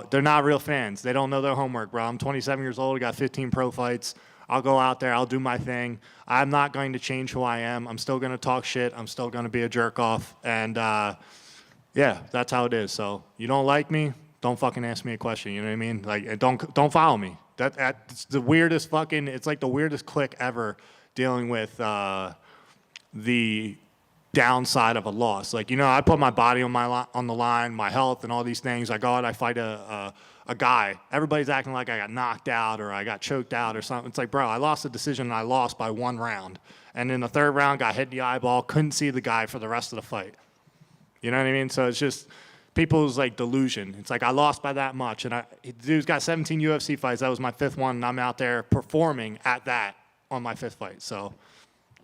They're not real fans. They don't know their homework, bro. I'm 27 years old. I got 15 pro fights. I'll go out there. I'll do my thing. I'm not going to change who I am. I'm still going to talk shit. I'm still going to be a jerk off. And, that's how it is. So you don't like me, don't fucking ask me a question. You know what I mean? Like, don't follow me. It's the weirdest it's like the weirdest click ever dealing with the downside of a loss. Like, I put my body on the line, my health and all these things. I go out, I fight a guy. Everybody's acting like I got knocked out or I got choked out or something. It's like, bro, I lost a decision and I lost by 1 round. And in the 3rd round, got hit in the eyeball, couldn't see the guy for the rest of the fight. You know what I mean? So it's just people's like delusion. It's like I lost by that much. And the dude's got 17 UFC fights. That was my 5th one. And I'm out there performing at that on my 5th fight. So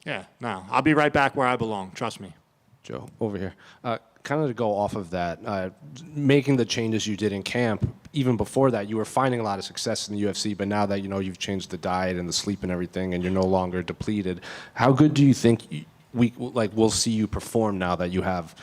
yeah, no, I'll be right back where I belong. Trust me. Joe, over here. Kind of to go off of that, making the changes you did in camp, even before that, you were finding a lot of success in the UFC, but now that, you've changed the diet and the sleep and everything, and you're no longer depleted, how good do you think we'll see you perform now that you have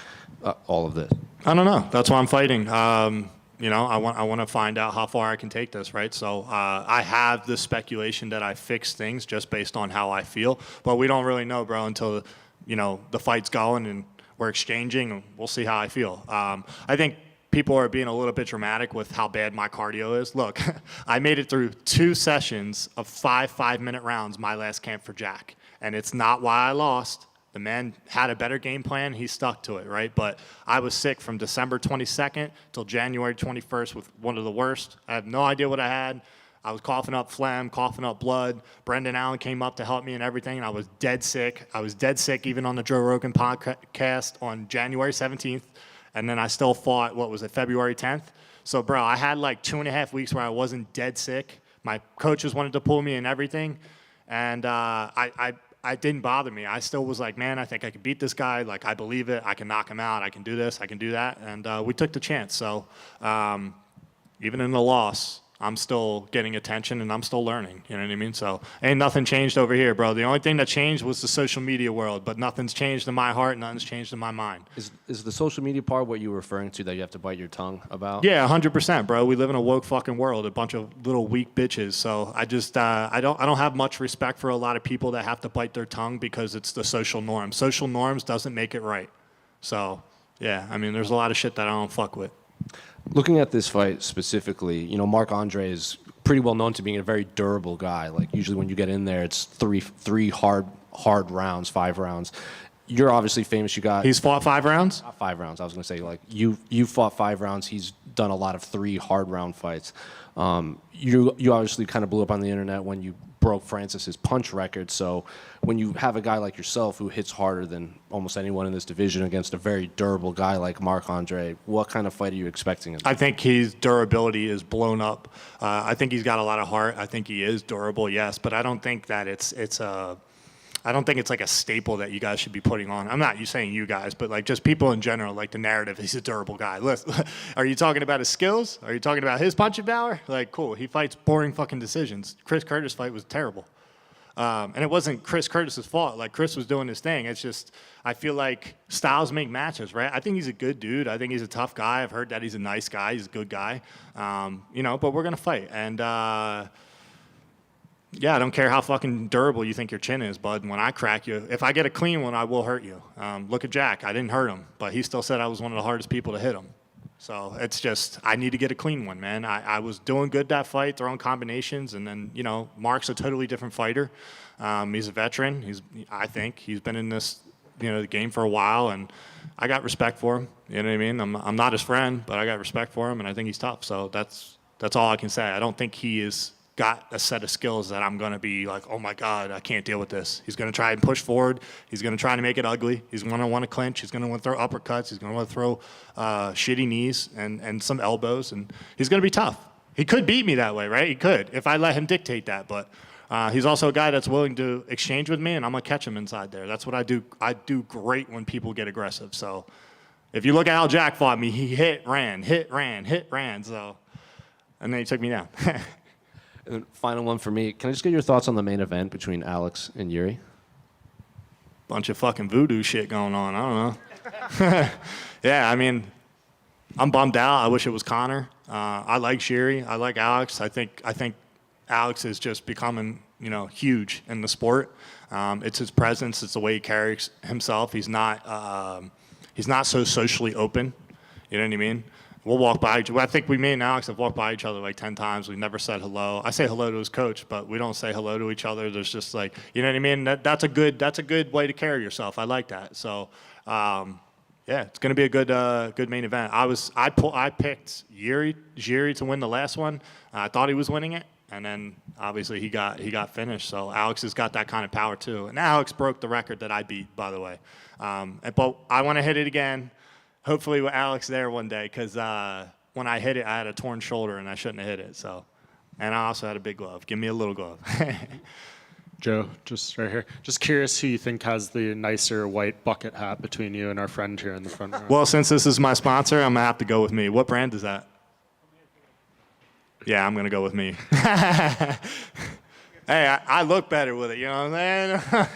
all of this? I don't know. That's why I'm fighting. I want to find out how far I can take this, right? So I have the speculation that I fix things just based on how I feel, but we don't really know, bro, until the fight's going and we're exchanging, and we'll see how I feel. I think people are being a little bit dramatic with how bad my cardio is. Look, I made it through 2 sessions of 5-5-minute rounds my last camp for Jack, and it's not why I lost. The man had a better game plan. He stuck to it, right? But I was sick from December 22nd till January 21st with one of the worst. I have no idea what I had. I was coughing up phlegm, coughing up blood. Brendan Allen came up to help me and everything, and I was dead sick. I was dead sick even on the Joe Rogan podcast on January 17th, and then I still fought, February 10th? So, bro, I had like 2.5 weeks where I wasn't dead sick. My coaches wanted to pull me and everything, and I it didn't bother me. I still was like, man, I think I can beat this guy. Like, I believe it. I can knock him out. I can do this. I can do that. And we took the chance. So even in the loss, I'm still getting attention and I'm still learning. You know what I mean? So ain't nothing changed over here, bro. The only thing that changed was the social media world, but nothing's changed in my heart. Nothing's changed in my mind. Is the social media part what you were referring to, that you have to bite your tongue about? Yeah, 100%, bro. We live in a woke fucking world, a bunch of little weak bitches. So I just I don't have much respect for a lot of people that have to bite their tongue because it's the social norm. Social norms doesn't make it right. So yeah, I mean, there's a lot of shit that I don't fuck with. Looking at this fight specifically, you know, Marc-Andre is pretty well known to being a very durable guy. Like, usually when you get in there, it's three hard rounds, 5 rounds. You're obviously famous. He's fought 5 rounds? Not 5 rounds. I was going to say, like, you fought 5 rounds. He's done a lot of 3 hard round fights. You obviously kind of blew up on the internet when you broke Francis's punch record. So when you have a guy like yourself who hits harder than almost anyone in this division against a very durable guy like Marc-Andre, what kind of fight are you expecting? I think his durability is blown up. I think he's got a lot of heart. I think he is durable, yes, but I don't think that I don't think it's like a staple that you guys should be putting on. I'm not saying you guys, but like just people in general, like the narrative, he's a durable guy. Listen, are you talking about his skills? Are you talking about his punching power? Like, cool. He fights boring fucking decisions. Chris Curtis' fight was terrible. And it wasn't Chris Curtis's fault. Like, Chris was doing his thing. It's just, I feel like styles make matches, right? I think he's a good dude. I think he's a tough guy. I've heard that he's a nice guy. He's a good guy. You know, but we're going to fight. And, yeah, I don't care how fucking durable you think your chin is, bud. When I crack you, if I get a clean one, I will hurt you. Look at Jack. I didn't hurt him, but he still said I was one of the hardest people to hit him. So it's just, I need to get a clean one, man. I was doing good that fight, throwing combinations, and then, you know, Mark's a totally different fighter. He's a veteran. I think he's been in this, you know, the game for a while, and I got respect for him. You know what I mean? I'm not his friend, but I got respect for him, and I think he's tough. So that's all I can say. I don't think he is got a set of skills that I'm going to be like, oh my God, I can't deal with this. He's going to try and push forward. He's going to try to make it ugly. He's going to want to clinch. He's going to want to throw uppercuts. He's going to want to throw shitty knees and some elbows. And he's going to be tough. He could beat me that way, right? He could if I let him dictate that. But he's also a guy that's willing to exchange with me, and I'm going to catch him inside there. That's what I do. I do great when people get aggressive. So if you look at how Jack fought me, he hit, ran. So, and then he took me down. And final one for me. Can I just get your thoughts on the main event between Alex and Jiri? Bunch of fucking voodoo shit going on. I don't know. Yeah, I mean, I'm bummed out. I wish it was Conor. I like Jiri. I like Alex. I think Alex is just becoming, you know, huge in the sport. It's his presence. It's the way he carries himself. He's not so socially open. You know what I mean? We'll walk by each other. I think me and Alex have walked by each other like 10 times. We've never said hello. I say hello to his coach, but we don't say hello to each other. There's just like, you know what I mean? That's a good way to carry yourself. I like that. So, yeah, it's going to be a good main event. I picked Jiri to win the last one. I thought he was winning it, and then obviously he got finished. So Alex has got that kind of power too. And Alex broke the record that I beat, by the way. But I want to hit it again. Hopefully with Alex there one day, because when I hit it, I had a torn shoulder and I shouldn't have hit it. So, and I also had a big glove. Give me a little glove. Joe, just right here. Just curious who you think has the nicer white bucket hat between you and our friend here in the front row. Well, since this is my sponsor, I'm going to have to go with me. What brand is that? Yeah, I'm going to go with me. Hey, I look better with it, you know what I'm saying?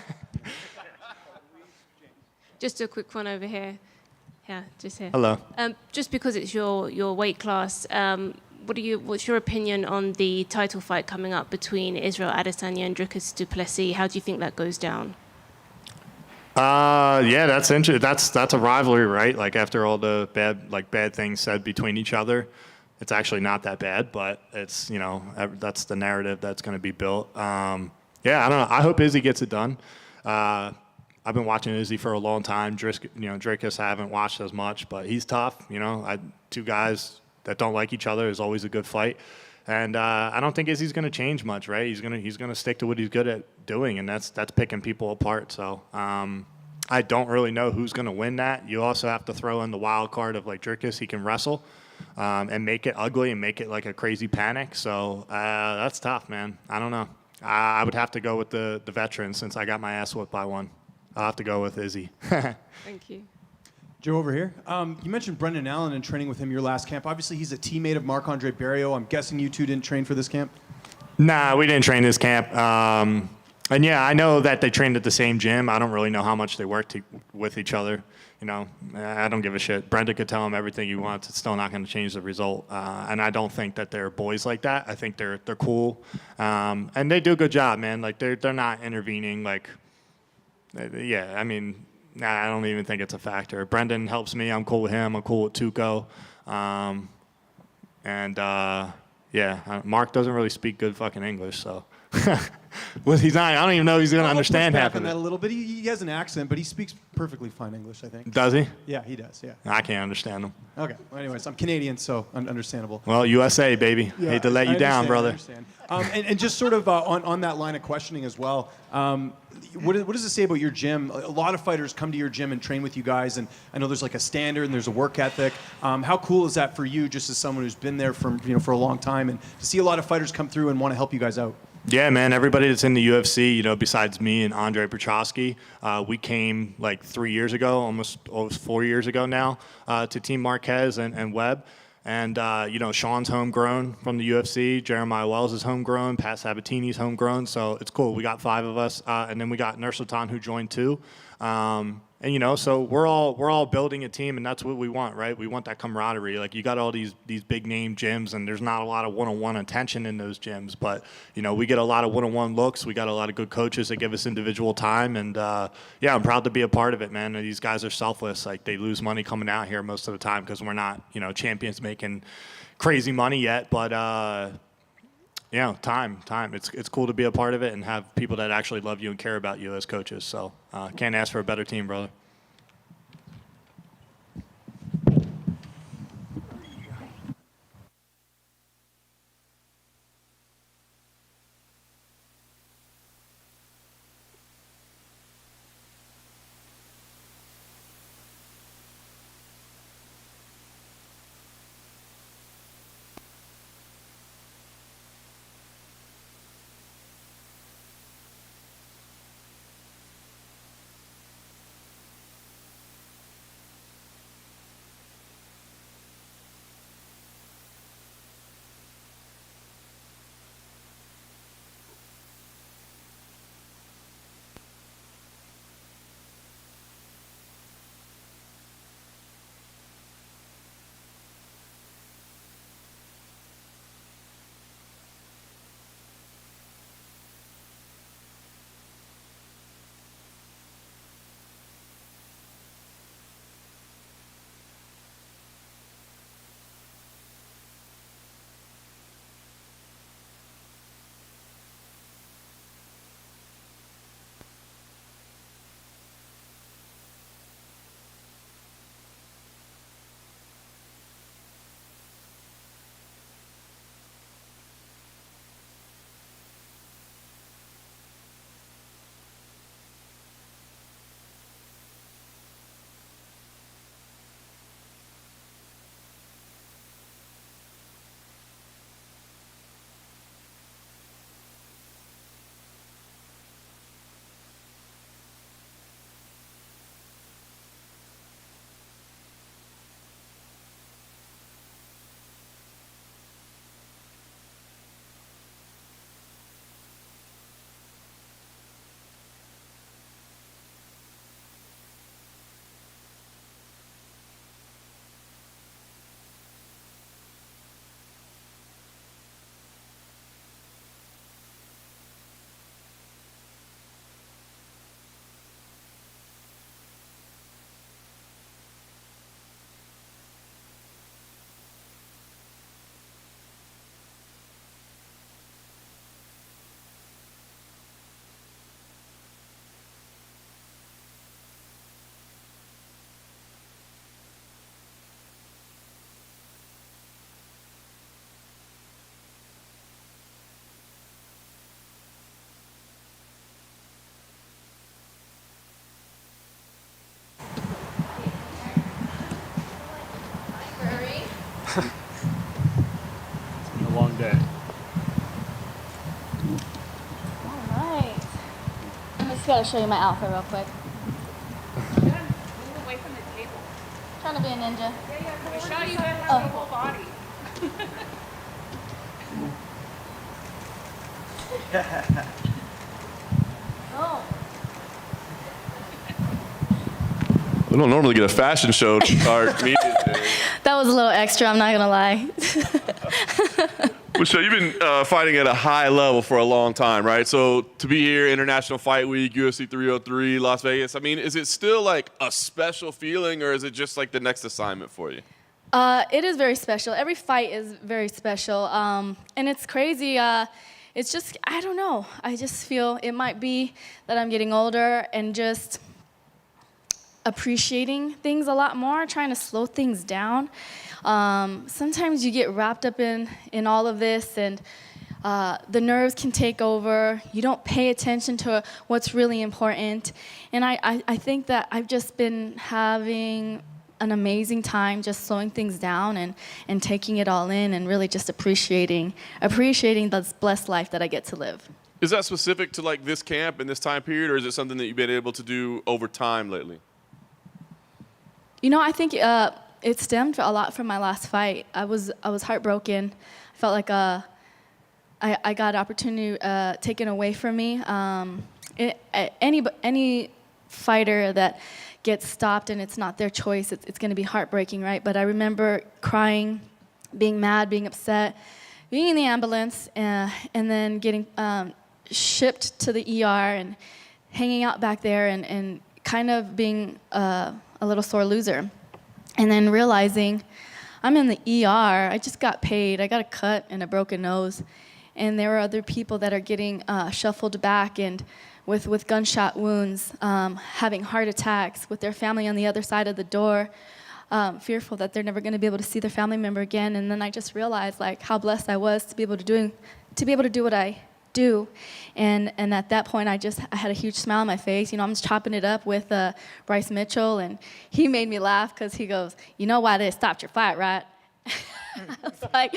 Just a quick one over here. Yeah, just here. Hello. Just because it's your weight class, what's your opinion on the title fight coming up between Israel Adesanya and Dricus du Plessis? How do you think that goes down? Yeah, that's interesting. That's a rivalry, right? Like after all the bad things said between each other, it's actually not that bad, but it's, you know, that's the narrative that's going to be built. Yeah, I don't know. I hope Izzy gets it done. I've been watching Izzy for a long time. Dricus I haven't watched as much, but he's tough. You know, two guys that don't like each other is always a good fight. And I don't think Izzy's going to change much, right? He's gonna stick to what he's good at doing, and that's picking people apart. So I don't really know who's going to win that. You also have to throw in the wild card of like Dricus. He can wrestle and make it ugly and make it like a crazy panic. So that's tough, man. I don't know. I would have to go with the veteran since I got my ass whooped by one. I'll have to go with Izzy. Thank you. Joe, over here. You mentioned Brendan Allen and training with him your last camp. Obviously, he's a teammate of Marc-Andre Barriault. I'm guessing you two didn't train for this camp? Nah, we didn't train this camp. And yeah, I know that they trained at the same gym. I don't really know how much they worked with each other. You know, I don't give a shit. Brendan could tell him everything he wants. It's still not going to change the result. And I don't think that they're boys like that. I think they're cool. And they do a good job, man. Like, they're not intervening. Like, yeah, I mean, nah, I don't even think it's a factor. Brendan helps me. I'm cool with him. I'm cool with Tuco. Yeah, Mark doesn't really speak good fucking English, so. Well, he's not. I don't even know he's going to understand half of that it. a little bit. He has an accent, but he speaks perfectly fine English, I think. Does he? Yeah, he does. Yeah. I can't understand him. Okay. Well, anyways, I'm Canadian, so understandable. Well, USA, baby. Yeah, Hate to let you down, brother. I understand. And just sort of on that line of questioning as well, what does it say about your gym? A lot of fighters come to your gym and train with you guys, and I know there's like a standard and there's a work ethic. How cool is that for you, just as someone who's been there for a long time, and to see a lot of fighters come through and want to help you guys out? Yeah, man. Everybody that's in the UFC, you know, besides me and Andre Prochazka, we came like 3 years ago, almost 4 years ago now, to Team Marquez and Webb. And, you know, Sean's homegrown from the UFC. Jeremiah Wells is homegrown. Pat Sabatini's homegrown. So it's cool. We got 5 of us. And then we got Nursultan who joined too. And, you know, so we're all building a team, and that's what we want, right? We want that camaraderie. Like, you got all these big name gyms, and there's not a lot of one-on-one attention in those gyms. But, you know, we get a lot of one-on-one looks. We got a lot of good coaches that give us individual time. And, yeah, I'm proud to be a part of it, man. And these guys are selfless. Like, they lose money coming out here most of the time because we're not, you know, champions making crazy money yet. But, you know, time. It's cool to be a part of it and have people that actually love you and care about you as coaches. So can't ask for a better team, brother. gotta show you my outfit real quick. Move away from the table. Trying to be a ninja. We shot you have your whole body. Oh. We don't normally get a fashion show to start media day. That was a little extra, I'm not gonna lie. Michelle, you've been fighting at a high level for a long time, right? So to be here, International Fight Week, UFC 303, Las Vegas, I mean, is it still like a special feeling, or is it just like the next assignment for you? It is very special. Every fight is very special. And it's crazy. It's just, I don't know. I just feel it might be that I'm getting older and just appreciating things a lot more, trying to slow things down. Sometimes you get wrapped up in all of this, and the nerves can take over. You don't pay attention to what's really important. And I think that I've just been having an amazing time just slowing things down and taking it all in and really just appreciating this blessed life that I get to live. Is that specific to like this camp and this time period, or is it something that you've been able to do over time lately? You know, I think it stemmed a lot from my last fight. I was heartbroken. I felt like I got opportunity taken away from me. Any fighter that gets stopped and it's not their choice, it's going to be heartbreaking, right? But I remember crying, being mad, being upset, being in the ambulance, and then getting shipped to the ER and hanging out back there and kind of being a little sore loser. And then realizing I'm in the ER, I just got paid, I got a cut and a broken nose, and there are other people that are getting shuffled back and with gunshot wounds, having heart attacks, with their family on the other side of the door, fearful that they're never going to be able to see their family member again. And then I just realized like how blessed I was to be able to do what I do. And at that point, I had a huge smile on my face. You know, I'm just chopping it up with Bryce Mitchell, and he made me laugh because he goes, "You know why they stopped your fight, right?" I was like,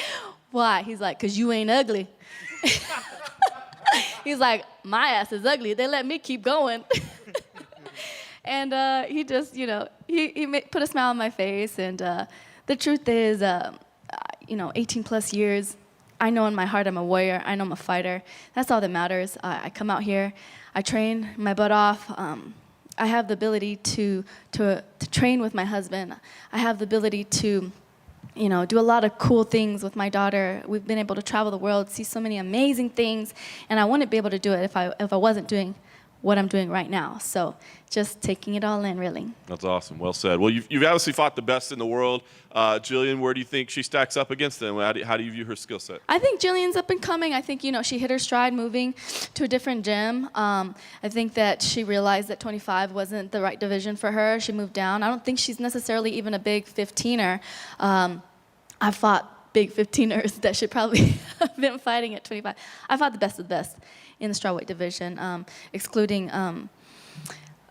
"Why?" He's like, "'Cause you ain't ugly." He's like, "My ass is ugly. They let me keep going." And he just, you know, he put a smile on my face. And the truth is, 18 plus years, I know in my heart I'm a warrior. I know I'm a fighter. That's all that matters. I come out here, I train my butt off. I have the ability to train with my husband. I have the ability to, do a lot of cool things with my daughter. We've been able to travel the world, see so many amazing things, and I wouldn't be able to do it if I wasn't doing what I'm doing right now. So just taking it all in, really. That's awesome. Well said. Well, you've obviously fought the best in the world. Gillian, where do you think she stacks up against them? How do you view her skill set? I think Gillian's up and coming. I think, she hit her stride moving to a different gym. I think that she realized that 25 wasn't the right division for her. She moved down. I don't think she's necessarily even a big 15er. I fought big 15ers that should probably have been fighting at 25. I fought the best of the best in the strawweight division, excluding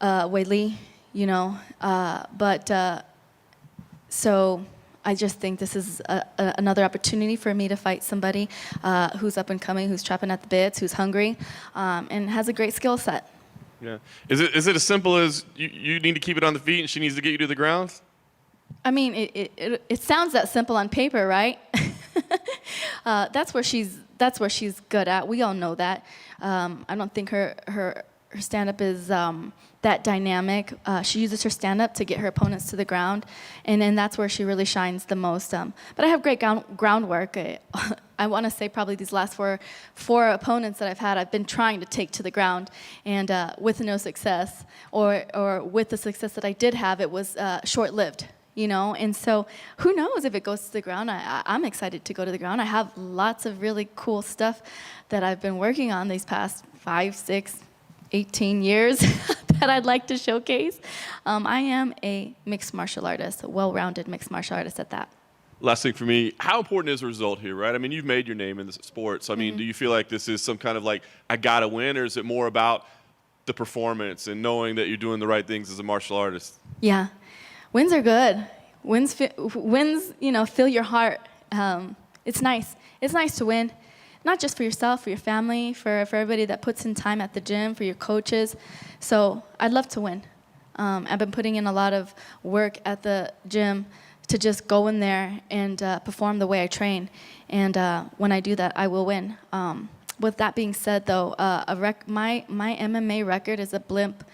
Wei Li, so I just think this is another opportunity for me to fight somebody who's up and coming, who's chopping at the bits, who's hungry, and has a great skill set. Yeah. Is it as simple as you need to keep it on the feet and she needs to get you to the ground? I mean, it sounds that simple on paper, right? That's where she's good at. We all know that. I don't think her stand-up is that dynamic. She uses her stand-up to get her opponents to the ground, and that's where she really shines the most. But I have great groundwork. I want to say probably these last four opponents that I've had, I've been trying to take to the ground, and with no success, or with the success that I did have, it was short-lived. And so who knows if it goes to the ground. I'm excited to go to the ground. I have lots of really cool stuff that I've been working on these past 5, 6, 18 years that I'd like to showcase. I am a mixed martial artist, a well-rounded mixed martial artist at that. Last thing for me, how important is the result here, right? I mean, you've made your name in the sport. So, I mean, do you feel like this is some kind of like, I got to win, or is it more about the performance and knowing that you're doing the right things as a martial artist? Yeah. Wins are good. Wins, fill your heart. It's nice. It's nice to win. not just for yourself, for your family, for everybody that puts in time at the gym, for your coaches. So I'd love to win. I've been putting in a lot of work at the gym to just go in there and perform the way I train. And when I do that, I will win. With that being said, though, my MMA record is a blimp,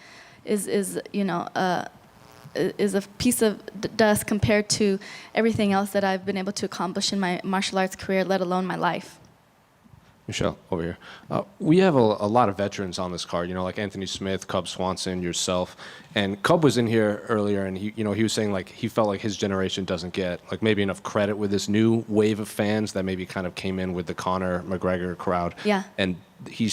is a piece of dust compared to everything else that I've been able to accomplish in my martial arts career, let alone my life. Michelle, over here. We have a lot of veterans on this card, like Anthony Smith, Cub Swanson, yourself. And Cub was in here earlier, and he was saying like he felt like his generation doesn't get like maybe enough credit with this new wave of fans that maybe kind of came in with the Conor McGregor crowd. Yeah. And he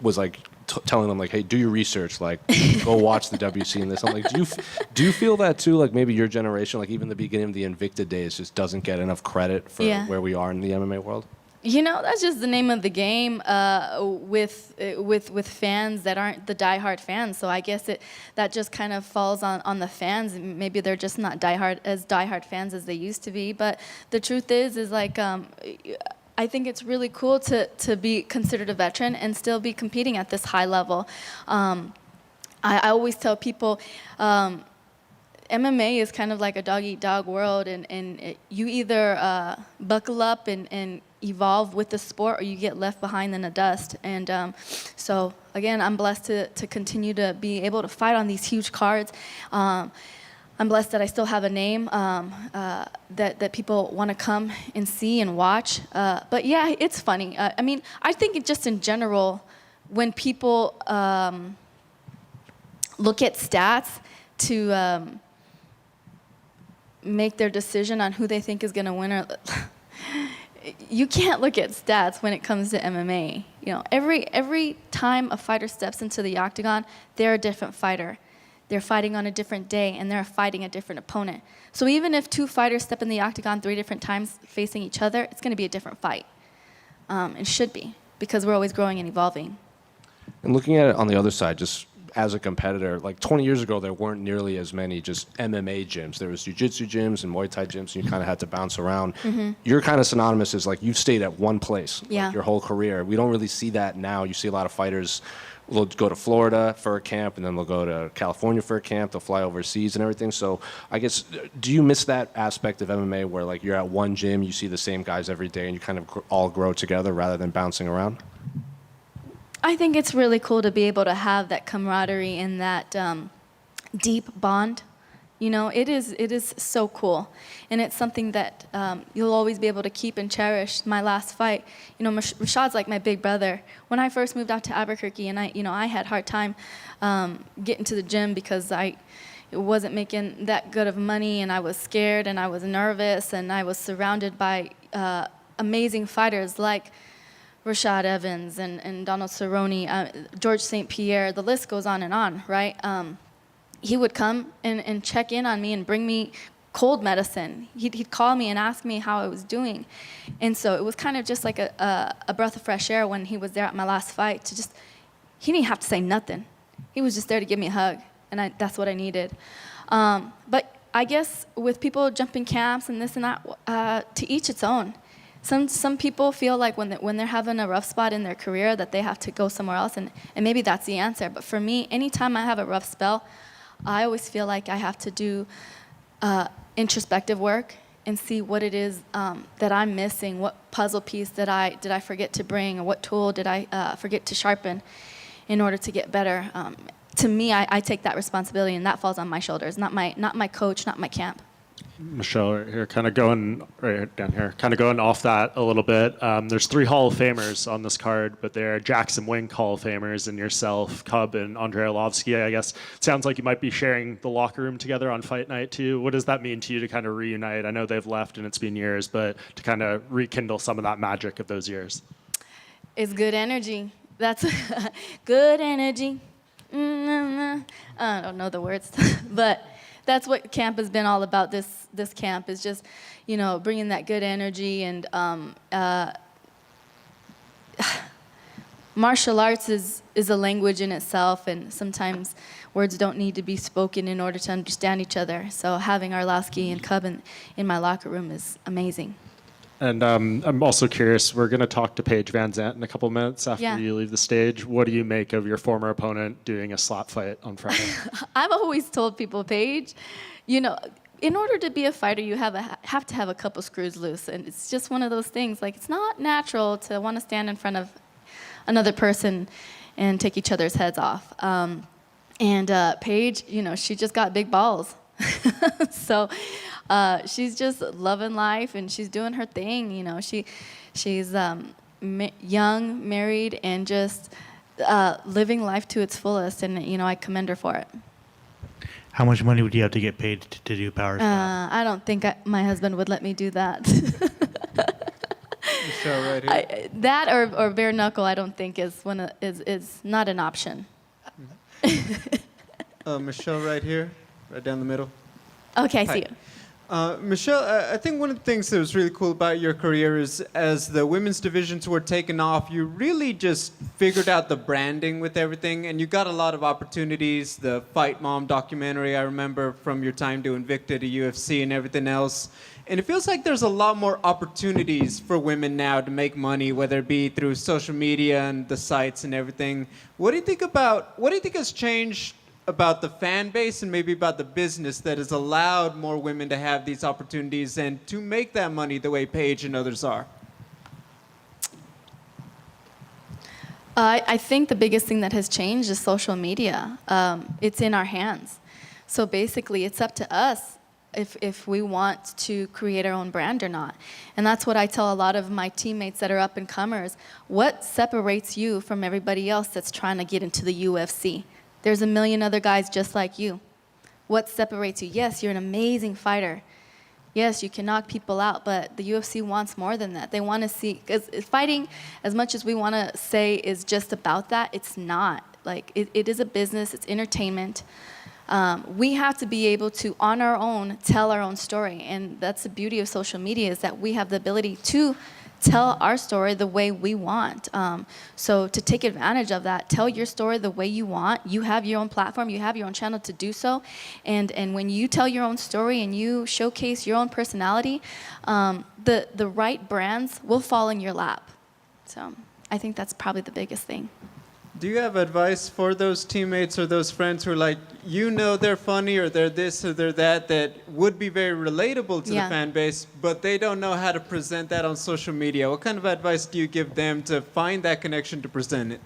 was like telling them like, hey, do your research, like go watch the WC and this. I'm like, do you feel that too? Like maybe your generation, like even the beginning of the Invicta days, just doesn't get enough credit for where we are in the MMA world. That's just the name of the game with fans that aren't the diehard fans. So I guess that just kind of falls on the fans. Maybe they're just not diehard fans as they used to be. But the truth is like I think it's really cool to be considered a veteran and still be competing at this high level. I always tell people. MMA is kind of like a dog-eat-dog world, and you either buckle up and evolve with the sport, or you get left behind in the dust. And so, again, I'm blessed to continue to be able to fight on these huge cards. I'm blessed that I still have a name that people want to come and see and watch. But yeah, it's funny. I think it just in general, when people look at stats to make their decision on who they think is going to win, or you can't look at stats when it comes to MMA. Every time a fighter steps into the octagon, they're a different fighter. They're fighting on a different day, and they're fighting a different opponent. So even if two fighters step in the octagon 3 different times facing each other, it's going to be a different fight. It should be, because we're always growing and evolving. And looking at it on the other side, just as a competitor, like 20 years ago, there weren't nearly as many just MMA gyms. There was jiu-jitsu gyms and Muay Thai gyms, and you kind of had to bounce around. Mm-hmm. You're kind of synonymous as like you've stayed at one place Yeah. like, your whole career. We don't really see that now. You see a lot of fighters will go to Florida for a camp, and then they'll go to California for a camp. They'll fly overseas and everything. So I guess, do you miss that aspect of MMA where like you're at one gym, you see the same guys every day, and you kind of all grow together rather than bouncing around? I think it's really cool to be able to have that camaraderie and that deep bond. It is so cool, and it's something that you'll always be able to keep and cherish. My last fight, Rashad's like my big brother. When I first moved out to Albuquerque, and I had a hard time getting to the gym because I wasn't making that good of money, and I was scared, and I was nervous, and I was surrounded by amazing fighters like Rashad Evans and Donald Cerrone, George St. Pierre, the list goes on, right? He would come and check in on me and bring me cold medicine. He'd call me and ask me how I was doing. And so it was kind of just like a breath of fresh air when he was there at my last fight. He didn't have to say nothing. He was just there to give me a hug, and that's what I needed. But I guess with people jumping camps and this and that, to each its own. Some people feel like when they're having a rough spot in their career that they have to go somewhere else, and maybe that's the answer. But for me, anytime I have a rough spell, I always feel like I have to do introspective work and see what it is that I'm missing, what puzzle piece did I forget to bring, or what tool did I forget to sharpen in order to get better. To me, I take that responsibility, and that falls on my shoulders, not my coach, not my camp. Michelle, right here, kind of going off that a little bit. There's 3 Hall of Famers on this card, but they're Jackson Wink Hall of Famers, and yourself, Cub, and Andrei Arlovsky. I guess it sounds like you might be sharing the locker room together on fight night too. What does that mean to you to kind of reunite? I know they've left and it's been years, but to kind of rekindle some of that magic of those years. It's good energy. That's good energy. I don't know the words, but that's what camp has been all about. This camp is just, bringing that good energy, and martial arts is a language in itself, and sometimes words don't need to be spoken in order to understand each other. So having Arlovsky and Cub in my locker room is amazing. And I'm also curious, we're going to talk to Paige VanZant in a couple minutes after Yeah. you leave the stage. What do you make of your former opponent doing a slap fight on Friday? I've always told people, Paige, you know, in order to be a fighter, you have to have a couple screws loose. And it's just one of those things. Like, it's not natural to want to stand in front of another person and take each other's heads off. And Paige, you know, she just got big balls. So she's just loving life, and she's doing her thing. You know, she's young, married, and just living life to its fullest. And, you know, I commend her for it. How much money would you have to get paid to do power spot? I don't think my husband would let me do that. Michelle, right here. That or bare knuckle, I don't think is not an option. Michelle, right here, right down the middle. Okay, I Hi. see you. Michelle, I think one of the things that was really cool about your career is as the women's divisions were taken off, you really just figured out the branding with everything, and you got a lot of opportunities. The Fight Mom documentary, I remember from your time doing Invicta to UFC and everything else. And it feels like there's a lot more opportunities for women now to make money, whether it be through social media and the sites and everything. What do you think has changed about the fan base and maybe about the business that has allowed more women to have these opportunities and to make that money the way Paige and others are? I think the biggest thing that has changed is social media. It's in our hands. So basically, it's up to us if we want to create our own brand or not. And that's what I tell a lot of my teammates that are up and comers. What separates you from everybody else that's trying to get into the UFC? There's a million other guys just like you. What separates you? Yes, you're an amazing fighter. Yes, you can knock people out, but the UFC wants more than that. They want to see, because fighting, as much as we want to say is just about that, it's not. Like, it is a business, it's entertainment. We have to be able to, on our own, tell our own story. And that's the beauty of social media, is that we have the ability to tell our story the way we want. So to take advantage of that, tell your story the way you want. You have your own platform, you have your own channel to do so. And when you tell your own story and you showcase your own personality, the right brands will fall in your lap. So I think that's probably the biggest thing. Do you have advice for those teammates or those friends who are like, you know, they're funny or they're this or they're that, that would be very relatable to the fan base, but they don't know how to present that on social media? What kind of advice do you give them to find that connection to present it?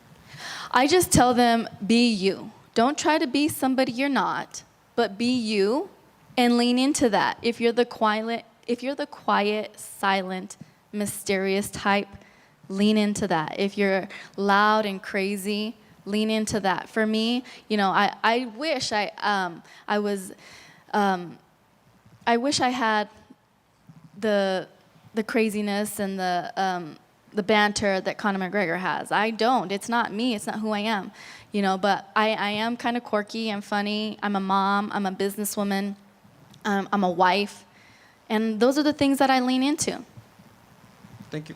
I just tell them, be you. Don't try to be somebody you're not, but be you and lean into that. If you're the quiet, silent, mysterious type, lean into that. If you're loud and crazy, lean into that. For me, you know, I wish I wish I had the craziness and the banter that Conor McGregor has. I don't. It's not me. It's not who I am. You know, but I am kind of quirky. I'm funny. I'm a mom. I'm a businesswoman. I'm a wife. And those are the things that I lean into. Thank you.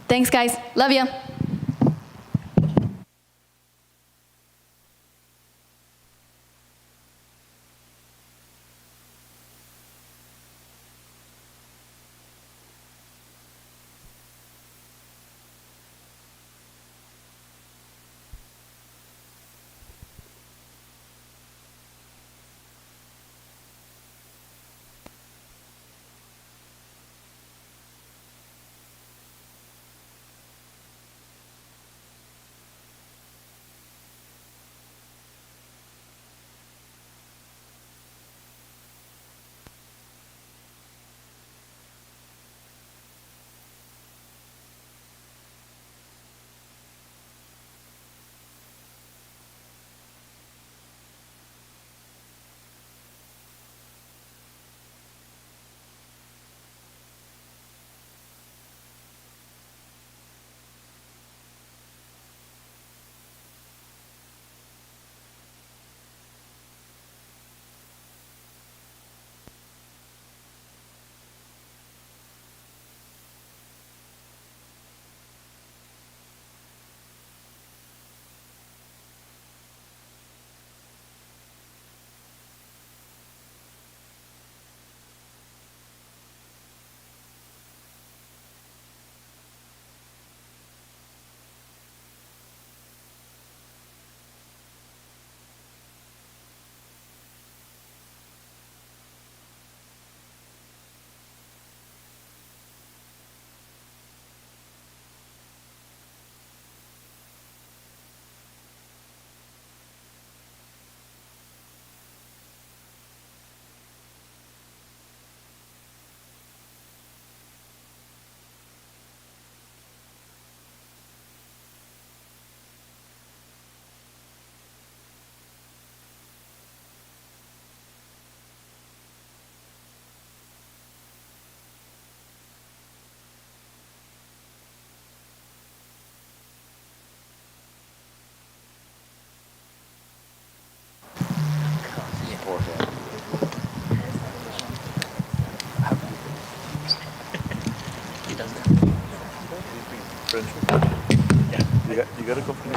Thanks, guys. Love you. forehand. He does that. You got to go for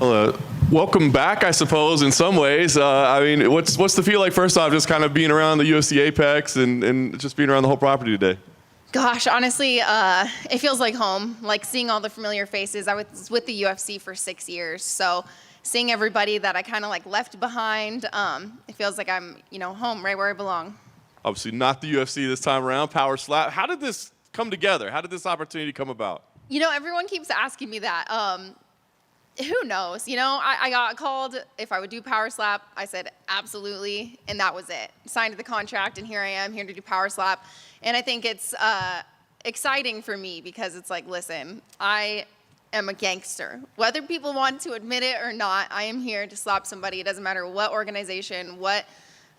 Well, welcome back, I suppose, in some ways. I mean, what's the feel like, first off, just kind of being around the UFC Apex and just being around the whole property today? Gosh, honestly, it feels like home. Like seeing all the familiar faces. I was with the UFC for 6 years, so seeing everybody that I kind of like left behind, it feels like I'm, home, right where I belong. Obviously not the UFC this time around, Power Slap. How did this come together? How did this opportunity come about? Everyone keeps asking me that. Who knows? I got called if I would do Power Slap. I said absolutely, and that was it. Signed the contract, and here I am, here to do Power Slap. And I think it's exciting for me because it's like, listen, I am a gangster. Whether people want to admit it or not, I am here to slap somebody. It doesn't matter what organization, what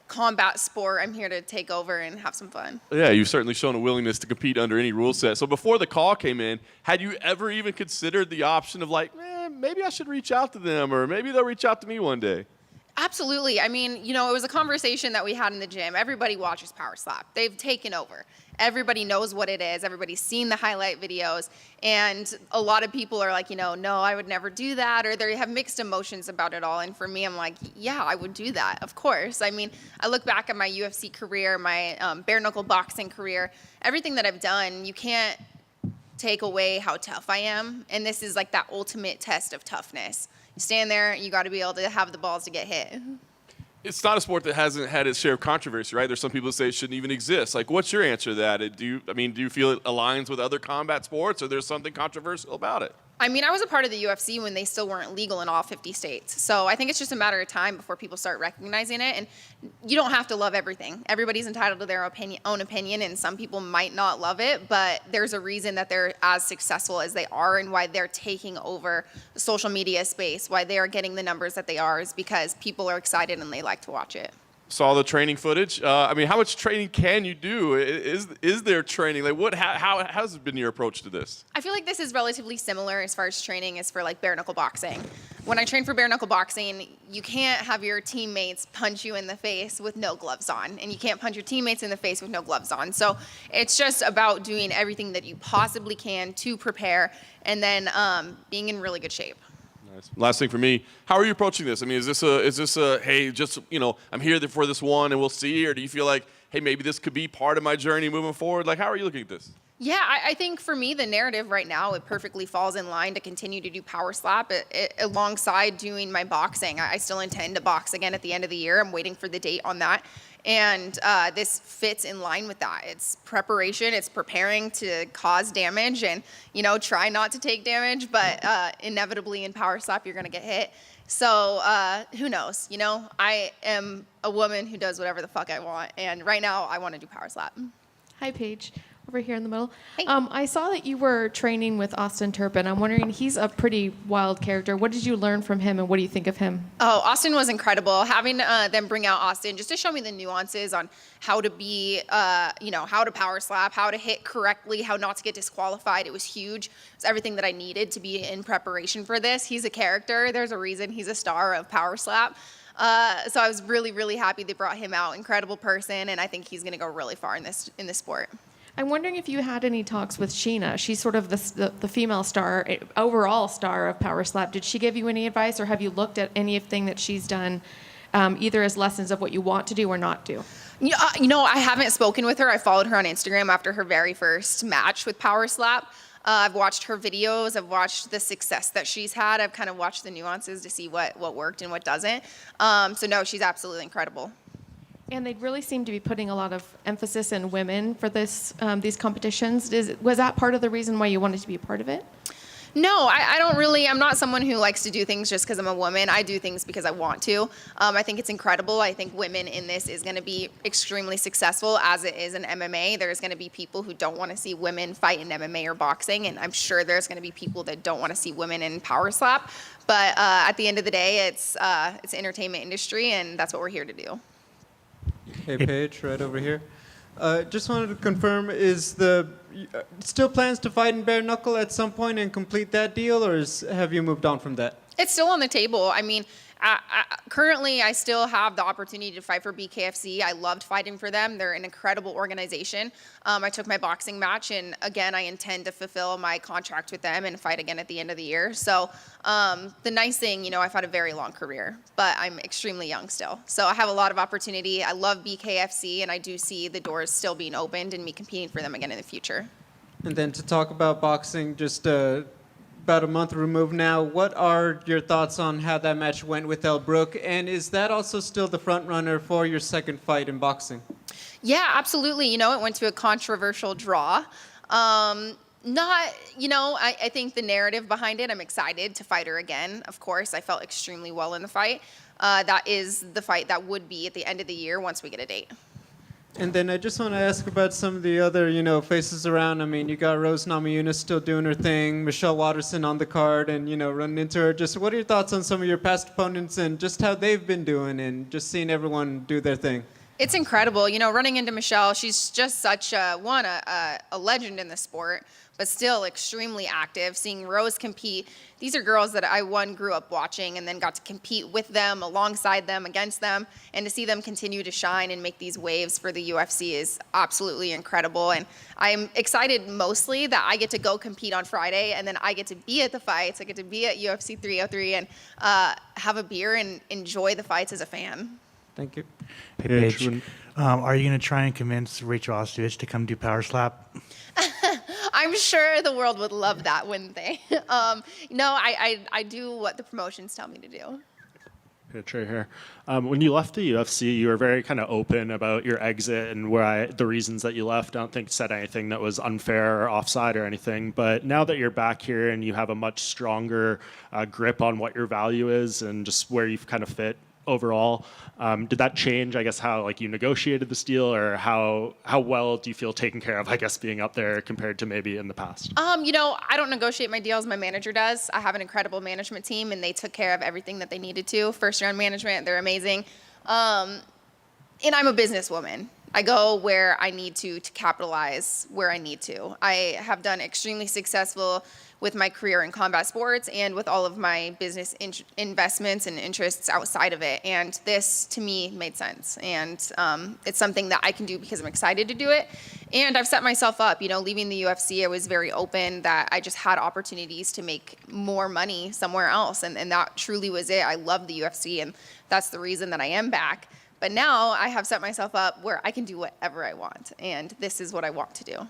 combat sport, I'm here to take over and have some fun. Yeah, you've certainly shown a willingness to compete under any rule set. So before the call came in, had you ever even considered the option of like, maybe I should reach out to them, or maybe they'll reach out to me one day? Absolutely. I mean, it was a conversation that we had in the gym. Everybody watches Power Slap. They've taken over. Everybody knows what it is. Everybody's seen the highlight videos. And a lot of people are like, no, I would never do that. Or they have mixed emotions about it all. And for me, I'm like, yeah, I would do that. Of course. I mean, I look back at my UFC career, my bare knuckle boxing career, everything that I've done, you can't take away how tough I am. And this is like that ultimate test of toughness. You stand there, you got to be able to have the balls to get hit. It's not a sport that hasn't had its share of controversy, right? There's some people who say it shouldn't even exist. Like, what's your answer to that? Do you feel it aligns with other combat sports, or there's something controversial about it? I mean, I was a part of the UFC when they still weren't legal in all 50 states. So I think it's just a matter of time before people start recognizing it. And you don't have to love everything. Everybody's entitled to their own opinion, and some people might not love it, but there's a reason that they're as successful as they are, and why they're taking over the social media space, why they are getting the numbers that they are, is because people are excited and they like to watch it. Saw the training footage. How much training can you do? Is there training? Like, how has been your approach to this? I feel like this is relatively similar as far as training as for like bare knuckle boxing. When I train for bare knuckle boxing, you can't have your teammates punch you in the face with no gloves on, and you can't punch your teammates in the face with no gloves on. So it's just about doing everything that you possibly can to prepare, and then being in really good shape. Nice. Last thing for me, how are you approaching this? I mean, is this a hey, just I'm here for this one and we'll see, or do you feel like, hey, maybe this could be part of my journey moving forward? Like, how are you looking at this? Yeah, I think for me, the narrative right now, it perfectly falls in line to continue to do Power Slap alongside doing my boxing. I still intend to box again at the end of the year. I'm waiting for the date on that. And this fits in line with that. It's preparation, it's preparing to cause damage and, try not to take damage, but inevitably in Power Slap, you're gonna get hit. So who knows, I am a woman who does whatever the fuck I want. And right now I wanna do Power Slap. Hi, Paige. Over here in the middle. I saw that you were training with Austin Turpin. I'm wondering, he's a pretty wild character. What did you learn from him, and what do you think of him? Oh, Austin was incredible. Having them bring out Austin just to show me the nuances on how to be, how to power slap, how to hit correctly, how not to get disqualified. It was huge. It's everything that I needed to be in preparation for this. He's a character. There's a reason he's a star of Power Slap. So I was really, really happy they brought him out. Incredible person, and I think he's going to go really far in this sport. I'm wondering if you had any talks with Sheena. She's sort of the female star, overall star of Power Slap. Did she give you any advice, or have you looked at anything that she's done, either as lessons of what you want to do or not do? I haven't spoken with her. I followed her on Instagram after her very first match with Power Slap. I've watched her videos. I've watched the success that she's had. I've kind of watched the nuances to see what worked and what doesn't. So no, she's absolutely incredible. And they really seem to be putting a lot of emphasis in women for these competitions. Was that part of the reason why you wanted to be a part of it? No, I don't really. I'm not someone who likes to do things just because I'm a woman. I do things because I want to. I think it's incredible. I think women in this is going to be extremely successful, as it is in MMA. There's going to be people who don't want to see women fight in MMA or boxing, and I'm sure there's going to be people that don't want to see women in Power Slap. But at the end of the day, it's entertainment industry, and that's what we're here to do. Hey, Paige, right over here. Just wanted to confirm, is still plans to fight in bare knuckle at some point and complete that deal, or have you moved on from that? It's still on the table. I mean, Currently, I still have the opportunity to fight for BKFC. I loved fighting for them. They're an incredible organization. I took my boxing match, and again, I intend to fulfill my contract with them and fight again at the end of the year. So the nice thing, you know, I've had a very long career, but I'm extremely young still. So I have a lot of opportunity. I love BKFC, and I do see the doors still being opened and me competing for them again in the future. And then to talk about boxing, just about a month removed now, what are your thoughts on how that match went with El Brook? And is that also still the front runner for your second fight in boxing? Yeah, absolutely. You know, it went to a controversial draw. Not, you know, I think the narrative behind it, I'm excited to fight her again. Of course, I felt extremely well in the fight. That is the fight that would be at the end of the year once we get a date. And then I just want to ask about some of the other, you know, faces around. I mean, you got Rose Namajunas still doing her thing, Michelle Waterson on the card, and, you know, running into her. Just what are your thoughts on some of your past opponents and just how they've been doing and just seeing everyone do their thing? It's incredible. You know, running into Michelle, she's just such a legend in the sport, but still extremely active. Seeing Rose compete, these are girls that I, grew up watching and then got to compete with them, alongside them, against them, and to see them continue to shine and make these waves for the UFC is absolutely incredible. And I'm excited mostly that I get to go compete on Friday, and then I get to be at the fights. I get to be at UFC 303 and have a beer and enjoy the fights as a fan. Thank you. Hey, Paige, are you going to try and convince Rachel Ostovich to come do Power Slap? I'm sure the world would love that, wouldn't they? No, I do what the promotions tell me to do. Pitch right here. When you left the UFC, you were very kind of open about your exit and the reasons that you left. I don't think said anything that was unfair or offside or anything. But now that you're back here and you have a much stronger grip on what your value is and just where you've kind of fit overall, did that change, I guess, how like you negotiated this deal, or how well do you feel taken care of, I guess, being up there compared to maybe in the past? You know, I don't negotiate my deals. My manager does. I have an incredible management team, and they took care of everything that they needed to. First round management, they're amazing. And I'm a businesswoman. I go where I need to capitalize where I need to. I have done extremely successful with my career in combat sports and with all of my business investments and interests outside of it. And this, to me, made sense. And it's something that I can do because I'm excited to do it. And I've set myself up, you know, leaving the UFC, I was very open that I just had opportunities to make more money somewhere else. And that truly was it. I love the UFC, and that's the reason that I am back. But now I have set myself up where I can do whatever I want. And this is what I want to do.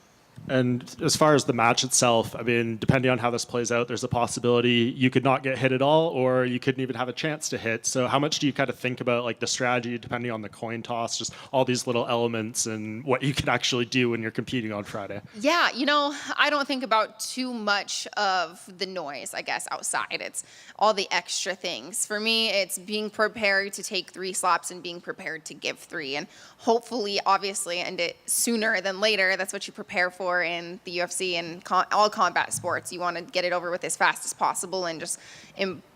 And as far as the match itself, I mean, depending on how this plays out, there's a possibility you could not get hit at all, or you couldn't even have a chance to hit. So how much do you kind of think about like the strategy, depending on the coin toss, just all these little elements and what you can actually do when you're competing on Friday? Yeah, you know, I don't think about too much of the noise, I guess, outside. It's all the extra things. For me, it's being prepared to take 3 slaps and being prepared to give 3. And hopefully, obviously, end it sooner than later. That's what you prepare for in the UFC and all combat sports. You want to get it over with as fast as possible and just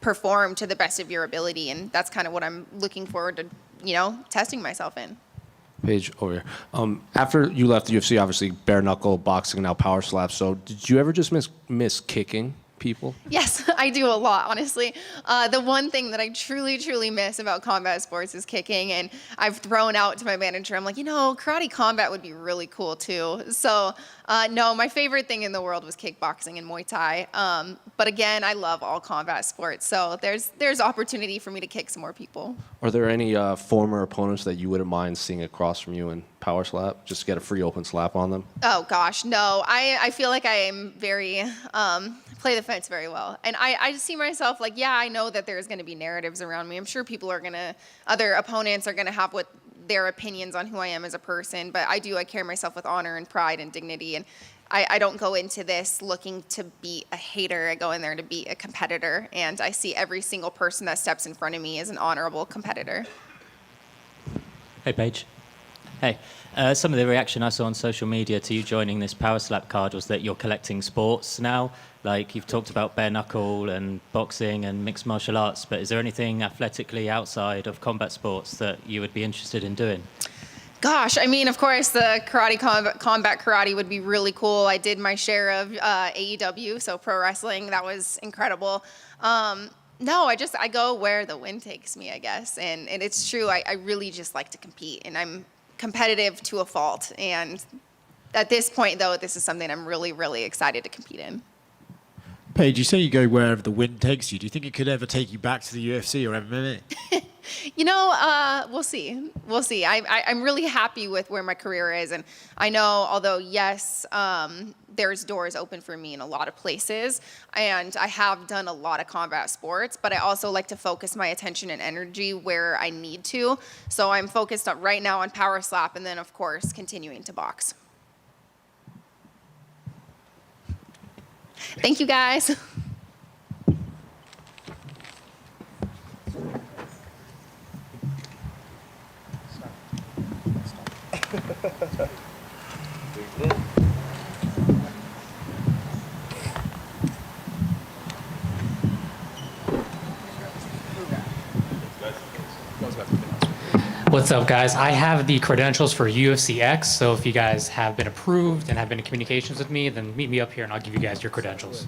perform to the best of your ability. And that's kind of what I'm looking forward to, you know, testing myself in. Paige, over here. After you left the UFC, obviously bare knuckle boxing, now power slap. So did you ever just miss kicking people? Yes, I do a lot, honestly. The one thing that I truly, truly miss about combat sports is kicking, and I've thrown out to my manager, I'm like, you know, karate combat would be really cool too. So, no, my favorite thing in the world was kickboxing and Muay Thai. But again, I love all combat sports, so there's opportunity for me to kick some more people. Are there any former opponents that you wouldn't mind seeing across from you in power slap? Just get a free open slap on them? Oh gosh, no. I feel like I am very play the fence very well, and I just see myself like, yeah, I know that there's going to be narratives around me. I'm sure other opponents are going to have what their opinions on who I am as a person, but I carry myself with honor and pride and dignity, and I don't go into this looking to be a hater. I go in there to be a competitor, and I see every single person that steps in front of me as an honorable competitor. Hey, Paige. Hey. Some of the reaction I saw on social media to you joining this Power Slap card was that you're collecting sports now. Like, you've talked about bare knuckle and boxing and mixed martial arts, but is there anything athletically outside of combat sports that you would be interested in doing? Gosh, I mean, of course, the combat karate would be really cool. I did my share of AEW, so pro wrestling. That was incredible. No, I go where the wind takes me, I guess. And it's true. I really just like to compete, and I'm competitive to a fault. And at this point, though, this is something I'm really, really excited to compete in. Paige, you say you go wherever the wind takes you. Do you think it could ever take you back to the UFC or MMA? You know, we'll see. We'll see. I'm really happy with where my career is. And I know, although, yes, there's doors open for me in a lot of places. And I have done a lot of combat sports, but I also like to focus my attention and energy where I need to. So I'm focused right now on power slap and then, of course, continuing to box. Thank you, guys. What's up, guys? I have the credentials for UFC X, so if you guys have been approved and have been in communications with me, then meet me up here and I'll give you guys your credentials.